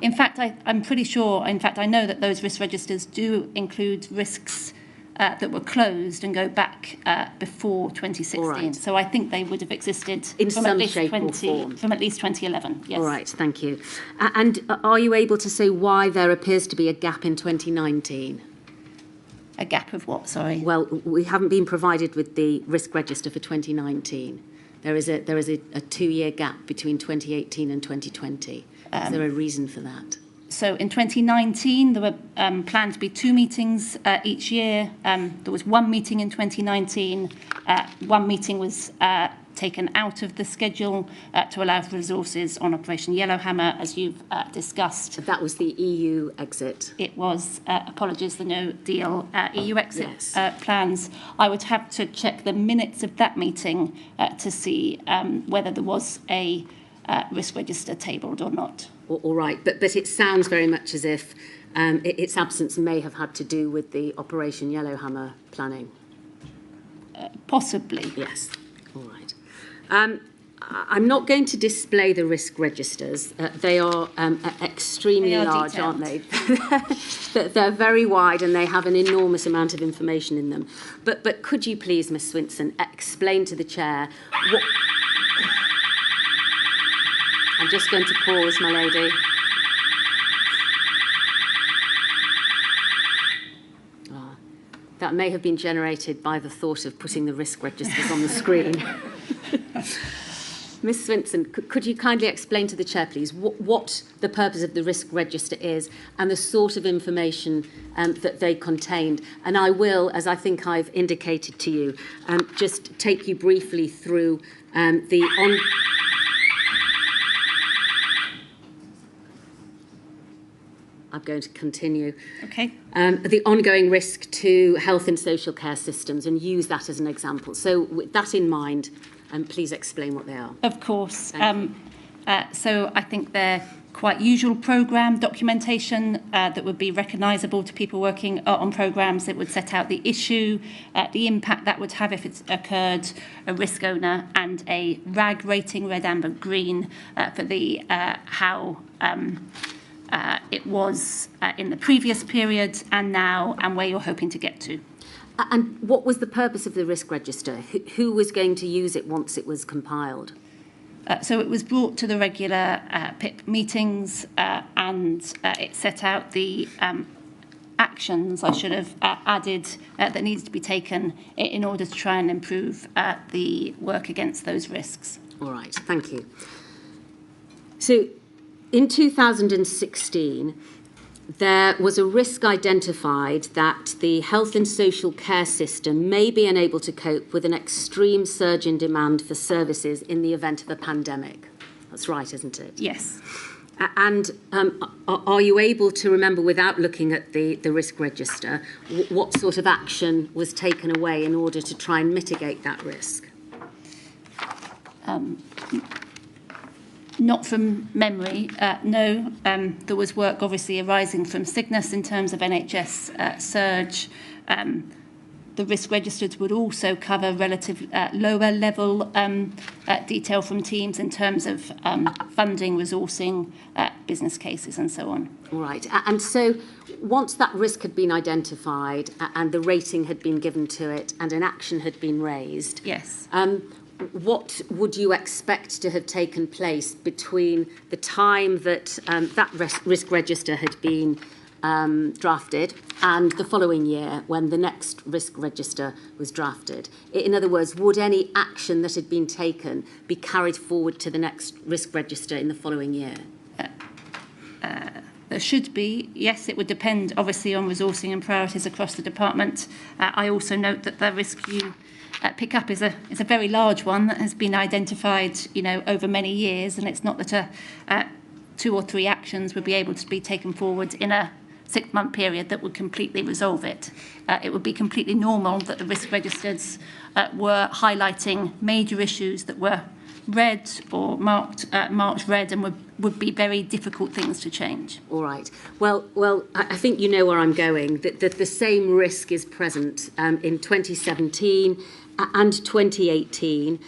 in fact, I'm pretty sure, in fact, I know that those risk registers do include risks that were closed and go back before 2016. Right. So I think they would have existed in some shape or form. From at least 2011, yes. All right, thank you. And are you able to say why there appears to be a gap in 2019? A gap of what, sorry? Well, we haven't been provided with the risk register for 2019. There is a 2-year gap between 2018 and 2020. Is there a reason for that? So in 2019, there were planned to be 2 meetings each year. There was 1 meeting in 2019. 1 meeting was taken out of the schedule to allow for resources on Operation Yellowhammer, as you've discussed. That was the EU exit. It was, apologies, the no deal EU exit plans. I would have to check the minutes of that meeting to see whether there was a risk register tabled or not. All right, but it sounds very much as if its absence may have had to do with the Operation Yellowhammer planning. Possibly. Yes. All right. I'm not going to display the risk registers. They are extremely large, detailed. Aren't they? They're very wide and they have an enormous amount of information in them. But could you please, Ms Swinson, explain to the Chair what... I'm just going to pause, my lady. That may have been generated by the thought of putting the risk registers on the screen. Ms Swinson, could you kindly explain to the Chair, please, what the purpose of the risk register is and the sort of information that they contained? And I will, as I think I've indicated to you, just take you briefly through the... I'm going to continue. Okay. The ongoing risk to health and social care systems and use that as an example. So with that in mind, please explain what they are. Of course. So I think they're quite usual programme documentation that would be recognisable to people working on programmes. That would set out the issue, the impact that would have if it's occurred, a risk owner, and a RAG rating, red, amber, green, for the how it was in the previous period and now, and where you're hoping to get to. And what was the purpose of the risk register? Who was going to use it once it was compiled? So it was brought to the regular PIP meetings and it set out the actions I should have added that needed to be taken in order to try and improve the work against those risks. All right, thank you. So in 2016, there was a risk identified that the health and social care system may be unable to cope with an extreme surge in demand for services in the event of a pandemic. That's right, isn't it? Yes. And are you able to remember, without looking at the risk register, what sort of action was taken away in order to try and mitigate that risk? Not from memory, no. There was work obviously arising from sickness in terms of NHS surge. The risk registers would also cover relative lower level detail from teams in terms of funding, resourcing, business cases and so on. All right. And so once that risk had been identified and the rating had been given to it and an action had been raised, yes. What would you expect to have taken place between the time that that risk register had been drafted and the following year when the next risk register was drafted? In other words, would any action that had been taken be carried forward to the next risk register in the following year? There should be, yes, it would depend obviously on resourcing and priorities across the department. I also note that the risk you pick up is a very large one that has been identified, over many years, and it's not that 2 or 3 actions would be able to be taken forward in a 6-month period that would completely resolve it. It would be completely normal that the risk registers were highlighting major issues that were red or marked red and would be very difficult things to change. All right. Well, I think you know where I'm going. That the same risk is present in 2017 and 2018.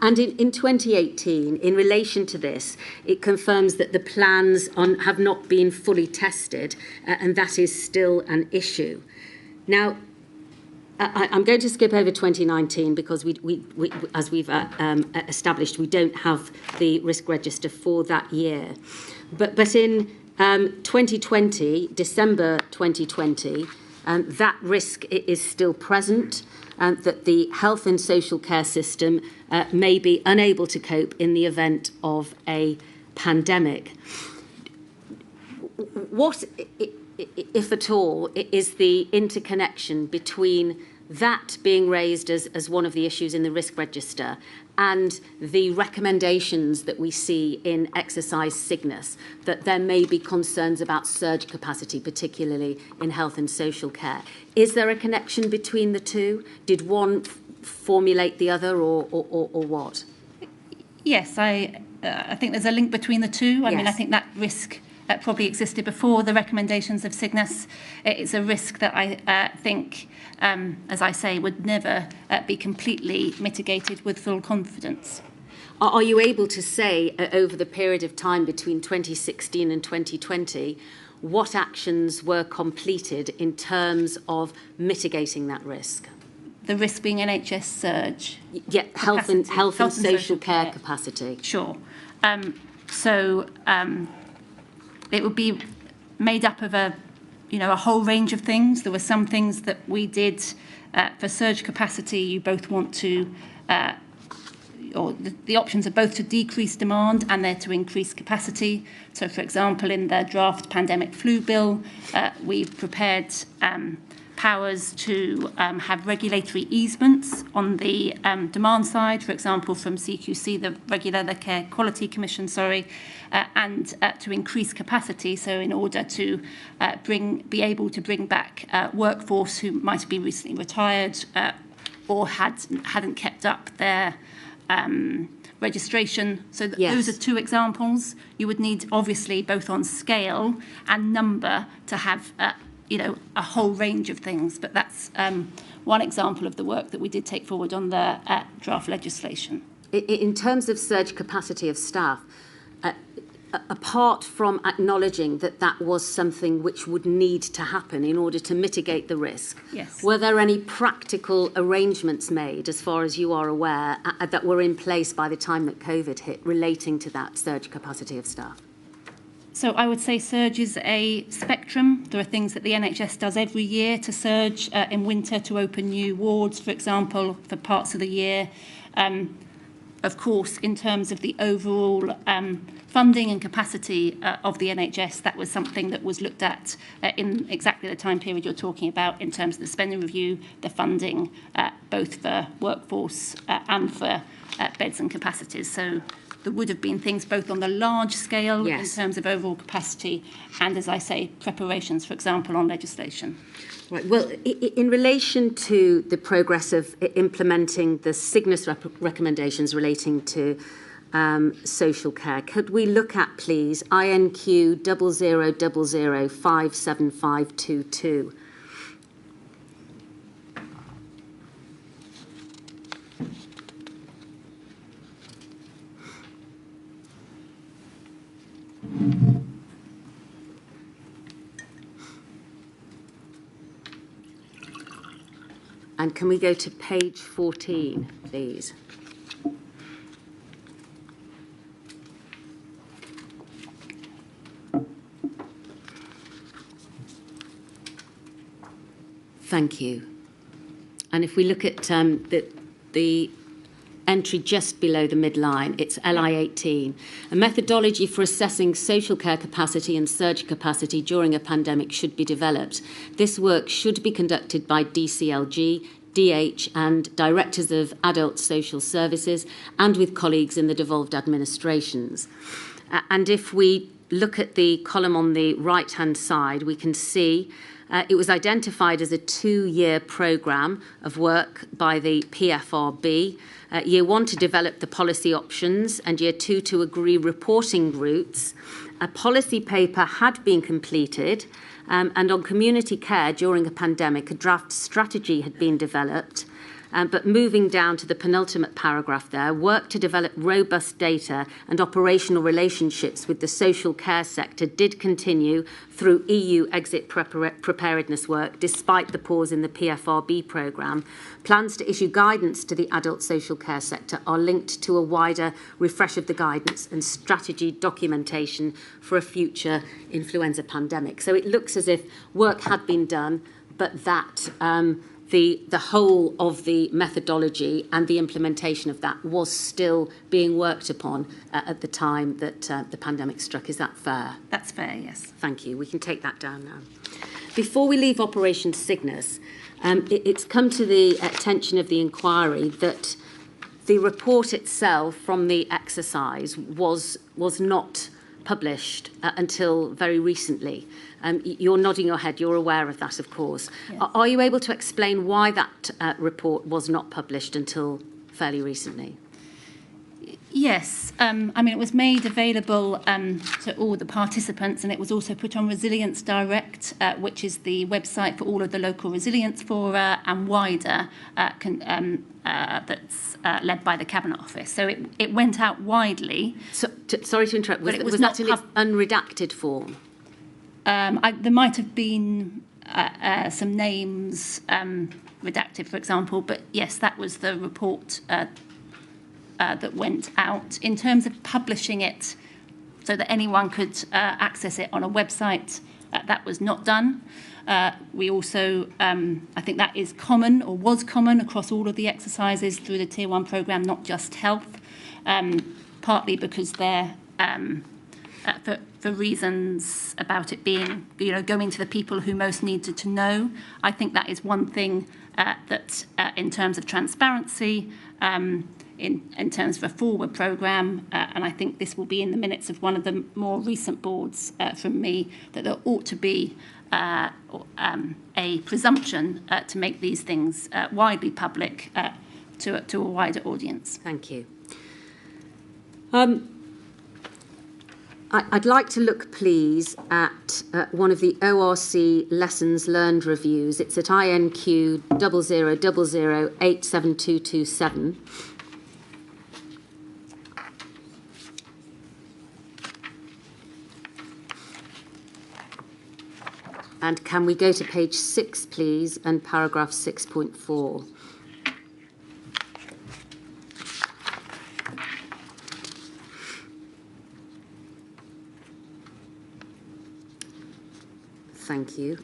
And in 2018, in relation to this, it confirms that the plans have not been fully tested, and that is still an issue. Now, I'm going to skip over 2019 because we as we've established, we don't have the risk register for that year. But in 2020, December 2020, that risk is still present, that the health and social care system may be unable to cope in the event of a pandemic. What, if at all, is the interconnection between that being raised as one of the issues in the risk register and the recommendations that we see in exercise Cygnus, that there may be concerns about surge capacity, particularly in health and social care? Is there a connection between the two? Did one formulate the other, or what? Yes, I think there's a link between the two. I mean, I think that risk probably existed before the recommendations of Cygnus. It's a risk that I think, as I say, would never be completely mitigated with full confidence. Are you able to say, over the period of time between 2016 and 2020, what actions were completed in terms of mitigating that risk? The risk being NHS surge. Yeah, health and social care capacity. Sure. It would be made up of a whole range of things. There were some things that we did for surge capacity. You both want to, or the options are both to decrease demand and they're to increase capacity. So, for example, in the draft pandemic flu bill, we've prepared powers to have regulatory easements on the demand side, for example, from CQC, the Regular Care Quality Commission, and to increase capacity, so in order to be able to bring back workforce who might have been recently retired or hadn't kept up their registration. So those are 2 examples. You would need, obviously, both on scale and number to have a whole range of things, but that's one example of the work that we did take forward on the draft legislation. In terms of surge capacity of staff, apart from acknowledging that that was something which would need to happen in order to mitigate the risk, yes, were there any practical arrangements made, as far as you are aware, that were in place by the time that COVID hit relating to that surge capacity of staff? So I would say surge is a spectrum. There are things that the NHS does every year to surge in winter, to open new wards, for example, for parts of the year. Of course, in terms of the overall funding and capacity of the NHS, that was something that was looked at in exactly the time period you're talking about, in terms of the spending review, the funding, both for workforce and for beds and capacities. So there would have been things both on the large scale, yes, in terms of overall capacity and, as I say, preparations, for example, on legislation. Right. Well, in relation to the progress of implementing the Cygnus recommendations relating to social care, could we look at, please, INQ 0000057522? And can we go to page 14, please? Thank you. And if we look at the entry just below the midline. It's LI18. A methodology for assessing social care capacity and surge capacity during a pandemic should be developed. This work should be conducted by DCLG, DH and Directors of Adult Social Services and with colleagues in the devolved administrations. And if we look at the column on the right-hand side, we can see it was identified as a 2-year programme of work by the PFRB. Year 1 to develop the policy options and Year 2 to agree reporting routes. A policy paper had been completed and on community care during a pandemic, a draft strategy had been developed. But moving down to the penultimate paragraph there, work to develop robust data and operational relationships with the social care sector did continue through EU exit preparedness work, despite the pause in the PFRB programme. Plans to issue guidance to the adult social care sector are linked to a wider refresh of the guidance and strategy documentation for a future influenza pandemic. So it looks as if work had been done, but that the whole of the methodology and the implementation of that was still being worked upon at the time that the pandemic struck. Is that fair? That's fair, yes. Thank you. We can take that down now. Before we leave Operation Cygnus, it's come to the attention of the inquiry that the report itself from the exercise was not published until very recently. You're nodding your head, you're aware of that, of course. Yes. Are you able to explain why that report was not published until fairly recently? Yes, I mean, it was made available to all the participants, and it was also put on Resilience Direct, which is the website for all of the local resilience fora and wider that's led by the Cabinet Office. So it went out widely. So, sorry to interrupt, was that in its unredacted form? There might have been some names redacted, for example, but yes, that was the report that went out. In terms of publishing it so that anyone could access it on a website, that was not done. We also, I think that is common or was common across all of the exercises through the Tier 1 programme, not just health, partly because they're for reasons about it being, going to the people who most needed to know. I think that is one thing that, in terms of transparency, in terms of a forward programme, and I think this will be in the minutes of one of the more recent boards from me, that there ought to be a presumption to make these things widely public to a wider audience. Thank you. I'd like to look, please, at one of the ORC Lessons Learned reviews. It's at INQ 0000087227. And can we go to page 6, please, and paragraph 6.4. Thank you.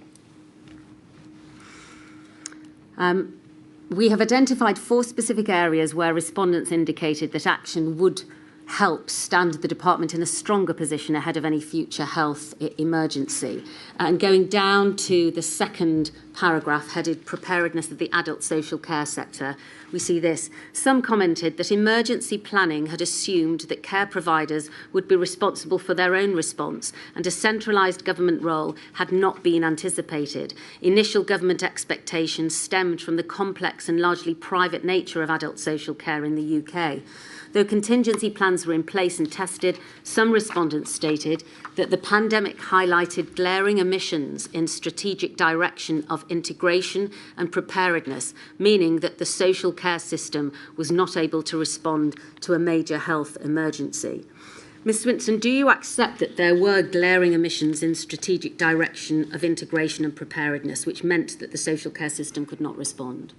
We have identified 4 specific areas where respondents indicated that action would help stand the department in a stronger position ahead of any future health emergency. And going down to the second paragraph headed Preparedness of the Adult Social Care Sector, we see this. Some commented that emergency planning had assumed that care providers would be responsible for their own response and a centralised government role had not been anticipated. Initial government expectations stemmed from the complex and largely private nature of adult social care in the UK. Though contingency plans were in place and tested, some respondents stated that the pandemic highlighted glaring omissions in strategic direction of integration and preparedness, meaning that the social care system was not able to respond to a major health emergency. Ms Swinson, do you accept that there were glaring omissions in strategic direction of integration and preparedness, which meant that the social care system could not respond?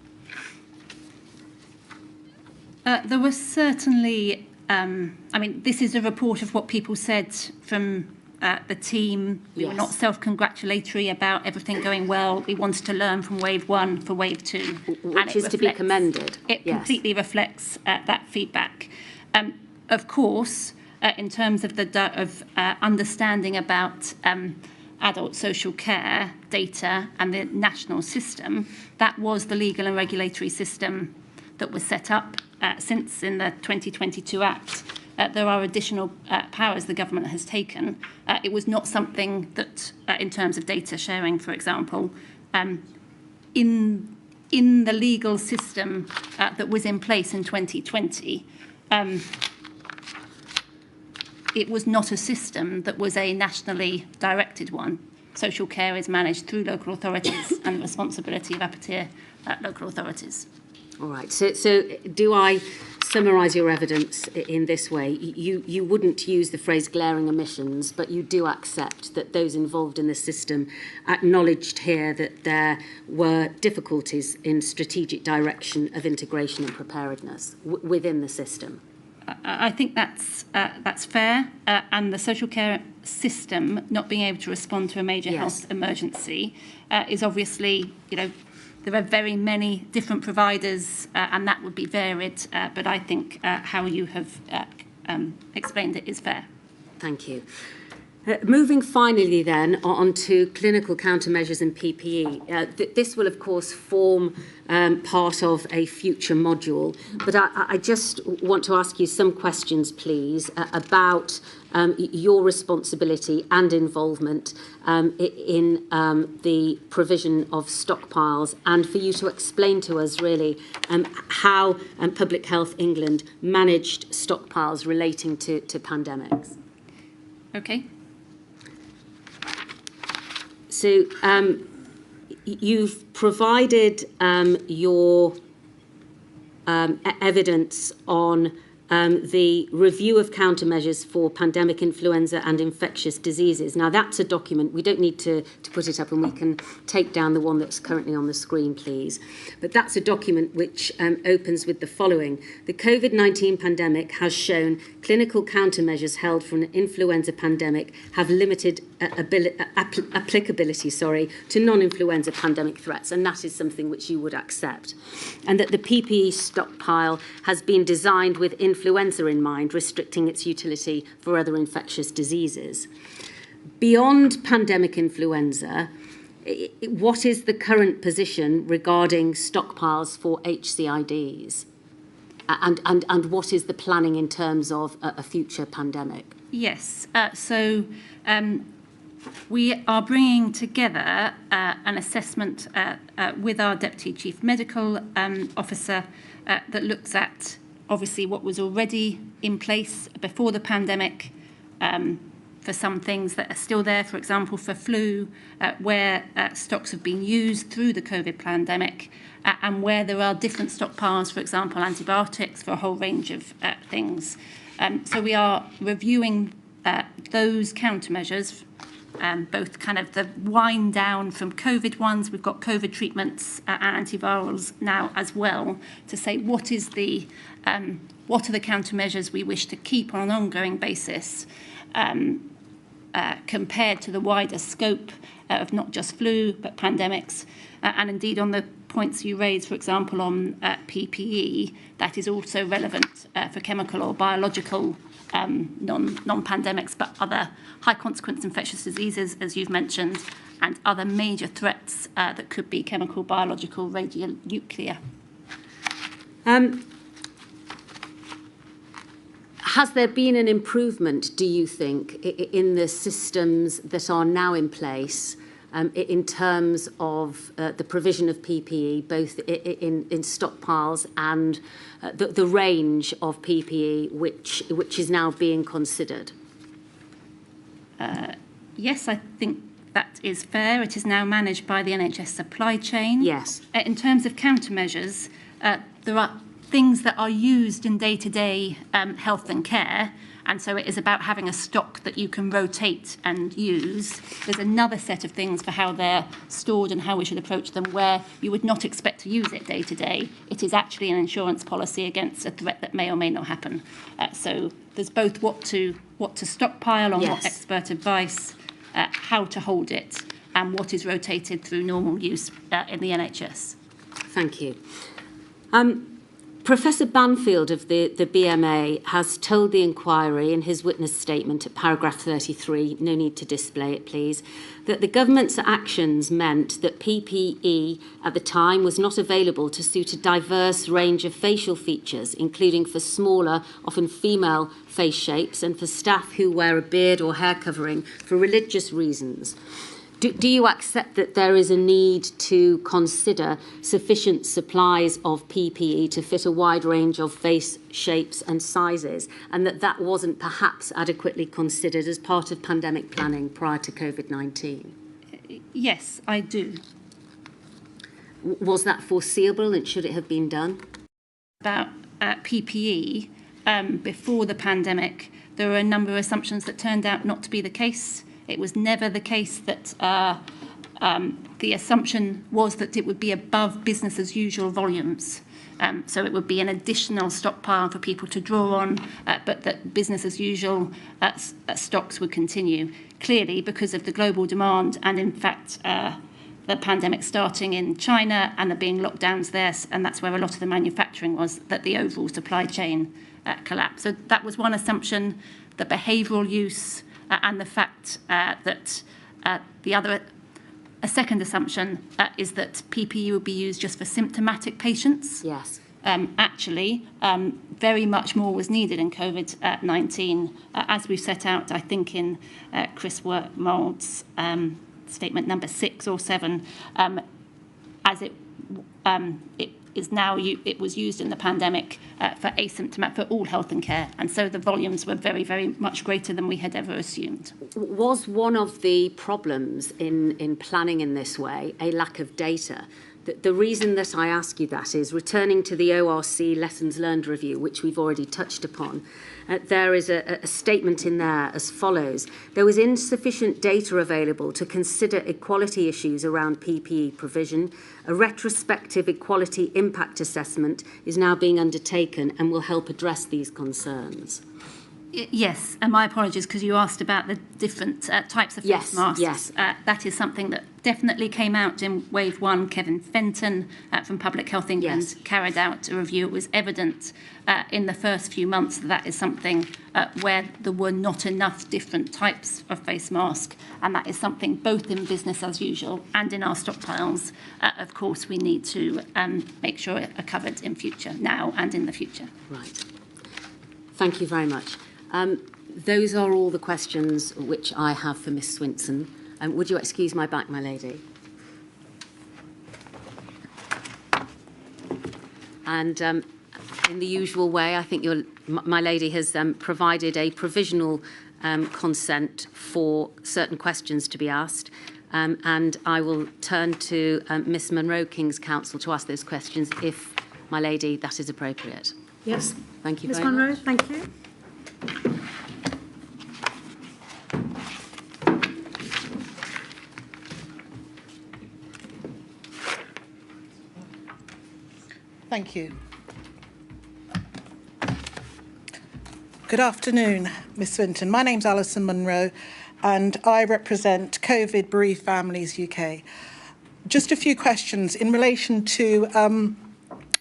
There was certainly, I mean, this is a report of what people said from the team. We were Yes. not self-congratulatory about everything going well. We wanted to learn from wave 1 for wave 2. Which is to be commended. It Yes. completely reflects that feedback. Of course, in terms of understanding about adult social care data and the national system, that was the legal and regulatory system that was set up since in the 2022 Act. There are additional powers the government has taken. It was not something that, in terms of data sharing, for example, in the legal system that was in place in 2020, it was not a system that was a nationally directed one. Social care is managed through local authorities and the responsibility of upper tier local authorities. All right. So do I summarise your evidence in this way? You wouldn't use the phrase glaring omissions, but you do accept that those involved in the system acknowledged here that there were difficulties in strategic direction of integration and preparedness within the system. I think that's fair, and the social care system not being able to respond to a major Yes. health emergency is obviously, there are very many different providers, and that would be varied. But I think how you have explained it is fair. Thank you. Moving finally then on to clinical countermeasures and PPE. This will, of course, form part of a future module, but I just want to ask you some questions, please, about your responsibility and involvement in the provision of stockpiles, and for you to explain to us really how Public Health England managed stockpiles relating to pandemics. Okay. So you've provided your evidence on the review of countermeasures for pandemic influenza and infectious diseases. Now, that's a document. We don't need to put it up, and we can take down the one that's currently on the screen, please. But that's a document which opens with the following. The COVID-19 pandemic has shown clinical countermeasures held for an influenza pandemic have limited applicability to non-influenza pandemic threats, and that is something which you would accept. And that the PPE stockpile has been designed with influenza in mind, restricting its utility for other infectious diseases. Beyond pandemic influenza, what is the current position regarding stockpiles for HCIDs? And what is the planning in terms of a future pandemic? Yes. So we are bringing together an assessment with our Deputy Chief Medical Officer that looks at obviously what was already in place before the pandemic, for some things that are still there, for example, for flu, where stocks have been used through the COVID pandemic, and where there are different stockpiles, for example, antibiotics for a whole range of things. So we are reviewing those countermeasures, both kind of the wind down from COVID ones. We've got COVID treatments and antivirals now as well, to say what are the countermeasures we wish to keep on an ongoing basis, compared to the wider scope of not just flu but pandemics, and indeed on the points you raised, for example, on PPE, that is also relevant for chemical or biological non-pandemics, but other high-consequence infectious diseases, as you've mentioned, and other major threats that could be chemical, biological, radionuclear. Has there been an improvement, do you think, in the systems that are now in place in terms of the provision of PPE, both in stockpiles and the range of PPE which is now being considered? Yes, I think that is fair. It is now managed by the NHS supply chain. Yes. In terms of countermeasures, there are things that are used in day-to-day health and care, And so it is about having a stock that you can rotate and use. There's another set of things for how they're stored and how we should approach them where you would not expect to use it day to day. It is actually an insurance policy against a threat that may or may not happen. So there's both what to stockpile on, what expert advice, how to hold it, and what is rotated through normal use in the NHS. Thank you. Professor Banfield of the BMA has told the inquiry in his witness statement at paragraph 33, no need to display it please, that the government's actions meant that PPE at the time was not available to suit a diverse range of facial features, including for smaller, often female face shapes and for staff who wear a beard or hair covering for religious reasons. Do you accept that there is a need to consider sufficient supplies of PPE to fit a wide range of face shapes and sizes, and that wasn't perhaps adequately considered as part of pandemic planning prior to COVID-19? Yes, I do. Was that foreseeable, and should it have been done? About PPE, before the pandemic, there were a number of assumptions that turned out not to be the case. It was never the case that the assumption was that it would be above business as usual volumes. So it would be an additional stockpile for people to draw on, but that business as usual stocks would continue. Clearly, because of the global demand and, in fact, the pandemic starting in China and there being lockdowns there, and that's where a lot of the manufacturing was, that the overall supply chain collapsed. So that was one assumption. The behavioural use and the fact that a second assumption is that PPE would be used just for symptomatic patients. Yes. Actually, very much more was needed in COVID-19, as we've set out, I think, in Chris Wortmold's statement number 6 or 7, as it is now, it was used in the pandemic for asymptomatic, for all health and care. And so the volumes were very, very much greater than we had ever assumed. Was one of the problems in planning in this way a lack of data? The reason that I ask you that is, returning to the ORC Lessons Learned review, which we've already touched upon, there is a statement in there as follows. There was insufficient data available to consider equality issues around PPE provision. A retrospective equality impact assessment is now being undertaken and will help address these concerns. Yes, and my apologies, because you asked about the different types of face masks. Yes. That is something that definitely came out in Wave 1. Kevin Fenton from Public Health England carried out a review. It was evident in the first few months that is something where there were not enough different types of face mask, and that is something both in business as usual and in our stockpiles, of course, we need to make sure are covered in future, now and in the future. Right. Thank you very much. Those are all the questions which I have for Miss Swinson. Would you excuse my back, my lady? And in the usual way, I think my lady has provided a provisional consent for certain questions to be asked. And I will turn to Miss Monroe, King's Counsel, to ask those questions if, my lady, that is appropriate. Yes. Thank you Ms. very Monroe, much. thank you. Thank you. Good afternoon, Ms Swinton. My name's Alison Monroe and I represent COVID Bereaved Families UK. Just a few questions in relation to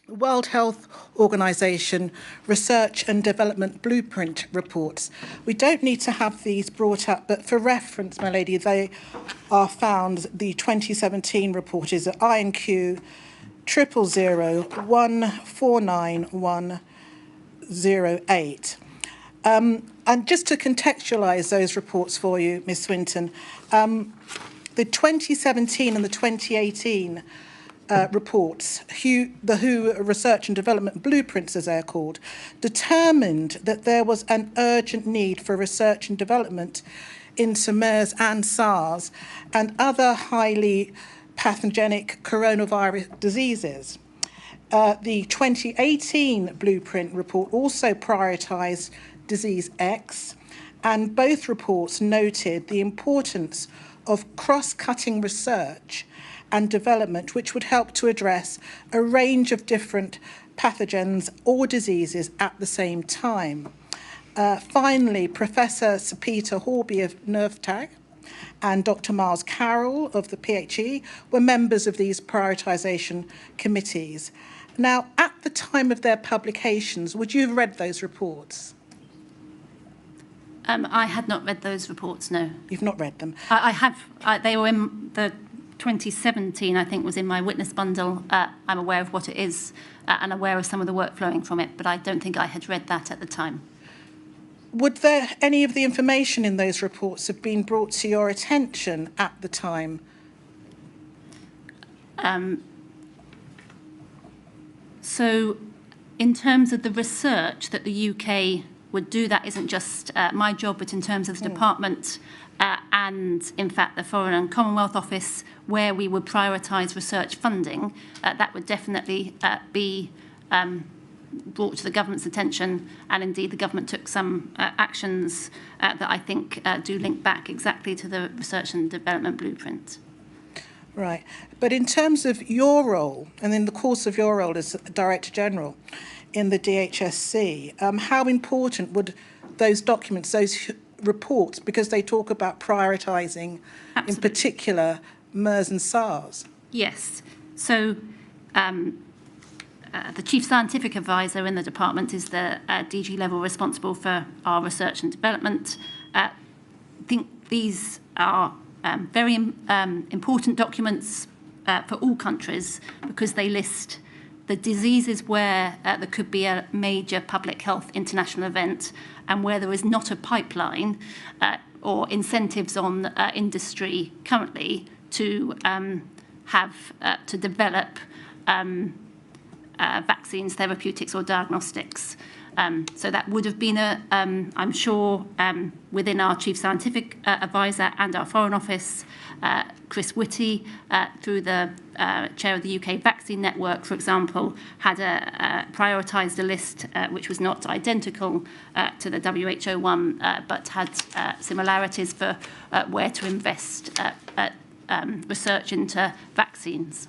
World Health Organization Research and Development Blueprint reports. We don't need to have these brought up, but for reference, my lady, they are found. The 2017 report is at INQ 000149108. And just to contextualise those reports for you, Ms Swinton, the 2017 and the 2018 reports, the WHO Research and Development Blueprints, as they're called, determined that there was an urgent need for research and development into MERS and SARS and other highly pathogenic coronavirus diseases. The 2018 Blueprint report also prioritised disease X, and both reports noted the importance of cross-cutting research and development which would help to address a range of different pathogens or diseases at the same time. Finally, Professor Sir Peter Horby of NERVTAG and Dr. Miles Carroll of the PHE were members of these prioritisation committees. Now, at the time of their publications, would you have read those reports? I had not read those reports, no. You've not read them? I have. They were in the 2017, I think, was in my witness bundle. I'm aware of what it is and aware of some of the work flowing from it, but I don't think I had read that at the time. Would there any of the information in those reports have been brought to your attention at the time? So in terms of the research that the UK would do, that isn't just my job, but in terms of the department and, in fact, the Foreign and Commonwealth Office, where we would prioritise research funding, that would definitely be brought to the government's attention, and indeed the government took some actions that I think do link back exactly to the research and development blueprint. Right. But in terms of your role, and in the course of your role as Director General in the DHSC, how important would those documents, those reports, because they talk about prioritising, in particular, MERS and SARS? Yes. So the Chief Scientific Advisor in the department is the DG level responsible for our research and development. I think these are very important documents for all countries because they list the diseases where there could be a major public health international event and where there is not a pipeline or incentives on industry currently to to develop vaccines, therapeutics or diagnostics. So that would have been, I'm sure, within our Chief Scientific Advisor and our Foreign Office, Chris Whitty, through the chair of the UK Vaccine Network, for example, had prioritised a list which was not identical to the WHO one, but had similarities for where to invest research into vaccines.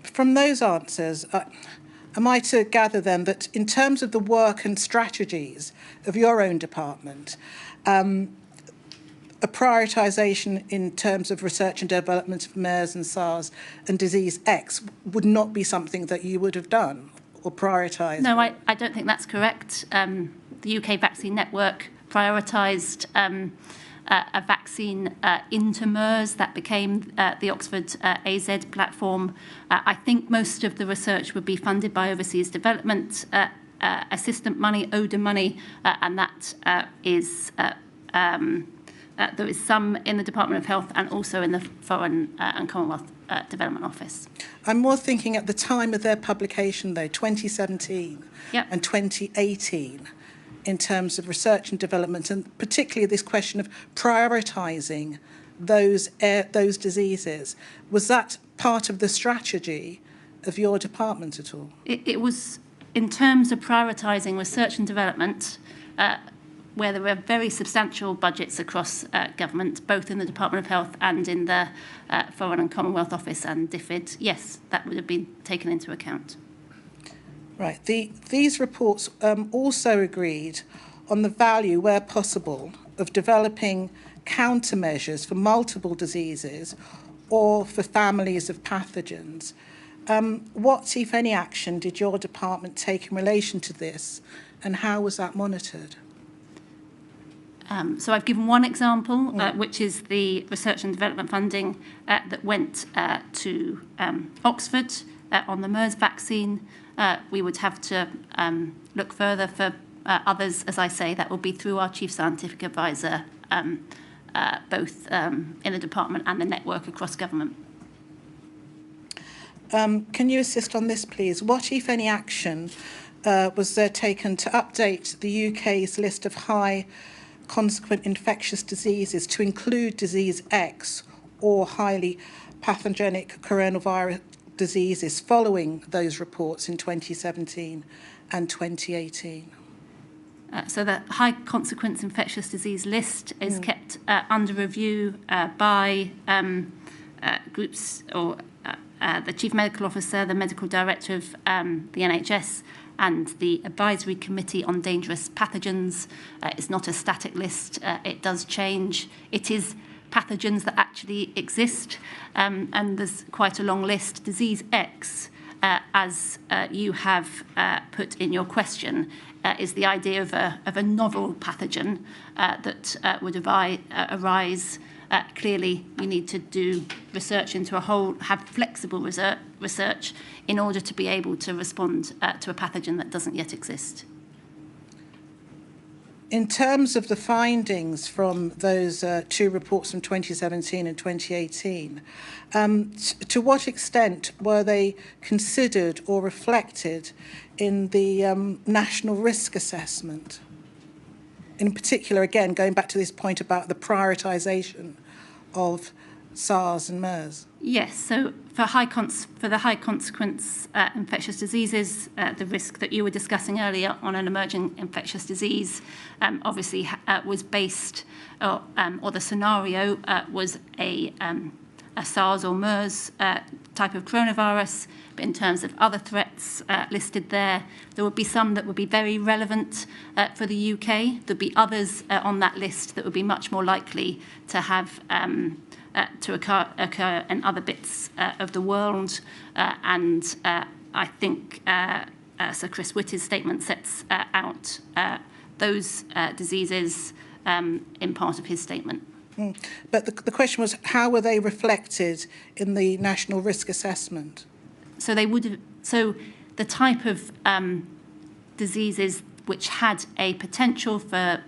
From those answers, am I to gather then that in terms of the work and strategies of your own department, a prioritisation in terms of research and development of MERS and SARS and disease X would not be something that you would have done or prioritised? No, I don't think that's correct. The UK Vaccine Network prioritised a vaccine into MERS that became the Oxford AZ platform. I think most of the research would be funded by overseas development assistant money, ODA money, and that is there is some in the Department of Health and also in the Foreign and Commonwealth Development Office. I'm more thinking at the time of their publication, though, 2017 Yep. and 2018, in terms of research and development, and particularly this question of prioritising those diseases. Was that part of the strategy of your department at all? It was in terms of prioritising research and development, where there were very substantial budgets across government, both in the Department of Health and in the Foreign and Commonwealth Office and DFID. Yes, that would have been taken into account. Right. These reports also agreed on the value, where possible, of developing countermeasures for multiple diseases or for families of pathogens. What, if any, action did your department take in relation to this, and how was that monitored? So I've given one example, which is the research and development funding that went to Oxford on the MERS vaccine. We would have to look further for others, as I say, that will be through our Chief Scientific Advisor, both in the department and the network across government. Can you assist on this, please? What, if any, action was there taken to update the UK's list of high consequent infectious diseases to include disease X or highly pathogenic coronavirus diseases following those reports in 2017 and 2018? So the high consequence infectious disease list is kept under review by groups or the Chief Medical Officer, the Medical Director of the NHS, and the Advisory Committee on Dangerous Pathogens. It's not a static list. It does change. It is pathogens that actually exist, and there's quite a long list. Disease X, as you have put in your question, is the idea of a novel pathogen that would arise. Clearly, you need to do research into have flexible research in order to be able to respond to a pathogen that doesn't yet exist. In terms of the findings from those two reports from 2017 and 2018, to what extent were they considered or reflected in the national risk assessment? In particular, again, going back to this point about the prioritisation of SARS and MERS. Yes, so for the high consequence infectious diseases, the risk that you were discussing earlier on an emerging infectious disease obviously was based, or the scenario was a SARS or MERS type of coronavirus. But in terms of other threats listed there would be some that would be very relevant for the UK. There'd be others on that list that would be much more likely to have to occur in other bits of the world. And I think Sir Chris Whitty's statement sets out those diseases in part of his statement. But the question was, how were they reflected in the national risk assessment? So they would have. So the type of diseases which had a potential for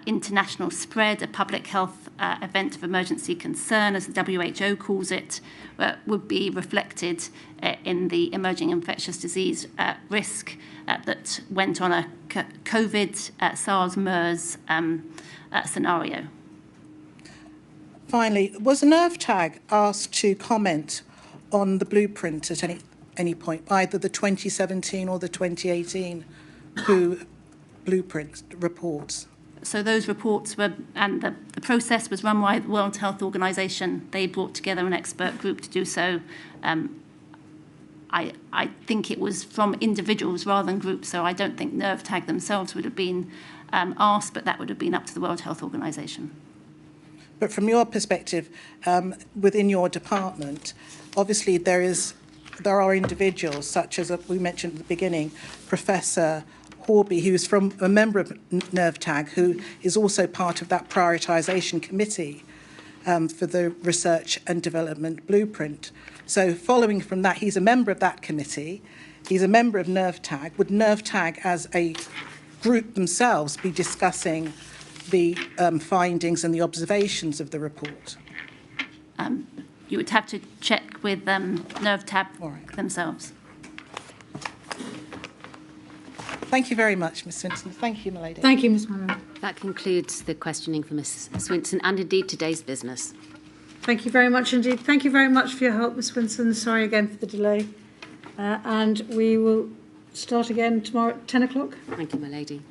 international spread, a public health event of emergency concern, as the WHO calls it, would be reflected in the emerging infectious disease risk that went on a COVID, SARS, MERS scenario. Finally, was NervTag asked to comment on the blueprint at any point, either the 2017 or the 2018 blueprint reports? So those reports were, and the process was run by the World Health Organization. They brought together an expert group to do so. I think it was from individuals rather than groups, so I don't think NervTag themselves would have been asked, but that would have been up to the World Health Organization. But from your perspective, within your department, obviously there are individuals such as we mentioned at the beginning, Professor Horby, who's from a member of NervTag, who is also part of that prioritisation committee for the research and development blueprint. So following from that, he's a member of that committee. He's a member of NervTag. Would NervTag as a group themselves be discussing the findings and the observations of the report? You would have to check with NervTag themselves. Thank you very much, Ms Swinson. Thank you, my lady. Thank you, Ms Monroe. That concludes the questioning for Ms Swinson and indeed today's business. Thank you very much indeed. Thank you very much for your help, Ms Swinson. Sorry again for the delay. And we will start again tomorrow at 10 o'clock. Thank you, my lady.